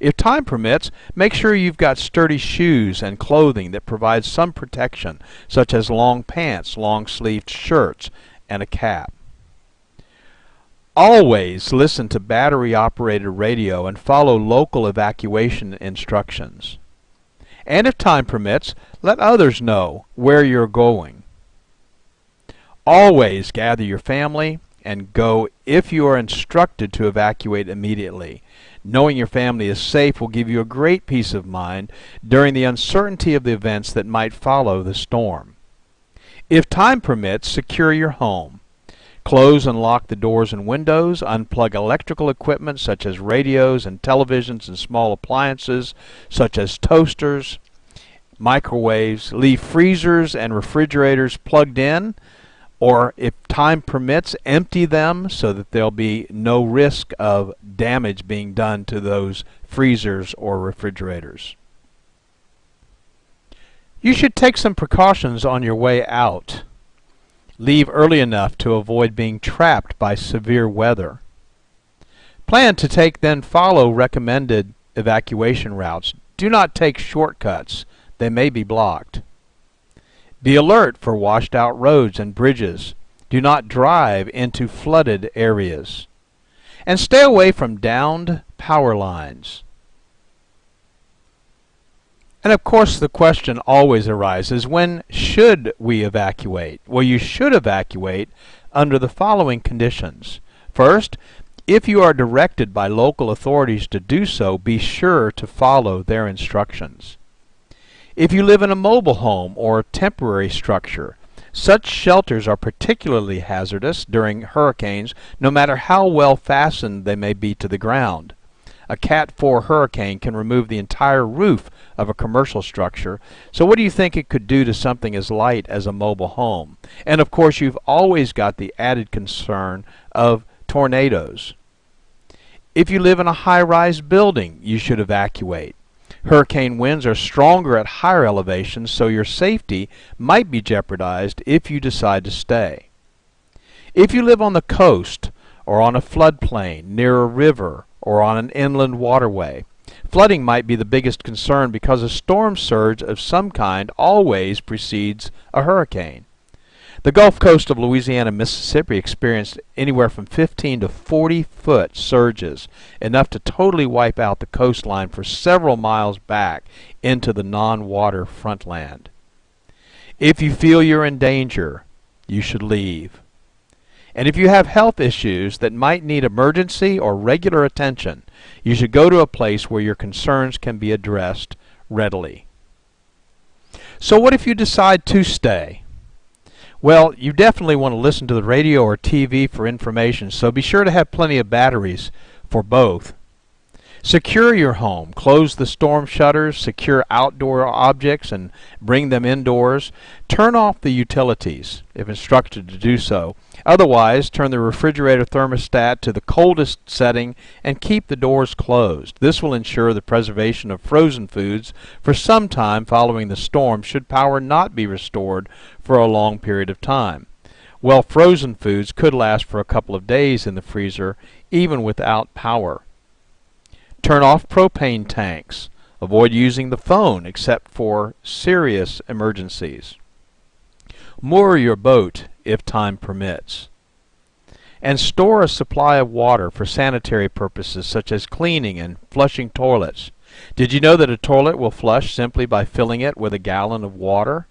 If time permits, make sure you've got sturdy shoes and clothing that provide some protection, such as long pants, long-sleeved shirts, and a cap. Always listen to battery-operated radio and follow local evacuation instructions. And if time permits, let others know where you're going. Always gather your family and go if you are instructed to evacuate immediately. Knowing your family is safe will give you a great peace of mind during the uncertainty of the events that might follow the storm. If time permits, secure your home. Close and lock the doors and windows, unplug electrical equipment such as radios and televisions and small appliances such as toasters, microwaves, leave freezers and refrigerators plugged in, or if time permits, empty them so that there'll be no risk of damage being done to those freezers or refrigerators. You should take some precautions on your way out. Leave early enough to avoid being trapped by severe weather. Plan to then follow recommended evacuation routes. Do not take shortcuts. They may be blocked. Be alert for washed out roads and bridges. Do not drive into flooded areas. And stay away from downed power lines. And of course the question always arises, when should we evacuate? Well, you should evacuate under the following conditions. First, if you are directed by local authorities to do so, be sure to follow their instructions. If you live in a mobile home or temporary structure, such shelters are particularly hazardous during hurricanes, no matter how well fastened they may be to the ground. A Cat 4 hurricane can remove the entire roof of a commercial structure, so what do you think it could do to something as light as a mobile home? And of course, you've always got the added concern of tornadoes. If you live in a high-rise building, you should evacuate. Hurricane winds are stronger at higher elevations, so your safety might be jeopardized if you decide to stay. If you live on the coast or on a floodplain, near a river, or on an inland waterway, flooding might be the biggest concern because a storm surge of some kind always precedes a hurricane. The Gulf Coast of Louisiana and Mississippi experienced anywhere from 15 to 40-foot surges, enough to totally wipe out the coastline for several miles back into the non-water frontland. If you feel you're in danger, you should leave. And if you have health issues that might need emergency or regular attention, you should go to a place where your concerns can be addressed readily. So what if you decide to stay? Well, you definitely want to listen to the radio or TV for information, so be sure to have plenty of batteries for both. Secure your home. Close the storm shutters, secure outdoor objects, and bring them indoors. Turn off the utilities, if instructed to do so. Otherwise, turn the refrigerator thermostat to the coldest setting and keep the doors closed. This will ensure the preservation of frozen foods for some time following the storm should power not be restored for a long period of time. Well, frozen foods could last for a couple of days in the freezer, even without power. Turn off propane tanks. Avoid using the phone except for serious emergencies. Moor your boat if time permits. And store a supply of water for sanitary purposes such as cleaning and flushing toilets. Did you know that a toilet will flush simply by filling it with a gallon of water?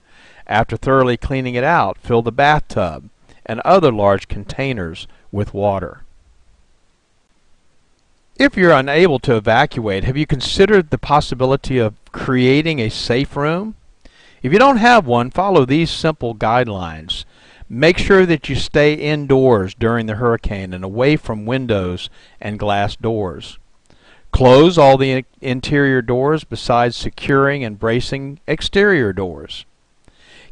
After thoroughly cleaning it out, fill the bathtub and other large containers with water. If you're unable to evacuate, have you considered the possibility of creating a safe room? If you don't have one, follow these simple guidelines. Make sure that you stay indoors during the hurricane and away from windows and glass doors. Close all the interior doors besides securing and bracing exterior doors.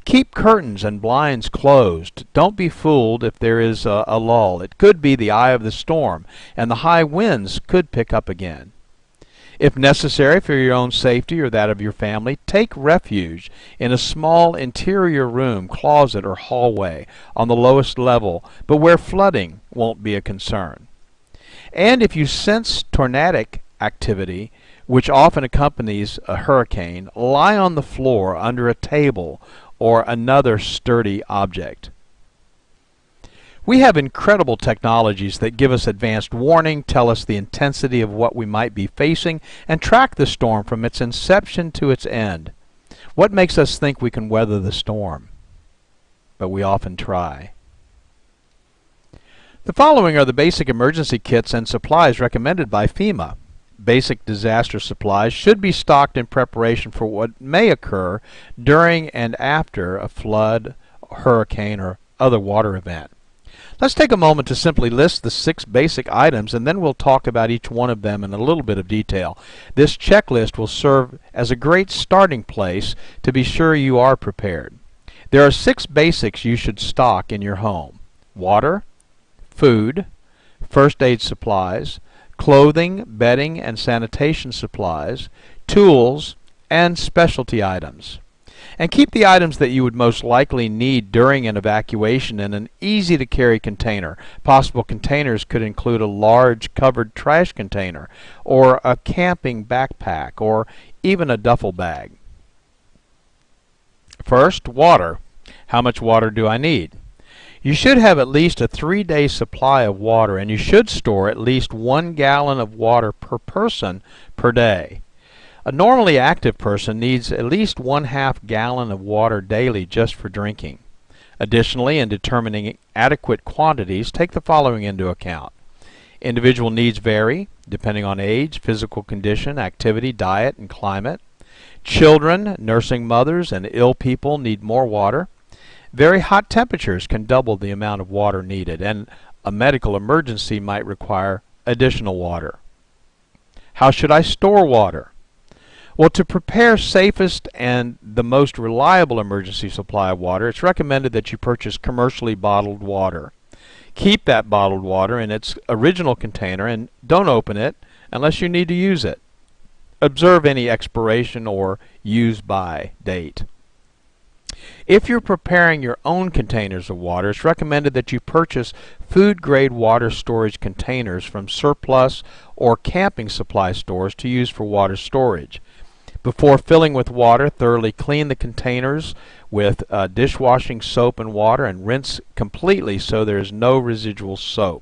Keep curtains and blinds closed. Don't be fooled if there is a lull. It could be the eye of the storm, and the high winds could pick up again. If necessary for your own safety or that of your family, take refuge in a small interior room, closet, or hallway on the lowest level, but where flooding won't be a concern. And if you sense tornadic activity, which often accompanies a hurricane, lie on the floor under a table or another sturdy object. We have incredible technologies that give us advanced warning, tell us the intensity of what we might be facing, and track the storm from its inception to its end. What makes us think we can weather the storm? But we often try. The following are the basic emergency kits and supplies recommended by FEMA. Basic disaster supplies should be stocked in preparation for what may occur during and after a flood, hurricane, or other water event. Let's take a moment to simply list the 6 basic items, and then we'll talk about each one of them in a little bit of detail. This checklist will serve as a great starting place to be sure you are prepared. There are 6 basics you should stock in your home: water, food, first aid supplies, clothing, bedding, and sanitation supplies, tools, and specialty items. And keep the items that you would most likely need during an evacuation in an easy-to-carry container. Possible containers could include a large covered trash container, or a camping backpack, or even a duffel bag. First, water. How much water do I need? You should have at least a 3-day supply of water, and you should store at least 1 gallon of water per person per day. A normally active person needs at least 1/2 gallon of water daily just for drinking. Additionally, in determining adequate quantities, take the following into account. Individual needs vary depending on age, physical condition, activity, diet, and climate. Children, nursing mothers, and ill people need more water. Very hot temperatures can double the amount of water needed, and a medical emergency might require additional water. How should I store water? Well, to prepare safest and the most reliable emergency supply of water, it's recommended that you purchase commercially bottled water. Keep that bottled water in its original container and don't open it unless you need to use it. Observe any expiration or use by date. If you're preparing your own containers of water, it's recommended that you purchase food-grade water storage containers from surplus or camping supply stores to use for water storage. Before filling with water, thoroughly clean the containers with dishwashing soap and water and rinse completely so there is no residual soap.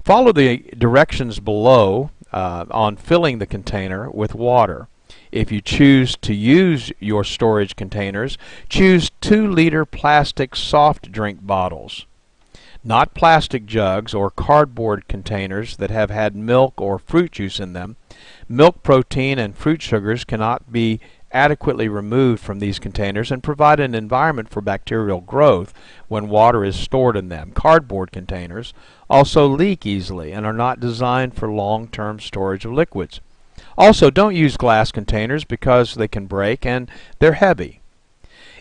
Follow the directions below on filling the container with water. If you choose to use your storage containers, choose 2-liter plastic soft drink bottles. Not plastic jugs or cardboard containers that have had milk or fruit juice in them. Milk protein and fruit sugars cannot be adequately removed from these containers and provide an environment for bacterial growth when water is stored in them. Cardboard containers also leak easily and are not designed for long-term storage of liquids. Also, don't use glass containers because they can break and they're heavy.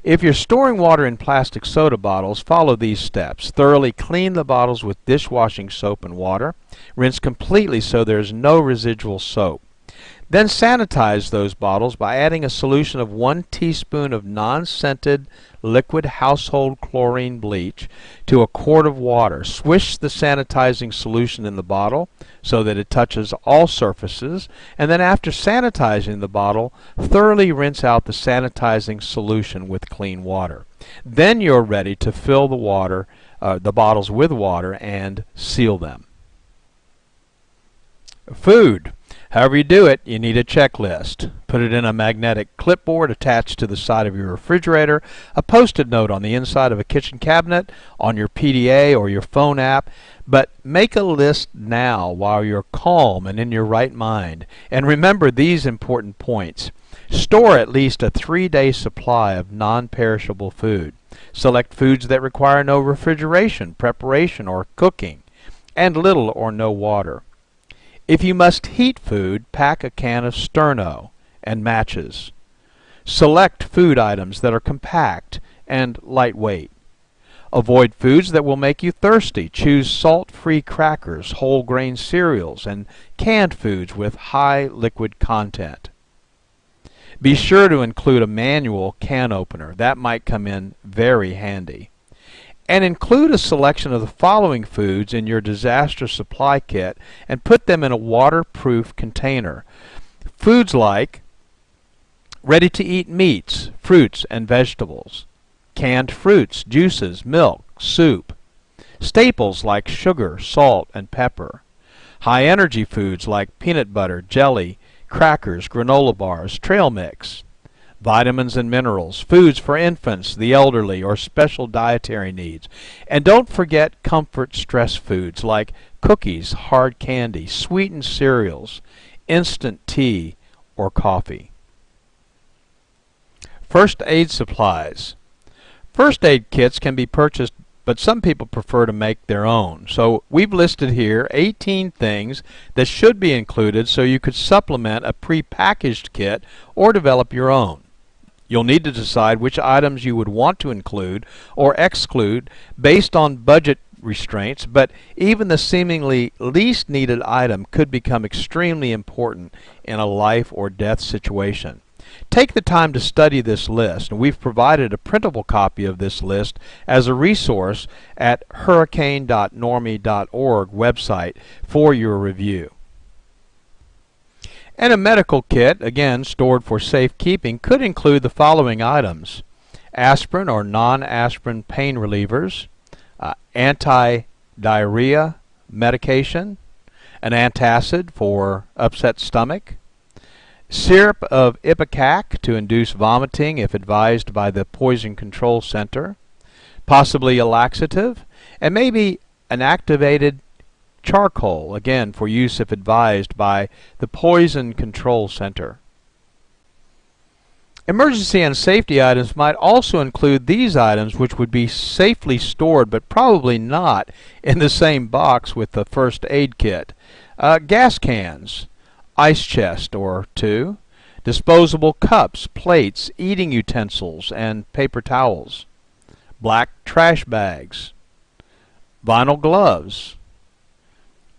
If you're storing water in plastic soda bottles, follow these steps. Thoroughly clean the bottles with dishwashing soap and water. Rinse completely so there's no residual soap. Then sanitize those bottles by adding a solution of 1 teaspoon of non-scented liquid household chlorine bleach to a quart of water. Swish the sanitizing solution in the bottle so that it touches all surfaces, and then after sanitizing the bottle, thoroughly rinse out the sanitizing solution with clean water. Then you're ready to fill the bottles with water and seal them. Food. However you do it, you need a checklist. Put it in a magnetic clipboard attached to the side of your refrigerator, a post-it note on the inside of a kitchen cabinet, on your PDA or your phone app. But make a list now while you're calm and in your right mind. And remember these important points. Store at least a 3-day supply of non-perishable food. Select foods that require no refrigeration, preparation, or cooking, and little or no water. If you must heat food, pack a can of Sterno and matches. Select food items that are compact and lightweight. Avoid foods that will make you thirsty. Choose salt-free crackers, whole grain cereals, and canned foods with high liquid content. Be sure to include a manual can opener. That might come in very handy. And include a selection of the following foods in your disaster supply kit and put them in a waterproof container. Foods like ready-to-eat meats, fruits, and vegetables, canned fruits, juices, milk, soup, staples like sugar, salt, and pepper, high-energy foods like peanut butter, jelly, crackers, granola bars, trail mix, vitamins and minerals, foods for infants, the elderly, or special dietary needs. And don't forget comfort stress foods like cookies, hard candy, sweetened cereals, instant tea, or coffee. First aid supplies. First aid kits can be purchased, but some people prefer to make their own. So we've listed here 18 things that should be included so you could supplement a pre-packaged kit or develop your own. You'll need to decide which items you would want to include or exclude based on budget restraints, but even the seemingly least needed item could become extremely important in a life or death situation. Take the time to study this list, and we've provided a printable copy of this list as a resource at hurricane.normie.org website for your review. And a medical kit, again stored for safekeeping, could include the following items: aspirin or non-aspirin pain relievers, anti-diarrhea medication, an antacid for upset stomach, syrup of ipecac to induce vomiting if advised by the Poison Control Center, possibly a laxative, and maybe an activated charcoal, again for use if advised by the Poison Control Center. Emergency and safety items might also include these items, which would be safely stored but probably not in the same box with the first aid kit. Gas cans, ice chest or two, disposable cups, plates, eating utensils, and paper towels, black trash bags, vinyl gloves,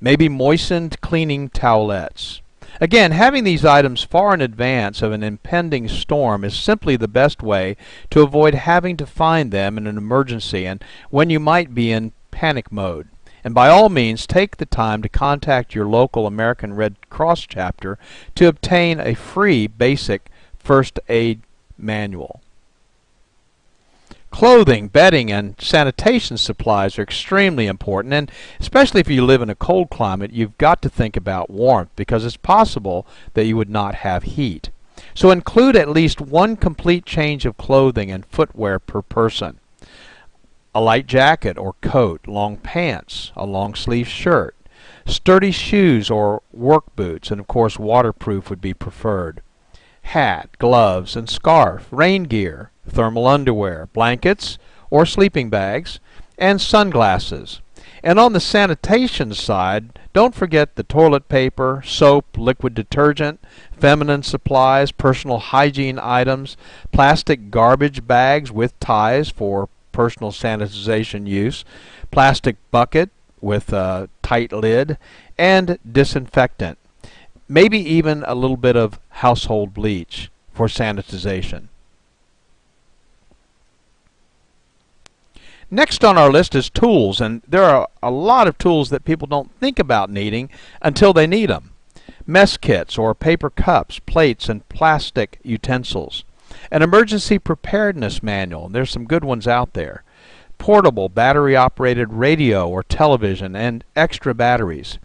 maybe moistened cleaning towelettes. Again, having these items far in advance of an impending storm is simply the best way to avoid having to find them in an emergency and when you might be in panic mode. And by all means, take the time to contact your local American Red Cross chapter to obtain a free basic first aid manual. Clothing, bedding, and sanitation supplies are extremely important, and especially if you live in a cold climate, you've got to think about warmth because it's possible that you would not have heat. So include at least one complete change of clothing and footwear per person. A light jacket or coat, long pants, a long sleeve shirt, sturdy shoes or work boots, and of course waterproof would be preferred. Hat, gloves, and scarf, rain gear, thermal underwear, blankets or sleeping bags, and sunglasses. And on the sanitation side, don't forget the toilet paper, soap, liquid detergent, feminine supplies, personal hygiene items, plastic garbage bags with ties for personal sanitization use, plastic bucket with a tight lid, and disinfectant. Maybe even a little bit of household bleach for sanitization. Next on our list is tools, and there are a lot of tools that people don't think about needing until they need them. Mess kits or paper cups, plates, and plastic utensils. An emergency preparedness manual, and there's some good ones out there. Portable battery-operated radio or television and extra batteries.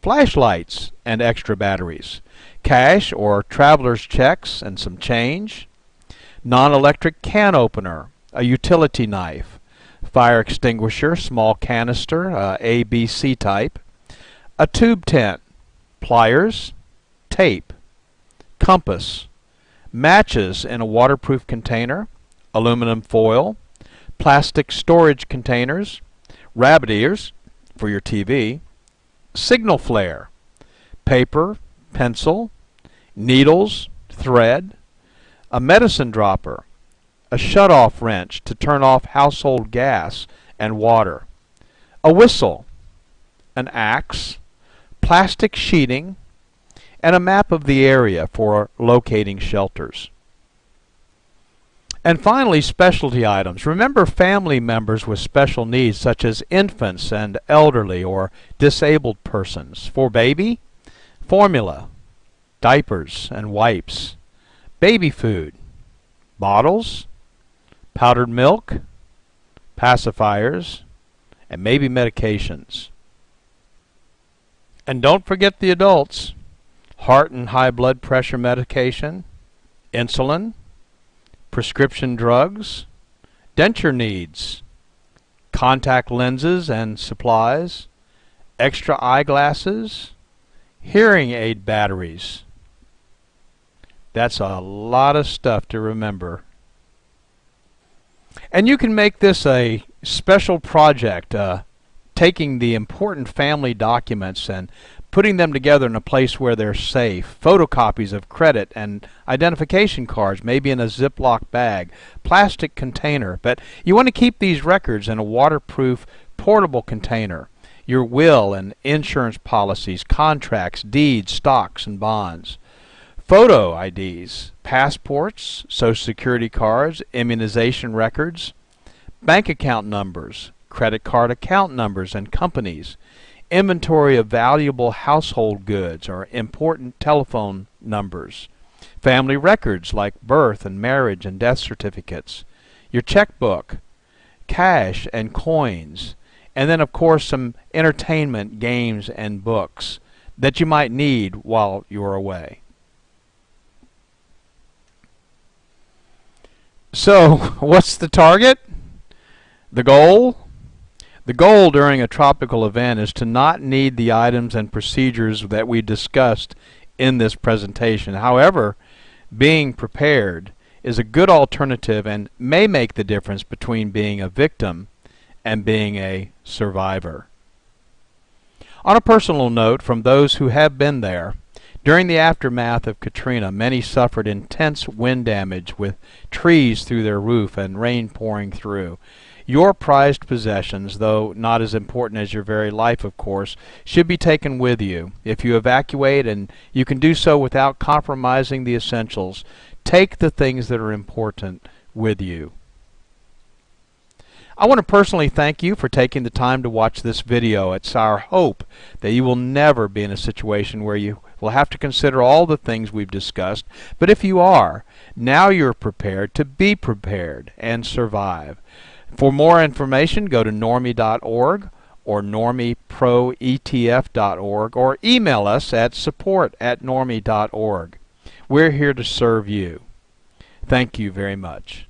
Flashlights and extra batteries. Cash or traveler's checks and some change. Non-electric can opener, a utility knife. Fire extinguisher, small canister, ABC type. A tube tent. Pliers. Tape. Compass. Matches in a waterproof container. Aluminum foil. plastic storage containers, rabbit ears for your TV, signal flare, paper, pencil, needles, thread, a medicine dropper, a shut-off wrench to turn off household gas and water, a whistle, an axe, plastic sheeting, and a map of the area for locating shelters. And finally, specialty items. Remember family members with special needs such as infants and elderly or disabled persons. For baby, formula, diapers and wipes, baby food, bottles, powdered milk, pacifiers, and maybe medications. And don't forget the adults. Heart and high blood pressure medication, insulin, prescription drugs, denture needs, contact lenses and supplies, extra eyeglasses, hearing aid batteries. That's a lot of stuff to remember. And you can make this a special project, taking the important family documents and putting them together in a place where they're safe, photocopies of credit and identification cards, maybe in a Ziploc bag, plastic container. But you want to keep these records in a waterproof, portable container. Your will and insurance policies, contracts, deeds, stocks, and bonds. Photo IDs, passports, Social Security cards, immunization records, bank account numbers, credit card account numbers and companies, inventory of valuable household goods or important telephone numbers, family records like birth and marriage and death certificates, your checkbook, cash and coins, and then of course some entertainment, games, and books that you might need while you're away. So, what's the target? The goal? The goal during a tropical event is to not need the items and procedures that we discussed in this presentation. However, being prepared is a good alternative and may make the difference between being a victim and being a survivor. On a personal note, from those who have been there, during the aftermath of Katrina, many suffered intense wind damage with trees through their roof and rain pouring through. Your prized possessions, though not as important as your very life, of course, should be taken with you. If you evacuate, and you can do so without compromising the essentials, take the things that are important with you. I want to personally thank you for taking the time to watch this video. It's our hope that you will never be in a situation where you will have to consider all the things we've discussed. But if you are, now you're prepared to be prepared and survive. For more information, go to normie.org or normieproetf.org or email us at support@normie.org. We're here to serve you. Thank you very much.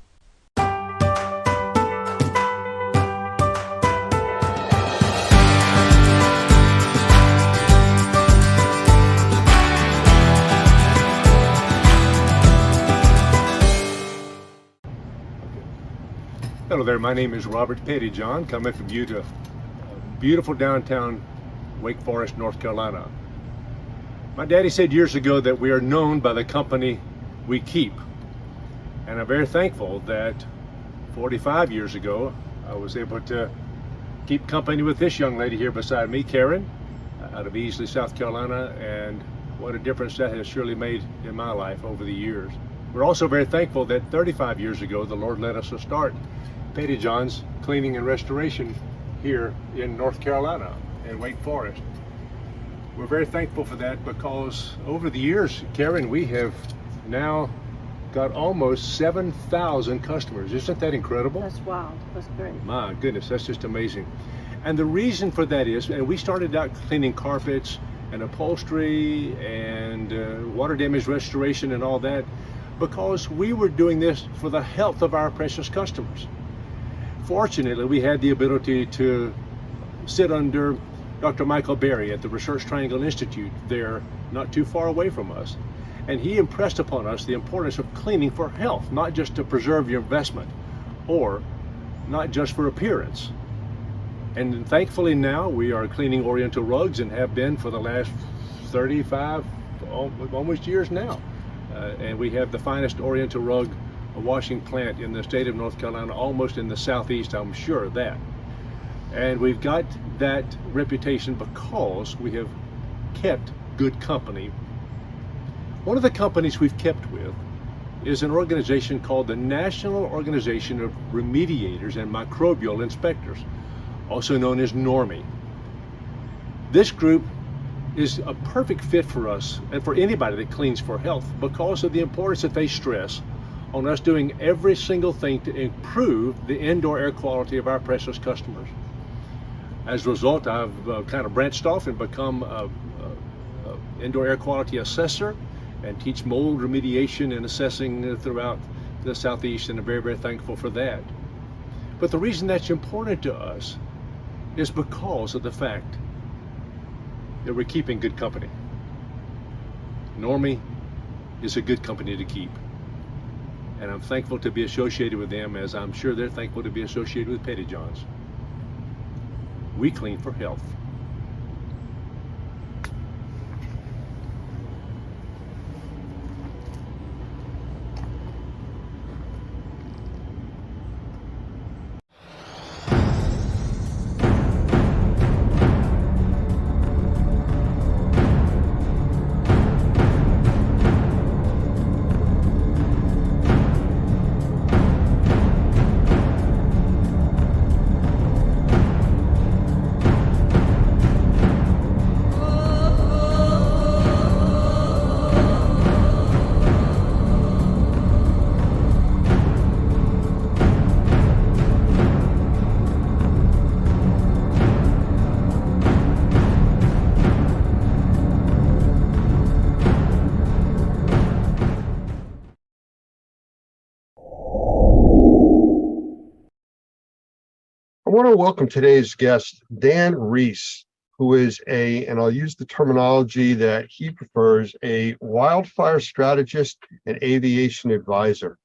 Hello there, my name is Robert Pettyjohn, coming from you to beautiful downtown Wake Forest, North Carolina. My daddy said years ago that we are known by the company we keep. And I'm very thankful that 45 years ago, I was able to keep company with this young lady here beside me, Karen, out of Easley, South Carolina, and what a difference that has surely made in my life over the years. We're also very thankful that 35 years ago, the Lord let us start Pettyjohn's Cleaning and Restoration here in North Carolina in Wake Forest. We're very thankful for that because over the years, Karen, we have now got almost 7,000 customers. Isn't that incredible? That's wild. That's great. My goodness, that's just amazing. And the reason for that is, and we started out cleaning carpets and upholstery and water damage restoration and all that because we were doing this for the health of our precious customers. Fortunately, we had the ability to sit under Dr. Michael Berry at the Research Triangle Institute there not too far away from us. And he impressed upon us the importance of cleaning for health, not just to preserve your investment or not just for appearance. And thankfully now we are cleaning Oriental rugs and have been for the last 35 almost years now. And we have the finest Oriental rug washing plant in the state of North Carolina, almost in the southeast, I'm sure of that. And we've got that reputation because we have kept good company. One of the companies we've kept with is an organization called the National Organization of Remediators and Microbial Inspectors, also known as NORMI. This group is a perfect fit for us and for anybody that cleans for health because of the importance that they stress on us doing every single thing to improve the indoor air quality of our precious customers. As a result, I've kind of branched off and become an indoor air quality assessor and teach mold remediation and assessing throughout the Southeast, and I'm very, very thankful for that. But the reason that's important to us is because of the fact that we're keeping good company. NORMI is a good company to keep. And I'm thankful to be associated with them, as I'm sure they're thankful to be associated with Pettyjohn's. We clean for health. I want to welcome today's guest, Dan Reese, who is and I'll use the terminology that he prefers, a wildfire strategist and aviation advisor.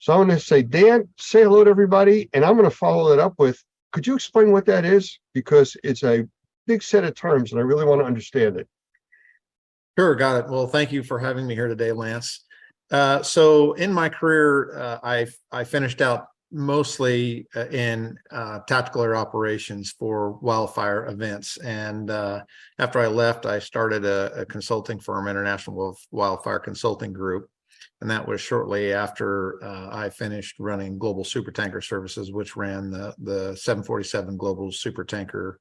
So I'm going to say, Dan, say hello to everybody, and I'm going to follow that up with, could you explain what that is? Because it's a big set of terms, and I really want to understand it. Sure, got it. Well, thank you for having me here today, Lance. So in my career, I finished out mostly in tactical air operations for wildfire events. And after I left, I started a consulting firm, International Wildfire Consulting Group. And that was shortly after I finished running Global Supertanker Services, which ran the 747 Global Supertanker,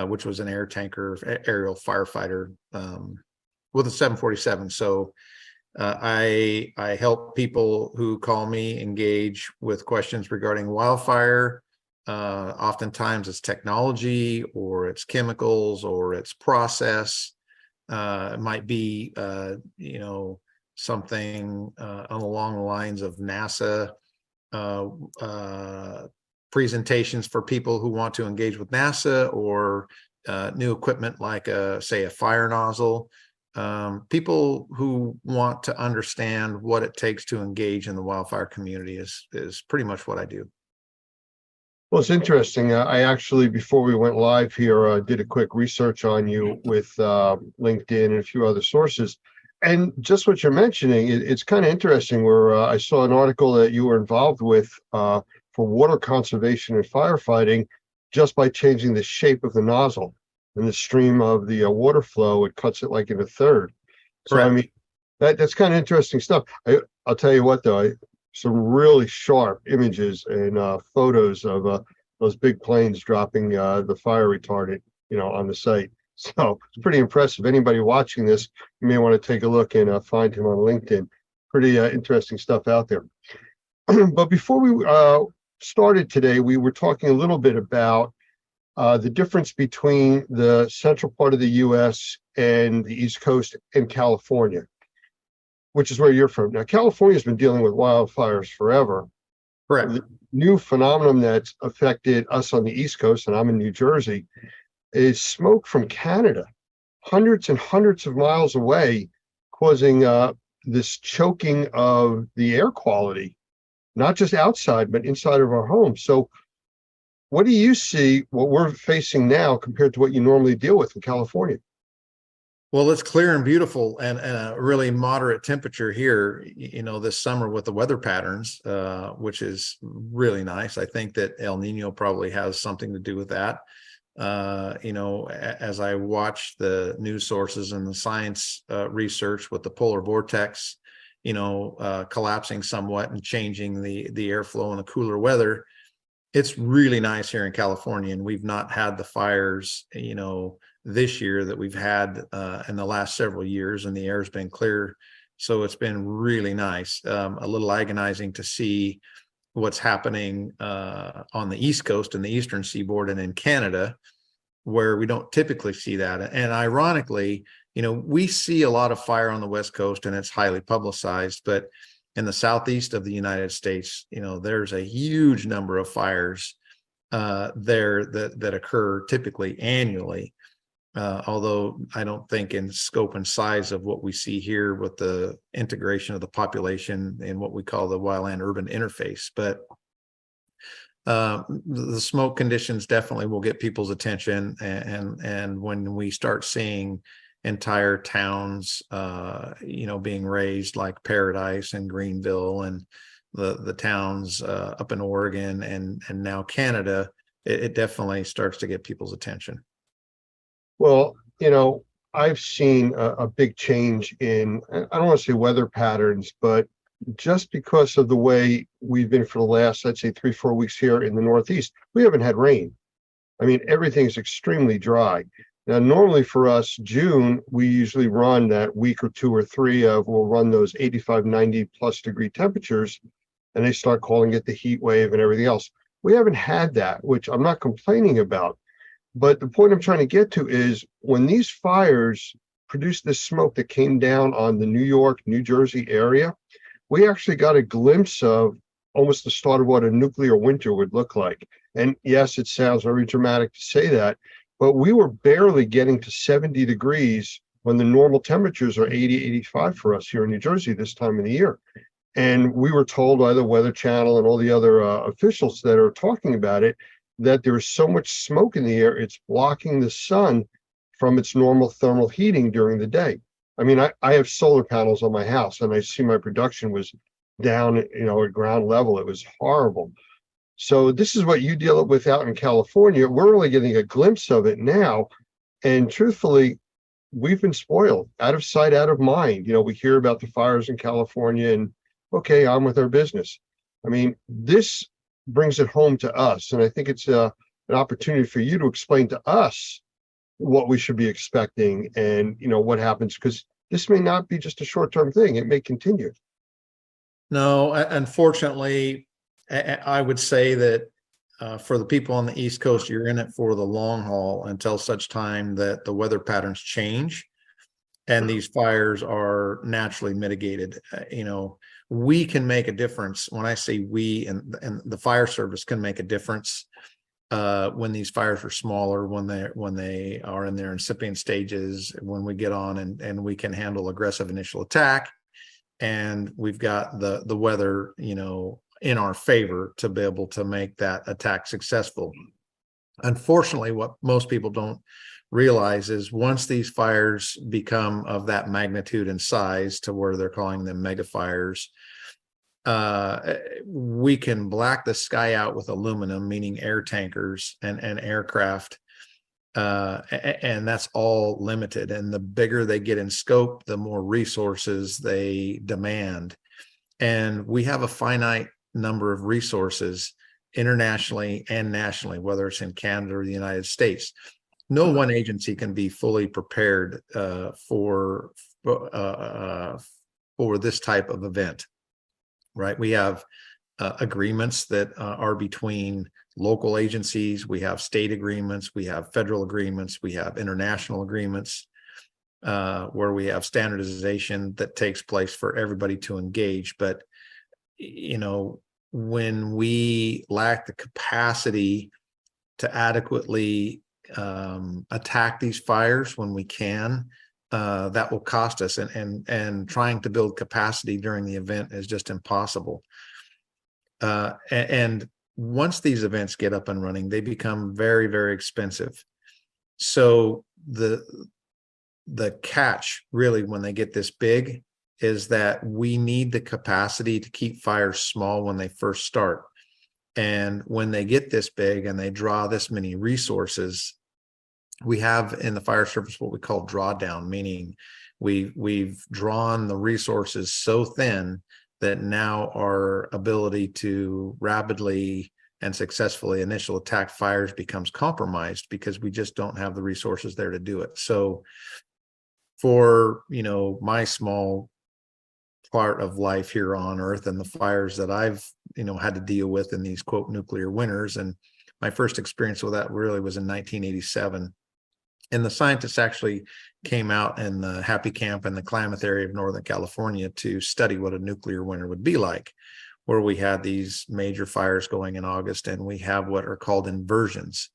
which was an air tanker, aerial firefighter with a 747. So I help people who call me engage with questions regarding wildfire. Oftentimes it's technology, or it's chemicals, or it's process. It might be, something along the lines of NASA presentations for people who want to engage with NASA, or new equipment like, say, a fire nozzle. People who want to understand what it takes to engage in the wildfire community is pretty much what I do. Well, it's interesting. I actually, before we went live here, did a quick research on you with LinkedIn and a few other sources. And just what you're mentioning, it's kind of interesting, where I saw an article that you were involved with for water conservation and firefighting, just by changing the shape of the nozzle and the stream of the water flow. It cuts it like in a third. So, I mean, that's kind of interesting stuff. I'll tell you what, though, some really sharp images and photos of those big planes dropping the fire retardant, on the site. So it's pretty impressive. Anybody watching this, you may want to take a look and find him on LinkedIn. Pretty interesting stuff out there. But before we started today, we were talking a little bit about the difference between the central part of the U.S. and the East Coast and California, which is where you're from. Now, California's been dealing with wildfires forever. Correct. The new phenomenon that's affected us on the East Coast, and I'm in New Jersey, is smoke from Canada, hundreds and hundreds of miles away, causing this choking of the air quality, not just outside, but inside of our homes. So what do you see what we're facing now compared to what you normally deal with in California? Well, it's clear and beautiful and a really moderate temperature here, this summer with the weather patterns, which is really nice. I think that El Nino probably has something to do with that. As I watch the news sources and the science research with the polar vortex, collapsing somewhat and changing the airflow and the cooler weather, it's really nice here in California. And we've not had the fires, this year that we've had in the last several years, and the air's been clear. So it's been really nice. A little agonizing to see what's happening on the East Coast and the Eastern Seaboard and in Canada, where we don't typically see that. And ironically, we see a lot of fire on the West Coast and it's highly publicized, but in the Southeast of the United States, there's a huge number of fires there that occur typically annually. Although I don't think in scope and size of what we see here with the integration of the population in what we call the wildland urban interface. But the smoke conditions definitely will get people's attention. And when we start seeing entire towns, being razed like Paradise and Greenville and the towns up in Oregon and now Canada, it definitely starts to get people's attention. Well, I've seen a big change in, I don't want to say weather patterns, but just because of the way we've been for the last, I'd say 3-4 weeks here in the Northeast, we haven't had rain. I mean, everything's extremely dry. Now, normally for us, June, we usually run that week or 2 or 3 of, we'll run those 85, 90 plus degree temperatures, and they start calling it the heat wave and everything else. We haven't had that, which I'm not complaining about. But the point I'm trying to get to is when these fires produced this smoke that came down on the New York, New Jersey area, we actually got a glimpse of almost the start of what a nuclear winter would look like. And yes, it sounds very dramatic to say that, but we were barely getting to 70 degrees when the normal temperatures are 80, 85 for us here in New Jersey this time of the year. And we were told by the Weather Channel and all the other officials that are talking about it, that there is so much smoke in the air, it's blocking the sun from its normal thermal heating during the day. I mean, I have solar panels on my house, and I see my production was down, at ground level. It was horrible. So this is what you deal with out in California. We're only getting a glimpse of it now. And truthfully, we've been spoiled, out of sight, out of mind. We hear about the fires in California and okay, on with our business. I mean, this brings it home to us. And I think it's an opportunity for you to explain to us what we should be expecting and, what happens, because this may not be just a short-term thing. It may continue. No, unfortunately, I would say that for the people on the East Coast, you're in it for the long haul until such time that the weather patterns change and these fires are naturally mitigated. We can make a difference. When I say we, and the fire service can make a difference when these fires are smaller, when they are in their incipient stages, when we get on and we can handle aggressive initial attack, and we've got the weather, in our favor to be able to make that attack successful. Unfortunately, what most people don't realize is once these fires become of that magnitude and size to where they're calling them mega fires, we can black the sky out with aluminum, meaning air tankers and aircraft, and that's all limited. And the bigger they get in scope, the more resources they demand. And we have a finite number of resources internationally and nationally, whether it's in Canada or the United States. No one agency can be fully prepared for this type of event, right? We have agreements that are between local agencies. We have state agreements. We have federal agreements. We have international agreements where we have standardization that takes place for everybody to engage. But, when we lack the capacity to adequately attack these fires when we can, that will cost us, and trying to build capacity during the event is just impossible. And once these events get up and running, they become very, very expensive. So the catch really when they get this big is that we need the capacity to keep fires small when they first start. And when they get this big and they draw this many resources, we have in the fire service what we call drawdown, meaning we've drawn the resources so thin that now our ability to rapidly and successfully initial attack fires becomes compromised because we just don't have the resources there to do it. So for, my small part of life here on Earth and the fires that I've, had to deal with in these quote nuclear winters, and my first experience with that really was in 1987. And the scientists actually came out in the Happy Camp in the Klamath area of Northern California to study what a nuclear winter would be like, where we had these major fires going in August, and we have what are called inversions.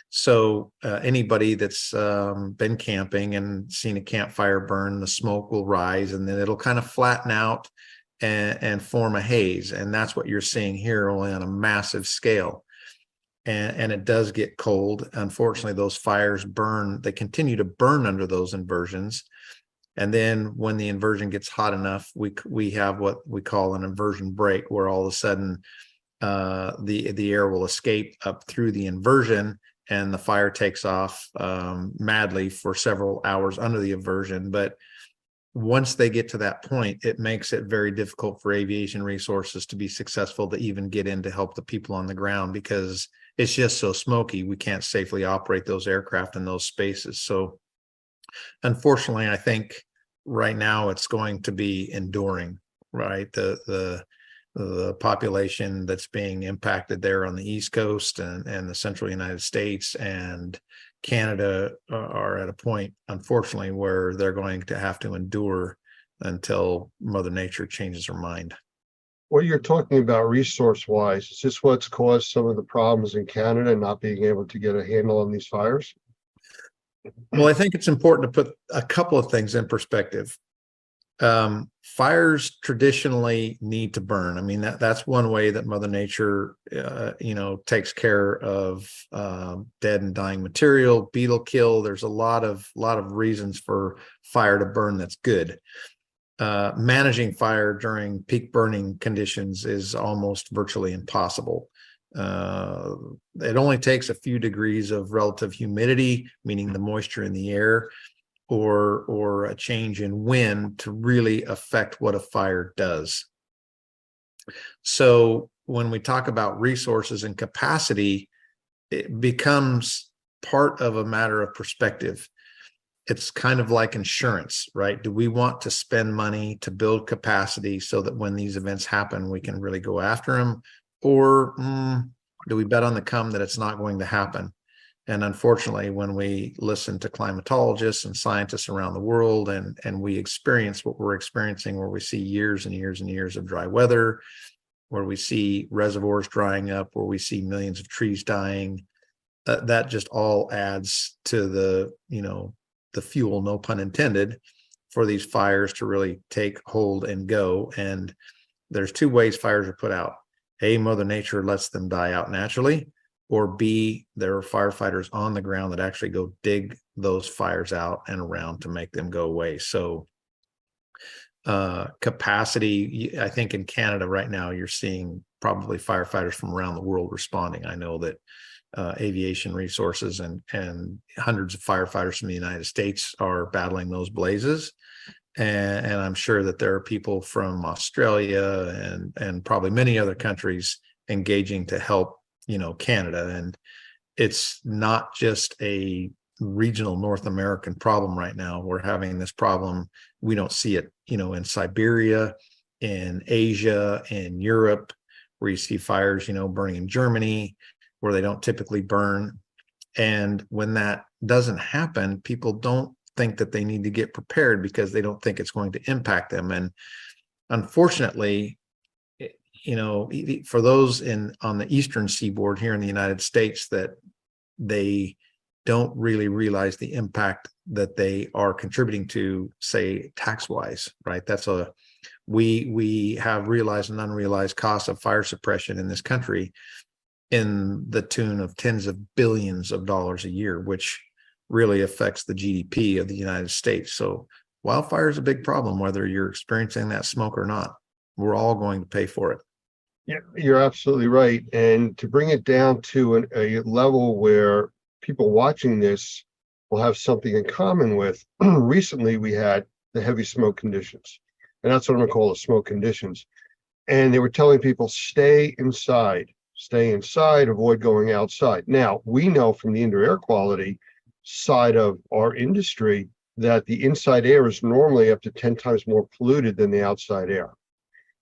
So anybody that's been camping and seen a campfire burn, the smoke will rise and then it'll kind of flatten out and form a haze. And that's what you're seeing here, only on a massive scale. And it does get cold. Unfortunately, those fires burn, they continue to burn under those inversions. And then when the inversion gets hot enough, we have what we call an inversion break, where all of a sudden the air will escape up through the inversion and the fire takes off madly for several hours under the inversion. But once they get to that point, it makes it very difficult for aviation resources to be successful to even get in to help the people on the ground, because it's just so smoky. We can't safely operate those aircraft in those spaces. So unfortunately, I think right now it's going to be enduring, right? The population that's being impacted there on the East Coast and the central United States and Canada are at a point, unfortunately, where they're going to have to endure until Mother Nature changes her mind. What you're talking about resource-wise, is this what's caused some of the problems in Canada, not being able to get a handle on these fires? Well, I think it's important to put a couple of things in perspective. Fires traditionally need to burn. I mean, that's one way that Mother Nature, takes care of dead and dying material, beetle kill. There's a lot of reasons for fire to burn that's good. Managing fire during peak burning conditions is almost virtually impossible. It only takes a few degrees of relative humidity, meaning the moisture in the air, or a change in wind to really affect what a fire does. So when we talk about resources and capacity, it becomes part of a matter of perspective. It's kind of like insurance, right? Do we want to spend money to build capacity so that when these events happen, we can really go after them? Or do we bet on the come that it's not going to happen? And unfortunately, when we listen to climatologists and scientists around the world and we experience what we're experiencing, where we see years and years and years of dry weather, where we see reservoirs drying up, where we see millions of trees dying, that just all adds to the fuel, no pun intended, for these fires to really take hold and go. And there's two ways fires are put out. A, Mother Nature lets them die out naturally, or B, there are firefighters on the ground that actually go dig those fires out and around to make them go away. So capacity, I think in Canada right now, you're seeing probably firefighters from around the world responding. I know that aviation resources and hundreds of firefighters from the United States are battling those blazes. And I'm sure that there are people from Australia and probably many other countries engaging to help, Canada. And it's not just a regional North American problem right now. We're having this problem. We don't see it, in Siberia, in Asia, in Europe, where you see fires, burning in Germany, where they don't typically burn. And when that doesn't happen, people don't think that they need to get prepared because they don't think it's going to impact them. And unfortunately, for those on the eastern seaboard here in the United States, that they don't really realize the impact that they are contributing to, say, tax-wise, right? We have realized and unrealized costs of fire suppression in this country. in the tune of tens of billions of dollars a year, which really affects the GDP of the United States. So wildfire is a big problem, whether you're experiencing that smoke or not. We're all going to pay for it. Yeah, you're absolutely right. And to bring it down to a level where people watching this will have something in common with, recently we had the heavy smoke conditions. And that's what I'm going to call the smoke conditions. And they were telling people, stay inside, avoid going outside. Now, we know from the indoor air quality side of our industry that the inside air is normally up to 10 times more polluted than the outside air.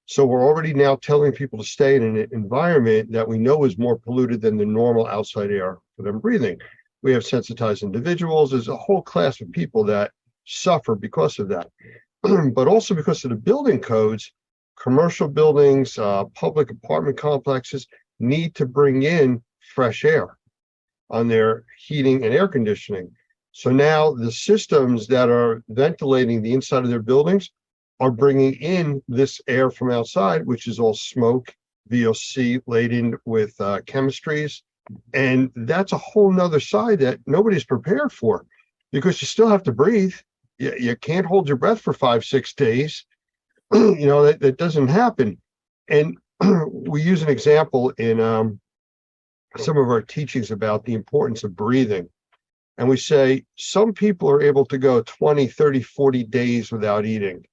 So we're already now telling people to stay in an environment that we know is more polluted than the normal outside air for them breathing. We have sensitized individuals. There's a whole class of people that suffer because of that, but also because of the building codes. Commercial buildings, public apartment complexes need to bring in fresh air on their heating and air conditioning. So now the systems that are ventilating the inside of their buildings are bringing in this air from outside, which is all smoke, VOC laden with chemistries. And that's a whole nother side that nobody's prepared for, because you still have to breathe. You can't hold your breath for 5-6 days. You know, that doesn't happen. And we use an example in some of our teachings about the importance of breathing. And we say some people are able to go 20, 30, 40 days without eating,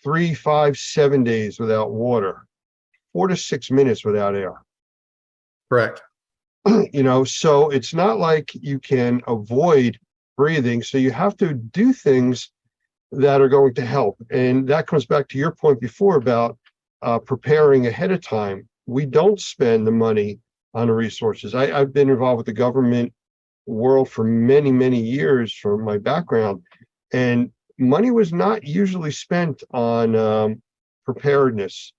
3, 5, 7 days without water, 4 to 6 minutes without air. Correct. You know, so it's not like you can avoid breathing. So you have to do things that are going to help. And that comes back to your point before about preparing ahead of time. We don't spend the money on the resources. I've been involved with the government world for many, many years from my background, and money was not usually spent on preparedness.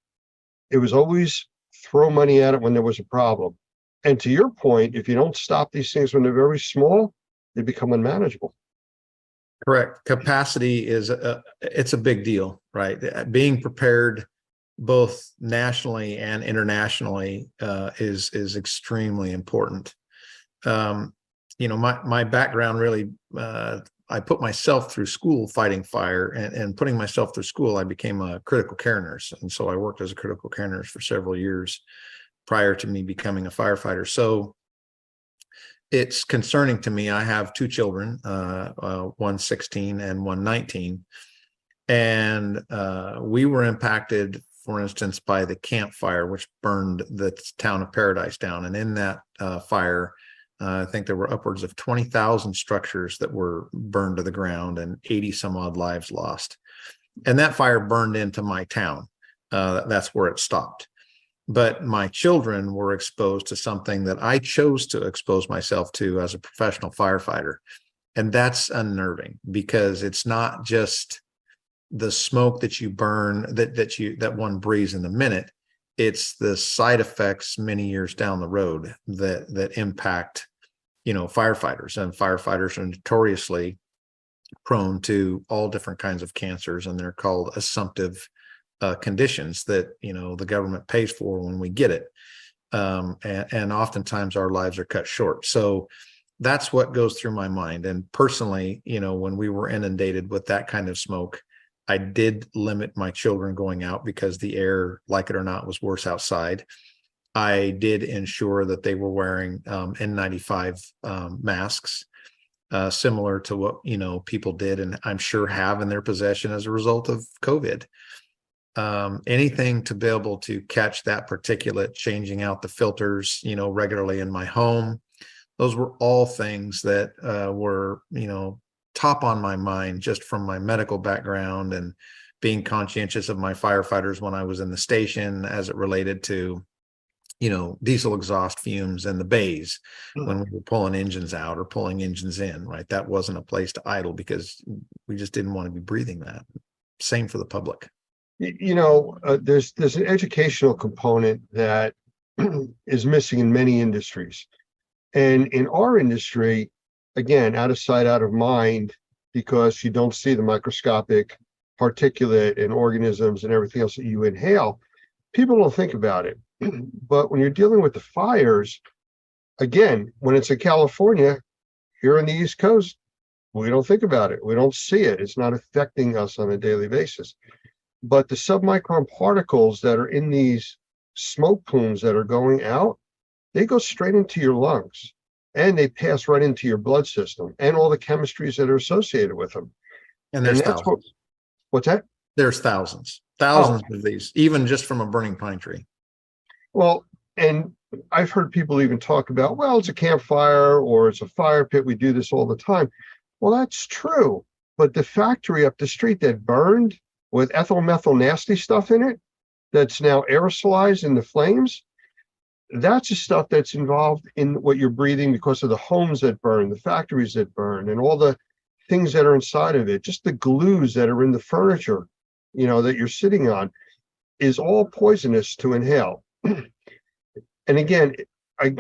It was always throw money at it when there was a problem. And to your point, if you don't stop these things when they're very small, they become unmanageable. Correct. Capacity is it's a big deal, right? Being prepared both nationally and internationally is extremely important. You know, my background really, I put myself through school fighting fire, and putting myself through school, I became a critical care nurse. And so I worked as a critical care nurse for several years prior to me becoming a firefighter. So it's concerning to me. I have 2 children, one 16 and one 19. And we were impacted, for instance, by the Camp Fire, which burned the town of Paradise down. And in that fire, I think there were upwards of 20,000 structures that were burned to the ground and 80 some odd lives lost. And that fire burned into my town. That's where it stopped. But my children were exposed to something that I chose to expose myself to as a professional firefighter. And that's unnerving, because it's not just the smoke that you burn, that one breathes in the minute. It's the side effects many years down the road that impact, you know, firefighters. And firefighters are notoriously prone to all different kinds of cancers, and they're called assumptive conditions that, you know, the government pays for when we get it. And oftentimes our lives are cut short. So that's what goes through my mind. And personally, you know, when we were inundated with that kind of smoke, I did limit my children going out, because the air, like it or not, was worse outside. I did ensure that they were wearing N95 masks, similar to what, you know, people did, and I'm sure have in their possession as a result of COVID. Anything to be able to catch that particulate, changing out the filters, you know, regularly in my home. Those were all things that were, you know, top on my mind, just from my medical background and being conscientious of my firefighters when I was in the station, as it related to, you know, diesel exhaust fumes and the bays when we were pulling engines out or pulling engines in, right? That wasn't a place to idle, because we just didn't want to be breathing that. Same for the public. You know, there's an educational component that is missing in many industries. And in our industry, again, out of sight, out of mind, because you don't see the microscopic particulate and organisms and everything else that you inhale, people don't think about it. But when you're dealing with the fires, again, when it's in California, here on the East Coast, we don't think about it. We don't see it. It's not affecting us on a daily basis. But the submicron particles that are in these smoke plumes that are going out, they go straight into your lungs and they pass right into your blood system and all the chemistries that are associated with them. And there's that's thousands. What's that? There's thousands of these, even just from a burning pine tree. Well, and I've heard people even talk about, well, it's a campfire or it's a fire pit. We do this all the time. Well, that's true. But the factory up the street that burned with ethyl methyl nasty stuff in it, that's now aerosolized in the flames, that's the stuff that's involved in what you're breathing because of the homes that burn, the factories that burn, and all the things that are inside of it, just the glues that are in the furniture, you know, that you're sitting on, is all poisonous to inhale. And again,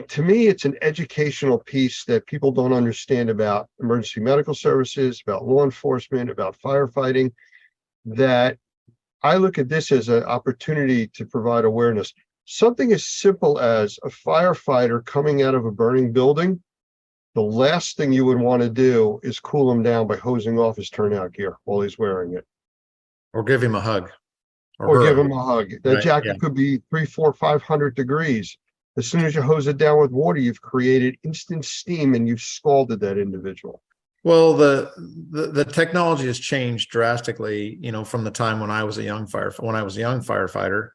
to me, it's an educational piece that people don't understand about emergency medical services, about law enforcement, about firefighting, that I look at this as an opportunity to provide awareness. Something as simple as a firefighter coming out of a burning building, the last thing you would want to do is cool him down by hosing off his turnout gear while he's wearing it. Or give him a hug. Or her. give him a hug. That Right, jacket yeah. could be 300, 400, 500 degrees. As soon as you hose it down with water, you've created instant steam and you've scalded that individual. Well, the technology has changed drastically, you know, from the time when I was a young firefighter.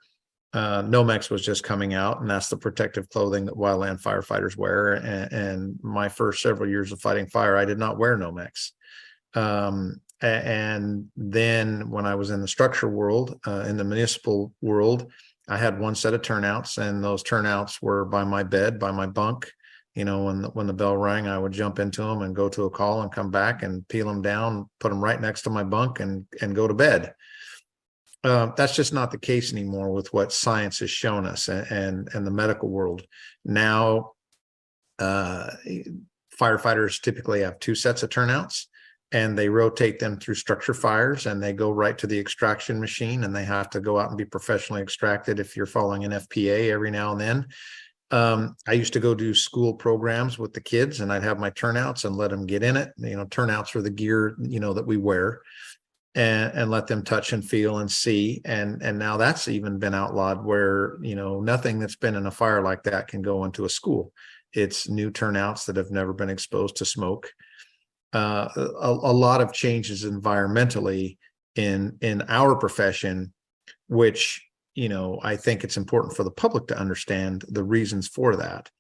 Nomex was just coming out, and that's the protective clothing that wildland firefighters wear. And my first several years of fighting fire, I did not wear Nomex. And then when I was in the structure world, in the municipal world, I had one set of turnouts, and those turnouts were by my bed, by my bunk. You know, when the bell rang, I would jump into them and go to a call and come back and peel them down, put them right next to my bunk, and go to bed. That's just not the case anymore with what science has shown us and the medical world. Now, firefighters typically have two sets of turnouts, and they rotate them through structure fires, and they go right to the extraction machine, and they have to go out and be professionally extracted if you're following an FPA every now and then. I used to go do school programs with the kids, and I'd have my turnouts and let them get in it. You know, turnouts are the gear, you know, that we wear, and let them touch and feel and see. And now that's even been outlawed, where, you know, nothing that's been in a fire like that can go into a school. It's new turnouts that have never been exposed to smoke. A lot of changes environmentally in our profession, which, you know, I think it's important for the public to understand the reasons for that.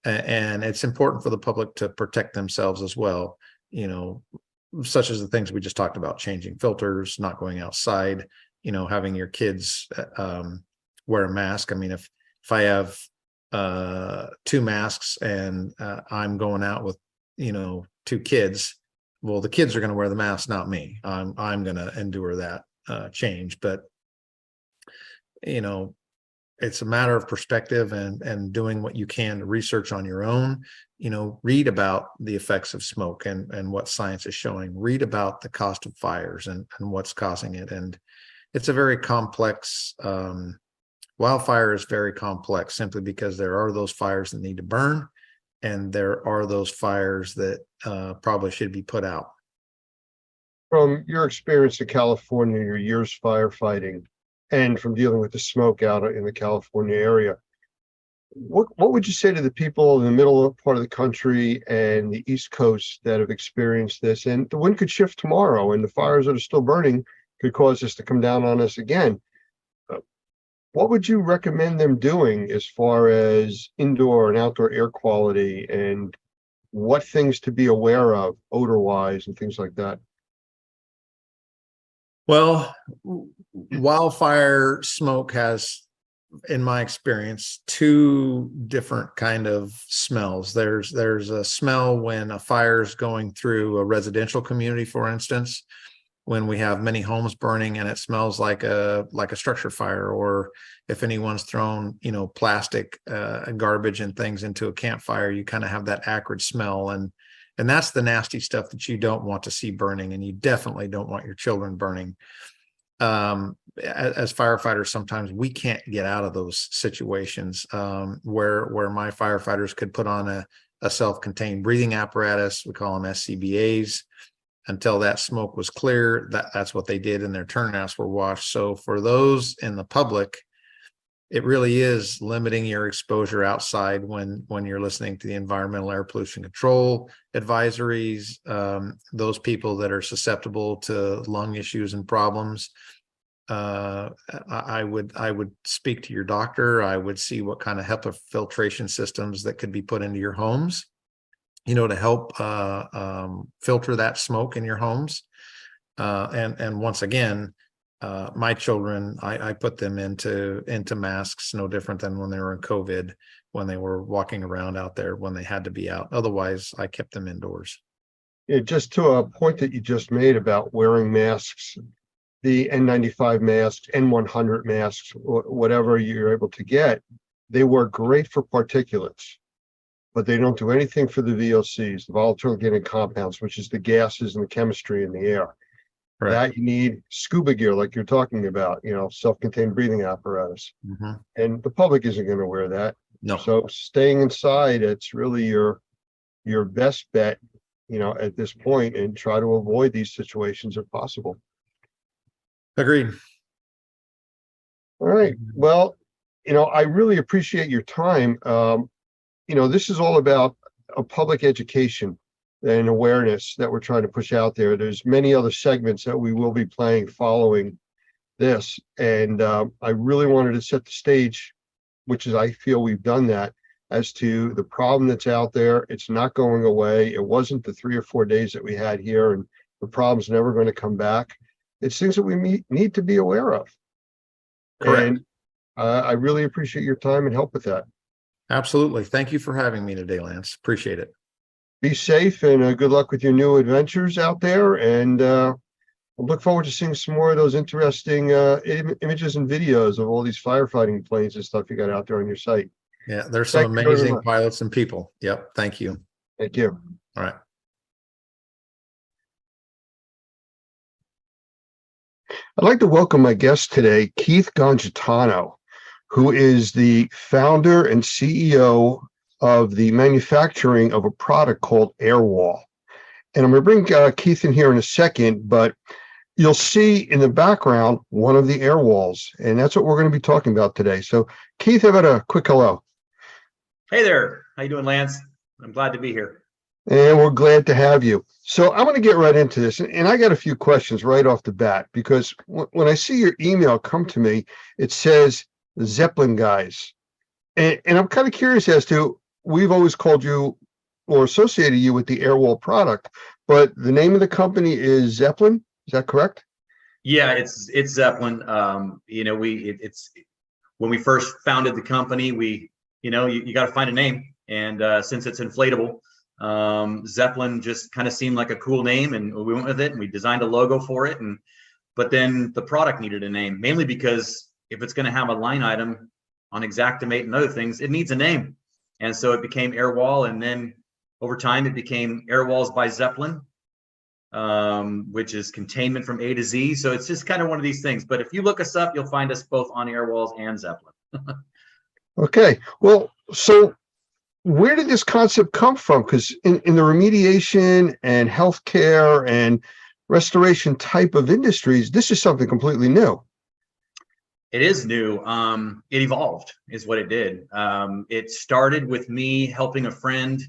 And it's important for the public to protect themselves as well, you know, such as the things we just talked about: changing filters, not going outside, you know, having your kids wear a mask. I mean, if I have 2 masks and I'm going out with, you know, 2 kids, well, the kids are going to wear the mask, not me. I'm going to endure that change. But, you know, it's a matter of perspective and doing what you can to research on your own. You know, read about the effects of smoke and what science is showing. Read about the cost of fires and what's causing it. And it's a very complex, wildfire is very complex, simply because there are those fires that need to burn, and there are those fires that probably should be put out. From your experience in California, your years firefighting, and from dealing with the smoke out in the California area, what would you say to the people in the middle part of the country and the East Coast that have experienced this? And the wind could shift tomorrow, and the fires that are still burning could cause this to come down on us again. What would you recommend them doing as far as indoor and outdoor air quality, and what things to be aware of odor-wise and things like that? Well, wildfire smoke has, in my experience, 2 different kind of smells. There's a smell when a fire is going through a residential community, for instance, when we have many homes burning and it smells like a structure fire, or if anyone's thrown, you know, plastic garbage and things into a campfire, you kind of have that acrid smell. And that's the nasty stuff that you don't want to see burning, and you definitely don't want your children burning. as firefighters, sometimes we can't get out of those situations where my firefighters could put on a self-contained breathing apparatus. We call them SCBAs. Until that smoke was clear, that's what they did, and their turnouts were washed. So for those in the public, it really is limiting your exposure outside when you're listening to the environmental air pollution control advisories. Those people that are susceptible to lung issues and problems, I would speak to your doctor. I would see what kind of HEPA filtration systems that could be put into your homes, to help filter that smoke in your homes. And once again, my children, I put them into masks, no different than when they were in COVID, when they were walking around out there, when they had to be out. Otherwise, I kept them indoors. Yeah, just to a point that you just made about wearing masks, the N95 masks, N100 masks, whatever you're able to get, they work great for particulates, but they don't do anything for the VOCs, the volatile organic compounds, which is the gases and the chemistry in the air. Right. That you need scuba gear, like you're talking about, self-contained breathing apparatus. And the public isn't going to wear that. No. So staying inside, it's really your best bet, at this point, and try to avoid these situations if possible. Agreed. All right. Well, I really appreciate your time. This is all about a public education and awareness that we're trying to push out there. There's many other segments that we will be playing following this. And I really wanted to set the stage, which is, I feel we've done that, as to the problem that's out there. It's not going away. It wasn't the 3 or 4 days that we had here, and the problem's never going to come back. It's things that we need to be aware of. Correct. And I really appreciate your time and help with that. Absolutely. Thank you for having me today, Lance. Appreciate it. Be safe, and good luck with your new adventures out there. And I look forward to seeing some more of those interesting images and videos of all these firefighting planes and stuff you got out there on your site. Yeah, there's some amazing pilots and people. Yep. Thank you. Thank you. All right. I'd like to welcome my guest today, Keith Gongitano, who is the founder and CEO of the manufacturing of a product called Airwall. And I'm going to bring Keith in here in a second, but you'll see in the background one of the Airwalls, and that's what we're going to be talking about today. So Keith, how about a quick hello? Hey there. How you doing, Lance? I'm glad to be here. And we're glad to have you. So I'm going to get right into this. And I got a few questions right off the bat, because when I see your email come to me, it says Zeppelin guys. And I'm kind of curious as to, we've always called you or associated you with the Airwall product, but the name of the company is Zeppelin. Is that correct? Yeah, it's Zeppelin. It's when we first founded the company, you got to find a name. And since it's inflatable, Zeppelin just kind of seemed like a cool name, and we went with it, and we designed a logo for it. But then the product needed a name, mainly because if it's going to have a line item on Xactimate and other things, it needs a name. And so it became Airwall, and then over time it became Airwalls by Zeppelin, which is containment from A to Z. So it's just kind of one of these things. But if you look us up, you'll find us both on Airwalls and Zeppelin. Okay. Well, so where did this concept come from? Because in the remediation and healthcare and restoration type of industries, this is something completely new. It is new. It evolved is what it did. It started with me helping a friend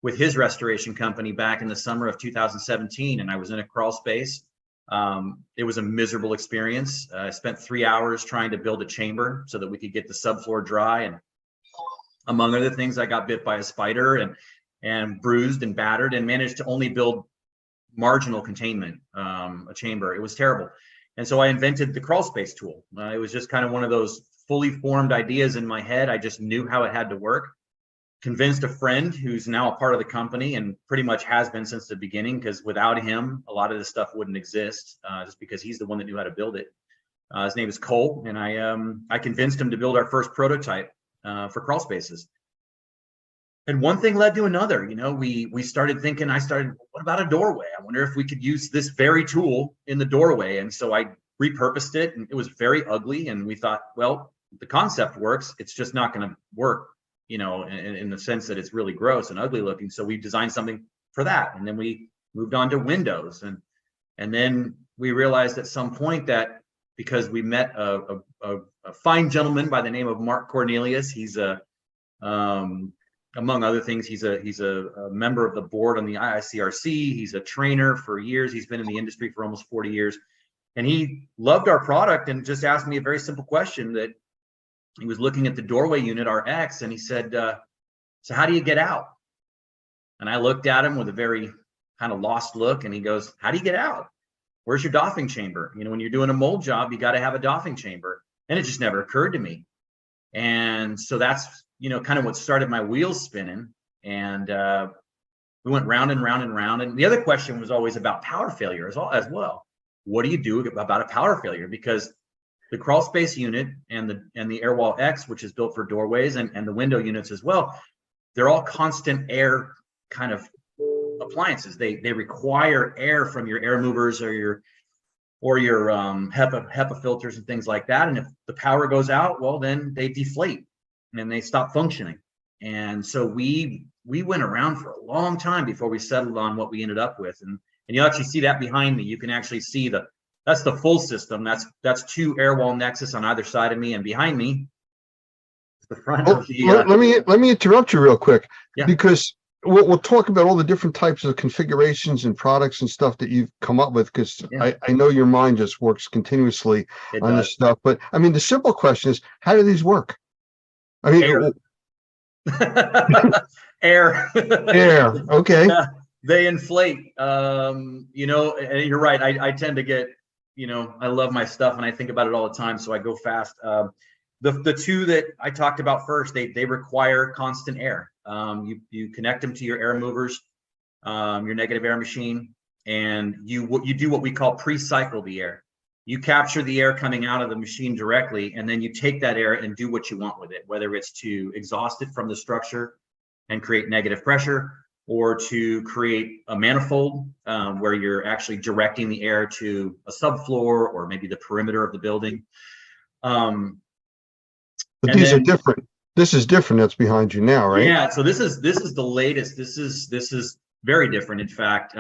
with his restoration company back in the summer of 2017. And I was in a crawl space. It was a miserable experience. I spent 3 hours trying to build a chamber so that we could get the subfloor dry. And among other things, I got bit by a spider and bruised and battered, and managed to only build marginal containment, a chamber. It was terrible. And so I invented the crawl space tool. It was just kind of one of those fully formed ideas in my head. I just knew how it had to work. Convinced a friend who's now a part of the company, and pretty much has been since the beginning, because without him, a lot of this stuff wouldn't exist, just because he's the one that knew how to build it. His name is Cole, and I convinced him to build our first prototype for crawl spaces. And one thing led to another. We started thinking, what about a doorway? I wonder if we could use this very tool in the doorway. And so I repurposed it, and it was very ugly. And we thought, well, the concept works. It's just not going to work, you know, in the sense that it's really gross and ugly looking. So we designed something for that. And then we moved on to windows. And then we realized at some point that because we met a fine gentleman by the name of Mark Cornelius, he's among other things, he's a member of the board on the IICRC. He's a trainer for years. He's been in the industry for almost 40 years. And he loved our product and just asked me a very simple question. That he was looking at the doorway unit, our X, and he said, so how do you get out? And I looked at him with a very kind of lost look, and he goes, how do you get out? Where's your doffing chamber? You know, when you're doing a mold job, you got to have a doffing chamber. And it just never occurred to me. And so that's, you know, kind of what started my wheels spinning. And we went round and round and round. And the other question was always about power failure as well. What do you do about a power failure? Because the crawl space unit and the Airwall X, which is built for doorways, and the window units as well, they're all constant air kind of appliances. They require air from your air movers or your HEPA filters and things like that. And if the power goes out, well, then they deflate and they stop functioning. And so we went around for a long time before we settled on what we ended up with. And you'll actually see that behind me. You can actually see that's the full system. That's 2 Airwall Nexus on either side of me, and behind me is the front of the. Let me interrupt you real quick, yeah. Because we'll talk about all the different types of configurations and products and stuff that you've come up with, because Yeah. I know your mind just works continuously It on does. this stuff. But I mean, the simple question is, how do these work? I mean, Air. air. Okay. Yeah, they inflate. You know, and you're right. I tend to get, you know, I love my stuff and I think about it all the time, so I go fast. The 2 that I talked about first, they require constant air. You connect them to your air movers, your negative air machine, and you do what we call pre-cycle the air. You capture the air coming out of the machine directly, and then you take that air and do what you want with it, whether it's to exhaust it from the structure and create negative pressure, or to create a manifold where you're actually directing the air to a subfloor or maybe the perimeter of the building. But these are different. This is different. That's behind you now, right? Yeah. So this is the latest. This is very different. In fact,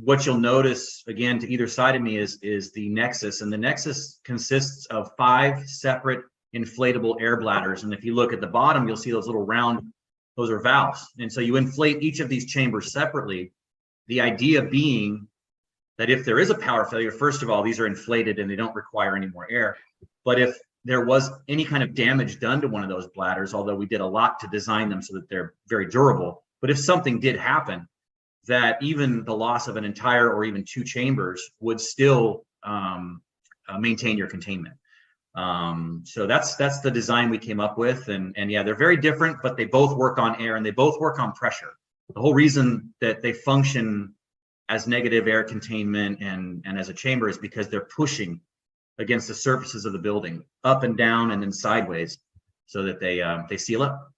what you'll notice again to either side of me is the Nexus, and the Nexus consists of 5 separate inflatable air bladders. And if you look at the bottom, you'll see those little round. Those are valves. And so you inflate each of these chambers separately. The idea being that if there is a power failure, first of all, these are inflated and they don't require any more air. But if there was any kind of damage done to one of those bladders, although we did a lot to design them so that they're very durable, but if something did happen, that even the loss of an entire or even 2 chambers would still maintain your containment. So that's the design we came up with, and yeah, they're very different, but they both work on air and they both work on pressure. The whole reason that they function as negative air containment and as a chamber is because they're pushing against the surfaces of the building, up and down and then sideways, so that they seal up.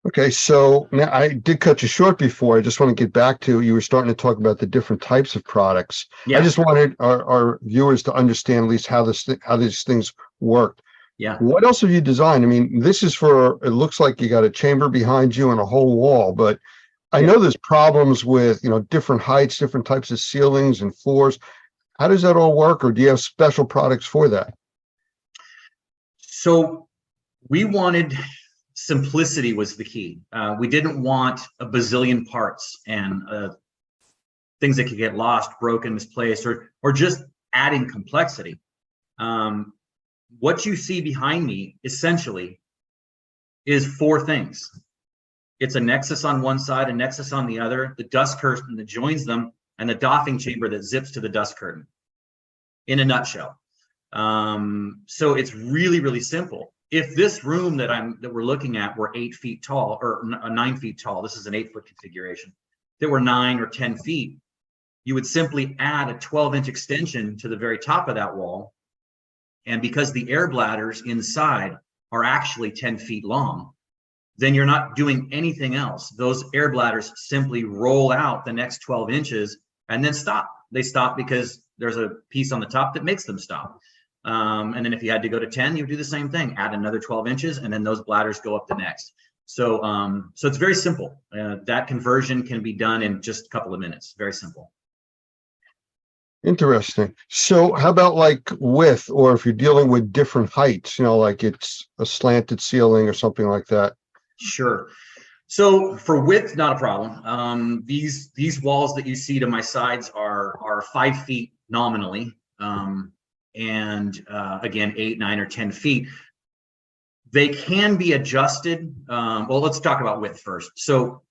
Okay, so now I did cut you short before. I just want to get back to, you were starting to talk about the different types of products. Yeah. I just wanted our viewers to understand at least how these things work. Yeah. What else have you designed? I mean, this is for, it looks like you got a chamber behind you and a whole wall, but I know there's problems with, you know, different heights, different types of ceilings and floors. How does that all work, or do you have special products for that? So we wanted simplicity was the key. We didn't want a bazillion parts and things that could get lost, broken, misplaced, or just adding complexity. What you see behind me essentially is 4 things. It's a Nexus on one side, a Nexus on the other, the dust curtain that joins them, and the doffing chamber that zips to the dust curtain, in a nutshell. So it's really, really simple. If this room that we're looking at were 8 feet tall, or 9 feet tall, this is an 8-foot configuration, that were 9 or 10 feet, you would simply add a 12-inch extension to the very top of that wall. And because the air bladders inside are actually 10 feet long, then you're not doing anything else. Those air bladders simply roll out the next 12 inches and then stop. They stop because there's a piece on the top that makes them stop. And then if you had to go to 10, you do the same thing, add another 12 inches, and then those bladders go up the next. So, so it's very simple. That conversion can be done in just a couple of minutes. Very simple. Interesting. So how about like width, or if you're dealing with different heights, like it's a slanted ceiling or something like that? Sure. So for width, not a problem. These walls that you see to my sides are 5 feet nominally. And again, 8, 9, or 10 feet. They can be adjusted. Well, let's talk about width first. So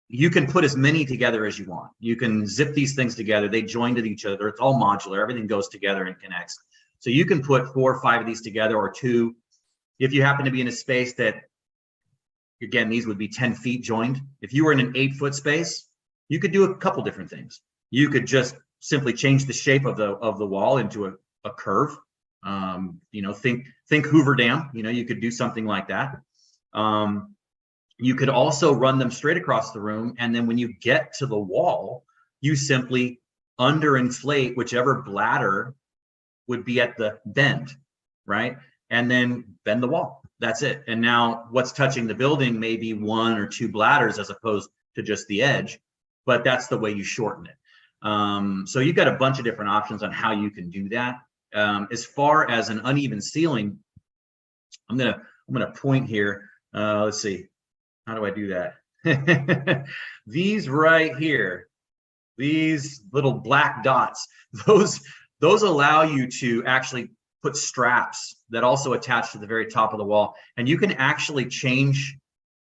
you can put as many together as you want. You can zip these things together. They join to each other. It's all modular. Everything goes together and connects. So you can put 4 or 5 of these together, or 2. If you happen to be in a space that, again, these would be 10 feet joined. If you were in an 8-foot space, you could do a couple different things. You could just simply change the shape of the wall into a curve. Think Hoover Dam. You could do something like that. You could also run them straight across the room, and then when you get to the wall, you simply underinflate whichever bladder would be at the bend, right? And then bend the wall. That's it. And now what's touching the building may be 1 or 2 bladders as opposed to just the edge, but that's the way you shorten it. So you've got a bunch of different options on how you can do that. As far as an uneven ceiling, I'm gonna point here. Let's see, how do I do that? These right here, these little black dots, those allow you to actually put straps that also attach to the very top of the wall, and you can actually change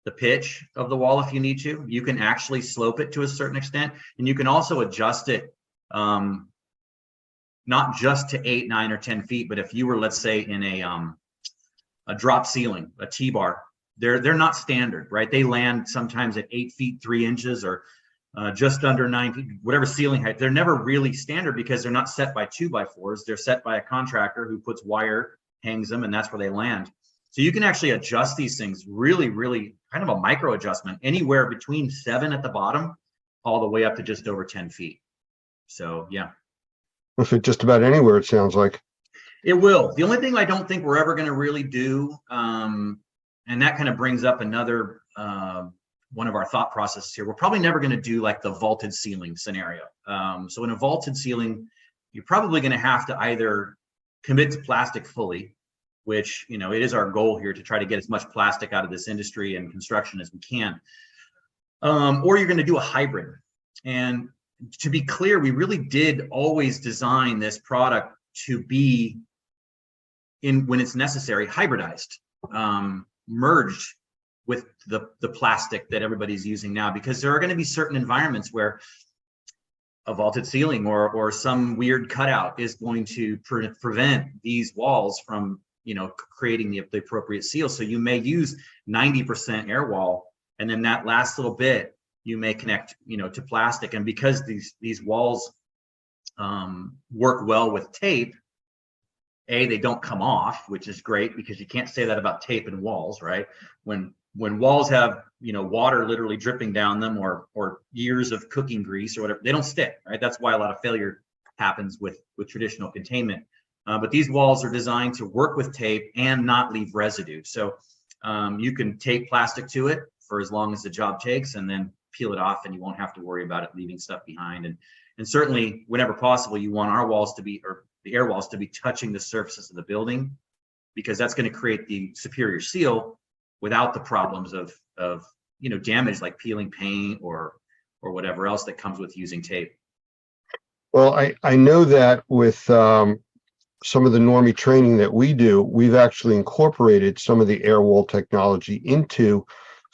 the pitch of the wall if you need to. You can actually slope it to a certain extent, and you can also adjust it. Not just to 8, 9, or 10 feet, but if you were, let's say, in a drop ceiling, a T-bar, they're not standard, right? They land sometimes at 8 feet 3 inches, or just under 9 feet, whatever ceiling height. They're never really standard because they're not set by 2x4s. They're set by a contractor who puts wire, hangs them, and that's where they land. So you can actually adjust these things really, really kind of a micro adjustment, anywhere between 7 at the bottom, all the way up to just over 10 feet. So yeah. If it's just about anywhere, it sounds like. It will. The only thing I don't think we're ever going to really do, and that kind of brings up another one of our thought processes here. We're probably never going to do like the vaulted ceiling scenario. So in a vaulted ceiling, you're probably going to have to either commit to plastic fully, which, it is our goal here to try to get as much plastic out of this industry and construction as we can, or you're going to do a hybrid. And to be clear, we really did always design this product to be, when it's necessary, hybridized, merged with the plastic that everybody's using now, because there are going to be certain environments where a vaulted ceiling or some weird cutout is going to prevent these walls from creating the appropriate seal. So you may use 90% air wall, and then that last little bit you may connect, to plastic. And because these walls work well with tape, they don't come off, which is great, because you can't say that about tape and walls, right? When walls have, water literally dripping down them, or years of cooking grease or whatever, they don't stick, right? That's why a lot of failure happens with traditional containment. But these walls are designed to work with tape and not leave residue. So you can tape plastic to it for as long as the job takes, and then peel it off, and you won't have to worry about it leaving stuff behind. And certainly, whenever possible, you want our walls to be, or the air walls to be, touching the surfaces of the building, because that's going to create the superior seal without the problems of damage like peeling paint or whatever else that comes with using tape. Well, I know that with some of the normie training that we do, we've actually incorporated some of the air wall technology into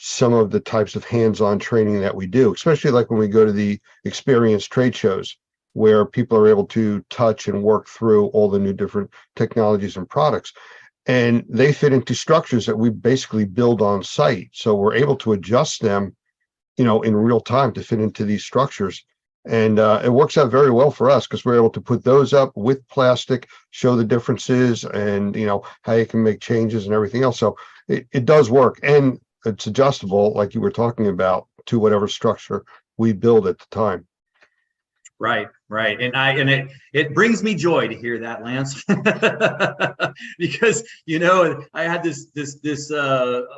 some of the types of hands-on training that we do, especially like when we go to the experience trade shows, where people are able to touch and work through all the new different technologies and products. And they fit into structures that we basically build on site. So we're able to adjust them, in real time to fit into these structures. And it works out very well for us, because we're able to put those up with plastic, show the differences, and, how you can make changes and everything else. So it does work. And it's adjustable, like you were talking about, to whatever structure we build at the time. Right, right. And it brings me joy to hear that, Lance. Because, you know, I had this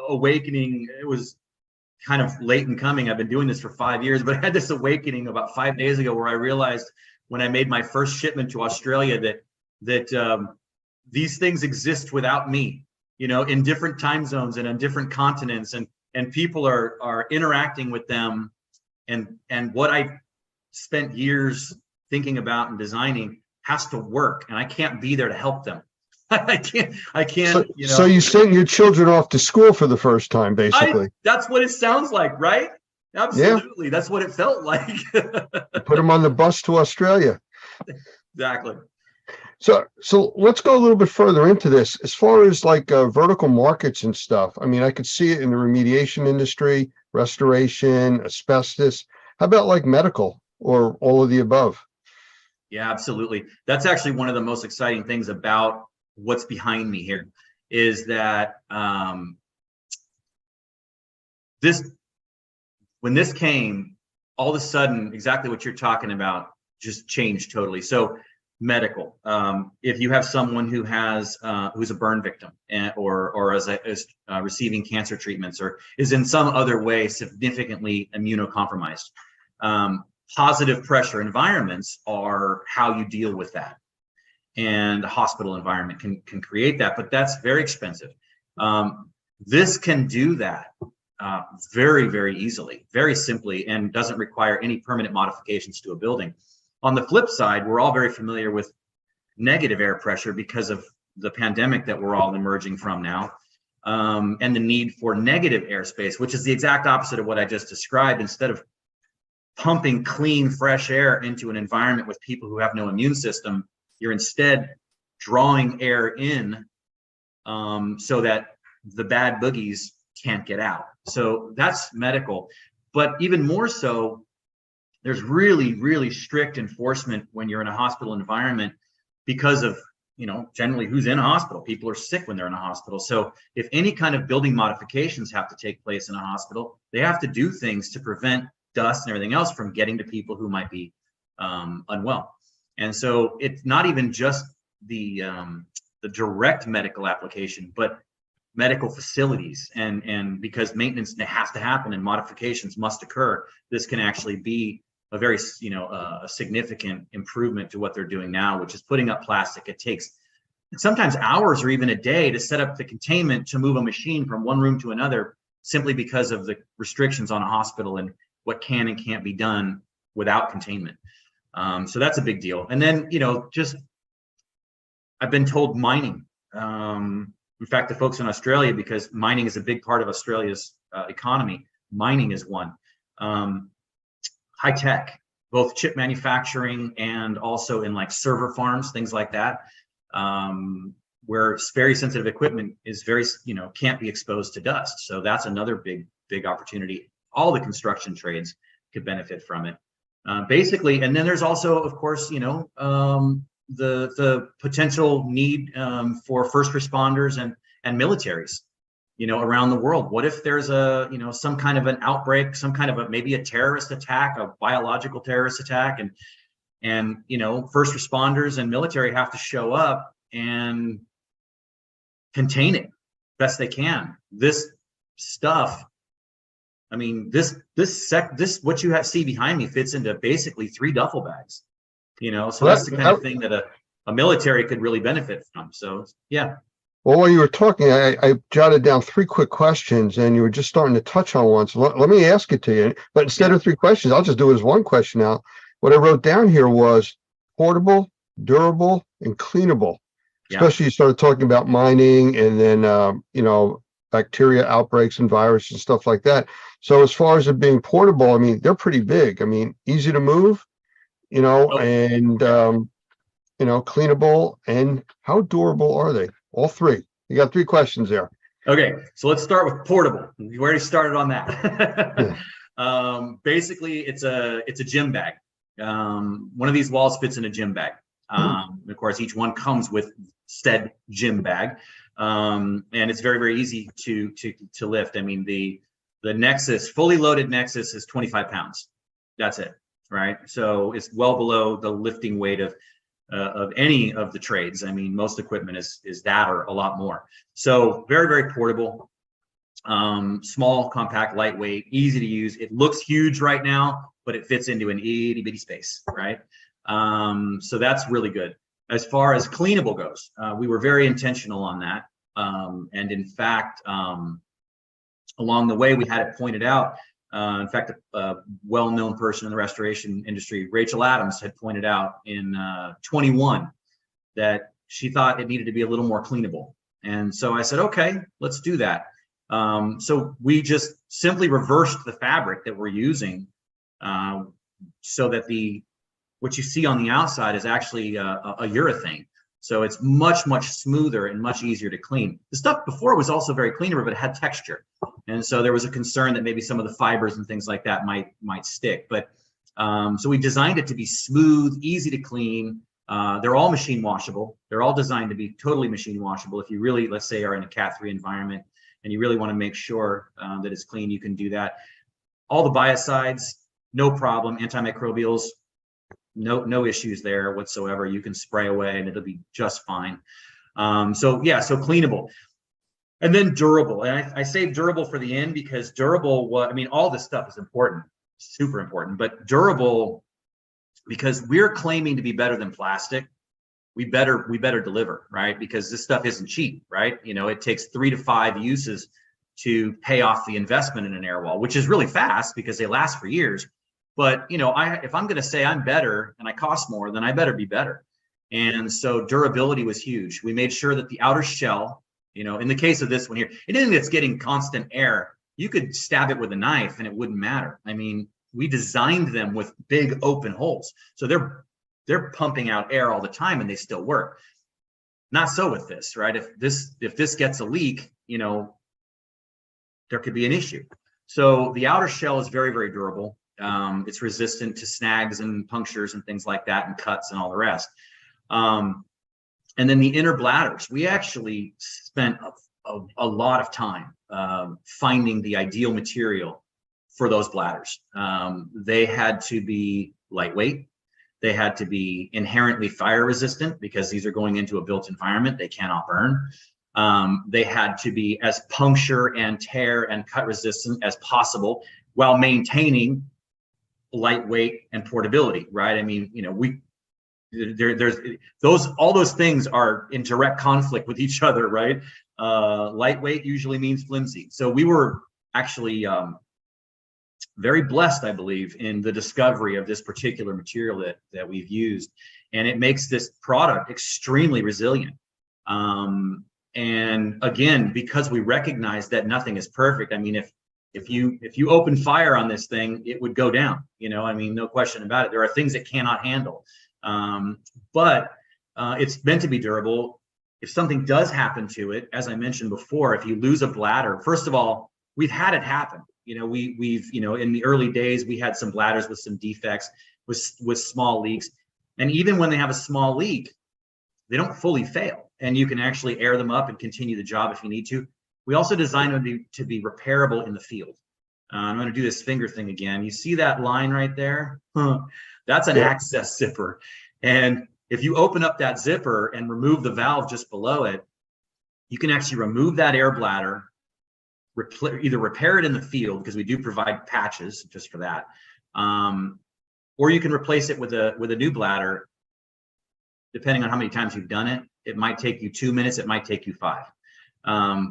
awakening. It was kind of late in coming. I've been doing this for 5 years, but I had this awakening about 5 days ago where I realized when I made my first shipment to Australia that these things exist without me, you know, in different time zones and on different continents, and people are interacting with them, and what I spent years thinking about and designing has to work, and I can't be there to help them. I can't, So, you know. so you sent your children off to school for the first time, basically. That's what it sounds like, right? Absolutely. That's what it felt like. Put them on the bus to Australia. Exactly. So let's go a little bit further into this. As far as like vertical markets and stuff, I mean, I could see it in the remediation industry, restoration, asbestos. How about like medical or all of the above? Yeah, absolutely. That's actually one of the most exciting things about what's behind me here is that when this came, all of a sudden, exactly what you're talking about just changed totally. So medical, if you have someone who has who's a burn victim or is receiving cancer treatments or is in some other way significantly immunocompromised, positive pressure environments are how you deal with that. And a hospital environment can create that, but that's very expensive. This can do that very, very easily, very simply, and doesn't require any permanent modifications to a building. On the flip side, we're all very familiar with negative air pressure because of the pandemic that we're all emerging from now, and the need for negative airspace, which is the exact opposite of what I just described. Instead of pumping clean, fresh air into an environment with people who have no immune system, you're instead drawing air in so that the bad boogies can't get out. So that's medical. But even more so, there's really, really strict enforcement when you're in a hospital environment because of, you know, generally who's in a hospital. People are sick when they're in a hospital. So if any kind of building modifications have to take place in a hospital, they have to do things to prevent dust and everything else from getting to people who might be unwell. And so it's not even just the direct medical application, but medical facilities, and because maintenance has to happen and modifications must occur, this can actually be a very, you know, a significant improvement to what they're doing now, which is putting up plastic. It takes sometimes hours or even a day to set up the containment to move a machine from one room to another, simply because of the restrictions on a hospital and what can and can't be done without containment. So that's a big deal. And then, you know, just I've been told mining. In fact, the folks in Australia, because mining is a big part of Australia's economy, mining is one. High tech, both chip manufacturing and also in like server farms, things like that, where very sensitive equipment is very, you know, can't be exposed to dust. So that's another big opportunity. All the construction trades could benefit from it. Basically, and then there's also, of course, you know, the potential need for first responders and militaries, you know, around the world. What if there's a, you know, some kind of an outbreak, some kind of maybe a terrorist attack, a biological terrorist attack, and you know, first responders and military have to show up and contain it best they can. This stuff, I mean, this what you see behind me fits into basically 3 duffel bags, you know, so that's the kind of thing that a military could really benefit from. So yeah. Well, while you were talking, I jotted down 3 quick questions, and you were just starting to touch on one. So let me ask it to you. But instead of 3 questions, I'll just do it as 1 question now. What I wrote down here was portable, durable, and cleanable. Yeah. Especially you started talking about mining and then, you know, bacteria outbreaks and viruses and stuff like that. So as far as it being portable, I mean, they're pretty big. I mean, easy to move, you know, and, you know, cleanable. And how durable are they? All 3. You got 3 questions there. Okay, so let's start with portable. You already started on that. Yeah. Basically, it's a gym bag. One of these walls fits in a gym bag. Of course, each one comes with said gym bag, and it's very, very easy to lift. I mean, the Nexus, fully loaded Nexus, is 25 pounds. That's it. right? So it's well below the lifting weight of any of the trades. I mean, most equipment is that or a lot more. So very, very portable, small, compact, lightweight, easy to use. It looks huge right now, but it fits into an itty bitty space, right? So that's really good. As far as cleanable goes, we were very intentional on that. And in fact, along the way, we had it pointed out. In fact, a well-known person in the restoration industry, Rachel Adams, had pointed out in 21 that she thought it needed to be a little more cleanable. And so I said, okay, let's do that. So we just simply reversed the fabric that we're using so that what you see on the outside is actually a urethane. So it's much, much smoother and much easier to clean. The stuff before was also very cleanable, but it had texture. And so there was a concern that maybe some of the fibers and things like that might stick. But so we designed it to be smooth, easy to clean. They're all machine washable. They're all designed to be totally machine washable. If you really, let's say, are in a Cat 3 environment and you really want to make sure that it's clean, you can do that. All the biocides, no problem. Antimicrobials, no issues there whatsoever. You can spray away and it'll be just fine. So yeah, so cleanable. And then durable. And I say durable for the end because durable, I mean, all this stuff is important, super important, but durable, because we're claiming to be better than plastic, we better deliver, right? Because this stuff isn't cheap, right? You know, it takes 3 to 5 uses to pay off the investment in an air wall, which is really fast because they last for years. But, you know, if I'm going to say I'm better and I cost more, then I better be better. And so durability was huge. We made sure that the outer shell, you know, in the case of this one here, anything that's getting constant air, you could stab it with a knife and it wouldn't matter. I mean, we designed them with big open holes. So they're pumping out air all the time and they still work. Not so with this, right? If this gets a leak, you know, there could be an issue. So the outer shell is very, very durable. It's resistant to snags and punctures and things like that and cuts and all the rest. And then the inner bladders, we actually spent a lot of time finding the ideal material for those bladders. They had to be lightweight. They had to be inherently fire resistant because these are going into a built environment. They cannot burn. They had to be as puncture and tear and cut resistant as possible while maintaining lightweight and portability, right? I mean, you know, all those things are in direct conflict with each other, right? Lightweight usually means flimsy. So we were actually very blessed, I believe, in the discovery of this particular material that we've used, and it makes this product extremely resilient. And again, because we recognize that nothing is perfect. I mean, if you open fire on this thing, it would go down, you know, I mean, no question about it. There are things it cannot handle, but it's meant to be durable. If something does happen to it, as I mentioned before, if you lose a bladder, first of all, we've had it happen. You know, we've, you know, in the early days, we had some bladders with some defects, with small leaks. And even when they have a small leak, they don't fully fail. And you can actually air them up and continue the job if you need to. We also designed them to be repairable in the field. I'm going to do this finger thing again. You see that line right there? That's an access zipper. And if you open up that zipper and remove the valve just below it, you can actually remove that air bladder, either repair it in the field, because we do provide patches just for that, or you can replace it with a new bladder. Depending on how many times you've done it, it might take you 2 minutes, it might take you 5.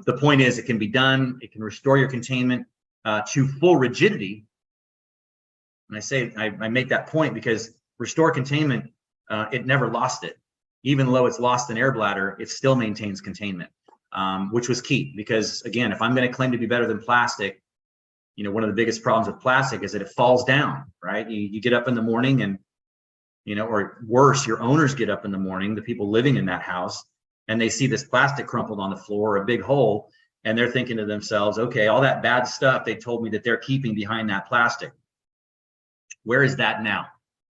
The point is, it can be done. It can restore your containment to full rigidity. And I say I make that point because restore containment, it never lost it. Even though it's lost an air bladder, it still maintains containment, which was key. Because again, if I'm going to claim to be better than plastic, you know, one of the biggest problems with plastic is that it falls down, right? You get up in the morning and, you know, or worse, your owners get up in the morning, the people living in that house, and they see this plastic crumpled on the floor, a big hole, and they're thinking to themselves, okay, all that bad stuff they told me that they're keeping behind that plastic, where is that now,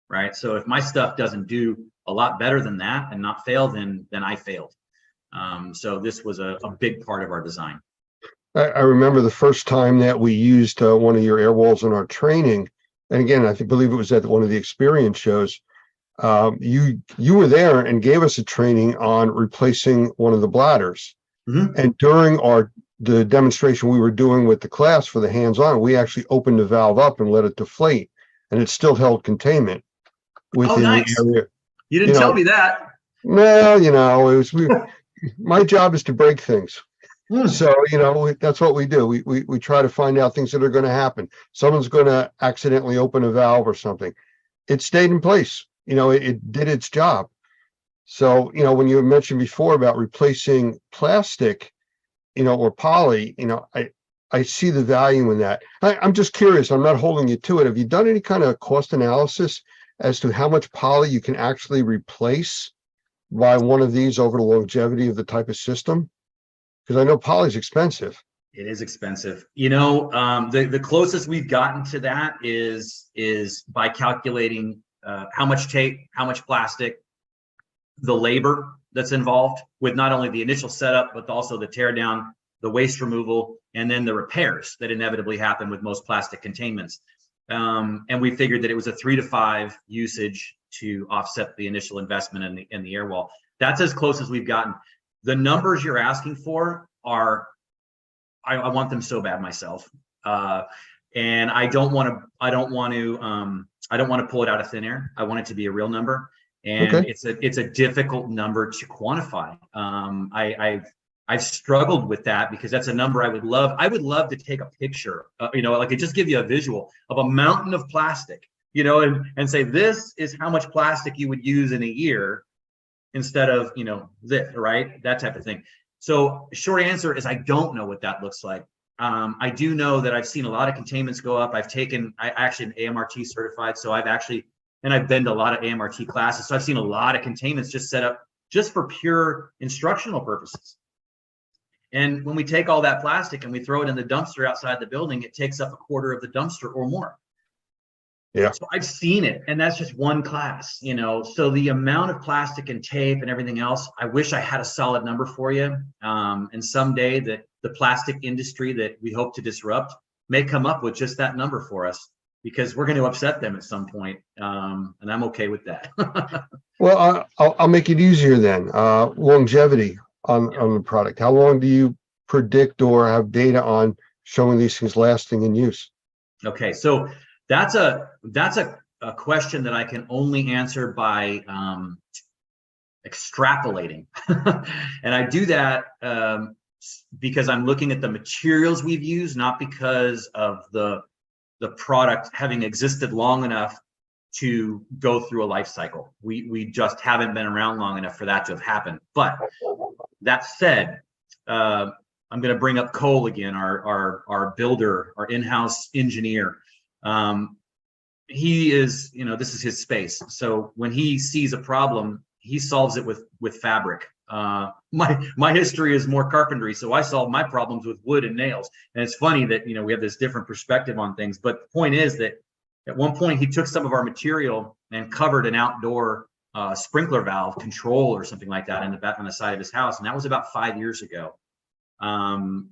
right? So if my stuff doesn't do a lot better than that and not fail, then I failed. So this was a big part of our design. I remember the first time that we used one of your air walls in our training, and again, believe it was at one of the experience shows. You were there and gave us a training on replacing one of the bladders. And during the demonstration we were doing with the class for the hands-on, we actually opened the valve up and let it deflate, and it still held containment within nice. the area. You didn't tell me that. Well, it was my job is to break things. So, that's what we do. We try to find out things that are going to happen. Someone's going to accidentally open a valve or something. It stayed in place. It did its job. So, when you mentioned before about replacing plastic, or poly, I see the value in that. I'm just curious. I'm not holding you to it. Have you done any kind of cost analysis as to how much poly you can actually replace by one of these over the longevity of the type of system? Because I know poly is expensive. It is expensive. The closest we've gotten to that is by calculating how much tape, how much plastic, the labor that's involved with not only the initial setup, but also the tear down, the waste removal, and then the repairs that inevitably happen with most plastic containments. And we figured that it was a 3 to 5 usage to offset the initial investment in the air wall. That's as close as we've gotten. The numbers you're asking for are, I want them so bad myself. And I don't want to pull it out of thin air. I want it to be a real number. And Okay. it's a difficult number to quantify. I've struggled with that because that's a number I would love to take a picture, like just give you a visual of a mountain of plastic, and say, this is how much plastic you would use in a year instead of, this, right? That type of thing. So short answer is I don't know what that looks like. I do know that I've seen a lot of containments go up. I actually am AMRT certified. So I've been to a lot of AMRT classes. So I've seen a lot of containments just set up just for pure instructional purposes. And when we take all that plastic and we throw it in the dumpster outside the building, it takes up a quarter of the dumpster or more. Yeah. So I've seen it, and that's just one class, so the amount of plastic and tape and everything else, I wish I had a solid number for you. And someday that the plastic industry that we hope to disrupt may come up with just that number for us, because we're going to upset them at some point. And I'm okay with that. Well, I'll make it easier then. Longevity on the product. How long do you predict or have data on showing these things lasting in use? Okay, so that's a question that I can only answer by extrapolating. And I do that because I'm looking at the materials we've used, not because of the product having existed long enough to go through a life cycle. We just haven't been around long enough for that to have happened. But that said, I'm going to bring up Cole again, our builder, our in-house engineer. He is, this is his space. So when he sees a problem, he solves it with fabric. My history is more carpentry, so I solve my problems with wood and nails. And it's funny that we have this different perspective on things. But the point is that at one point he took some of our material and covered an outdoor sprinkler valve control or something like that on the side of his house, and that was about 5 years ago.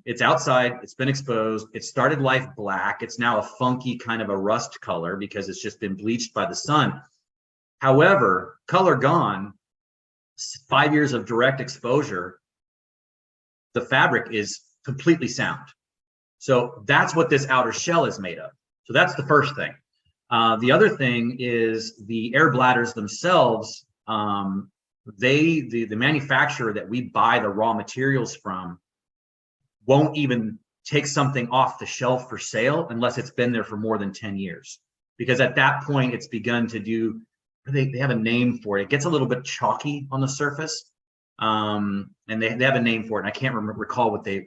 It's outside, it's been exposed, it started life black. It's now a funky kind of a rust color because it's just been bleached by the sun. However, color gone, 5 years of direct exposure, the fabric is completely sound. So that's what this outer shell is made of. So that's the first thing. The other thing is the air bladders themselves. The manufacturer that we buy the raw materials from won't even take something off the shelf for sale unless it's been there for more than 10 years. Because at that point, it's begun to do, they have a name for it. It gets a little bit chalky on the surface. And they have a name for it. And I can't recall how they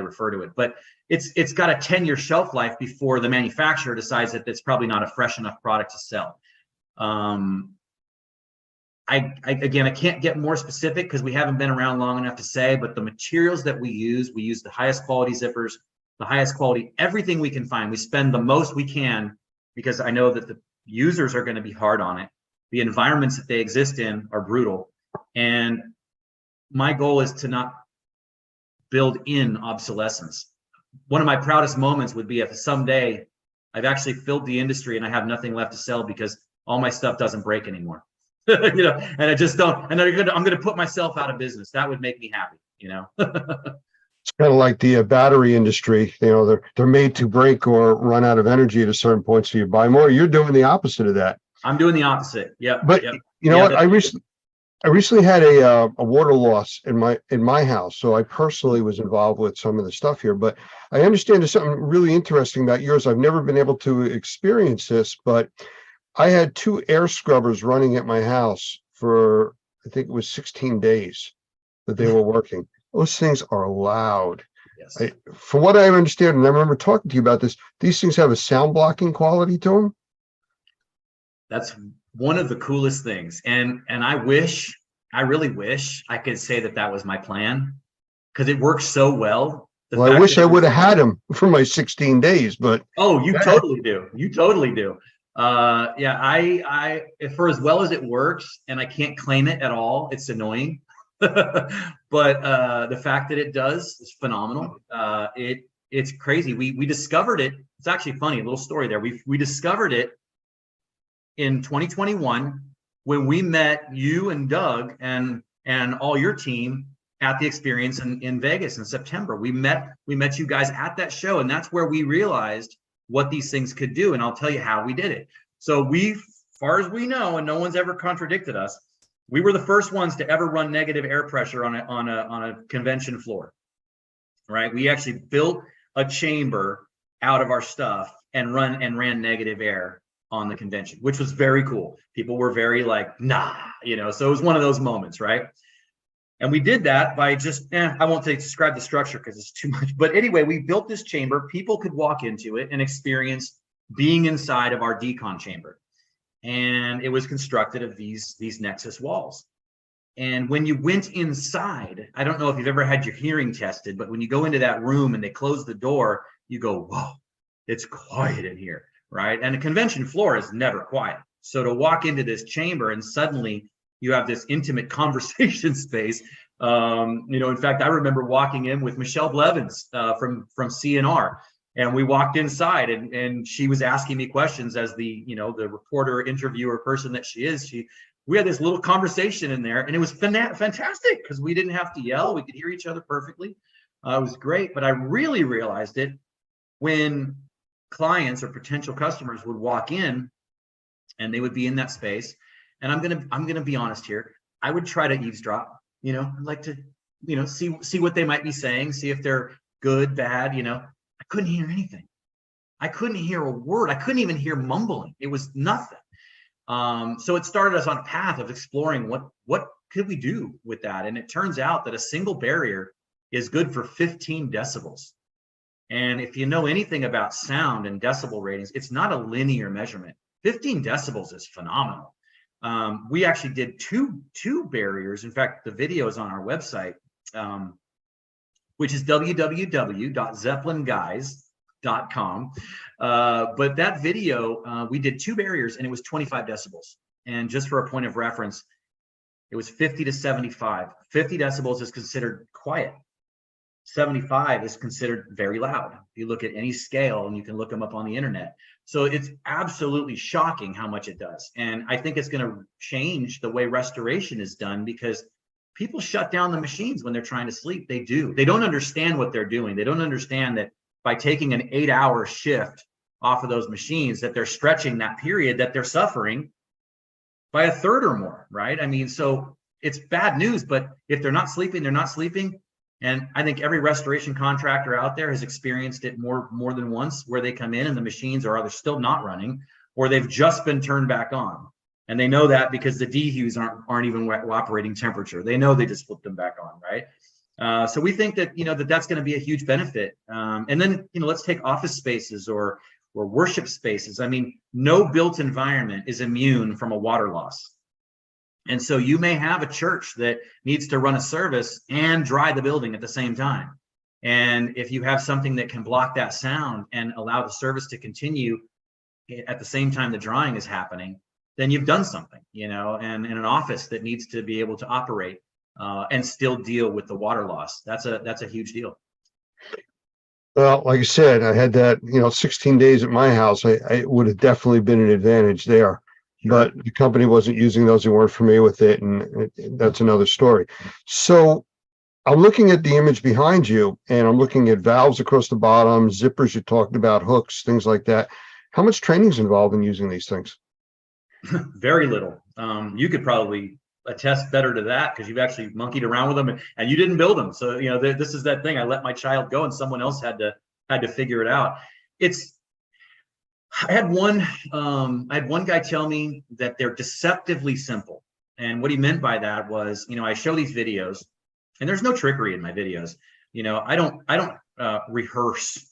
refer to it. But it's got a 10-year shelf life before the manufacturer decides that it's probably not a fresh enough product to sell. Again, I can't get more specific because we haven't been around long enough to say, but the materials that we use the highest quality zippers, the highest quality, everything we can find. We spend the most we can because I know that the users are going to be hard on it. The environments that they exist in are brutal. And my goal is to not build in obsolescence. One of my proudest moments would be if someday I've actually filled the industry and I have nothing left to sell because all my stuff doesn't break anymore. You know, and I just don't, and I'm going to put myself out of business. That would make me happy, you know. It's kind of like the battery industry. You know, they're made to break or run out of energy at a certain point, so you buy more. You're doing the opposite of that. I'm doing the opposite. Yep. But yep. you know Yeah, what? I recently had a water loss in my house, so I personally was involved with some of the stuff here. But I understand there's something really interesting about yours. I've never been able to experience this, but I had 2 air scrubbers running at my house for, I think it was 16 days that they were working. Those things are loud. Yes. From what I understand, and I remember talking to you about this, these things have a sound blocking quality to them. That's one of the coolest things. And I really wish I could say that was my plan, because it works so well. Well, I wish I would have had them for my 16 days, but. Oh, you totally do. You totally do. Yeah, I for as well as it works, and I can't claim it at all, it's annoying. But the fact that it does is phenomenal. It's crazy. We discovered it. It's actually funny, a little story there. We discovered it in 2021 when we met you and Doug and all your team at the experience in Vegas in September. We met you guys at that show, and that's where we realized what these things could do. And I'll tell you how we did it. So far as we know, and no one's ever contradicted us, we were the first ones to ever run negative air pressure on a convention floor, right? We actually built a chamber out of our stuff and ran negative air on the convention, which was very cool. People were very like, nah, you know, so it was one of those moments, right? And we did that by just, I won't describe the structure because it's too much. But anyway, we built this chamber. People could walk into it and experience being inside of our decon chamber. And it was constructed of these Nexus walls. And when you went inside, I don't know if you've ever had your hearing tested, but when you go into that room and they close the door, you go, whoa, it's quiet in here, right? And a convention floor is never quiet. So to walk into this chamber and suddenly you have this intimate conversation space. You know, in fact, I remember walking in with Michelle Blevins from CNR, and we walked inside, and she was asking me questions as the reporter, interviewer person that she is. We had this little conversation in there, and it was fantastic because we didn't have to yell. We could hear each other perfectly. It was great, but I really realized it when clients or potential customers would walk in, and they would be in that space. And I'm gonna be honest here. I would try to eavesdrop. You know, I'd like to, see what they might be saying, see if they're good, bad. I couldn't hear anything. I couldn't hear a word. I couldn't even hear mumbling. It was nothing. So it started us on a path of exploring what could we do with that. And it turns out that a single barrier is good for 15 decibels. And if you know anything about sound and decibel ratings, it's not a linear measurement. 15 decibels is phenomenal. We actually did two barriers. In fact, the video is on our website, which is www.zeppelinguys.com. But that video, we did 2 barriers, and it was 25 decibels. And just for a point of reference, it was 50 to 75. 50 decibels is considered quiet. 75 is considered very loud. If you look at any scale, and you can look them up on the internet. So it's absolutely shocking how much it does. And I think it's going to change the way restoration is done, because people shut down the machines when they're trying to sleep. They do. They don't understand what they're doing. They don't understand that by taking an 8-hour shift off of those machines, that they're stretching that period that they're suffering by a third or more, right? I mean, so it's bad news, but if they're not sleeping, they're not sleeping. And I think every restoration contractor out there has experienced it more than once, where they come in and the machines are either still not running, or they've just been turned back on. And they know that because the dehues aren't even operating temperature. They know they just flipped them back on, right? So we think that that's going to be a huge benefit. And then let's take office spaces or worship spaces. I mean, no built environment is immune from a water loss. And so you may have a church that needs to run a service and dry the building at the same time. And if you have something that can block that sound and allow the service to continue at the same time the drying is happening, then you've done something, and in an office that needs to be able to operate and still deal with the water loss. That's a huge deal. Well, like I said, I had that, 16 days at my house. I would have definitely been an advantage there, but the company wasn't using those. They weren't familiar with it. And that's another story. So I'm looking at the image behind you, and I'm looking at valves across the bottom, zippers you talked about, hooks, things like that. How much training is involved in using these things? Very little. You could probably attest better to that because you've actually monkeyed around with them and you didn't build them. So, this is that thing. I let my child go and someone else had to figure it out. I had one guy tell me that they're deceptively simple. And what he meant by that was, I show these videos and there's no trickery in my videos. I don't rehearse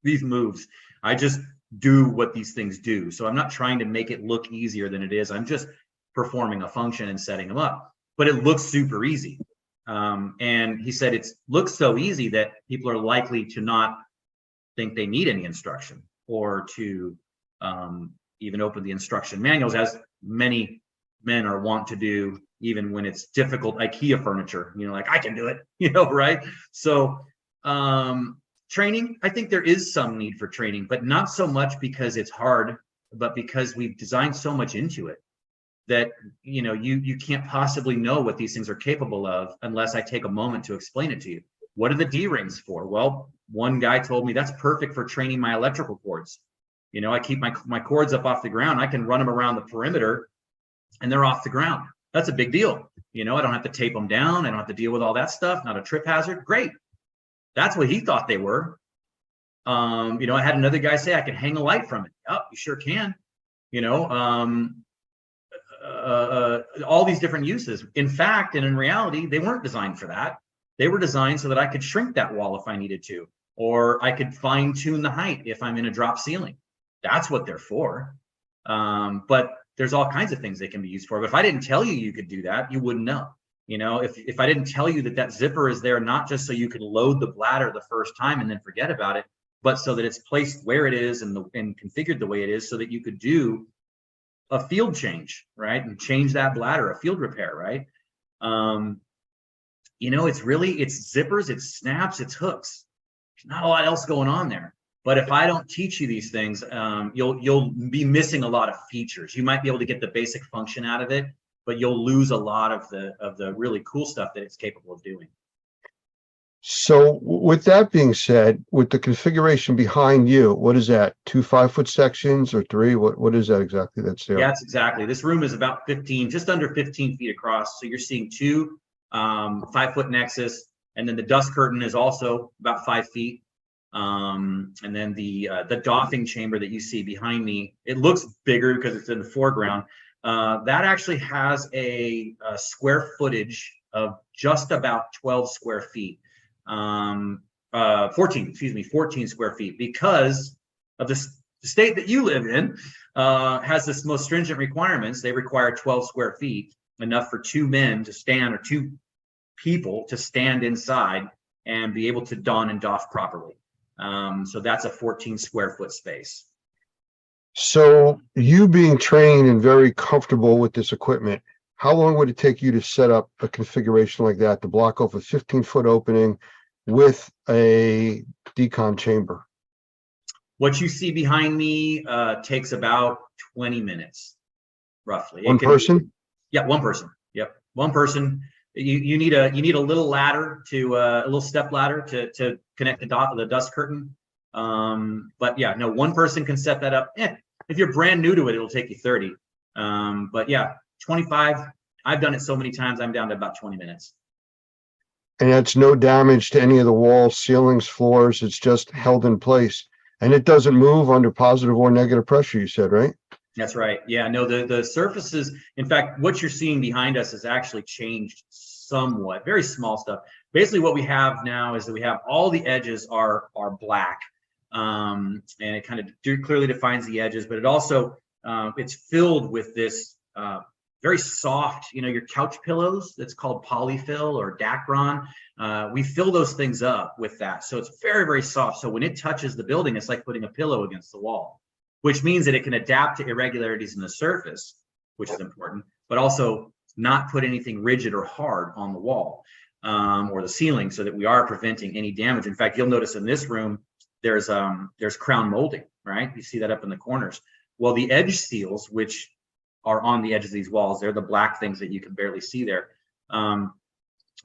these moves. I just do what these things do. So I'm not trying to make it look easier than it is. I'm just performing a function and setting them up, but it looks super easy. And he said it looks so easy that people are likely to not think they need any instruction or to even open the instruction manuals, as many men are wont to do, even when it's difficult IKEA furniture, like I can do it, right? So training, I think there is some need for training, but not so much because it's hard, but because we've designed so much into it that, you can't possibly know what these things are capable of unless I take a moment to explain it to you. What are the D-rings for? Well, one guy told me that's perfect for training my electrical cords. I keep my cords up off the ground. I can run them around the perimeter and they're off the ground. That's a big deal. I don't have to tape them down. I don't have to deal with all that stuff. Not a trip hazard. Great. That's what he thought they were. I had another guy say I can hang a light from it. Oh, you sure can. All these different uses. In fact, and in reality, they weren't designed for that. They were designed so that I could shrink that wall if I needed to, or I could fine tune the height if I'm in a drop ceiling. That's what they're for. But there's all kinds of things they can be used for. But if I didn't tell you you could do that, you wouldn't know. If I didn't tell you that zipper is there, not just so you can load the bladder the first time and then forget about it, but so that it's placed where it is and configured the way it is so that you could do a field change, right? And change that bladder, a field repair, right? It's zippers, it's snaps, it's hooks. There's not a lot else going on there. But if I don't teach you these things, you'll be missing a lot of features. You might be able to get the basic function out of it, but you'll lose a lot of the really cool stuff that it's capable of doing. So with that being said, with the configuration behind you, what is that? 2 5-foot sections or 3? What is that exactly that's there? Yeah, that's exactly. This room is about 15, just under 15 feet across. So you're seeing 2 5-foot nexus, and then the dust curtain is also about 5 feet. And then the doffing chamber that you see behind me, it looks bigger because it's in the foreground. That actually has a square footage of just about 12 square feet. 14 square feet, because of the state that you live in has this most stringent requirements. They require 12 square feet, enough for 2 men to stand, or 2 people to stand inside and be able to don and doff properly. So that's a 14 square foot space. So you being trained and very comfortable with this equipment, how long would it take you to set up a configuration like that to block off a 15-foot opening with a decon chamber? What you see behind me takes about 20 minutes, roughly. One person? Yeah, one person. Yep, one person. You need a little ladder a little step ladder to connect the dust curtain. But yeah, no, one person can set that up. If you're brand new to it, it'll take you 30. But yeah, 25. I've done it so many times, I'm down to about 20 minutes. And that's no damage to any of the walls, ceilings, floors. It's just held in place. And it doesn't move under positive or negative pressure, you said, right? That's right. Yeah, no, the surfaces, in fact, what you're seeing behind us has actually changed somewhat, very small stuff. Basically what we have now is that we have all the edges are black. And it kind of clearly defines the edges, but it also, it's filled with this very soft, your couch pillows, that's called polyfill or Dacron. We fill those things up with that. So it's very, very soft. So when it touches the building, it's like putting a pillow against the wall, which means that it can adapt to irregularities in the surface, which is important, but also not put anything rigid or hard on the wall or the ceiling, so that we are preventing any damage. In fact, you'll notice in this room, there's crown molding, right? You see that up in the corners. Well, the edge seals, which are on the edges of these walls, they're the black things that you can barely see there.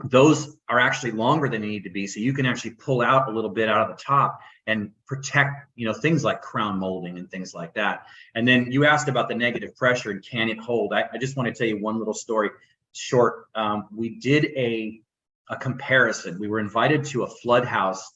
Those are actually longer than they need to be, so you can actually pull out a little bit out of the top and protect, things like crown molding and things like that. And then you asked about the negative pressure and can it hold. I just want to tell you one little story short. We did a comparison. We were invited to a flood house.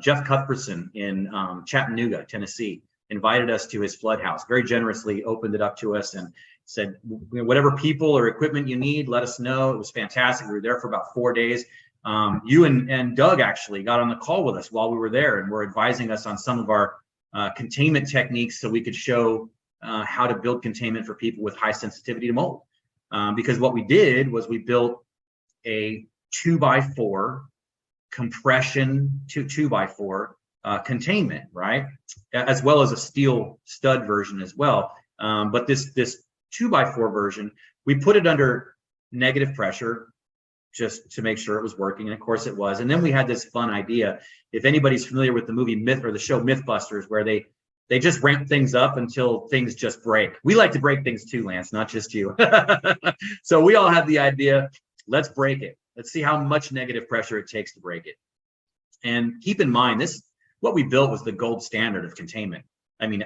Jeff Cuthbertson in Chattanooga, Tennessee, invited us to his flood house, very generously opened it up to us and said, whatever people or equipment you need, let us know. It was fantastic. We were there for about 4 days. You and Doug actually got on the call with us while we were there and were advising us on some of our containment techniques so we could show how to build containment for people with high sensitivity to mold. Because what we did was we built a 2x4 compression to 2x4 containment, right? As well as a steel stud version as well. But this 2x4 version, we put it under negative pressure just to make sure it was working. And of course it was. And then we had this fun idea. If anybody's familiar with the movie Myth or the show Mythbusters, where they just ramp things up until things just break. We like to break things too, Lance, not just you. So we all had the idea, let's break it. Let's see how much negative pressure it takes to break it. And keep in mind, what we built was the gold standard of containment. I mean,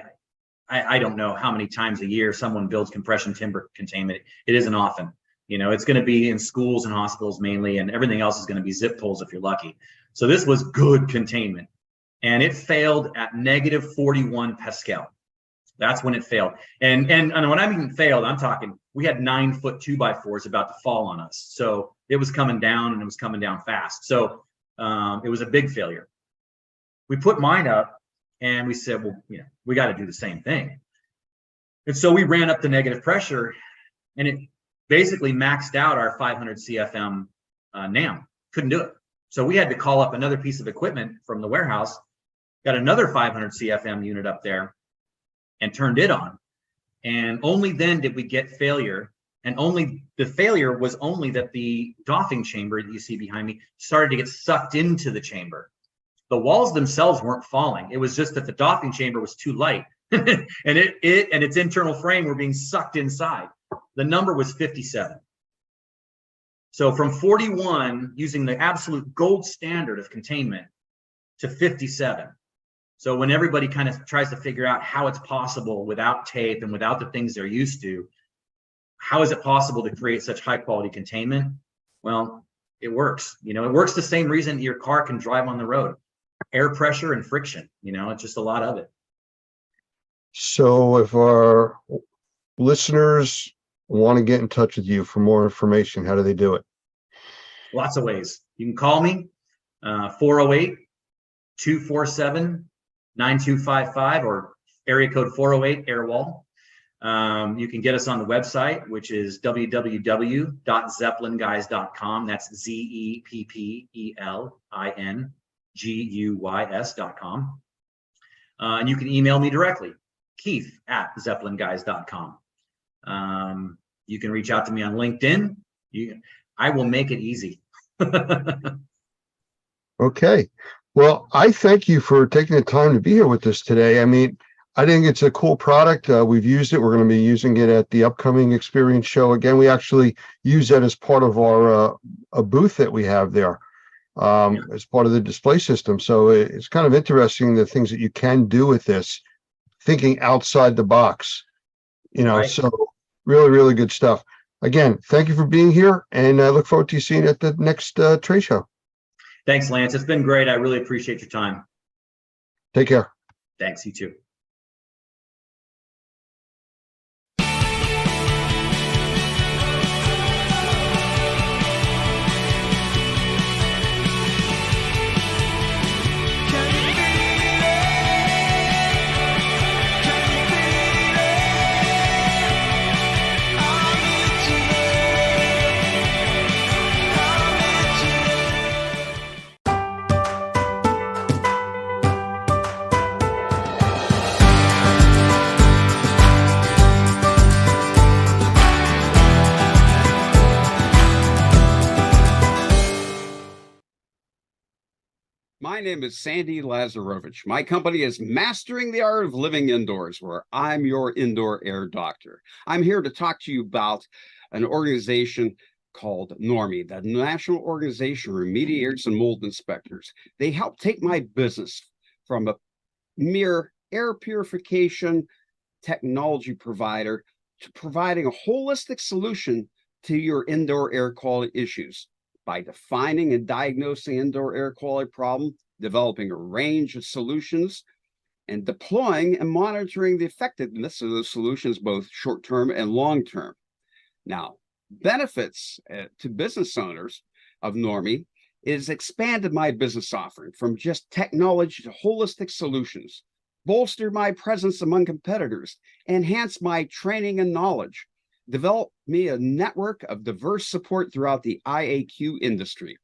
I don't know how many times a year someone builds compression timber containment. It isn't often. It's going to be in schools and hospitals mainly, and everything else is going to be zip pulls if you're lucky. So this was good containment. And it failed at negative 41 Pascal. That's when it failed. And when I mean failed, I'm talking, we had 9-foot 2x4s about to fall on us. So it was coming down, and it was coming down fast. So it was a big failure. We put mine up and we said, well, we got to do the same thing. And so we ran up the negative pressure, and it basically maxed out our 500 CFM NAM. Couldn't do it. So we had to call up another piece of equipment from the warehouse, got another 500 CFM unit up there and turned it on. And only then did we get failure. And the failure was only that the doffing chamber that you see behind me started to get sucked into the chamber. The walls themselves weren't falling. It was just that the doffing chamber was too light and it and its internal frame were being sucked inside. The number was 57. So from 41, using the absolute gold standard of containment, to 57. So when everybody kind of tries to figure out how it's possible without tape and without the things they're used to, how is it possible to create such high quality containment? Well, it works. It works the same reason your car can drive on the road. Air pressure and friction, it's just a lot of it. So if our listeners want to get in touch with you for more information, how do they do it? Lots of ways. You can call me, 408-247-9255 or area code 408 Airwall. You can get us on the website, which is www.zeppelinguys.com. That's ZEPPELINGUYS.com. And you can email me directly, Keith@zeppelinguys.com. You can reach out to me on LinkedIn. I will make it easy. Okay. Well, I thank you for taking the time to be here with us today. I mean, I think it's a cool product. We've used it. We're going to be using it at the upcoming Experience Show. Again, we actually use that as part of our a booth that we have there as part of the display system. So it's kind of interesting the things that you can do with this, thinking outside the box, Right. So really, really good stuff. Again, thank you for being here, and I look forward to seeing you at the next trade show. Thanks, Lance. It's been great. I really appreciate your time. Take care. Thanks. You too. My name is Sandy Lazarovich. My company is Mastering the Art of Living Indoors, where I'm your indoor air doctor. I'm here to talk to you about an organization called NORMI, the National Organization of Remediators and Mold Inspectors. They help take my business from a mere air purification technology provider to providing a holistic solution to your indoor air quality issues by defining and diagnosing indoor air quality problem, developing a range of solutions, and deploying and monitoring the effectiveness of those solutions, both short-term and long-term. Now, benefits to business owners of NORMI is expanded my business offering from just technology to holistic solutions, bolster my presence among competitors, enhance my training and knowledge, develop me a network of diverse support throughout the IAQ industry,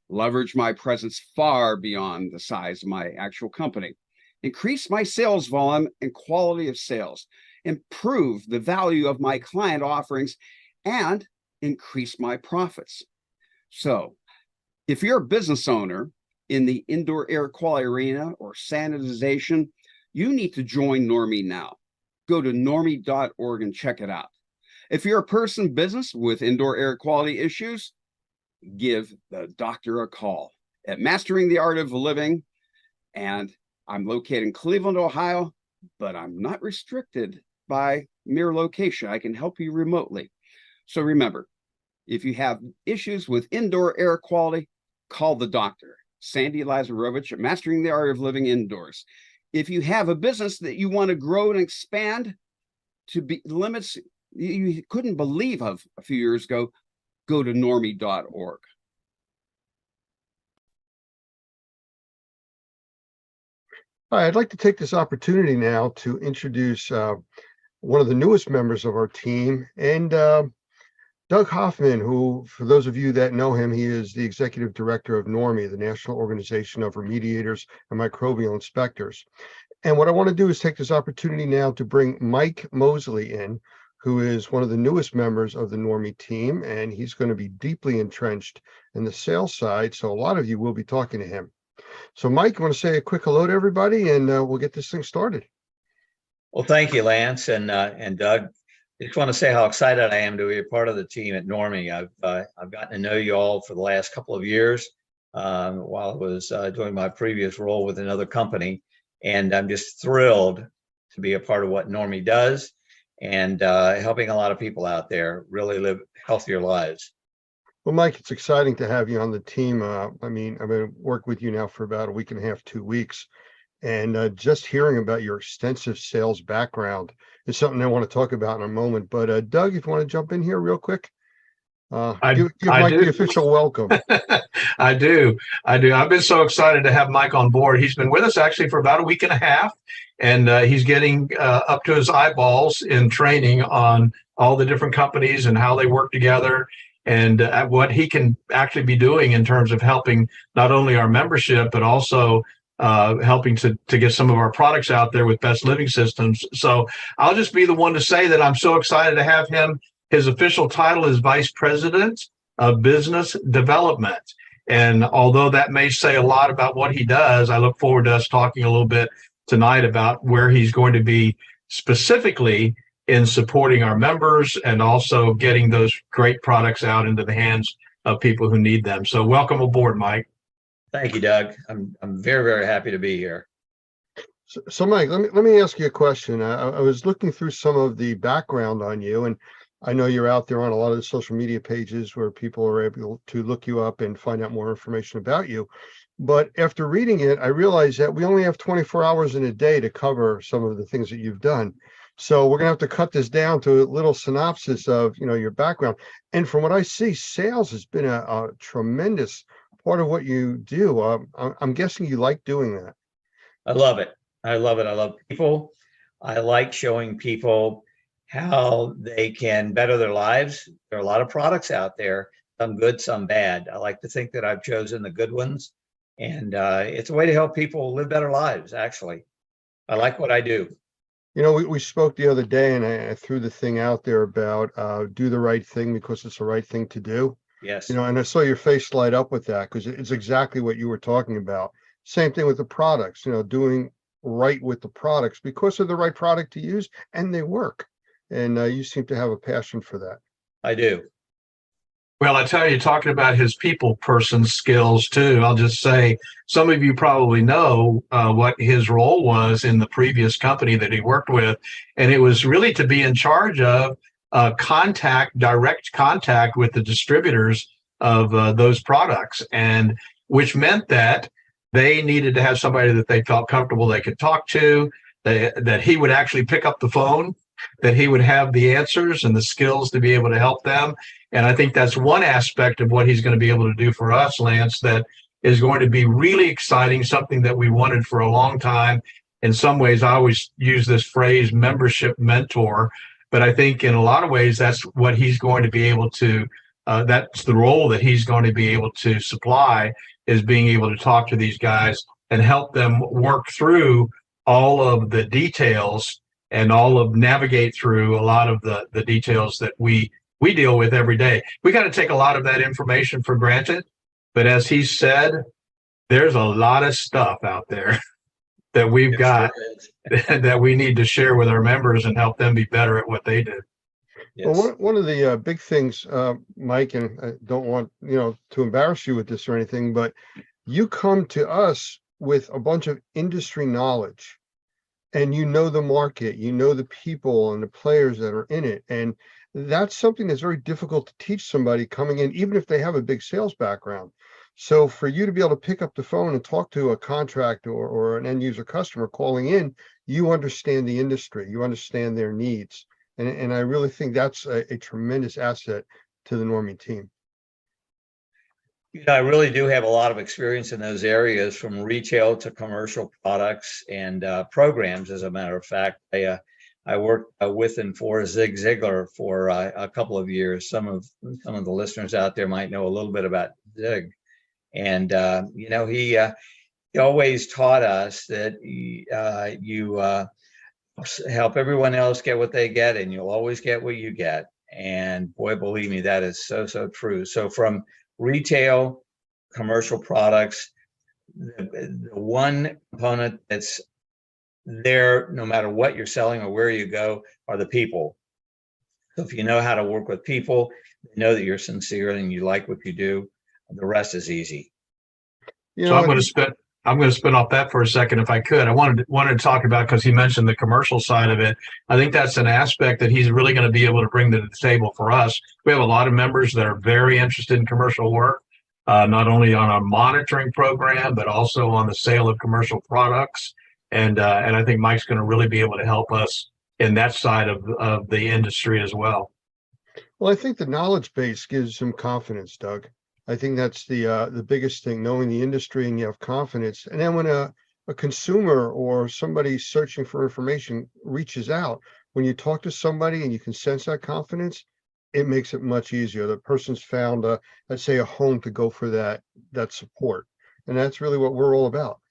leverage my presence far beyond the size of my actual company, increase my sales volume and quality of sales, improve the value of my client offerings, and increase my profits. So if you're a business owner in the indoor air quality arena or sanitization, you need to join NORMI now. Go to normi.org and check it out. If you're a person business with indoor air quality issues, give the doctor a call at Mastering the Art of Living. And I'm located in Cleveland, Ohio, but I'm not restricted by mere location. I can help you remotely. So remember, if you have issues with indoor air quality, call the doctor, Sandy Lazarovich at Mastering the Art of Living Indoors. If you have a business that you want to grow and expand to be limits you couldn't believe of a few years ago, go to normi.org. Hi, I'd like to take this opportunity now to introduce one of the newest members of our team, and Doug Hoffman, who, for those of you that know him, he is the executive director of NORMI, the National Organization of Remediators and Microbial Inspectors. And what I want to do is take this opportunity now to bring Mike Mosley in, who is one of the newest members of the NORMI team, and he's going to be deeply entrenched in the sales side. So a lot of you will be talking to him. So Mike, you want to say a quick hello to everybody, and we'll get this thing started. Well, thank you, Lance and Doug. I just want to say how excited I am to be a part of the team at NORMI. I've gotten to know you all for the last couple of years while I was doing my previous role with another company, and I'm just thrilled to be a part of what NORMI does and helping a lot of people out there really live healthier lives. Well, Mike, it's exciting to have you on the team. I mean, I've been working with you now for about a week and a half, 2 weeks. And just hearing about your extensive sales background is something I want to talk about in a moment. But Doug, if you want to jump in here real quick, give Mike the official welcome. I do. I've been so excited to have Mike on board. He's been with us actually for about a week and a half, and he's getting up to his eyeballs in training on all the different companies and how they work together, and what he can actually be doing in terms of helping not only our membership, but also helping to get some of our products out there with Best Living Systems. So I'll just be the one to say that I'm so excited to have him. His official title is Vice President of Business Development. And although that may say a lot about what he does, I look forward to us talking a little bit tonight about where he's going to be specifically in supporting our members and also getting those great products out into the hands of people who need them. So welcome aboard, Mike. Thank you, Doug. I'm very, very happy to be here. So Mike, let me ask you a question. I was looking through some of the background on you, and I know you're out there on a lot of the social media pages where people are able to look you up and find out more information about you. But after reading it, I realized that we only have 24 hours in a day to cover some of the things that you've done. So we're going to have to cut this down to a little synopsis of, your background. And from what I see, sales has been a tremendous part of what you do. I'm guessing you like doing that. I love it. I love it. I love people. I like showing people how they can better their lives. There are a lot of products out there, some good, some bad. I like to think that I've chosen the good ones, and it's a way to help people live better lives, actually. I like what I do. We spoke the other day, and I threw the thing out there about do the right thing because it's the right thing to do. Yes. And I saw your face light up with that because it's exactly what you were talking about. Same thing with the products, doing right with the products because of the right product to use, and they work. And you seem to have a passion for that. I do. Well, I tell you, talking about his people person skills too, I'll just say some of you probably know what his role was in the previous company that he worked with. And it was really to be in charge of direct contact with the distributors of those products, and which meant that they needed to have somebody that they felt comfortable they could talk to, that he would actually pick up the phone, that he would have the answers and the skills to be able to help them. And I think that's one aspect of what he's going to be able to do for us, Lance, that is going to be really exciting, something that we wanted for a long time. In some ways, I always use this phrase, membership mentor, but I think in a lot of ways, that's what he's going to be able to, that's the role that he's going to be able to supply, is being able to talk to these guys and help them work through all of the details and navigate through a lot of the details that we deal with every day. We got to take a lot of that information for granted, but as he said, there's a lot of stuff out there that we've got that we need to share with our members and help them be better at what they do. Yes. Well, one of the big things, Mike, and I don't want to embarrass you with this or anything, but you come to us with a bunch of industry knowledge, and the market, the people and the players that are in it, and that's something that's very difficult to teach somebody coming in, even if they have a big sales background. So for you to be able to pick up the phone and talk to a contractor or an end user customer calling in, you understand the industry, you understand their needs. And I really think that's a tremendous asset to the Normie team. I really do have a lot of experience in those areas, from retail to commercial products and programs. As a matter of fact, I worked with and for Zig Ziglar for a couple of years. Some of the listeners out there might know a little bit about Zig, and he always taught us that you help everyone else get what they get, and you'll always get what you get. And boy, believe me, that is so true. So from retail, commercial products, the one component that's there no matter what you're selling or where you go are the people. So if you know how to work with people, you know that you're sincere and you like what you do, the rest is easy. So I'm going to spin off that for a second, if I could. I wanted to talk about, because he mentioned the commercial side of it. I think that's an aspect that he's really going to be able to bring to the table for us. We have a lot of members that are very interested in commercial work, not only on our monitoring program, but also on the sale of commercial products. And I think Mike's going to really be able to help us in that side of the industry as well. Well, I think the knowledge base gives him confidence, Doug. I think that's the biggest thing, knowing the industry and you have confidence. And then when a consumer or somebody searching for information reaches out, when you talk to somebody and you can sense that confidence, it makes it much easier. The person's found, let's say, a home to go for that support. And that's really what we're all about.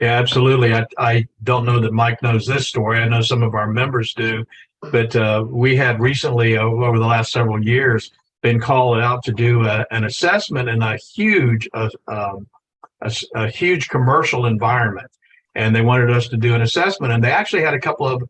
Yeah, absolutely. I don't know that Mike knows this story. I know some of our members do, but we had recently, over the last several years, been called out to do an assessment in a huge commercial environment. And they wanted us to do an assessment, and they actually had a couple of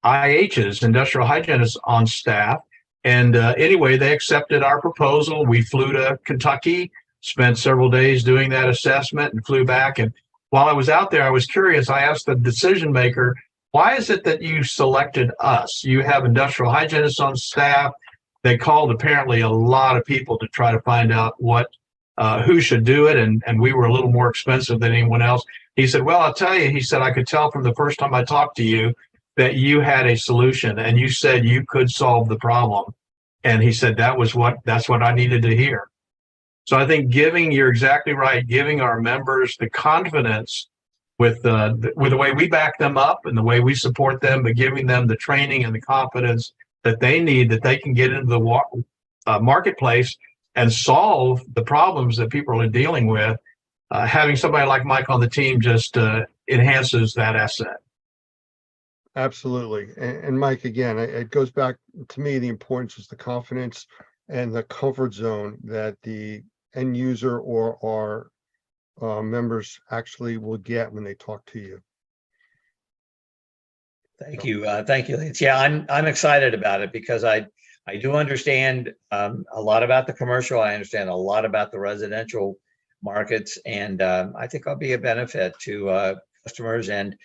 IHs, industrial hygienists, on staff. And anyway, they accepted our proposal. We flew to Kentucky, spent several days doing that assessment, and flew back. And while I was out there, I was curious. I asked the decision maker, why is it that you selected us? You have industrial hygienists on staff. They called apparently a lot of people to try to find out who should do it. And we were a little more expensive than anyone else. He said, well, I'll tell you, he said, I could tell from the first time I talked to you that you had a solution, and you said you could solve the problem. And he said, that's what I needed to hear. So I think you're exactly right, giving our members the confidence with the way we back them up and the way we support them, but giving them the training and the confidence that they need, that they can get into the marketplace and solve the problems that people are dealing with. Having somebody like Mike on the team just enhances that asset. Absolutely. And Mike, again, it goes back to me, the importance is the confidence and the comfort zone that the end user or our members actually will get when they talk to you. Thank you, Lance. Yeah, I'm excited about it because I do understand a lot about the commercial. I understand a lot about the residential markets, and I think I'll be a benefit to customers and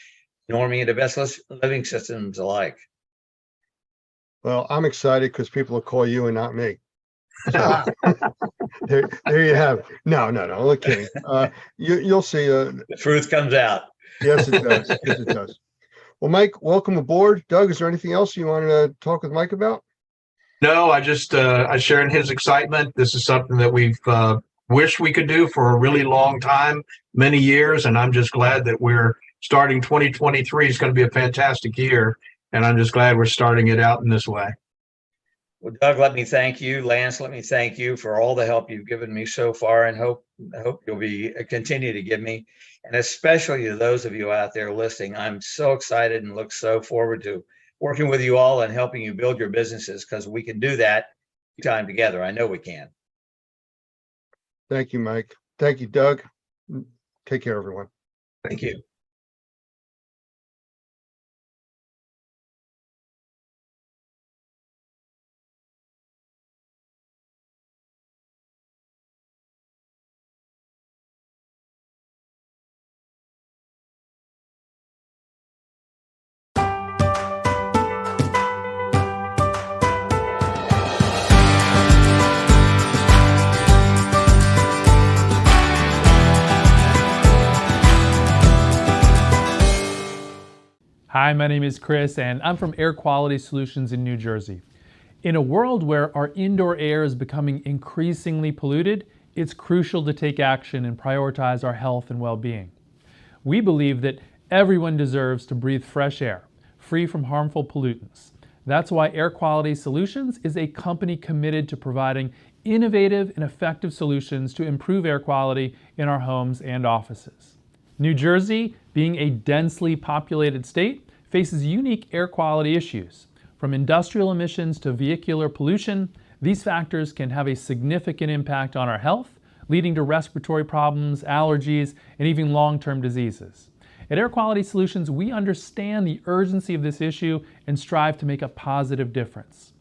Normie and the Best Living Systems alike. Well, I'm excited because people will call you and not me. So, there you have it. No, only kidding. You'll see. The truth comes out. Yes, it does. Yes, it does. Well, Mike, welcome aboard. Doug, is there anything else you want to talk with Mike about? No, I just I share in his excitement. This is something that we've wished we could do for a really long time, many years, and I'm just glad that we're starting 2023. It's going to be a fantastic year, and I'm just glad we're starting it out in this way. Well, Doug, let me thank you. Lance, let me thank you for all the help you've given me so far, and I hope you'll continue to give me, and especially to those of you out there listening. I'm so excited and look so forward to working with you all and helping you build your businesses, because we can do that time together. I know we can. Thank you, Mike. Thank you, Doug. Take care, everyone. Thank you. Hi, my name is Chris, and I'm from Air Quality Solutions in New Jersey. In a world where our indoor air is becoming increasingly polluted, it's crucial to take action and prioritize our health and well-being. We believe that everyone deserves to breathe fresh air, free from harmful pollutants. That's why Air Quality Solutions is a company committed to providing innovative and effective solutions to improve air quality in our homes and offices. New Jersey, being a densely populated state, faces unique air quality issues. From industrial emissions to vehicular pollution, these factors can have a significant impact on our health, leading to respiratory problems, allergies, and even long-term diseases. At Air Quality Solutions, we understand the urgency of this issue and strive to make a positive difference.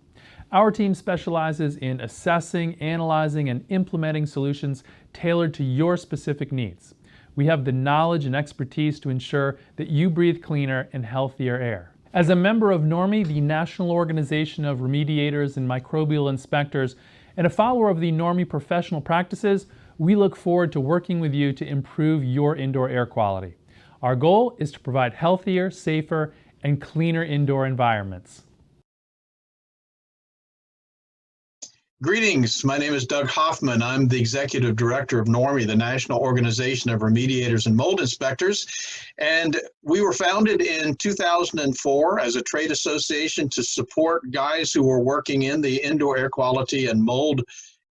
Our team specializes in assessing, analyzing, and implementing solutions tailored to your specific needs. We have the knowledge and expertise to ensure that you breathe cleaner and healthier air. As a member of Normie, the National Organization of Remediators and Microbial Inspectors, and a follower of the Normie professional practices, we look forward to working with you to improve your indoor air quality. Our goal is to provide healthier, safer, and cleaner indoor environments. Greetings, my name is Doug Hoffman. I'm the Executive Director of Normie, the National Organization of Remediators and Mold Inspectors. And we were founded in 2004 as a trade association to support guys who were working in the indoor air quality and mold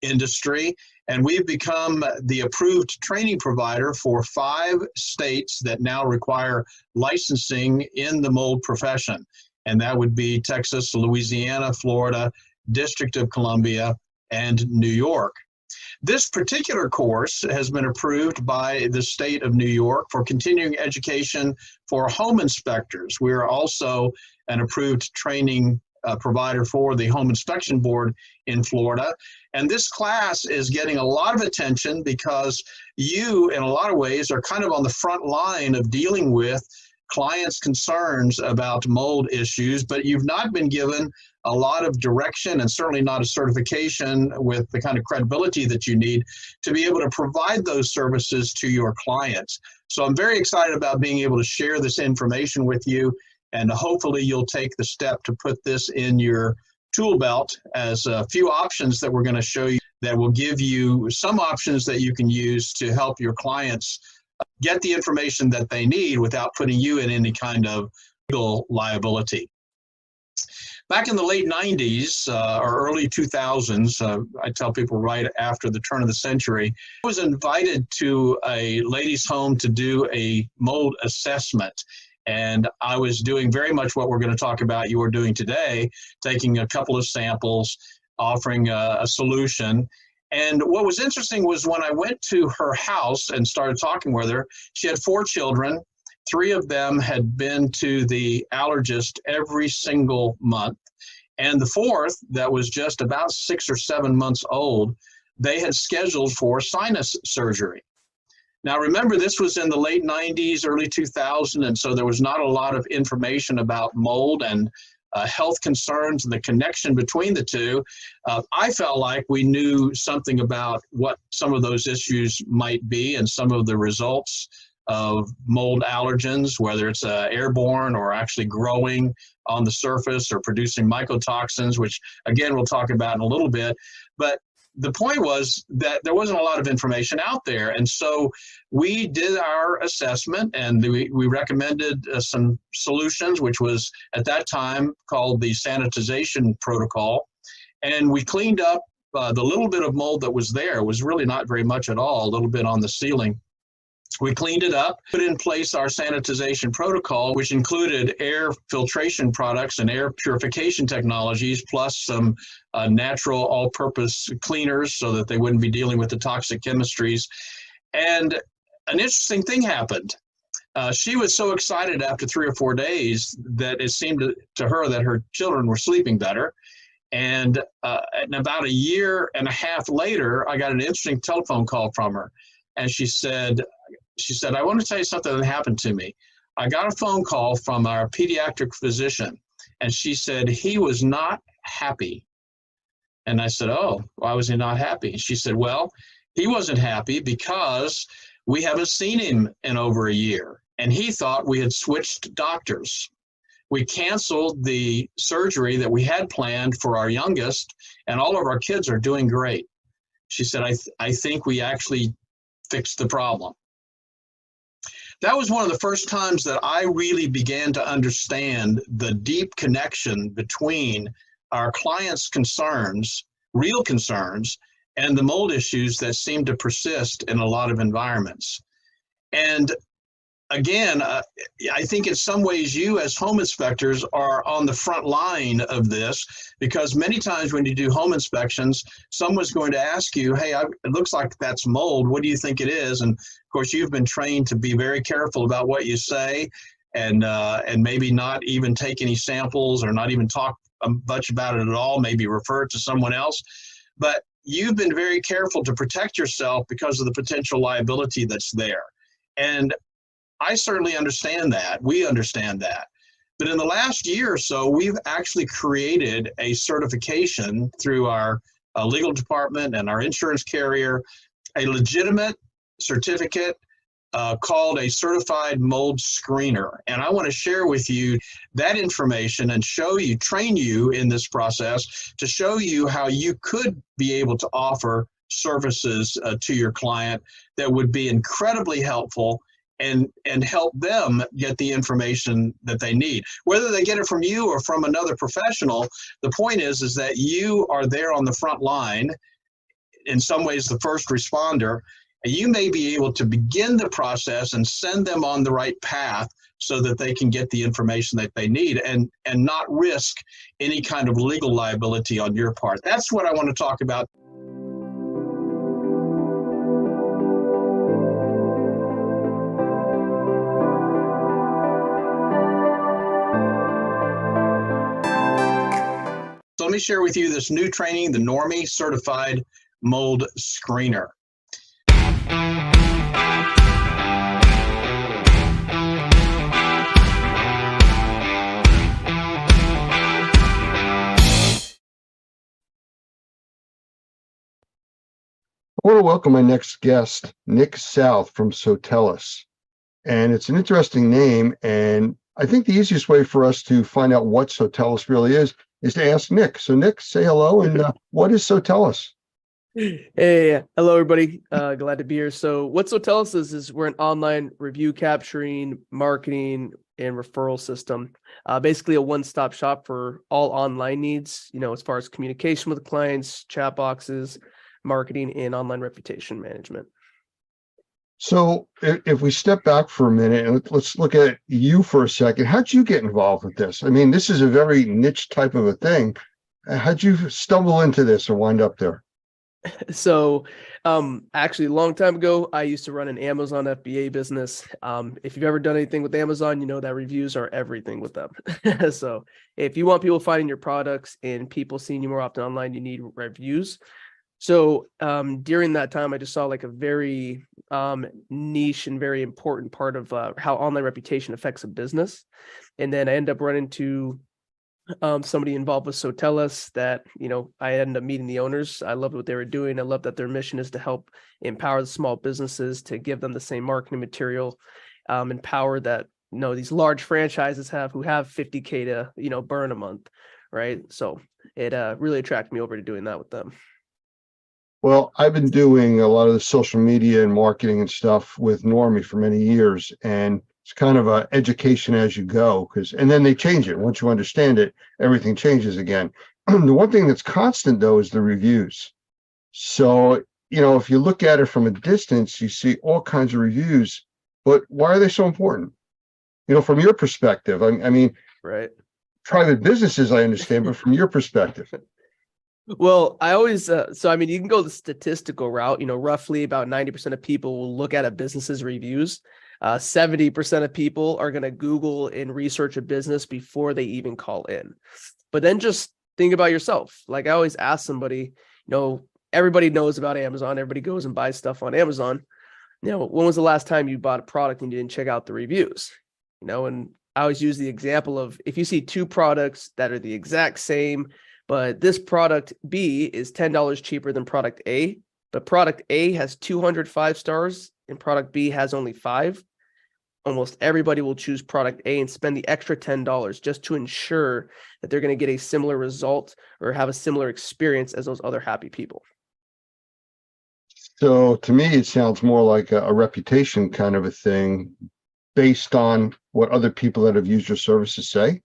industry. And we've become the approved training provider for 5 states that now require licensing in the mold profession. And that would be Texas, Louisiana, Florida, District of Columbia, and New York. This particular course has been approved by the state of New York for continuing education for home inspectors. We are also an approved training provider for the Home Inspection Board in Florida. And this class is getting a lot of attention because you, in a lot of ways, are kind of on the front line of dealing with clients' concerns about mold issues, but you've not been given a lot of direction and certainly not a certification with the kind of credibility that you need to be able to provide those services to your clients. So I'm very excited about being able to share this information with you, and hopefully you'll take the step to put this in your tool belt as a few options that we're going to show you that will give you some options that you can use to help your clients get the information that they need without putting you in any kind of legal liability. Back in the late 90s or early 2000s, I tell people right after the turn of the century, I was invited to a lady's home to do a mold assessment. And I was doing very much what we're going to talk about you are doing today, taking a couple of samples, offering a solution. And what was interesting was when I went to her house and started talking with her, she had 4 children. 3 of them had been to the allergist every single month. And the 4th, that was just about 6 or 7 months old, they had scheduled for sinus surgery. Now, remember, this was in the late 90s, early 2000s, and so there was not a lot of information about mold and health concerns and the connection between the two. I felt like we knew something about what some of those issues might be and some of the results of mold allergens, whether it's airborne or actually growing on the surface or producing mycotoxins, which again, we'll talk about in a little bit. But the point was that there wasn't a lot of information out there. And so we did our assessment and we recommended some solutions, which was at that time called the sanitization protocol. And we cleaned up the little bit of mold that was there. It was really not very much at all, a little bit on the ceiling. We cleaned it up, put in place our sanitization protocol, which included air filtration products and air purification technologies, plus some natural all-purpose cleaners so that they wouldn't be dealing with the toxic chemistries. And an interesting thing happened. She was so excited after 3 or 4 days that it seemed to her that her children were sleeping better. And about 1.5 years later, I got an interesting telephone call from her. And she said, I want to tell you something that happened to me. I got a phone call from our pediatric physician, and she said he was not happy. And I said, oh, why was he not happy? And she said, well, he wasn't happy because we haven't seen him in over 1 year. And he thought we had switched doctors. We canceled the surgery that we had planned for our youngest, and all of our kids are doing great. She said, I think we actually fixed the problem. That was one of the first times that I really began to understand the deep connection between our clients' concerns, real concerns, and the mold issues that seem to persist in a lot of environments. And again, I think in some ways you as home inspectors are on the front line of this, because many times when you do home inspections, someone's going to ask you, hey, it looks like that's mold. What do you think it is? And of course, you've been trained to be very careful about what you say and maybe not even take any samples or not even talk much about it at all, maybe refer it to someone else. But you've been very careful to protect yourself because of the potential liability that's there. And I certainly understand that. We understand that. But in the last year or so, we've actually created a certification through our legal department and our insurance carrier, a legitimate certificate called a certified mold screener. And I want to share with you that information and train you in this process to show you how you could be able to offer services to your client that would be incredibly helpful and help them get the information that they need. Whether they get it from you or from another professional, the point is that you are there on the front line, in some ways the first responder, and you may be able to begin the process and send them on the right path so that they can get the information that they need and not risk any kind of legal liability on your part. That's what I want to talk about. So let me share with you this new training, the Normie Certified Mold Screener. I want to welcome my next guest, Nick South from Sotellus. And it's an interesting name. And I think the easiest way for us to find out what Sotellus really is to ask Nick. So Nick, say hello. And what is Sotellus? Hey, hello, everybody. Glad to be here. So what Sotellus is we're an online review capturing, marketing, and referral system. Basically a one-stop shop for all online needs, as far as communication with clients, chat boxes, marketing, and online reputation management. So if we step back for a minute and let's look at you for a second, how'd you get involved with this? I mean, this is a very niche type of a thing. How'd you stumble into this or wind up there? So, actually, a long time ago, I used to run an Amazon FBA business. If you've ever done anything with Amazon, you know that reviews are everything with them. So, if you want people finding your products and people seeing you more often online, you need reviews. So, during that time, I just saw like a very niche and very important part of how online reputation affects a business. And then I end up running into somebody involved with Sotellus that, you know, I ended up meeting the owners. I loved what they were doing. I love that their mission is to help empower the small businesses, to give them the same marketing material, and power that, you know, these large franchises have, who have 50K to, you know, burn a month, right? So it really attracted me over to doing that with them. Well, I've been doing a lot of the social media and marketing and stuff with Normie for many years, and it's kind of a education as you go, and then they change it. Once you understand it, everything changes again. The one thing that's constant though is the reviews. So, you know, if you look at it from a distance, you see all kinds of reviews, but why are they so important? You know, from your perspective, I mean, right. Private businesses, I understand, but from your perspective. Well, I always, so I mean, you can go the statistical route, you know, roughly about 90% of people will look at a business's reviews. 70% of people are going to Google and research a business before they even call in. But then just think about yourself. Like I always ask somebody, you know, everybody knows about Amazon. Everybody goes and buys stuff on Amazon. You know, when was the last time you bought a product and you didn't check out the reviews? You know, and I always use the example of if you see two products that are the exact same, but this product B is $10 cheaper than product A, but product A has 205 stars and product B has only 5. Almost everybody will choose product A and spend the extra $10 just to ensure that they're going to get a similar result or have a similar experience as those other happy people. So to me, it sounds more like a reputation kind of a thing based on what other people that have used your services say.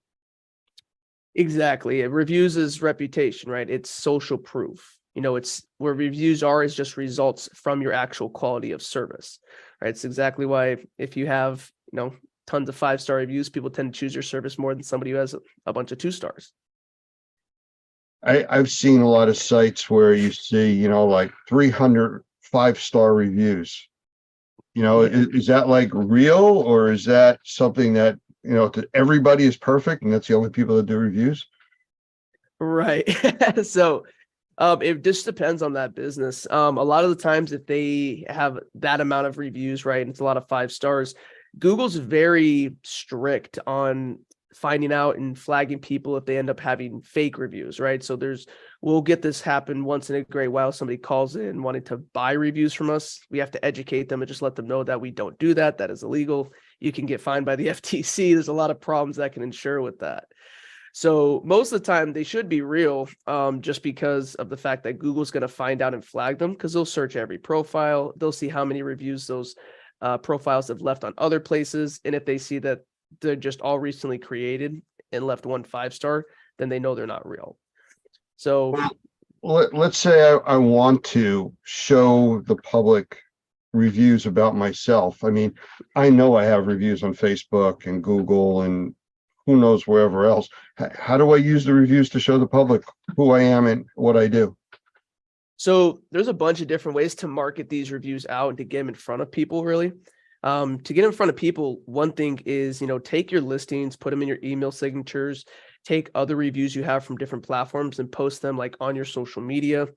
Exactly. Reviews is reputation, right? It's social proof. You know, it's where reviews are is just results from your actual quality of service, right? It's exactly why if you have, you know, tons of 5-star reviews, people tend to choose your service more than somebody who has a bunch of 2 stars. I've seen a lot of sites where you see, you know, like 300 5-star reviews. You know, is that like real, or is that something that, you know, everybody is perfect and that's the only people that do reviews? Right. So it just depends on that business. A lot of the times if they have that amount of reviews, right, and it's a lot of 5 stars, Google's very strict on finding out and flagging people if they end up having fake reviews, right? So we'll get this happen once in a great while. Somebody calls in wanting to buy reviews from us. We have to educate them and just let them know that we don't do that. That is illegal. You can get fined by the FTC. There's a lot of problems that can ensure with that. So most of the time they should be real, just because of the fact that Google's going to find out and flag them, because they'll search every profile. They'll see how many reviews those profiles have left on other places. And if they see that they're just all recently created and left 1 5-star, then they know they're not real. So let's say I want to show the public reviews about myself. I mean, I know I have reviews on Facebook and Google and who knows wherever else. How do I use the reviews to show the public who I am and what I do? So there's a bunch of different ways to market these reviews out and to get them in front of people, really. To get in front of people, one thing is, you know, take your listings, put them in your email signatures, take other reviews you have from different platforms and post them like on your social media.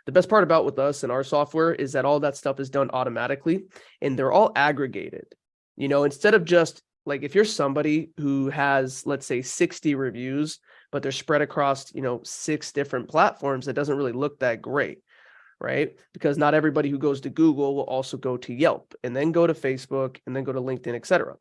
The best part about with us and our software is that all that stuff is done automatically and they're all aggregated. You know, instead of just like if you're somebody who has, let's say, 60 reviews, but they're spread across, you know, 6 different platforms, it doesn't really look that great. Right? Because not everybody who goes to Google will also go to Yelp and then go to Facebook and then go to LinkedIn, etc.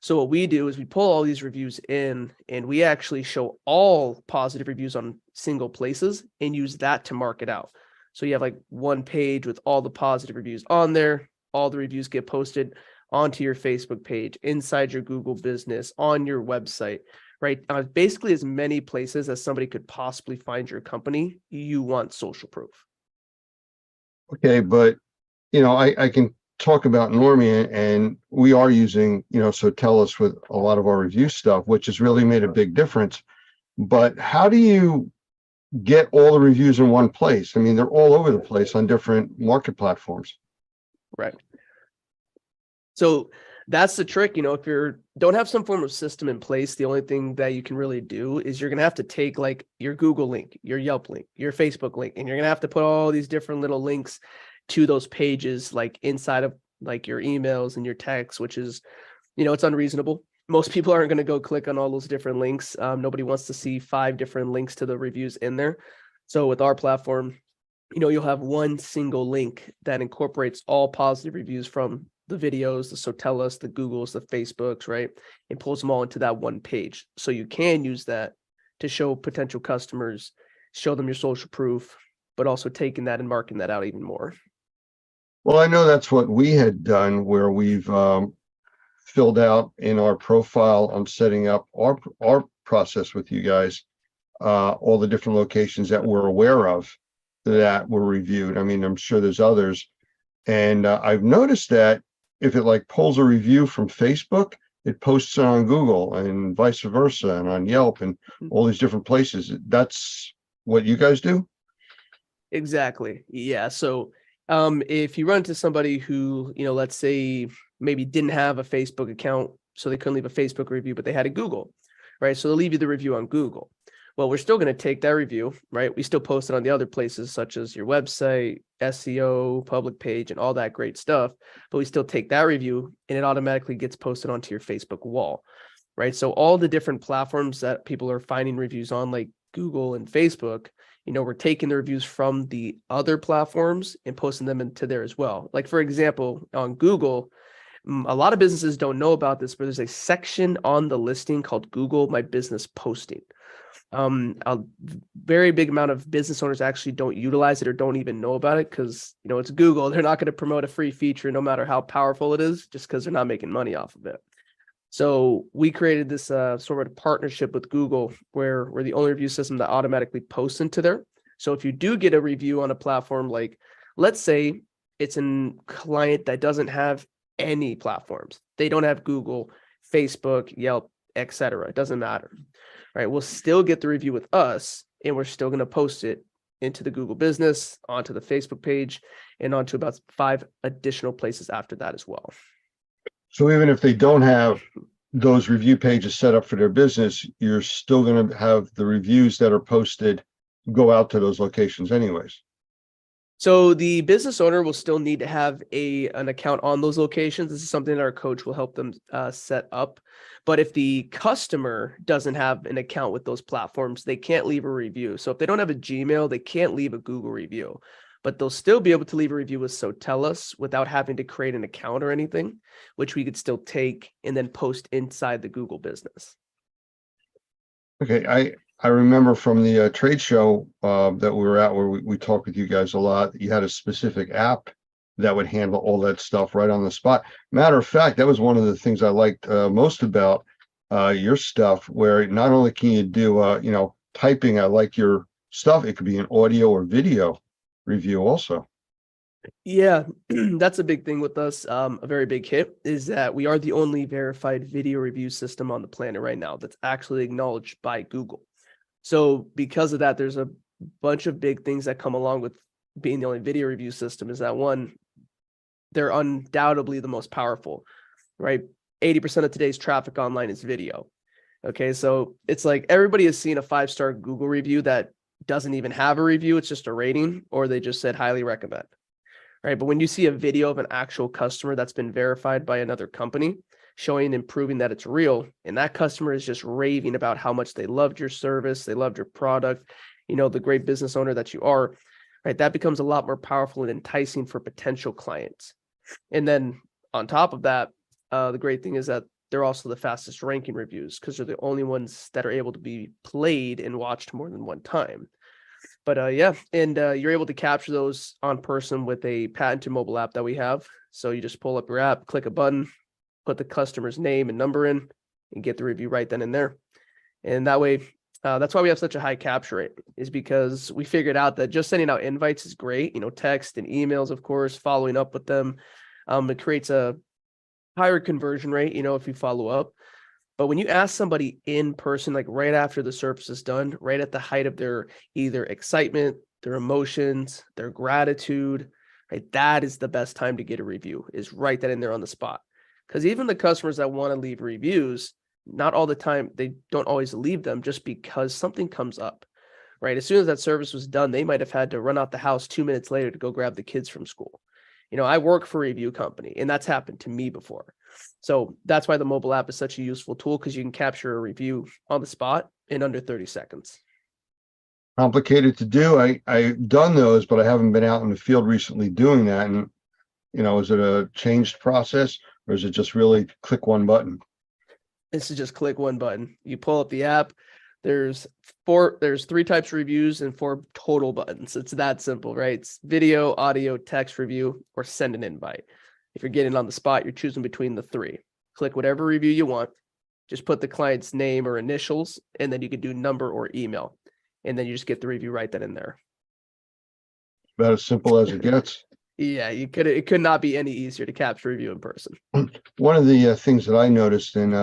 So what we do is we pull all these reviews in and we actually show all positive reviews on single places and use that to market out. So you have like one page with all the positive reviews on there. All the reviews get posted onto your Facebook page, inside your Google business, on your website, right? Basically as many places as somebody could possibly find your company, you want social proof. Okay, but you know, I can talk about Normie, and we are using, you know, Sotellus with a lot of our review stuff, which has really made a big difference. But how do you get all the reviews in one place? I mean, they're all over the place on different market platforms. Right. So that's the trick. If you don't have some form of system in place, the only thing that you can really do is you're going to have to take like your Google link, your Yelp link, your Facebook link, and you're going to have to put all these different little links to those pages, like inside of like your emails and your texts, which is, it's unreasonable. Most people aren't going to go click on all those different links. Nobody wants to see 5 different links to the reviews in there. So with our platform, you'll have one single link that incorporates all positive reviews from the videos, the Sotellus, the Googles, the Facebooks, right? And pulls them all into that one page. So you can use that to show potential customers, show them your social proof, but also taking that and marking that out even more. Well, I know that's what we had done, where we've filled out in our profile on setting up our process with you guys, all the different locations that we're aware of that were reviewed. I mean, I'm sure there's others. And I've noticed that if it like pulls a review from Facebook, it posts it on Google and vice versa, and on Yelp and all these different places. That's what you guys do? Exactly. Yeah. So if you run into somebody who, let's say maybe didn't have a Facebook account, so they couldn't leave a Facebook review, but they had a Google, right? So they'll leave you the review on Google. Well, we're still going to take that review, right? We still post it on the other places, such as your website, SEO, public page, and all that great stuff. But we still take that review and it automatically gets posted onto your Facebook wall, right? So all the different platforms that people are finding reviews on, like Google and Facebook, we're taking the reviews from the other platforms and posting them into there as well. Like, for example, on Google, a lot of businesses don't know about this, but there's a section on the listing called Google My Business Posting. A very big amount of business owners actually don't utilize it or don't even know about it because, it's Google. They're not going to promote a free feature no matter how powerful it is, just because they're not making money off of it. So we created this sort of partnership with Google where we're the only review system that automatically posts into there. So if you do get a review on a platform, like let's say it's a client that doesn't have any platforms, they don't have Google, Facebook, Yelp, etc. It doesn't matter. Right, we'll still get the review with us, and we're still going to post it into the Google Business, onto the Facebook page, and onto about 5 additional places after that as well. So even if they don't have those review pages set up for their business, you're still going to have the reviews that are posted go out to those locations anyways. So the business owner will still need to have an account on those locations. This is something that our coach will help them set up. But if the customer doesn't have an account with those platforms, they can't leave a review. So if they don't have a Gmail, they can't leave a Google review, but they'll still be able to leave a review with Sotellus without having to create an account or anything, which we could still take and then post inside the Google Business. Okay, I remember from the trade show that we were at where we talked with you guys a lot, you had a specific app that would handle all that stuff right on the spot. Matter of fact, that was one of the things I liked most about your stuff, where not only can you do, typing, I like your stuff, it could be an audio or video review also. Yeah, that's a big thing with us. A very big hit is that we are the only verified video review system on the planet right now that's actually acknowledged by Google. So because of that, there's a bunch of big things that come along with being the only video review system. Is that one, they're undoubtedly the most powerful, right? 80% of today's traffic online is video. Okay, so it's like everybody has seen a 5-star Google review that doesn't even have a review. It's just a rating, or they just said highly recommend. Right, but when you see a video of an actual customer that's been verified by another company, showing and proving that it's real, and that customer is just raving about how much they loved your service, they loved your product, the great business owner that you are, right? That becomes a lot more powerful and enticing for potential clients. And then on top of that, the great thing is that they're also the fastest ranking reviews because they're the only ones that are able to be played and watched more than one time. But yeah, and you're able to capture those on person with a patented mobile app that we have. So you just pull up your app, click a button, put the customer's name and number in, and get the review right then and there. And that way, that's why we have such a high capture rate, is because we figured out that just sending out invites is great, text and emails, of course, following up with them. It creates a higher conversion rate, if you follow up. But when you ask somebody in person, like right after the service is done, right at the height of their either excitement, their emotions, their gratitude, right? That is the best time to get a review, is write that in there on the spot. Because even the customers that want to leave reviews, not all the time, they don't always leave them just because something comes up, right? As soon as that service was done, they might have had to run out the house 2 minutes later to go grab the kids from school. You know, I work for a review company, and that's happened to me before. So that's why the mobile app is such a useful tool, because you can capture a review on the spot in under 30 seconds. Complicated to do. I've done those, but I haven't been out in the field recently doing that. And, you know, is it a changed process, or is it just really click one button? This is just click one button. You pull up the app. There's 3 types of reviews and 4 total buttons. It's that simple, right? It's video, audio, text review, or send an invite. If you're getting on the spot, you're choosing between the 3. Click whatever review you want. Just put the client's name or initials, and then you can do number or email. And then you just get the review right then and there. About as simple as it gets. Yeah, it could not be any easier to capture a review in person. One of the things that I noticed, and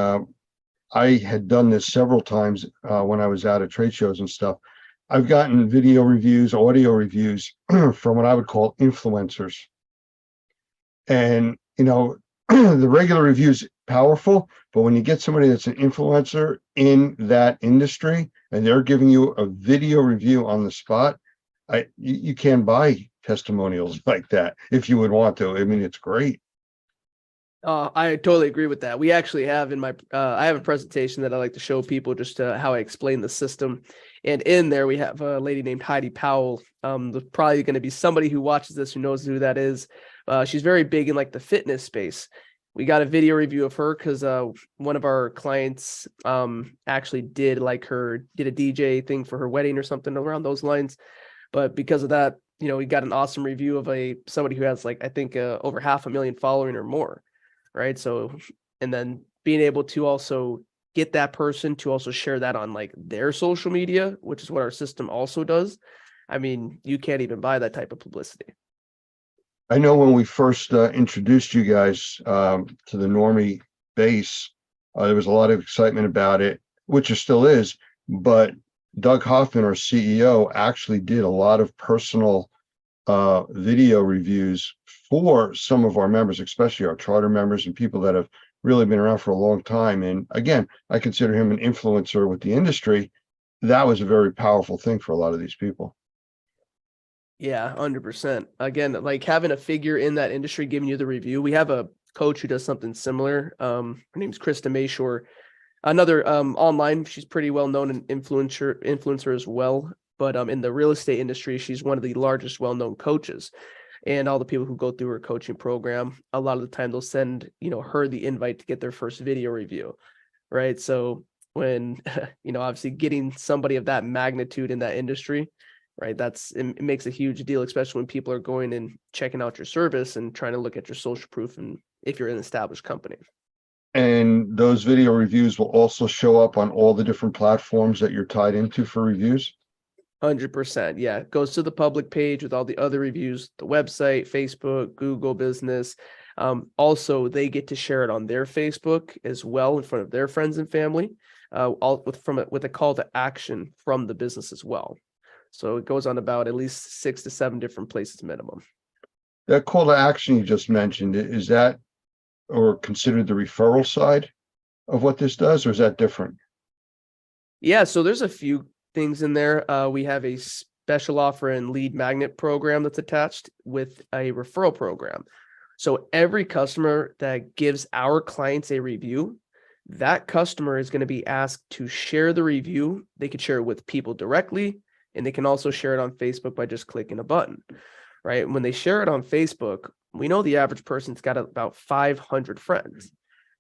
I had done this several times when I was out at trade shows and stuff. I've gotten video reviews, audio reviews from what I would call influencers. And, you know, the regular reviews powerful, but when you get somebody that's an influencer in that industry and they're giving you a video review on the spot, you can buy testimonials like that if you would want to. I mean, it's great. I totally agree with that. We actually have in my, I have a presentation that I like to show people just how I explain the system. And in there, we have a lady named Heidi Powell. There's probably going to be somebody who watches this who knows who that is. She's very big in like the fitness space. We got a video review of her because one of our clients actually did a DJ thing for her wedding or something around those lines. But because of that, you know, we got an awesome review of somebody who has like, I think over 500,000 following or more. Right. So, and then being able to also get that person to also share that on like their social media, which is what our system also does. I mean, you can't even buy that type of publicity. I know when we first introduced you guys to the Normie base, there was a lot of excitement about it, which there still is. But Doug Hoffman, our CEO, actually did a lot of personal video reviews for some of our members, especially our charter members and people that have really been around for a long time. And again, I consider him an influencer with the industry. That was a very powerful thing for a lot of these people. Yeah, 100%. Again, like having a figure in that industry giving you the review. We have a coach who does something similar. Her name's Krista Mayshore. Another online, she's pretty well known and influencer as well. But in the real estate industry, she's one of the largest well-known coaches. And all the people who go through her coaching program, a lot of the time they'll send, you know, her the invite to get their first video review, right? So when, you know, obviously getting somebody of that magnitude in that industry, right, it makes a huge deal, especially when people are going and checking out your service and trying to look at your social proof and if you're an established company. And those video reviews will also show up on all the different platforms that you're tied into for reviews? 100%. Yeah. It goes to the public page with all the other reviews, the website, Facebook, Google Business. Also, they get to share it on their Facebook as well in front of their friends and family, all with a call to action from the business as well. So it goes on about at least 6 to 7 different places minimum. That call to action you just mentioned, is that or considered the referral side of what this does, or is that different? Yeah. So there's a few things in there. We have a special offer and lead magnet program that's attached with a referral program. So every customer that gives our clients a review, that customer is going to be asked to share the review. They could share it with people directly, and they can also share it on Facebook by just clicking a button, right? When they share it on Facebook, we know the average person's got about 500 friends,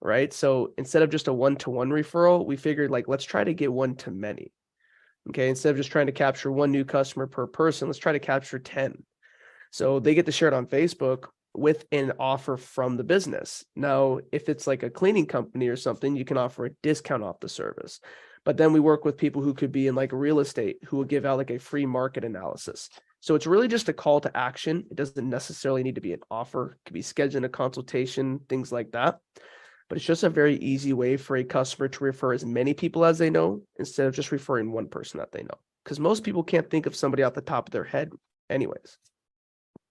right? So instead of just a one-to-one referral, we figured like, let's try to get one to many. Okay. Instead of just trying to capture 1 new customer per person, let's try to capture 10. So they get to share it on Facebook with an offer from the business. Now, if it's like a cleaning company or something, you can offer a discount off the service. But then we work with people who could be in like real estate who will give out like a free market analysis. So it's really just a call to action. It doesn't necessarily need to be an offer. It could be scheduling a consultation, things like that. but it's just a very easy way for a customer to refer as many people as they know instead of just referring one person that they know. Because most people can't think of somebody off the top of their head anyways.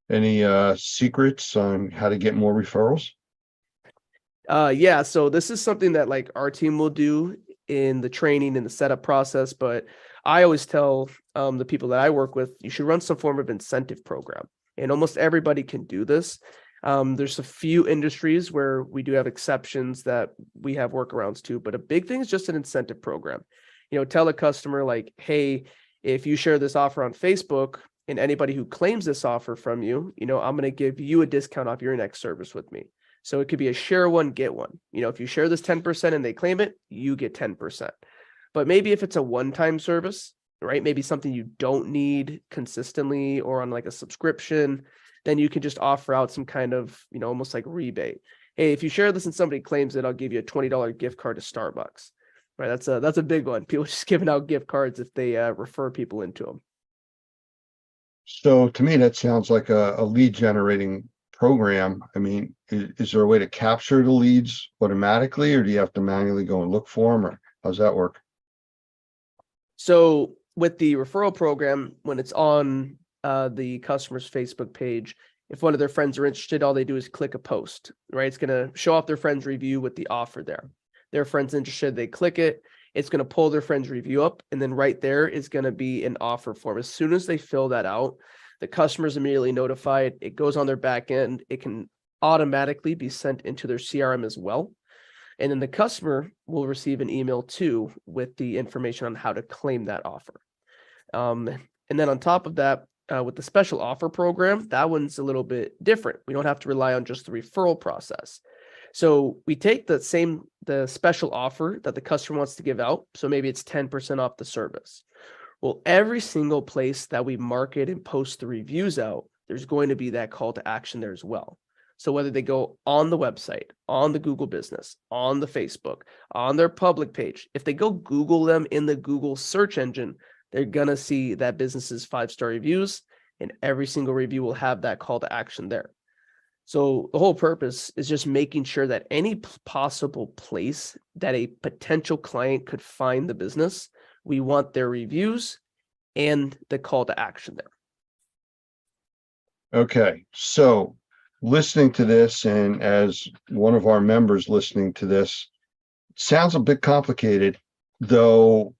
Any secrets on how to get more referrals? Yeah, so this is something that like our team will do in the training and the setup process, but I always tell the people that I work with, you should run some form of incentive program, and almost everybody can do this. There's a few industries where we do have exceptions that we have workarounds to, but a big thing is just an incentive program. Tell a customer like, hey, if you share this offer on Facebook and anybody who claims this offer from you, I'm going to give you a discount off your next service with me. So it could be a share one, get one. If you share this 10% and they claim it, you get 10%. But maybe if it's a one-time service, right? Maybe something you don't need consistently or on like a subscription, then you can just offer out some kind of, almost like rebate. Hey, if you share this and somebody claims it, I'll give you a $20 gift card to Starbucks. Right? That's a big one. People just giving out gift cards if they refer people into them. So to me, that sounds like a lead generating program. I mean, is there a way to capture the leads automatically, or do you have to manually go and look for them, or how's that work? So with the referral program, when it's on the customer's Facebook page, if one of their friends are interested, all they do is click a post, right? It's going to show off their friend's review with the offer there. Their friend's interested, they click it. It's going to pull their friend's review up, and then right there is going to be an offer form. As soon as they fill that out, the customer's immediately notified. It goes on their back end. It can automatically be sent into their CRM as well. And then the customer will receive an email too with the information on how to claim that offer. And then on top of that, with the special offer program, that one's a little bit different. We don't have to rely on just the referral process. So we take the special offer that the customer wants to give out. So maybe it's 10% off the service. Well, every single place that we market and post the reviews out, there's going to be that call to action there as well. So whether they go on the website, on the Google Business, on the Facebook, on their public page, if they go Google them in the Google search engine, they're going to see that business's 5-star reviews, and every single review will have that call to action there. So the whole purpose is just making sure that any possible place that a potential client could find the business, we want their reviews and the call to action there. Okay, so listening to this, and as one of our members listening to this, sounds a bit complicated, though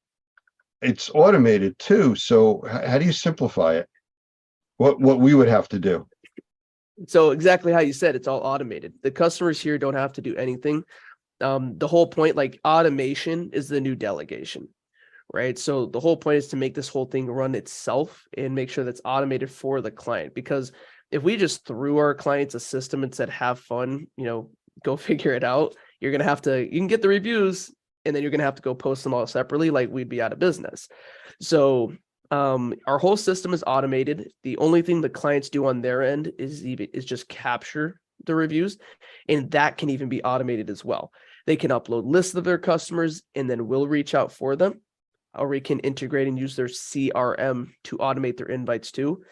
it's automated too. So how do you simplify it? What we would have to do? So exactly how you said, it's all automated. The customers here don't have to do anything. The whole point, like automation is the new delegation, right? So the whole point is to make this whole thing run itself and make sure that's automated for the client. Because if we just threw our clients a system and said, have fun, go figure it out, you can get the reviews and then you're going to have to go post them all separately. Like we'd be out of business. So our whole system is automated. The only thing the clients do on their end is just capture the reviews, and that can even be automated as well. They can upload lists of their customers, and then we'll reach out for them, or we can integrate and use their CRM to automate their invites too.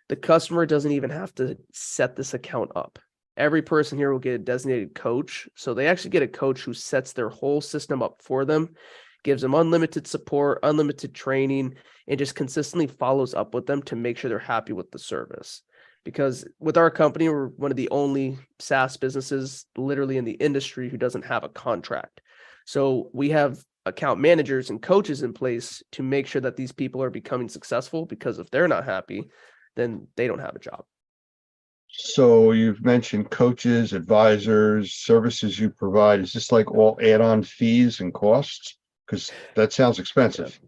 The customer doesn't even have to set this account up. Every person here will get a designated coach, so they actually get a coach who sets their whole system up for them, gives them unlimited support, unlimited training, and just consistently follows up with them to make sure they're happy with the service. Because with our company, we're one of the only SaaS businesses literally in the industry who doesn't have a contract. So we have account managers and coaches in place to make sure that these people are becoming successful, because if they're not happy, then they don't have a job. So you've mentioned coaches, advisors, services you provide. Is this like all add-on fees and costs? Because that sounds expensive.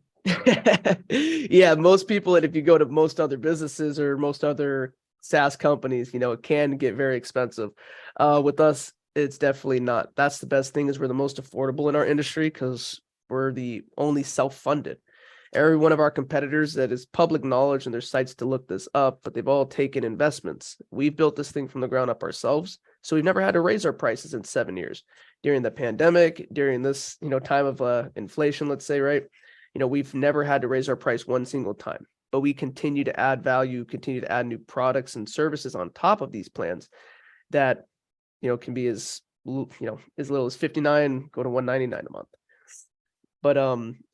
Yeah, most people, and if you go to most other businesses or most other SaaS companies, it can get very expensive. With us, it's definitely not. That's the best thing, is we're the most affordable in our industry because we're the only self-funded. Every one of our competitors, that is public knowledge, and there's sites to look this up, but they've all taken investments. We've built this thing from the ground up ourselves, so we've never had to raise our prices in 7 years. During the pandemic, during this time of inflation, let's say, right? We've never had to raise our price one single time, but we continue to add value, continue to add new products and services on top of these plans that can be as as little as 59, go to 199 a month. But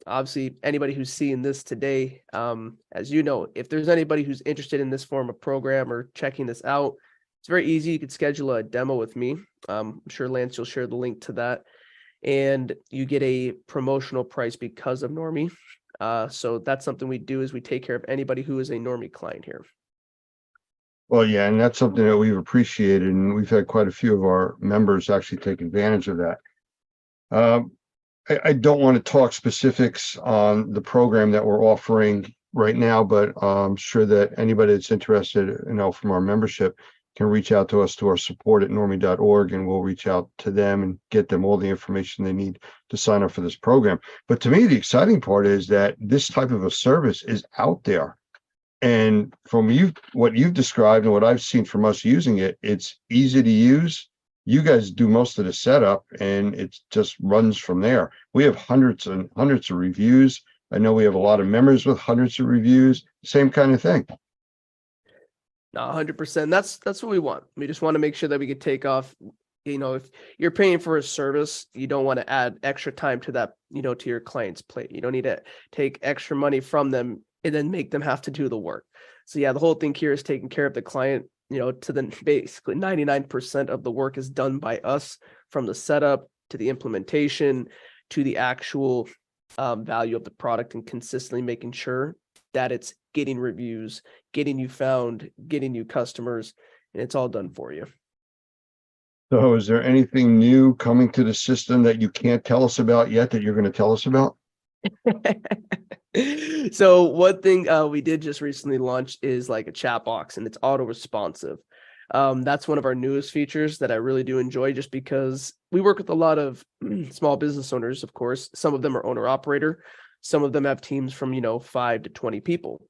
obviously anybody who's seeing this today, as you know, if there's anybody who's interested in this form of program or checking this out, it's very easy. You could schedule a demo with me. I'm sure Lance, you'll share the link to that, and you get a promotional price because of Normie. So that's something we do, is we take care of anybody who is a Normie client here. Well, yeah, and that's something that we've appreciated, and we've had quite a few of our members actually take advantage of that. I don't want to talk specifics on the program that we're offering right now, but I'm sure that anybody that's interested, from our membership can reach out to us to our support@normie.org, and we'll reach out to them and get them all the information they need to sign up for this program. But to me, the exciting part is that this type of a service is out there. And from what you've described and what I've seen from us using it, it's easy to use. You guys do most of the setup and it just runs from there. We have hundreds and hundreds of reviews. I know we have a lot of members with hundreds of reviews, same kind of thing. No, 100%. That's what we want. We just want to make sure that we could take off. If you're paying for a service, you don't want to add extra time to that, to your client's plate. You don't need to take extra money from them and then make them have to do the work. So yeah, the whole thing here is taking care of the client, to the basically 99% of the work is done by us, from the setup to the implementation to the actual value of the product, and consistently making sure that it's getting reviews, getting you found, getting you customers, and it's all done for you. So is there anything new coming to the system that you can't tell us about yet that you're going to tell us about? So one thing we did just recently launch is like a chat box, and it's auto responsive. That's one of our newest features that I really do enjoy, just because we work with a lot of small business owners. Of course, some of them are owner operator. Some of them have teams from, 5 to 20 people.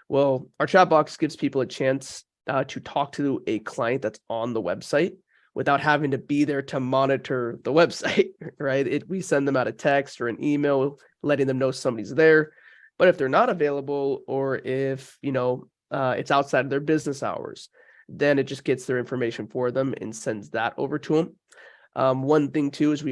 Well, our chat box gives people a chance to talk to a client that's on the website without having to be there to monitor the website, right? We send them out a text or an email letting them know somebody's there. But if they're not available, or if, it's outside of their business hours, then it just gets their information for them and sends that over to them. One thing too is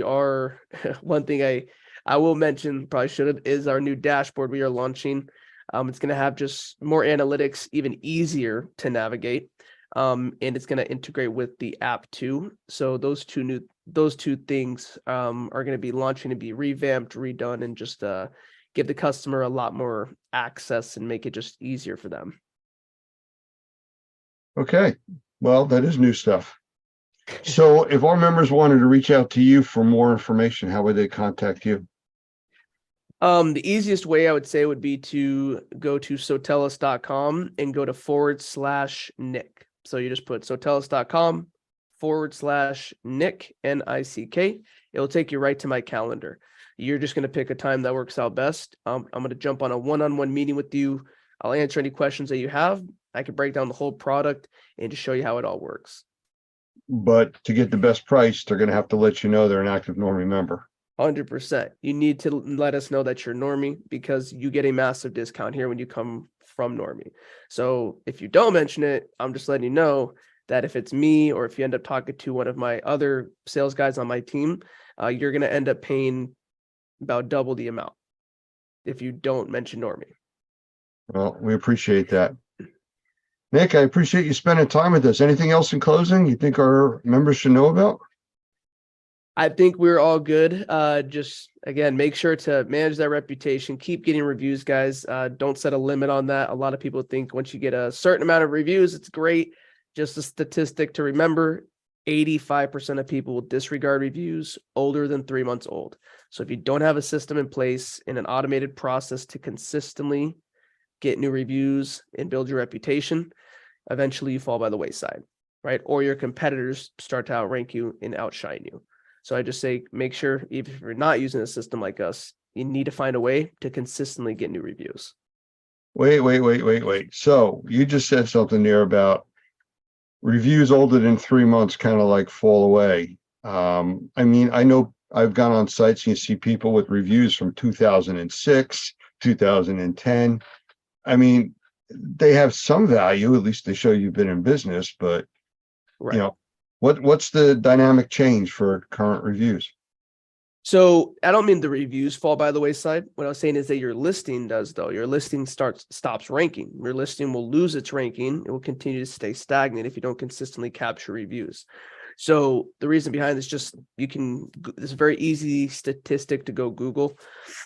one thing I will mention, probably should have, is our new dashboard we are launching. It's going to have just more analytics, even easier to navigate. And it's going to integrate with the app too. So those two things are going to be launching to be revamped, redone, and just give the customer a lot more access and make it just easier for them. Okay. Well, that is new stuff. So if our members wanted to reach out to you for more information, how would they contact you? The easiest way I would say would be to go to Sotellus.com and go to /Nick. So you just put Sotellus.com /Nick, N-I-C-K. It'll take you right to my calendar. You're just going to pick a time that works out best. I'm going to jump on a one-on-one meeting with you. I'll answer any questions that you have. I can break down the whole product and just show you how it all works. But to get the best price, they're going to have to let you know they're an active Normie member. 100%. You need to let us know that you're Normie, because you get a massive discount here when you come from Normie. So if you don't mention it, I'm just letting you know that if it's me, or if you end up talking to one of my other sales guys on my team, you're going to end up paying about double the amount if you don't mention Normie. Well, we appreciate that. Nick, I appreciate you spending time with us. Anything else in closing you think our members should know about? I think we're all good. Just, again, make sure to manage that reputation. Keep getting reviews, guys. Don't set a limit on that. A lot of people think once you get a certain amount of reviews, it's great. Just a statistic to remember, 85% of people will disregard reviews older than 3 months old. So if you don't have a system in place and an automated process to consistently get new reviews and build your reputation, eventually you fall by the wayside, right? Or your competitors start to outrank you and outshine you. So I just say, make sure, even if you're not using a system like us, you need to find a way to consistently get new reviews. Wait. So you just said something there about reviews older than 3 months kind of like fall away. I mean, I know I've gone on sites and you see people with reviews from 2006, 2010. I mean, they have some value, at least they show you've been in business, but right. What's the dynamic change for current reviews? So I don't mean the reviews fall by the wayside. What I was saying is that your listing does, though. Your listing stops ranking. Your listing will lose its ranking. It will continue to stay stagnant if you don't consistently capture reviews. So the reason behind this, just it's a very easy statistic to go Google.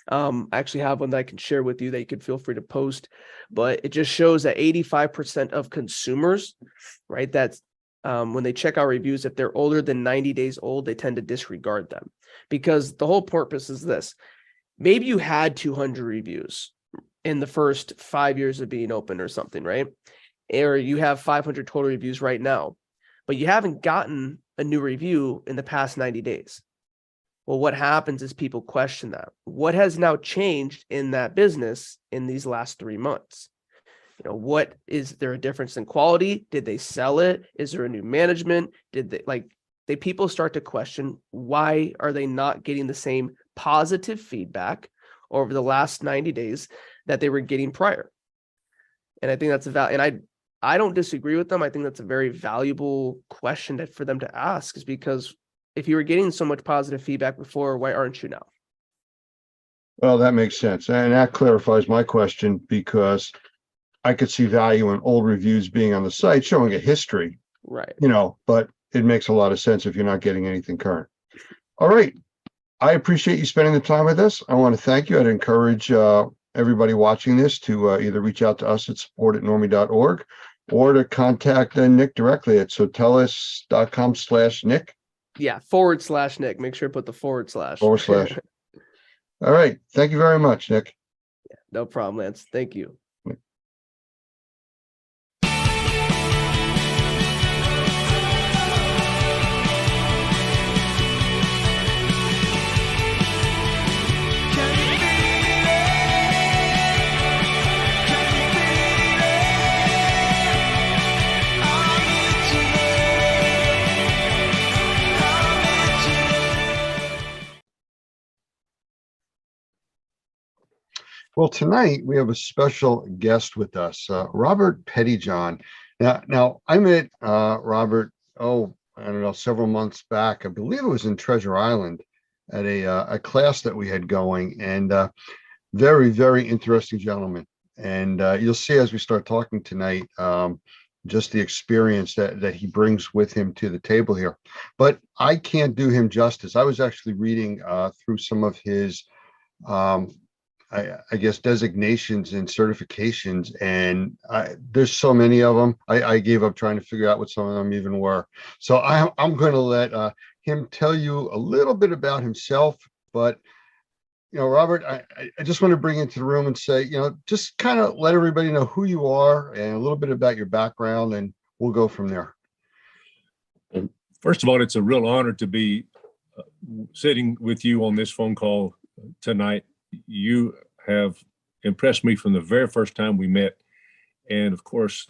I actually have one that I can share with you that you could feel free to post, but it just shows that 85% of consumers, right, that's when they check out reviews, if they're older than 90 days old, they tend to disregard them, because the whole purpose is this. Maybe you had 200 reviews in the first 5 years of being open or something, right? Or you have 500 total reviews right now, but you haven't gotten a new review in the past 90 days. Well, what happens is people question that. What has now changed in that business in these last 3 months? You know, what is there a difference in quality? Did they sell it? Is there a new management? Did they people start to question, why are they not getting the same positive feedback over the last 90 days that they were getting prior? And I think that's and I don't disagree with them. I think that's a very valuable question for them to ask, is because if you were getting so much positive feedback before, why aren't you now? Well, that makes sense. And that clarifies my question, because I could see value in old reviews being on the site, showing a history, right? But it makes a lot of sense if you're not getting anything current. All right. I appreciate you spending the time with us. I want to thank you. I'd encourage everybody watching this to either reach out to us at support@normie.org or to contact Nick directly at sotellus.com/Nick. Yeah, /Nick. Make sure to put the /. All right. Thank you very much, Nick. Yeah, no problem, Lance. Thank you. Well, tonight we have a special guest with us, Robert Pettyjohn. Now I met Robert, I don't know, several months back. I believe it was in Treasure Island at a class that we had going, and very, very interesting gentleman. And you'll see as we start talking tonight, just the experience that he brings with him to the table here. But I can't do him justice. I was actually reading through some of his I guess designations and certifications, and there's so many of them. I gave up trying to figure out what some of them even were. So I'm going to let him tell you a little bit about himself. But Robert, I just want to bring you into the room and say, just kind of let everybody know who you are and a little bit about your background, and we'll go from there. First of all, it's a real honor to be sitting with you on this phone call tonight. You have impressed me from the very first time we met. And of course,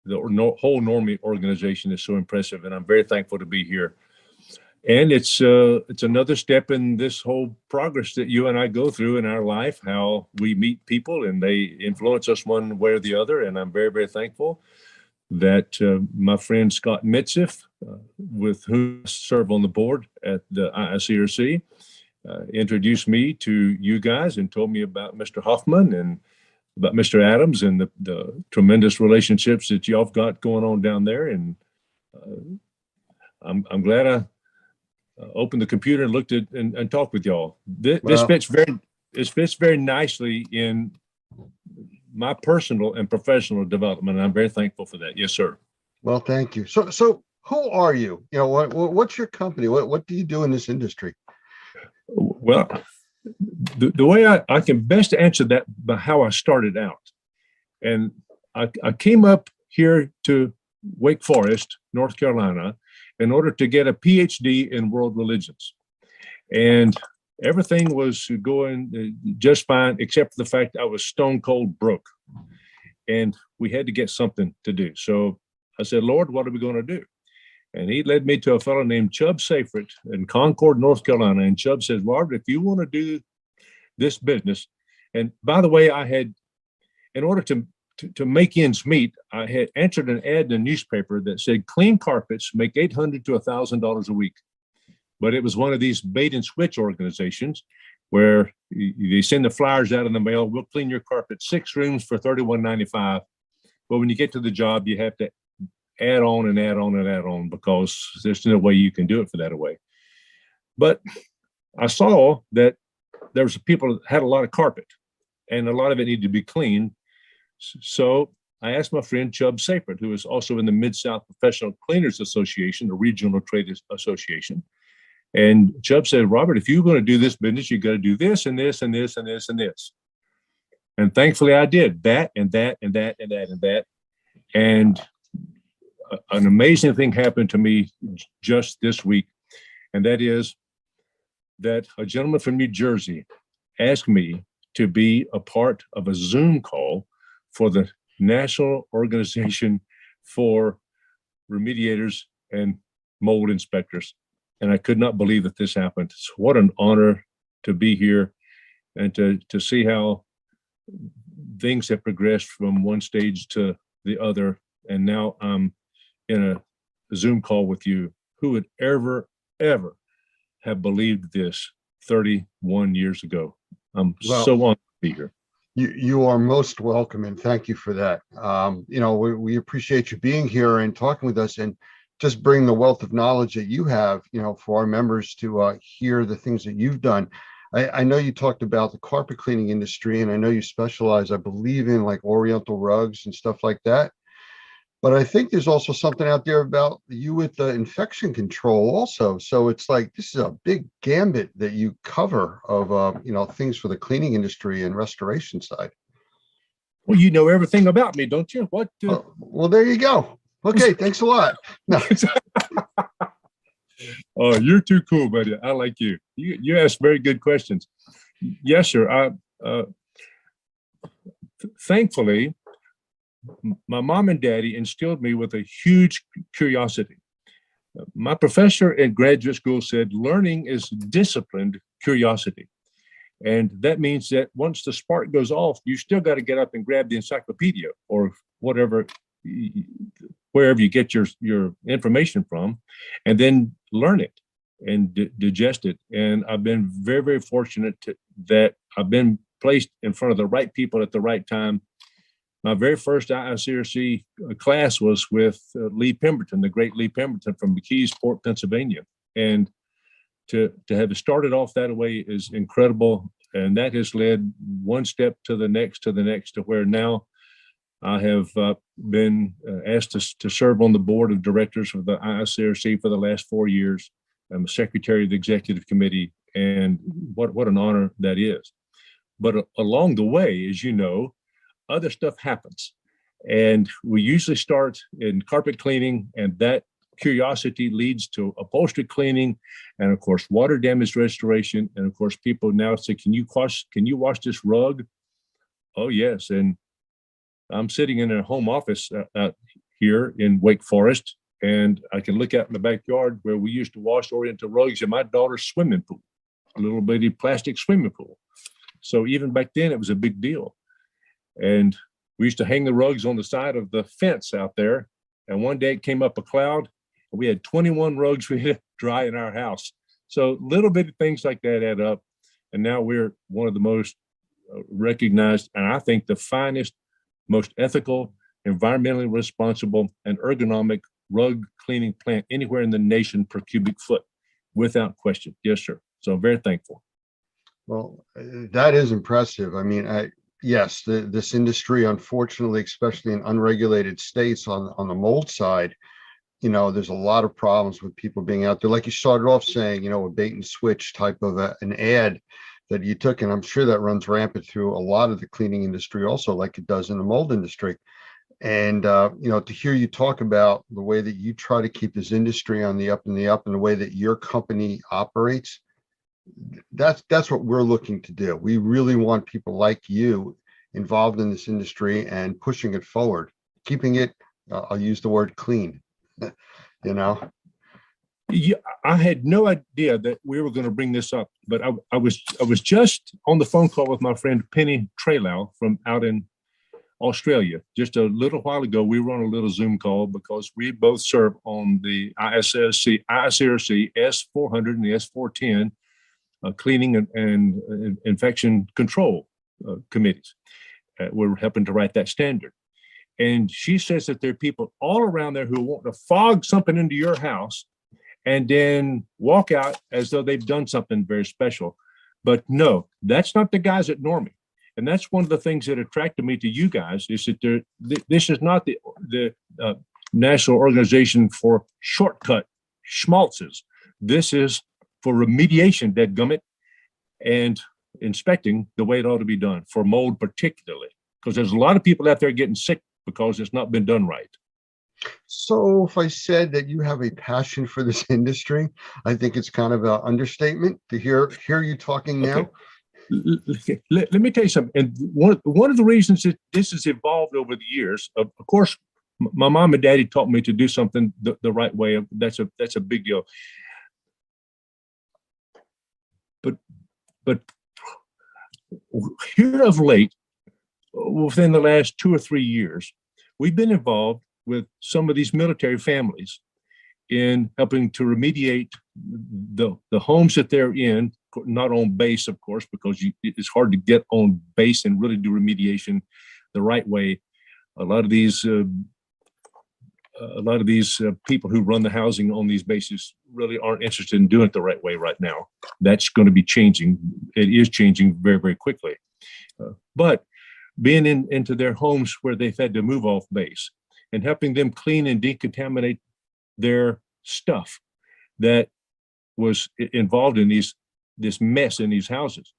the whole Normie organization is so impressive, and I'm very thankful to be here. And it's another step in this whole progress that you and I go through in our life, how we meet people and they influence us one way or the other. And I'm very, very thankful that my friend Scott Mitziff, with whom I serve on the board at the IICRC, introduced me to you guys and told me about Mr. Hoffman and about Mr. Adams and the tremendous relationships that y'all have got going on down there. And I'm glad I opened the computer and looked at and talked with y'all. This fits very nicely in my personal and professional development. And I'm very thankful for that. Yes, sir. Well, thank you. So who are you? What's your company? What do you do in this industry? Well, the way I can best answer that by how I started out. And I came up here to Wake Forest, North Carolina, in order to get a PhD in world religions. And everything was going just fine, except for the fact I was stone cold broke. And we had to get something to do. So I said, Lord, what are we going to do? And he led me to a fellow named Chubb Seyfried in Concord, North Carolina. And Chubb says, Robert, if you want to do this business, and by the way, in order to to make ends meet, I had answered an ad in the newspaper that said clean carpets make $800 to $1,000 a week. But it was one of these bait and switch organizations where they send the flyers out in the mail. We'll clean your carpet 6 rooms for $31.95. But when you get to the job, you have to add on and add on and add on because there's no way you can do it for that away. But I saw that there was people that had a lot of carpet and a lot of it needed to be cleaned. So I asked my friend Chubb Sapert, who is also in the Mid-South Professional Cleaners Association, a regional trade association. And Chubb said, Robert, if you're going to do this business, you got to do this and this and this and this and this. And thankfully I did that and that and that and that and that. And an amazing thing happened to me just this week. And that is that a gentleman from New Jersey asked me to be a part of a Zoom call for the National Organization for Remediators and Mold Inspectors. And I could not believe that this happened. So what an honor to be here and to see how things have progressed from one stage to the other. And now I'm in a Zoom call with you. Who would ever have believed this 31 years ago? I'm so honored to be here. You are most welcome, and thank you for that. We appreciate you being here and talking with us, and just bring the wealth of knowledge that you have, for our members to hear the things that you've done. I know you talked about the carpet cleaning industry, and I know you specialize, I believe, in like Oriental rugs and stuff like that. But I think there's also something out there about you with the infection control also. So it's like, this is a big gambit that you cover of, things for the cleaning industry and restoration side. Well, you know everything about me, don't you? What? Well, there you go. Okay, thanks a lot. No. Oh, you're too cool, buddy. I like you. You ask very good questions. Yes, sir. Thankfully, my mom and daddy instilled me with a huge curiosity. My professor at graduate school said learning is disciplined curiosity. And that means that once the spark goes off, you still got to get up and grab the encyclopedia or whatever, wherever you get your information from, and then learn it and digest it. And I've been very, very fortunate that I've been placed in front of the right people at the right time. My very first IICRC class was with Lee Pemberton, the great Lee Pemberton from McKeesport, Pennsylvania. And to have started off that way is incredible. And that has led one step to the next, to where now I have been asked to serve on the board of directors of the IICRC for the last 4 years. I'm the secretary of the executive committee, and what an honor that is. But along the way, as you know, other stuff happens. And we usually start in carpet cleaning, and that curiosity leads to upholstery cleaning, and of course, water damage restoration. And of course, people now say, can you wash this rug? Oh, yes. And I'm sitting in a home office out here in Wake Forest, and I can look out in the backyard where we used to wash Oriental rugs in my daughter's swimming pool, a little bitty plastic swimming pool. So even back then, it was a big deal. And we used to hang the rugs on the side of the fence out there. And one day it came up a cloud, and we had 21 rugs we had to dry in our house. So little bit of things like that add up. And now we're one of the most recognized, and I think the finest, most ethical, environmentally responsible, and ergonomic rug cleaning plant anywhere in the nation per cubic foot, without question. Yes, sir. So I'm very thankful. Well, that is impressive. I mean, yes, this industry, unfortunately, especially in unregulated states on the mold side, there's a lot of problems with people being out there. Like you started off saying, a bait and switch type of an ad that you took, and I'm sure that runs rampant through a lot of the cleaning industry also, like it does in the mold industry. And, to hear you talk about the way that you try to keep this industry on the up and the way that your company operates, that's what we're looking to do. We really want people like you involved in this industry and pushing it forward, keeping it, I'll use the word clean, Yeah, I had no idea that we were going to bring this up, but I was just on the phone call with my friend Penny Trailau from out in Australia. Just a little while ago, we were on a little Zoom call because we both serve on the ISRC S400 and the S410 cleaning and infection control committees. We're helping to write that standard. And she says that there are people all around there who want to fog something into your house and then walk out as though they've done something very special. But no, that's not the guys at Normie. And that's one of the things that attracted me to you guys, is that this is not the National Organization for Shortcut Schmaltzes. This is for remediation, dadgummit, and inspecting the way it ought to be done, for mold particularly, because there's a lot of people out there getting sick because it's not been done right. So if I said that you have a passion for this industry, I think it's kind of an understatement to hear you talking now. Okay. Let me tell you something. And one of the reasons that this has evolved over the years, of course, my mom and daddy taught me to do something the right way. That's a big deal. But here of late, within the last 2 or 3 years, we've been involved with some of these military families in helping to remediate the homes that they're in, not on base, of course, because it's hard to get on base and really do remediation the right way. A lot of these people who run the housing on these bases really aren't interested in doing it the right way right now. That's going to be changing. It is changing very, very quickly. But being into their homes where they've had to move off base and helping them clean and decontaminate their stuff that was involved in this mess in these houses.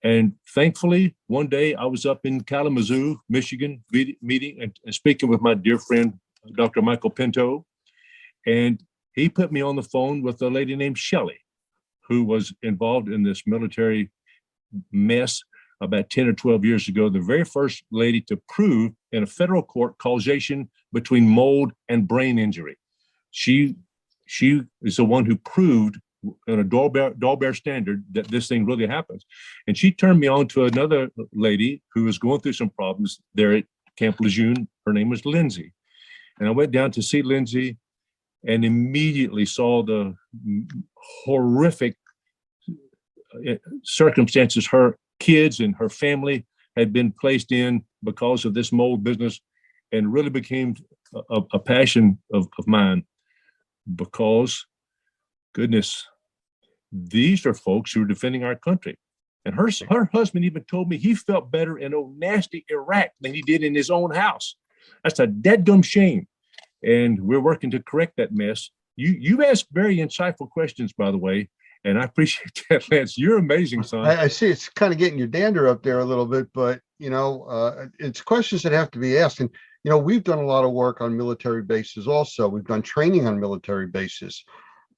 And thankfully, one day I was up in Kalamazoo, Michigan, meeting and speaking with my dear friend, Dr. Michael Pinto, and he put me on the phone with a lady named Shelley, who was involved in this military mess about 10 or 12 years ago, the very first lady to prove in a federal court causation between mold and brain injury. She is the one who proved in a Dahlberg standard that this thing really happens. And she turned me on to another lady who was going through some problems there at Camp Lejeune. Her name was Lindsay. And I went down to see Lindsay and immediately saw the horrific circumstances her kids and her family had been placed in because of this mold business, and really became a passion of mine, because, goodness, these are folks who are defending our country. And her husband even told me he felt better in old nasty Iraq than he did in his own house. That's a deadgum shame. And we're working to correct that mess. You asked very insightful questions, by the way, and I appreciate that, Lance. You're amazing, son. I see it's kind of getting your dander up there a little bit, but it's questions that have to be asked. And we've done a lot of work on military bases also. We've done training on military bases.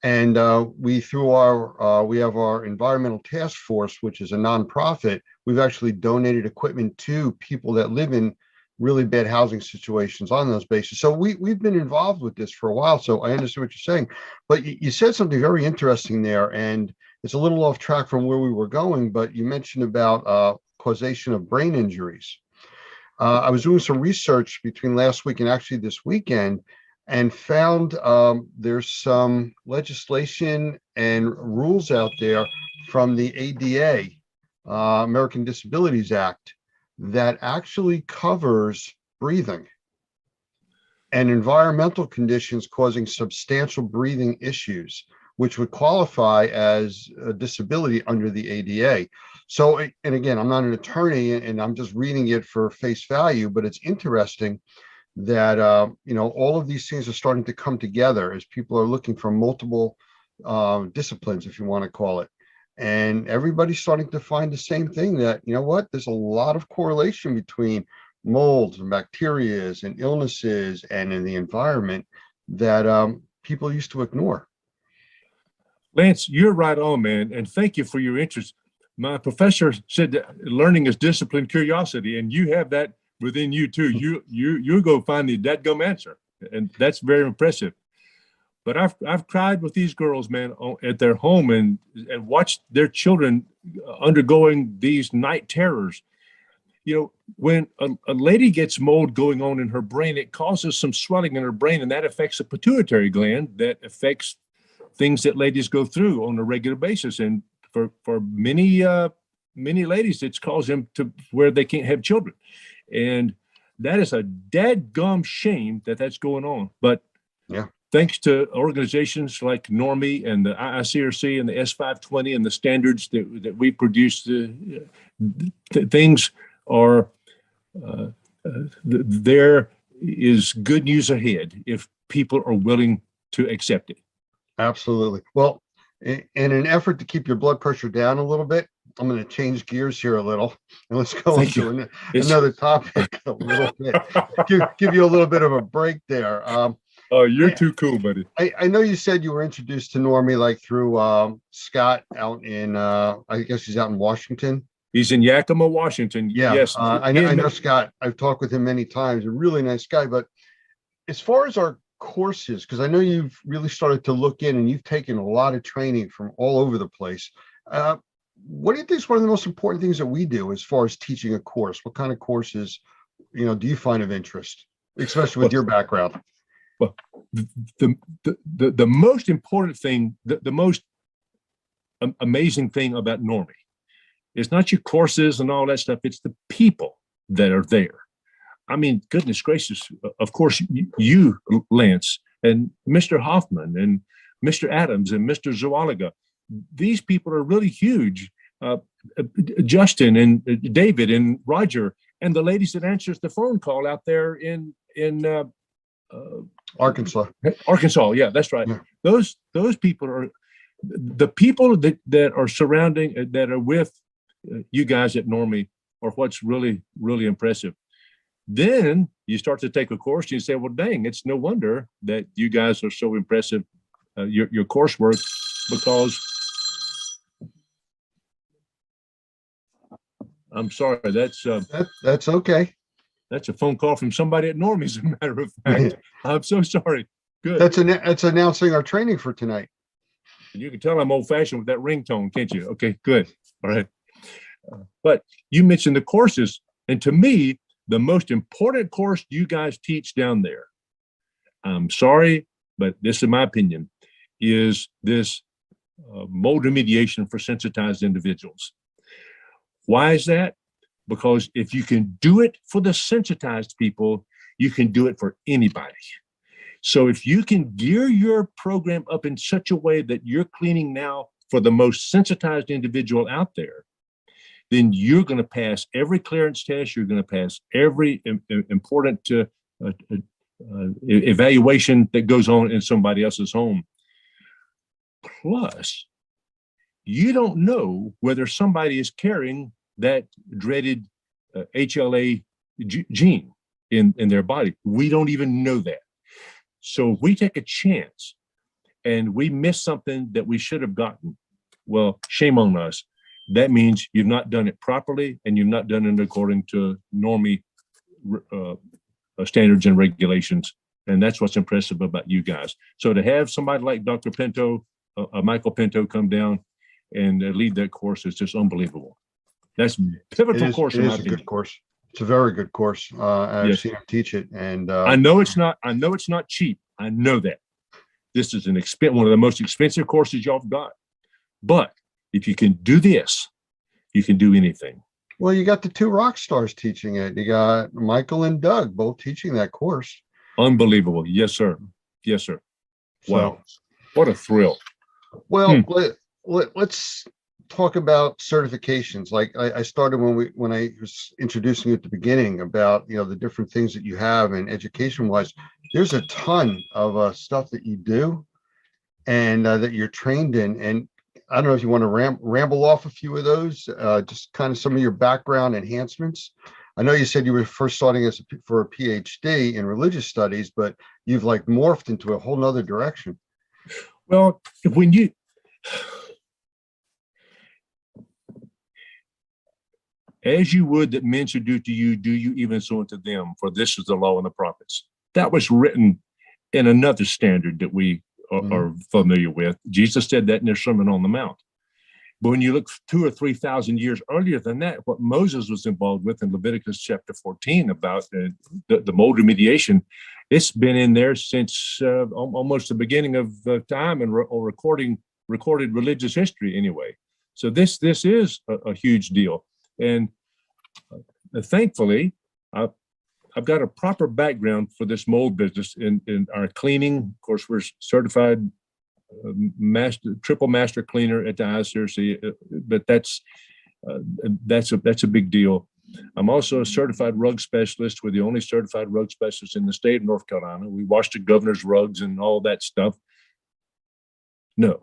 And we have our environmental task force, which is a nonprofit. We've actually donated equipment to people that live in really bad housing situations on those bases. So we've been involved with this for a while. So I understand what you're saying, but you said something very interesting there, and it's a little off track from where we were going, but you mentioned about causation of brain injuries. I was doing some research between last week and actually this weekend, and found there's some legislation and rules out there from the ADA, American Disabilities Act, that actually covers breathing and environmental conditions causing substantial breathing issues, which would qualify as a disability under the ADA. So, and again, I'm not an attorney and I'm just reading it for face value, but it's interesting that, all of these things are starting to come together as people are looking for multiple disciplines, if you want to call it. And everybody's starting to find the same thing, that, there's a lot of correlation between molds and bacteria and illnesses and in the environment that people used to ignore. Lance, you're right on, man. And thank you for your interest. My professor said that learning is discipline, curiosity, and you have that within you too. You go find the dadgum answer, and that's very impressive. But I've cried with these girls, man, at their home and watched their children undergoing these night terrors. when a lady gets mold going on in her brain, it causes some swelling in her brain, and that affects the pituitary gland that affects things that ladies go through on a regular basis. And for many ladies, it's caused them to where they can't have children. And that is a dadgum shame that that's going on. But yeah, thanks to organizations like Normie and the IICRC and the S520 and the standards that we produce, things are, there is good news ahead if people are willing to accept it. Absolutely. Well, in an effort to keep your blood pressure down a little bit, I'm going to change gears here a little, and let's go into another topic a little bit. Give you a little bit of a break there. Oh, you're too cool, buddy. I know you said you were introduced to Normie like through Scott out in, I guess he's out in Washington. He's in Yakima, Washington. Yeah, Yes. I know Scott. I've talked with him many times. A really nice guy. But as far as our courses, because I know you've really started to look in and you've taken a lot of training from all over the place. What do you think is one of the most important things that we do as far as teaching a course? What kind of courses, do you find of interest, especially with your background? Well, the most important thing, the most amazing thing about Normie is not your courses and all that stuff. It's the people that are there. I mean, goodness gracious, of course, you, Lance, and Mr. Hoffman, and Mr. Adams, and Mr. Zualaga, these people are really huge. Justin and David and Roger, and the ladies that answers the phone call out there in Arkansas. Arkansas, yeah, that's right. Yeah. Those people are the people that are surrounding, that are with you guys at Normie, are what's really, really impressive. Then you start to take a course and you say, well, dang, it's no wonder that you guys are so impressive, your coursework, because I'm sorry, that's okay. That's a phone call from somebody at Normie, as a matter of fact. I'm so sorry. Good. That's announcing our training for tonight. You can tell I'm old fashioned with that ringtone, can't you? Okay, good. All right. But you mentioned the courses, and to me, the most important course you guys teach down there, I'm sorry, but this is my opinion, is this mold remediation for sensitized individuals. Why is that? Because if you can do it for the sensitized people, you can do it for anybody. So if you can gear your program up in such a way that you're cleaning now for the most sensitized individual out there, then you're going to pass every clearance test. You're going to pass every important evaluation that goes on in somebody else's home. Plus, you don't know whether somebody is carrying that dreaded HLA gene in their body. We don't even know that. So if we take a chance and we miss something that we should have gotten, well, shame on us. That means you've not done it properly, and you've not done it according to Normie standards and regulations. And that's what's impressive about you guys. So to have somebody like Dr. Pinto, Michael Pinto, come down and lead that course is just unbelievable. That's pivotal course. It is a good course. It's a very good course. I've seen him teach it, and I know it's not cheap. I know that. This is one of the most expensive courses y'all have got. But if you can do this, you can do anything. Well, you got the two rock stars teaching it. You got Michael and Doug both teaching that course. Unbelievable. Yes, sir. Yes, sir. Wow. What a thrill. Well, let's talk about certifications. Like I started when I was introducing you at the beginning about, the different things that you have, and education wise, there's a ton of stuff that you do and that you're trained in. And I don't know if you want to ramble off a few of those, just kind of some of your background enhancements. I know you said you were first starting for a PhD in religious studies, but you've like morphed into a whole nother direction. Well, as you would that men should do to you, do you even so unto them, for this is the law and the prophets. That was written in another standard that we are familiar with. Jesus said that in their Sermon on the Mount. But when you look 2,000 or 3,000 years earlier than that, what Moses was involved with in Leviticus chapter 14 about the mold remediation, it's been in there since almost the beginning of time and recorded religious history anyway. So this is a huge deal. And thankfully, I've got a proper background for this mold business in our cleaning. Of course, we're certified triple master cleaner at the ISRC, but that's a big deal. I'm also a certified rug specialist. We're the only certified rug specialist in the state of North Carolina. We wash the governor's rugs and all that stuff. No,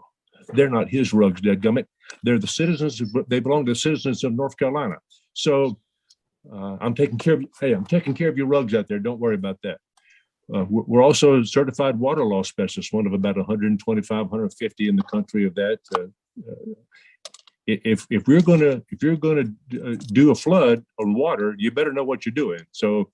they're not his rugs, dadgummit. They're the citizens. They belong to the citizens of North Carolina. So I'm taking care of your rugs out there. Don't worry about that. We're also a certified water law specialist, one of about 125, 150 in the country of that. If you're gonna do a flood on water, you better know what you're doing. So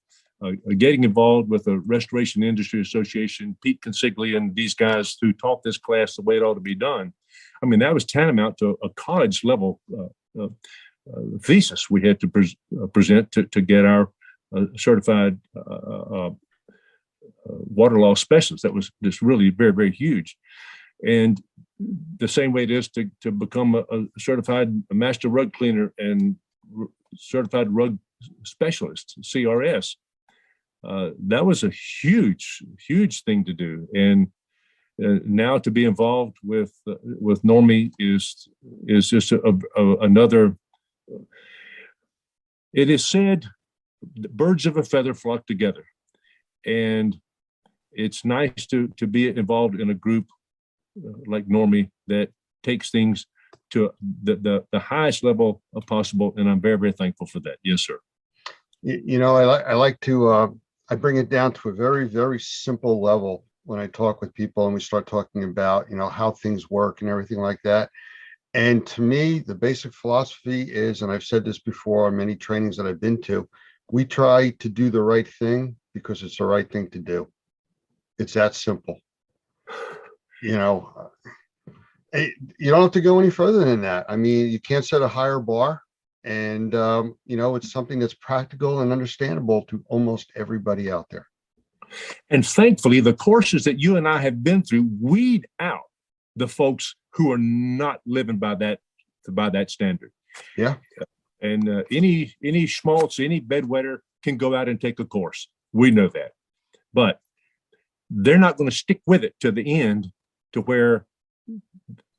getting involved with the Restoration Industry Association, Pete Consigli and these guys who taught this class the way it ought to be done. I mean, that was tantamount to a college level thesis we had to present to get our certified water law specialist. That was just really very, very huge. And the same way it is to become a certified master rug cleaner and certified rug specialist, CRS. That was a huge, huge thing to do. And now to be involved with Normie is just another. It is said, birds of a feather flock together, and it's nice to be involved in a group like Normie that takes things to the highest level of possible, and I'm very, very thankful for that. Yes, sir. I like to I bring it down to a very, very simple level when I talk with people and we start talking about how things work and everything like that. And to me, the basic philosophy is, and I've said this before on many trainings that I've been to, we try to do the right thing because it's the right thing to do. It's that simple. You don't have to go any further than that. I mean, you can't set a higher bar, and it's something that's practical and understandable to almost everybody out there. And thankfully, the courses that you and I have been through weed out the folks who are not living by that standard. Yeah. And any schmaltz, any bedwetter can go out and take a course. We know that, but they're not going to stick with it to the end, to where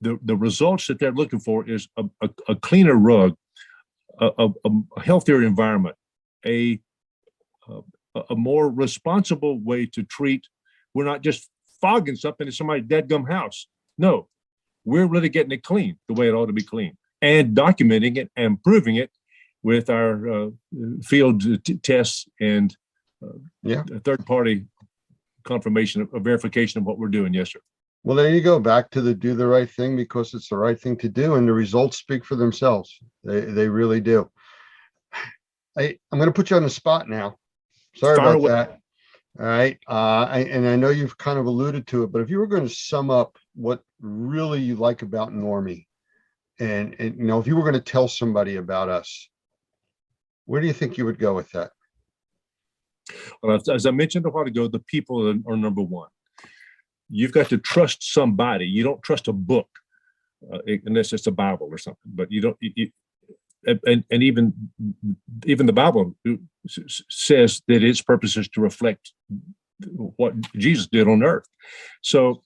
the results that they're looking for is a cleaner rug, a healthier environment, a more responsible way to treat. We're not just fogging something in somebody's dadgum house. No, we're really getting it clean the way it ought to be clean, and documenting it and proving it with our field tests and third-party confirmation of verification of what we're doing. Yes, sir. Well, there you go. Back to the do the right thing because it's the right thing to do, and the results speak for themselves. They really do. I'm going to put you on the spot now. Sorry about that. All right. And I know you've kind of alluded to it, but if you were going to sum up what really you like about Normie, and if you were going to tell somebody about us, where do you think you would go with that? Well, as I mentioned a while ago, the people are number one. You've got to trust somebody. You don't trust a book unless it's a Bible or something. But you don't. And even the Bible says that its purpose is to reflect what Jesus did on earth. So